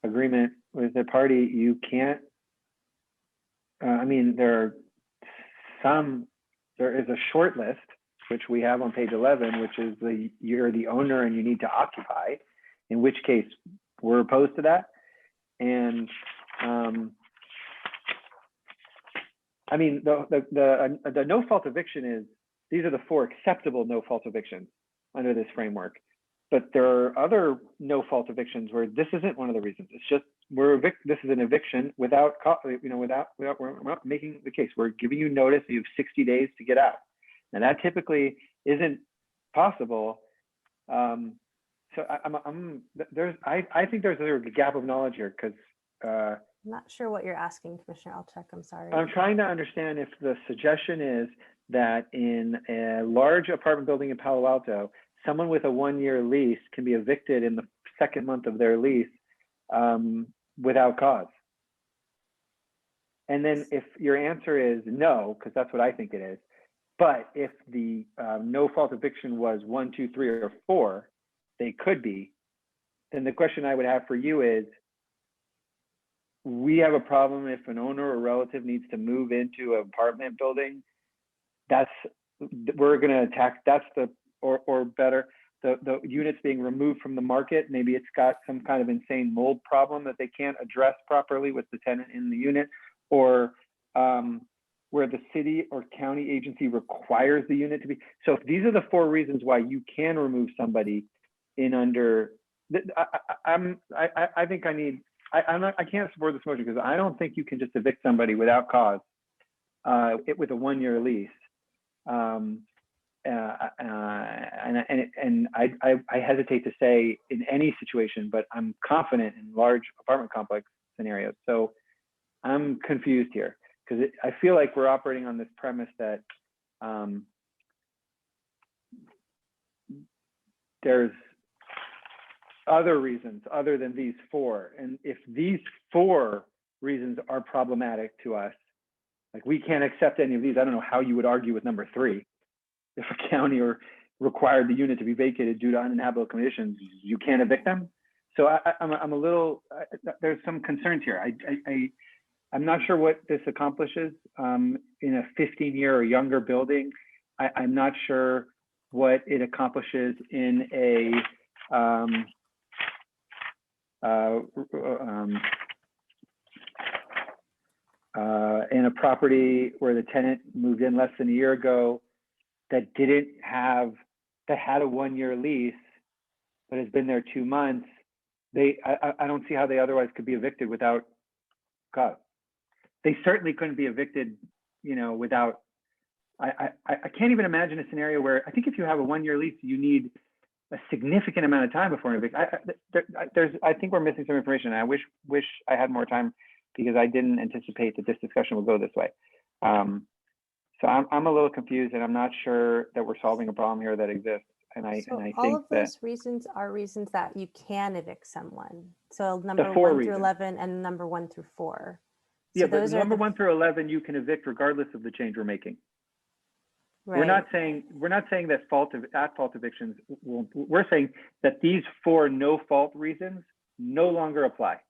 agreement with the party, you can't. I mean, there is a short list, which we have on page 11, which is you're the owner and you need to occupy, in which case we're opposed to that. And I mean, the no fault eviction is, these are the 4 acceptable no fault evictions under this framework. But there are other no fault evictions where this isn't one of the reasons. It's just this is an eviction without, we're not making the case. We're giving you notice. You have 60 days to get out, and that typically isn't possible. So I think there's a gap of knowledge here, because I'm not sure what you're asking, Commissioner. I'll check. I'm sorry. I'm trying to understand if the suggestion is that in a large apartment building in Palo Alto, someone with a 1-year lease can be evicted in the 2nd month of their lease without cause. And then if your answer is no, because that's what I think it is, but if the no fault eviction was 1, 2, 3, or 4, they could be, then the question I would have for you is, we have a problem if an owner or relative needs to move into an apartment building. We're going to attack. That's the, or better, the units being removed from the market. Maybe it's got some kind of insane mold problem that they can't address properly with the tenant in the unit, or where the city or county agency requires the unit to be. So if these are the 4 reasons why you can remove somebody in under, I think I need. I can't support this motion because I don't think you can just evict somebody without cause with a 1-year lease. And I hesitate to say in any situation, but I'm confident in large apartment complex scenarios. So I'm confused here because I feel like we're operating on this premise that there's other reasons other than these 4. And if these 4 reasons are problematic to us, like we can't accept any of these, I don't know how you would argue with number 3. If a county or required the unit to be vacated due to uninhabitable conditions, you can't evict them. So I'm a little, there's some concerns here. I'm not sure what this accomplishes in a 15-year or younger building. I'm not sure what it accomplishes in a property where the tenant moved in less than a year ago that had a 1-year lease but has been there 2 months. I don't see how they otherwise could be evicted without cause. They certainly couldn't be evicted, without. I can't even imagine a scenario where, I think if you have a 1-year lease, you need a significant amount of time before an eviction. I think we're missing some information. I wish I had more time because I didn't anticipate that this discussion would go this way. So I'm a little confused, and I'm not sure that we're solving a problem here that exists. And I think all of that those reasons are reasons that you can evict someone. So number 4 1 reasons. through 11 and number 1 through 4. So yeah, but those are number 1 through 11 you can evict regardless of the change we're making. Right. We're not saying that at fault evictions. We're saying that these 4 no fault reasons no longer apply.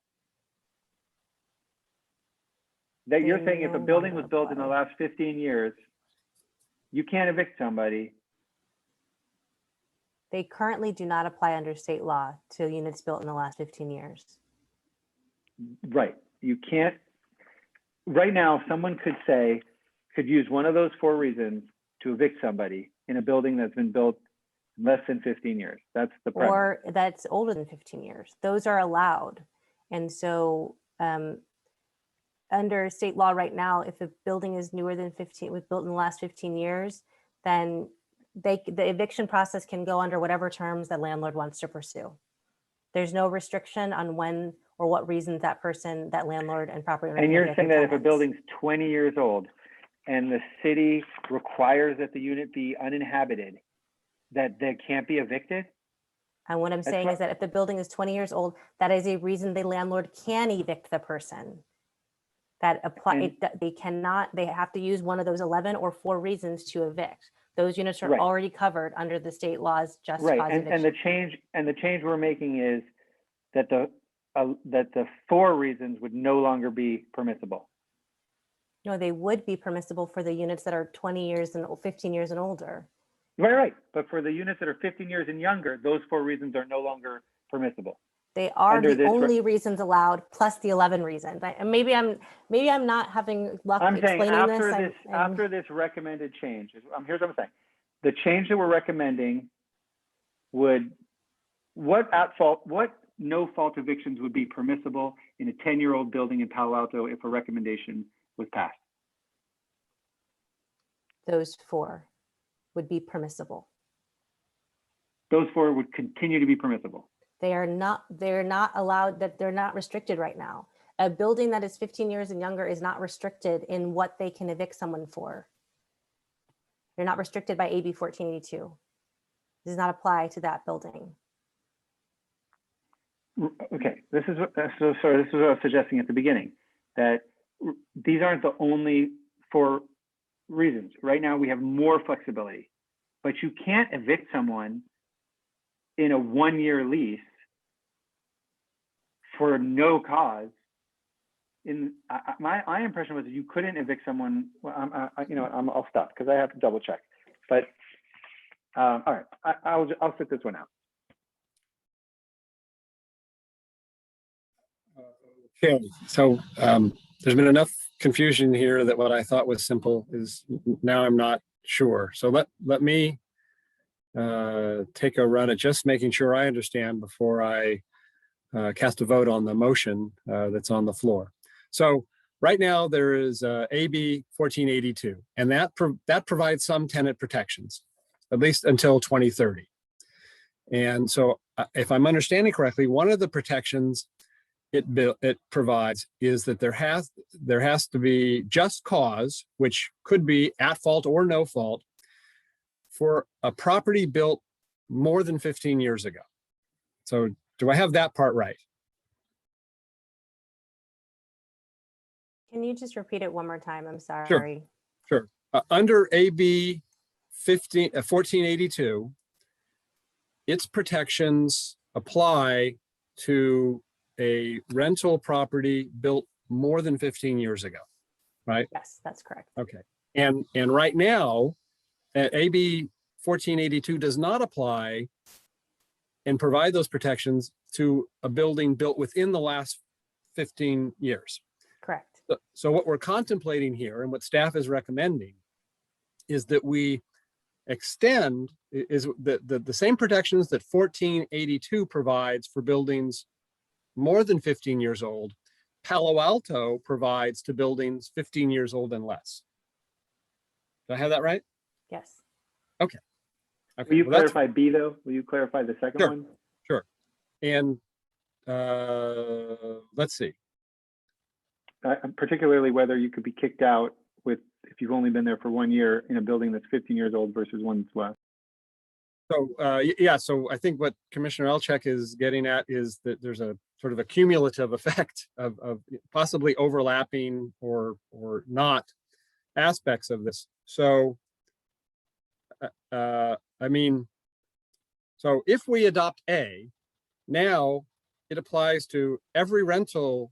That you're saying if a building was built in the last 15 years, you can't evict somebody. They currently do not apply under state law to units built in the last 15 years. Right. You can't. Right now, someone could use one of those 4 reasons to evict somebody in a building that's been built less than 15 years. That's the premise. Or that's older than 15 years. Those are allowed. And so under state law right now, if a building is newer than 15, was built in the last 15 years, then the eviction process can go under whatever terms the landlord wants to pursue. There's no restriction on when or what reasons that person, that landlord and property owner. And can you're evict saying their that if a tenants. building's 20 years old and the city requires that the unit be uninhabited, that they can't be evicted? And what I'm That's saying what- is that if the building is 20 years old, that is a reason the landlord can evict the person. That apply, they cannot, they have to use one of those 11 or 4 reasons to evict. Those units are Right. already covered under the state laws, just Right, cause and eviction. the change we're making is that the 4 reasons would no longer be permissible. No, they would be permissible for the units that are 20 years and 15 years and older. Right. But for the units that are 15 years and younger, those 4 reasons are no longer permissible. They are Under the this only reasons allowed, plus the 11 reasons. And maybe I'm not having luck I'm saying explaining after this recommended change, here's what I'm saying. The change that we're recommending would, what no fault evictions would be permissible in a 10-year-old building in Palo Alto if a recommendation was passed? Those 4 would be permissible. Those 4 would continue to be permissible. They're not allowed, that they're not restricted right now. A building that is 15 years and younger is not restricted in what they can evict someone for. They're not restricted by AB 1482. Does not apply to that building. Okay, this is what I was suggesting at the beginning, that these aren't the only 4 reasons. Right now we have more flexibility, but you can't evict someone in a 1-year lease for no cause. My impression was that you couldn't evict someone. Well, I'll stop because I have to double check. But all right, I'll sit this one out. Okay, so there's been enough confusion here that what I thought was simple is now I'm not sure. So let me take a run at just making sure I understand before I cast a vote on the motion that's on the floor. So right now there is AB 1482, and that provides some tenant protections, at least until 2030. And so if I'm understanding correctly, one of the protections it provides is that there has to be just cause, which could be at fault or no fault, for a property built more than 15 years ago. So do I have that part right? Can you just repeat it one more time? I'm sorry. Sure. Under AB 1482, its protections apply to a rental property built more than 15 years ago, right? Yes, that's correct. Okay. And right now, AB 1482 does not apply and provide those protections to a building built within the last 15 years. Correct. So what we're contemplating here and what staff is recommending is that we extend the same protections that 1482 provides for buildings more than 15 years old. Palo Alto provides to buildings 15 years old and less. Do I have that right? Yes. Okay. Will you clarify B though? Will you clarify the second one? Sure. And let's see. Particularly whether you could be kicked out if you've only been there for 1 year in a building that's 15 years old versus one that's less. So yeah, so I think what Commissioner Elchek is getting at is that there's a sort of a cumulative effect of possibly overlapping or not aspects of this. So I mean, so if we adopt A, now it applies to every rental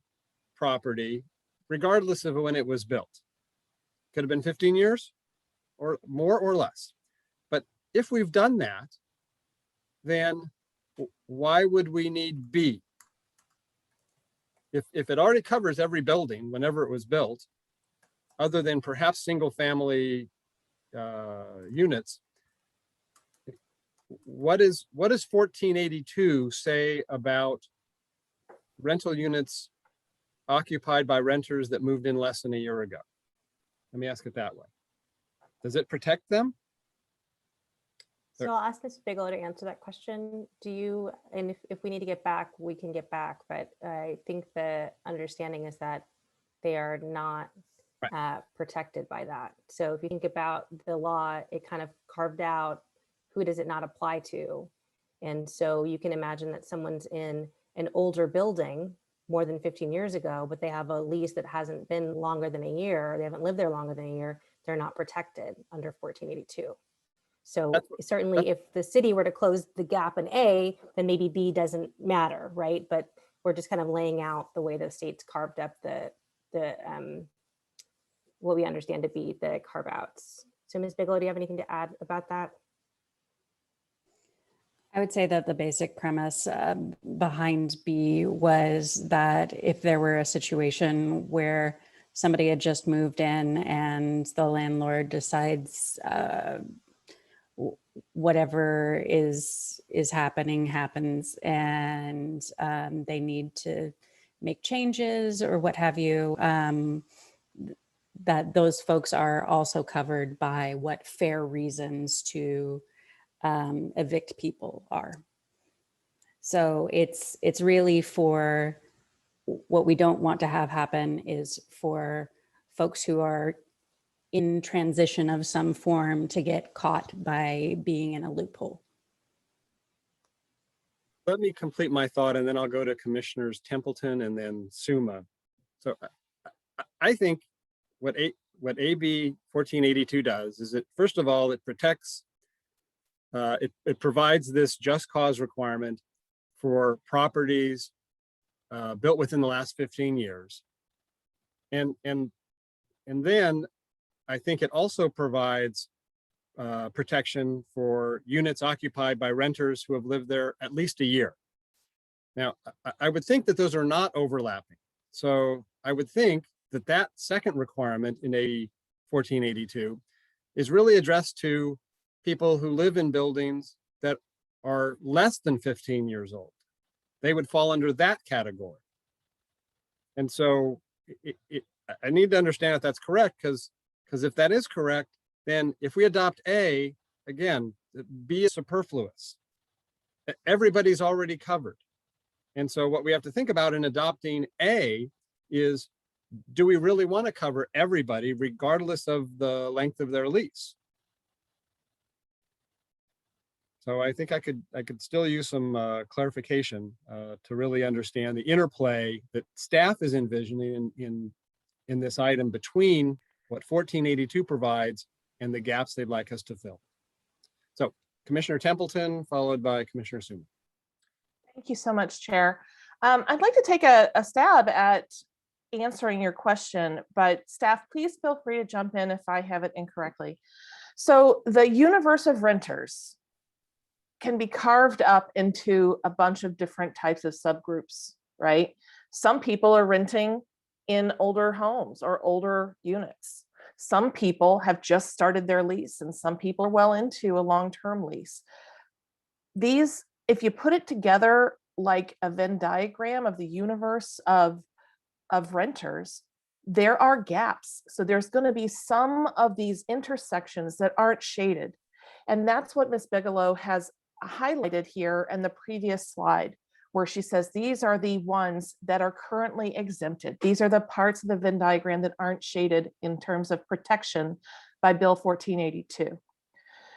property, regardless of when it was built. Could have been 15 years or more or less. But if we've done that, then why would we need B? If it already covers every building whenever it was built, other than perhaps single family units, what does 1482 say about rental units occupied by renters that moved in less than a year ago? Let me ask it that way. Does it protect them? So I'll ask Ms. Bigelow to answer that question. Do you, and if we need to get back, we can get back, but I think the understanding is that they are not protected by that. So if you think about the law, it kind of carved out who does it not apply to. And so you can imagine that someone's in an older building more than 15 years ago, but they have a lease that hasn't been longer than a year, they haven't lived there longer than a year, they're not protected under 1482. So certainly if the city were to close the gap in A, then maybe B doesn't matter, right? But we're just kind of laying out the way the state's carved up the what we understand to be the carve outs. So Ms. Bigelow, do you have anything to add about that? I would say that the basic premise behind B was that if there were a situation where somebody had just moved in and the landlord decides whatever is happening happens, and they need to make changes or what have you, that those folks are also covered by what fair reasons to evict people are. So it's really for what we don't want to have happen is for folks who are in transition of some form to get caught by being in a loophole. Let me complete my thought and then I'll go to Commissioners Templeton and then Suma. So I think what AB 1482 does is it, first of all, it protects, it provides this just cause requirement for properties built within the last 15 years. And then I think it also provides protection for units occupied by renters who have lived there at least a year. Now, I would think that those are not overlapping. So I would think that that second requirement in AB 1482 is really addressed to people who live in buildings that are less than 15 years old. They would fall under that category. And so I need to understand if that's correct, because if that is correct, then if we adopt A, again, B is superfluous. Everybody's already covered. And so what we have to think about in adopting A is, do we really want to cover everybody regardless of the length of their lease? So I think I could still use some clarification to really understand the interplay that staff is envisioning in this item between what 1482 provides and the gaps they'd like us to fill. So Commissioner Templeton, followed by Commissioner Suma. Thank you so much, Chair. I'd like to take a stab at answering your question, but staff, please feel free to jump in if I have it incorrectly. So the universe of renters can be carved up into a bunch of different types of subgroups, right? Some people are renting in older homes or older units. Some people have just started their lease and some people are well into a long-term lease. These, if you put it together like a Venn diagram of the universe of renters, there are gaps. So there's going to be some of these intersections that aren't shaded. And that's what Ms. Bigelow has highlighted here in the previous slide, where she says these are the ones that are currently exempted. These are the parts of the Venn diagram that aren't shaded in terms of protection by Bill 1482.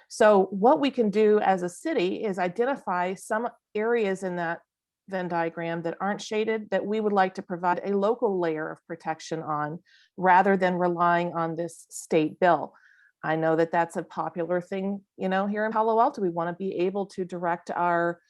So what we can do as a city is identify some areas in that Venn diagram that aren't shaded that we would like to provide a local layer of protection on, rather than relying on this state bill. I know that that's a popular thing, you know, here in Palo Alto. We want to be able to direct our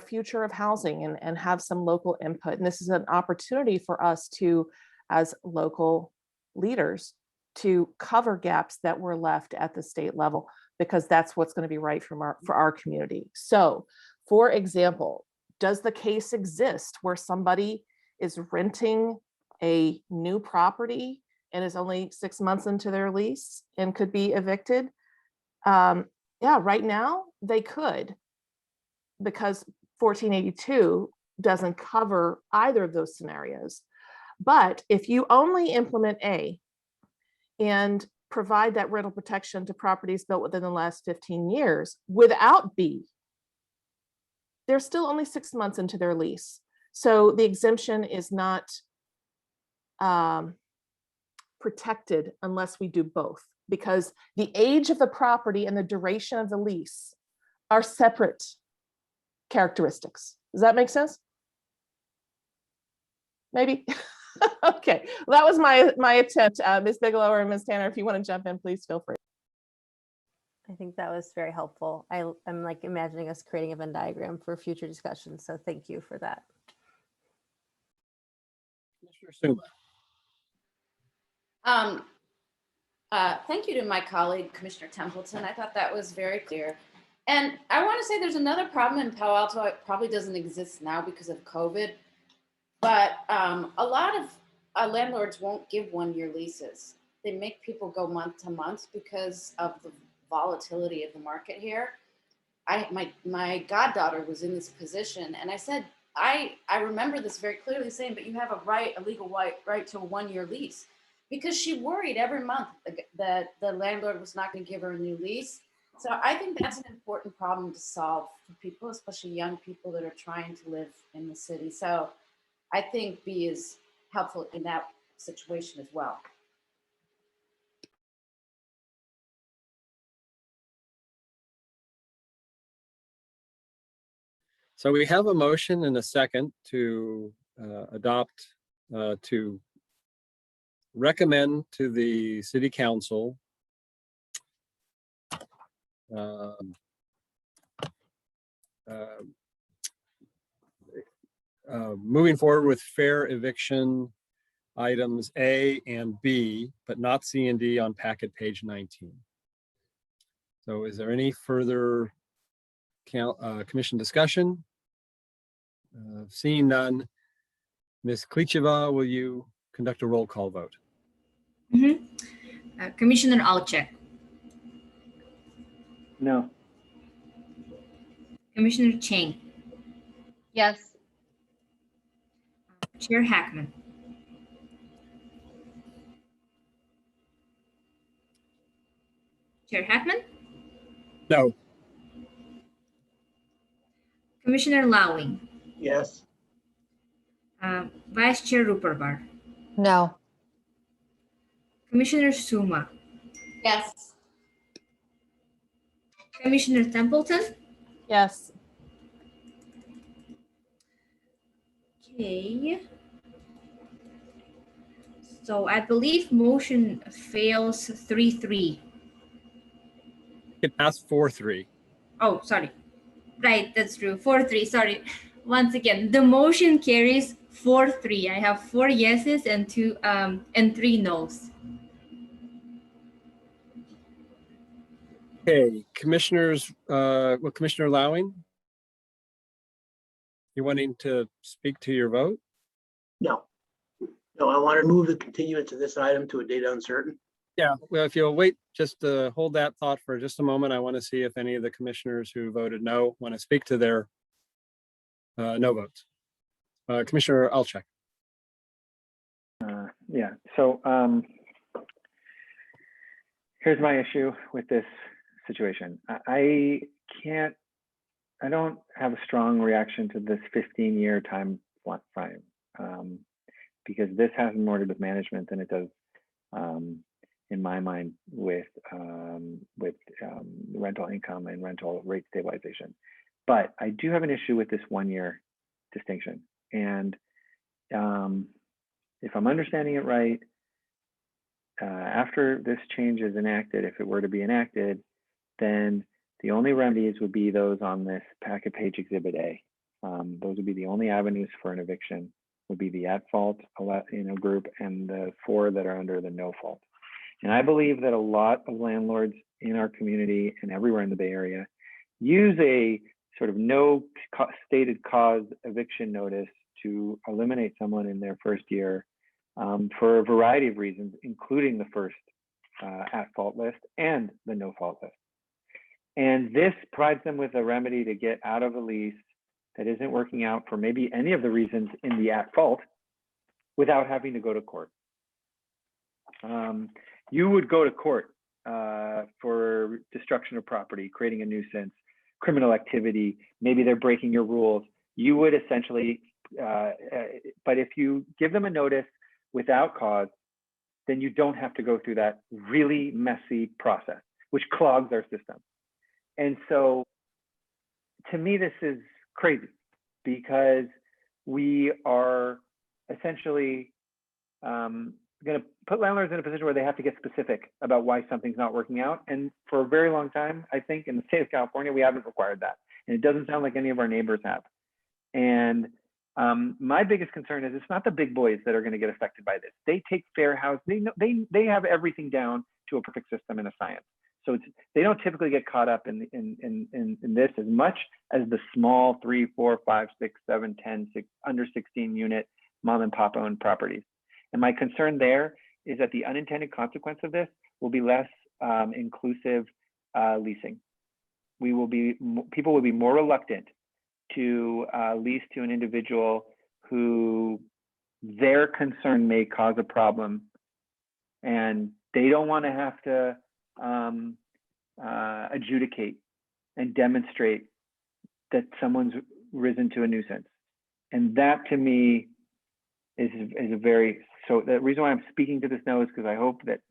future of housing and have some local input. And this is an opportunity for us to, as local leaders, to cover gaps that were left at the state level, because that's what's going to be right for our community. So, for example, does the case exist where somebody is renting a new property and is only 6 months into their lease and could be evicted? Yeah, right now they could, because 1482 doesn't cover either of those scenarios. But if you only implement A and provide that rental protection to properties built within the last 15 years. Without B, they're still only 6 months into their lease. So the exemption is not protected unless we do both, because the age of the property and the duration of the lease are separate characteristics. Does that make sense? Maybe. Okay, well, that was my attempt. Ms. Bigelow or Ms. Tanner, if you want to jump in, please feel free. I think that was very helpful. I'm like imagining us creating a Venn diagram for future discussions. So thank you for that. Mr. Suma. Thank you to my colleague, Commissioner Templeton. I thought that was very clear. And I want to say there's another problem in Palo Alto. It probably doesn't exist now because of COVID, but a lot of landlords won't give one-year leases. They make people go month to month because of the volatility of the market here. My goddaughter was in this position, and I said, I remember this very clearly saying, but you have a legal right to a one-year lease, because she worried every month that the landlord was not going to give her a new lease. So I think that's an important problem to solve for people, especially young people that are trying to live in the city. So I think B is helpful in that situation as well. So we have a motion and a second to adopt, to recommend to the city council moving forward with fair eviction items A and B, but not C and D on packet page 19. So is there any further commission discussion? Seeing none, Ms. Klicheva, will you conduct a roll call vote? Commissioner Alchek, No. Commissioner Chang, Yes. Chair Hackman, Chair Hackman, No. Commissioner Lowing, Yes. Vice Chair Ruperbar, No. Commissioner Suma, Yes. Commissioner Templeton. Yes. Okay. So I believe motion fails 3-3. It passed 4-3. Oh, sorry. Right, that's true. 4-3. Sorry. Once again, the motion carries 4-3. I have 4 yeses and 3 noes. Okay, commissioners, Commissioner Lowing, you wanting to speak to your vote? No. No, I want to move the continuance of this item to a date uncertain. Yeah, well, if you'll wait, just hold that thought for just a moment. I want to see if any of the commissioners who voted no want to speak to their no votes. Commissioner Alchek. Yeah, so here's my issue with this situation. I don't have a strong reaction to this 15-year time frame, because this has more to do with management than it does, in my mind, with rental income and rental rate stabilization. But I do have an issue with this 1-year distinction. And if I'm understanding it right, after this change is enacted, if it were to be enacted, then the only remedies would be those on this packet page exhibit A. Those would be the only avenues for an eviction, would be the at fault group and the 4 that are under the no fault. And I believe that a lot of landlords in our community and everywhere in the Bay Area use a sort of no stated cause eviction notice to eliminate someone in their first year for a variety of reasons, including the first at fault list and the no fault list. And this provides them with a remedy to get out of a lease that isn't working out for maybe any of the reasons in the at fault without having to go to court. you would go to court for destruction of property, creating a nuisance, criminal activity. Maybe they're breaking your rules. You would essentially, but if you give them a notice without cause, then you don't have to go through that really messy process, which clogs our system. And so to me, this is crazy because we are essentially going to put landlords in a position where they have to get specific about why something's not working out. And for a very long time, I think in the state of California, we haven't required that. And it doesn't sound like any of our neighbors have. And my biggest concern is it's not the big boys that are going to get affected by this. They take fair house. They have everything down to a perfect system and a science. So they don't typically get caught up in this as much as the small 3, 4, 5, 6, 7, 10, 6, under 16 unit mom and pop owned properties. And my concern there is that the unintended consequence of this will be less inclusive leasing. People will be more reluctant to lease to an individual who their concern may cause a problem, and they don't want to have to adjudicate and demonstrate that someone's risen to a nuisance. And that to me is a very, so the reason why I'm speaking to this now is because I hope that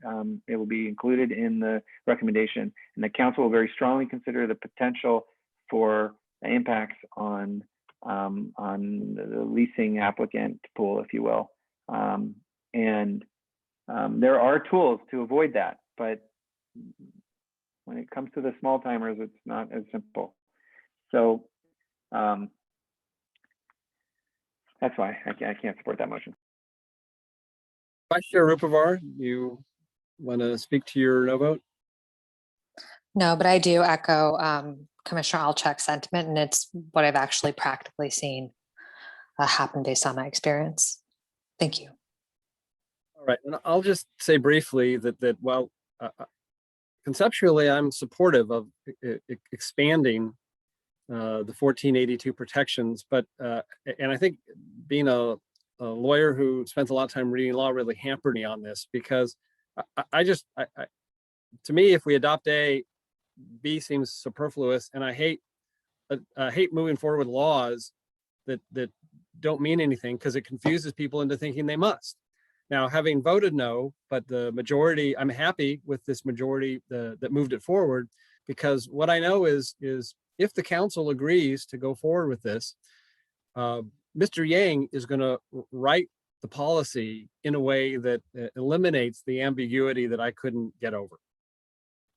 it will be included in the recommendation, and the council will very strongly consider the potential for impacts on the leasing applicant pool, if you will. There are tools to avoid that, but when it comes to the small timers, it's not as simple. So that's why I can't support that motion. Vice Chair Rupavar, you want to speak to your no vote? No, but I do echo Commissioner Alczak's sentiment, and it's what I've actually practically seen happen based on my experience. Thank you. All right, and I'll just say briefly that while conceptually I'm supportive of expanding the 1482 protections, but and I think being a lawyer who spends a lot of time reading law really hampered me on this, because to me, if we adopt A, B seems superfluous, and I hate moving forward with laws that don't mean anything because it confuses people into thinking they must. Now, having voted no, but the majority, I'm happy with this majority that moved it forward, because what I know is if the council agrees to go forward with this, Mr. Yang is going to write the policy in a way that eliminates the ambiguity that I couldn't get over.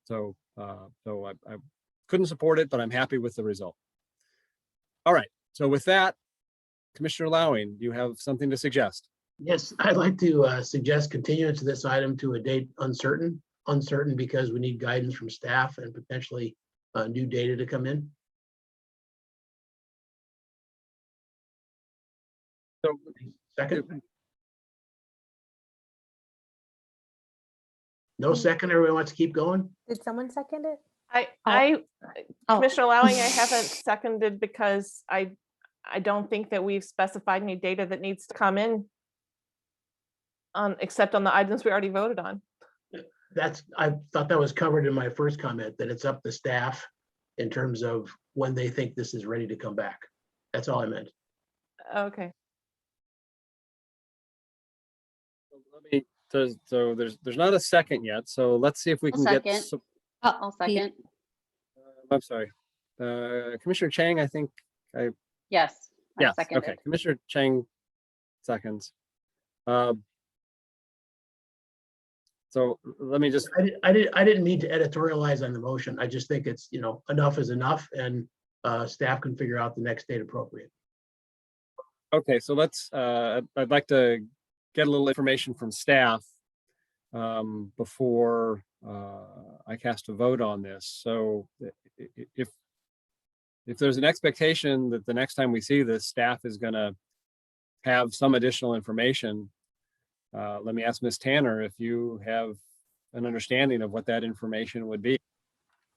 So I couldn't support it, but I'm happy with the result. All right. So with that, Commissioner Lowing, you have something to suggest? Yes, I'd like to suggest continuance of this item to a date uncertain because we need guidance from staff and potentially new data to come in. So second. No second, everyone wants to keep going? Did someone second it? Commissioner Lowing, I haven't seconded because I don't think that we've specified any data that needs to come in except on the items we already voted on. I thought that was covered in my first comment, that it's up to staff in terms of when they think this is ready to come back. That's all I meant. Okay. So there's not a second yet. So let's see if we can get. I'll second. I'm sorry, Commissioner Chang. I think Yes. Yes. Seconded. Okay. Commissioner Chang seconds. So let me just. I didn't mean to editorialize on the motion. I just think it's, enough is enough, and staff can figure out the next date appropriate. Okay, so let's. I'd like to get a little information from staff before I cast a vote on this. So if there's an expectation that the next time we see this, staff is going to have some additional information, let me ask Ms. Tanner if you have an understanding of what that information would be.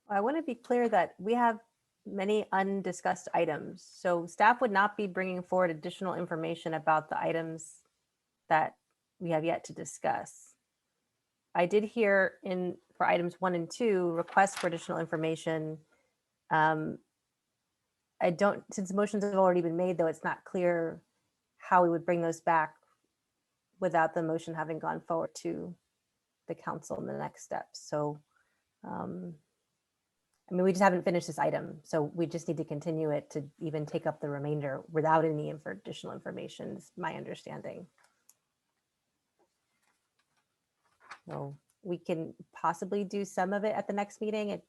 I want to be clear that we have many undiscussed items. So staff would not be bringing forward additional information about the items that we have yet to discuss. I did hear for items 1 and 2, requests for additional information. Since motions have already been made, though, it's not clear how we would bring those back without the motion having gone forward to the council in the next step. So, I mean, we just haven't finished this item, so we just need to continue it to even take up the remainder without any additional information, is my understanding. So we can possibly do some of it at the next meeting.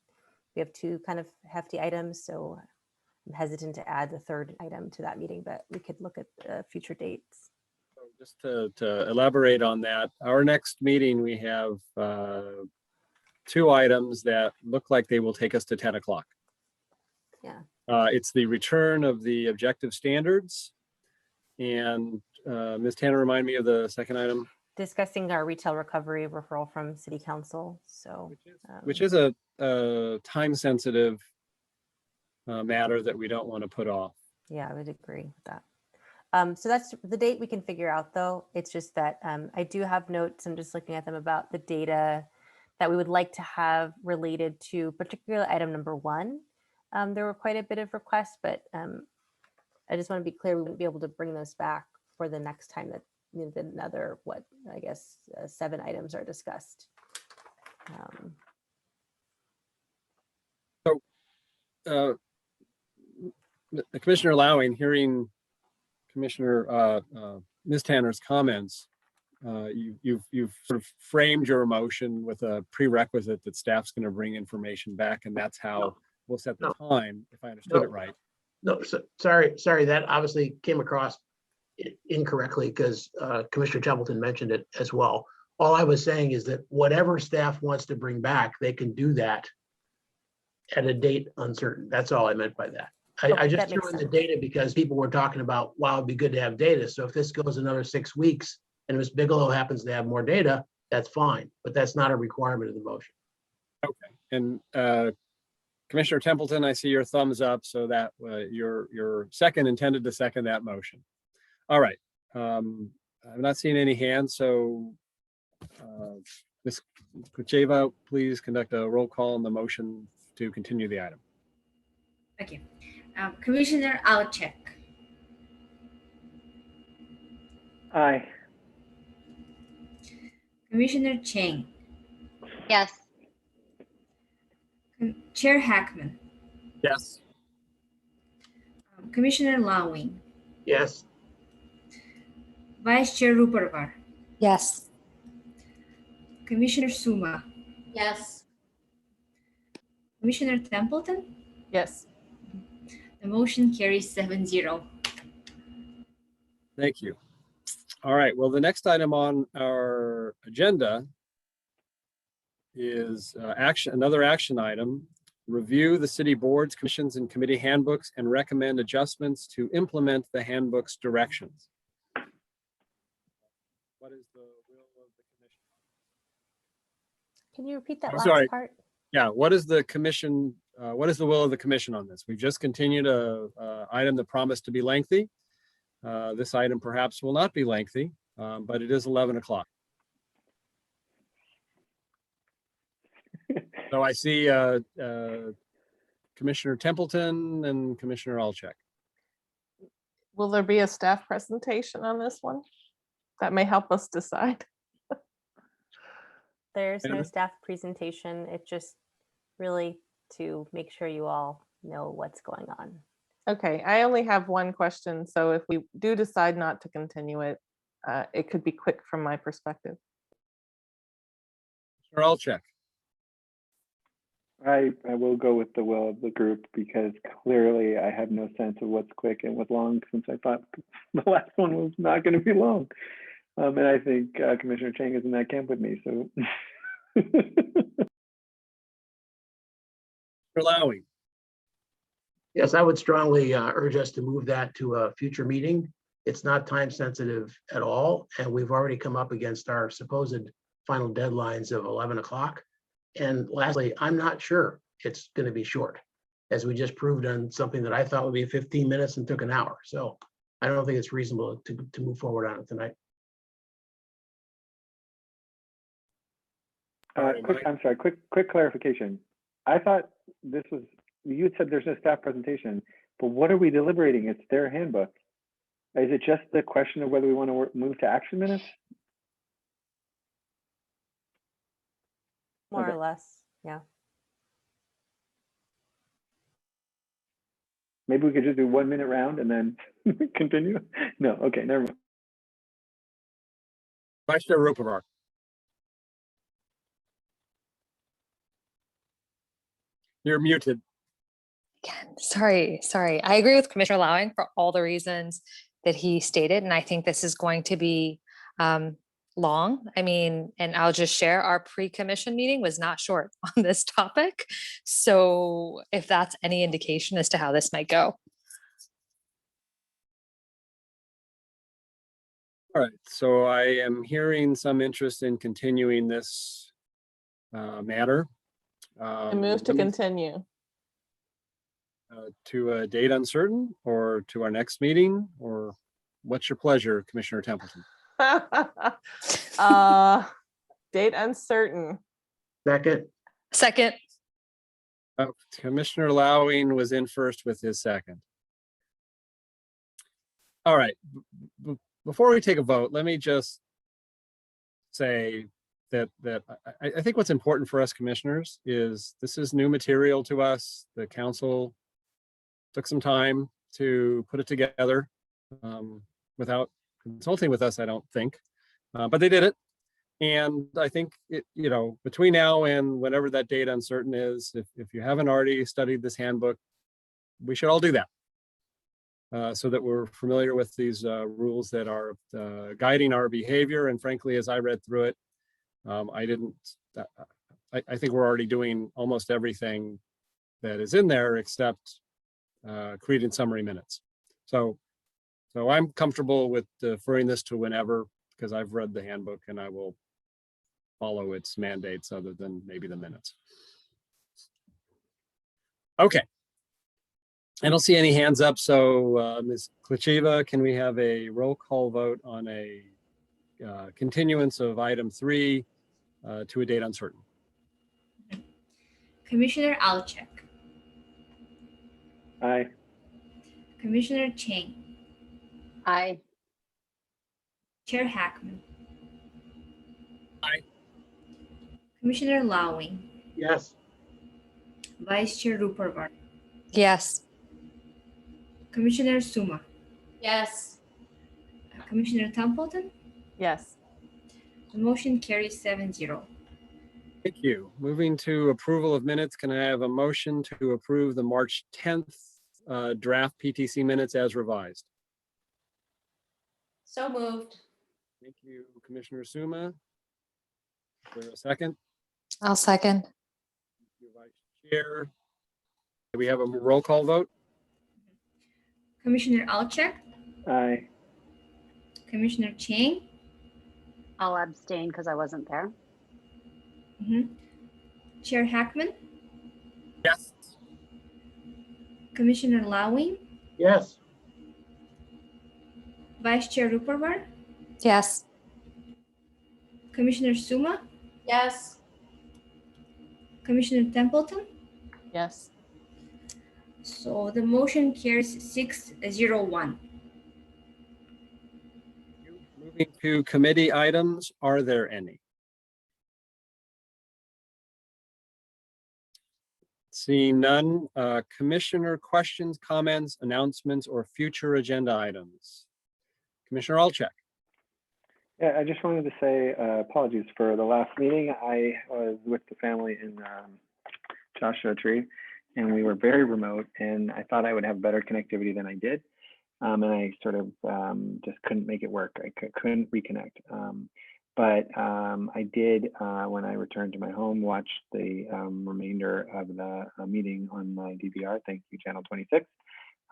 We have 2 kind of hefty items, so I'm hesitant to add the 3rd item to that meeting, but we could look at future dates. Just to elaborate on that, our next meeting, we have 2 items that look like they will take us to 10 o'clock. Yeah. It's the return of the objective standards. And Ms. Tanner, remind me of the second item. Discussing our retail recovery referral from City Council. So, which is a time-sensitive matter that we don't want to put off. Yeah, I would agree with that. So that's the date we can figure out, though. It's just that I do have notes. I'm just looking at them about the data that we would like to have related to particular item number 1. There were quite a bit of requests, but I just want to be clear, we wouldn't be able to bring those back for the next time that another, 7 items are discussed. Commissioner Lowing, hearing Commissioner Ms. Tanner's comments, you've sort of framed your motion with a prerequisite that staff's going to bring information back, and that's how we'll set the time, if I understood it right. No, sorry, that obviously came across incorrectly because Commissioner Templeton mentioned it as well. All I was saying is that whatever staff wants to bring back, they can do that at a date uncertain. That's all I meant by that. I just threw in the data because people were talking about, wow, it'd be good to have data. So if this goes another 6 weeks and Ms. Bigelow happens to have more data, that's fine, but that's not a requirement of the motion. Okay, and Commissioner Templeton, I see your thumbs up, so that your second intended to second that motion. All right, I'm not seeing any hands, so Ms. Kucheva, please conduct a roll call on the motion to continue the item. Okay. Commissioner Alchek. Aye. Commissioner Chang. Yes. Chair Hackman. Yes. Commissioner Lowing. Yes. Vice Chair Ruparvar. Yes. Commissioner Suma. Yes. Commissioner Templeton. Yes. The motion carries 7-0. Thank you. All right, well, the next item on our agenda is another action item. Review the city boards, commissions, and committee handbooks and recommend adjustments to implement the handbook's directions. What is the will of the commission? Can you repeat that I'm last part? Yeah, what is the commission? What is the will of the commission on this? We've just continued a item that promised to be lengthy. This item perhaps will not be lengthy, but it is 11 o'clock. So I see Commissioner Templeton and Commissioner Alchek. Will there be a staff presentation on this one? That may help us decide. There's no staff presentation. It's just really to make sure you all know what's going on. Okay, I only have one question. So if we do decide not to continue it, it could be quick from my perspective. Commissioner Alchek. I will go with the will of the group because clearly I have no sense of what's quick and what's long since I thought the last one was not going to be long. And I think Commissioner Chang is in that camp with me. So, Lowing. Yes, I would strongly urge us to move that to a future meeting. It's not time sensitive at all. And we've already come up against our supposed final deadlines of 11 o'clock. And lastly, I'm not sure it's going to be short, as we just proved on something that I thought would be 15 minutes and took an hour. So I don't think it's reasonable to move forward on it tonight. I'm sorry, quick clarification. I thought this was, you had said there's no staff presentation, but what are we deliberating? It's their handbook. Is it just the question of whether we want to move to action minutes? More Okay. or less, yeah. Maybe we could just do 1 minute round and then continue? No, okay, never mind. Vice Chair Ruperbar. You're muted. Sorry. I agree with Commissioner Lowing for all the reasons that he stated, and I think this is going to be long. I mean, and I'll just share, our pre-commission meeting was not short on this topic. So if that's any indication as to how this might go. All right, so I am hearing some interest in continuing this matter. I move to continue. To a date uncertain, or to our next meeting, or what's your pleasure, Commissioner Templeton? Date uncertain. Second. Commissioner Lowing was in first with his second. All right, before we take a vote, let me just say that I think what's important for us commissioners is this is new material to us. The council took some time to put it together without consulting with us, I don't think, but they did it. And I think it, between now and whenever that date uncertain is, if you haven't already studied this handbook, we should all do that. So that we're familiar with these rules that are guiding our behavior. And frankly, as I read through it, I think we're already doing almost everything that is in there except creating summary minutes. So I'm comfortable with deferring this to whenever, because I've read the handbook and I will follow its mandates other than maybe the minutes. Okay. I don't see any hands up. So Ms. Klicheva, can we have a roll call vote on a continuance of item 3 to a date uncertain? Commissioner Alchek, Aye. Commissioner Chang, Aye. Chair Hackman, Aye. Commissioner Lowing, Yes. Vice Chair Ruperbar, Yes. Commissioner Suma, Yes. Commissioner Templeton. Yes. The motion carries 7-0. Thank you. Moving to approval of minutes, can I have a motion to approve the March 10th draft PTC minutes as revised? So moved. Thank you, Commissioner Suma. Is there a second? I'll second. Thank you, Vice Chair. Do we have a roll call vote? Commissioner Alchek, Aye. Commissioner Chang, I'll abstain because I wasn't there. Chair Hackman, Yes. Commissioner Lowing, Yes. Vice Chair Ruperbar, Yes. Commissioner Suma, Yes. Commissioner Templeton. Yes. So the motion carries 6-0-1. Moving to committee items, are there any? Seeing none, commissioner questions, comments, announcements, or future agenda items? Commissioner Alchek. Yeah, I just wanted to say apologies for the last meeting. I was with the family in Joshua Tree, and we were very remote, and I thought I would have better connectivity than I did. And I sort of just couldn't make it work. I couldn't reconnect. But I did, when I returned to my home, watch the remainder of the meeting on my DVR. Thank you, Channel 26,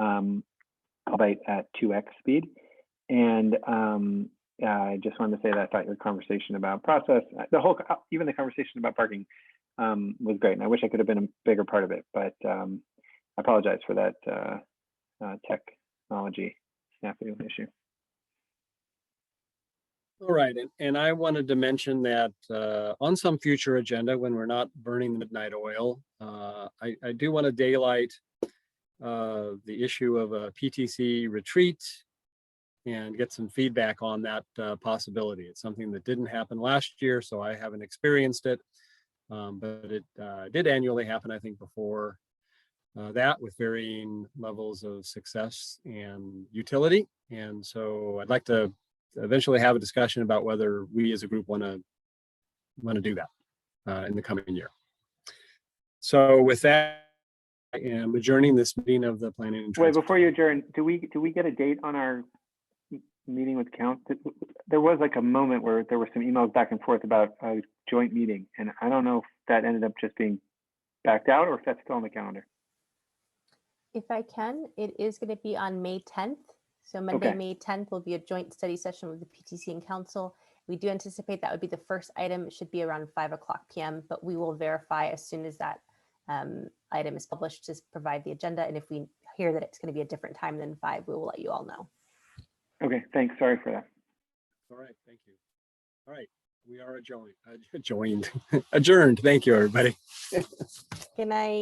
albeit at 2x speed. And I just wanted to say that I thought your conversation about process, even the conversation about parking was great. And I wish I could have been a bigger part of it, but I apologize for that technology snafu issue. All right, and I wanted to mention that on some future agenda, when we're not burning the midnight oil, I do want to daylight the issue of a PTC retreat and get some feedback on that possibility. It's something that didn't happen last year, so I haven't experienced it, but it did annually happen, I think, before that, with varying levels of success and utility. And so I'd like to eventually have a discussion about whether we as a group want to do that in the coming year. So with that, I am adjourning this meeting of the Planning and Wait, before you adjourn, do we get a date on our meeting with Council? There was like a moment where there were some emails back and forth about a joint meeting, and I don't know if that ended up just being backed out or if that's still on the calendar. If I can, it is going to be on May 10th. So Monday, Okay. May 10th will be a joint study session with the PTC and Council. We do anticipate that would be the first item. It should be around 5 o'clock p.m., but we will verify as soon as that item is published to provide the agenda. And if we hear that it's going to be a different time than 5, we will let you all know. Okay, thanks. Sorry for that. All right, thank you. All right, we are adjourned. Thank you, everybody. Good night.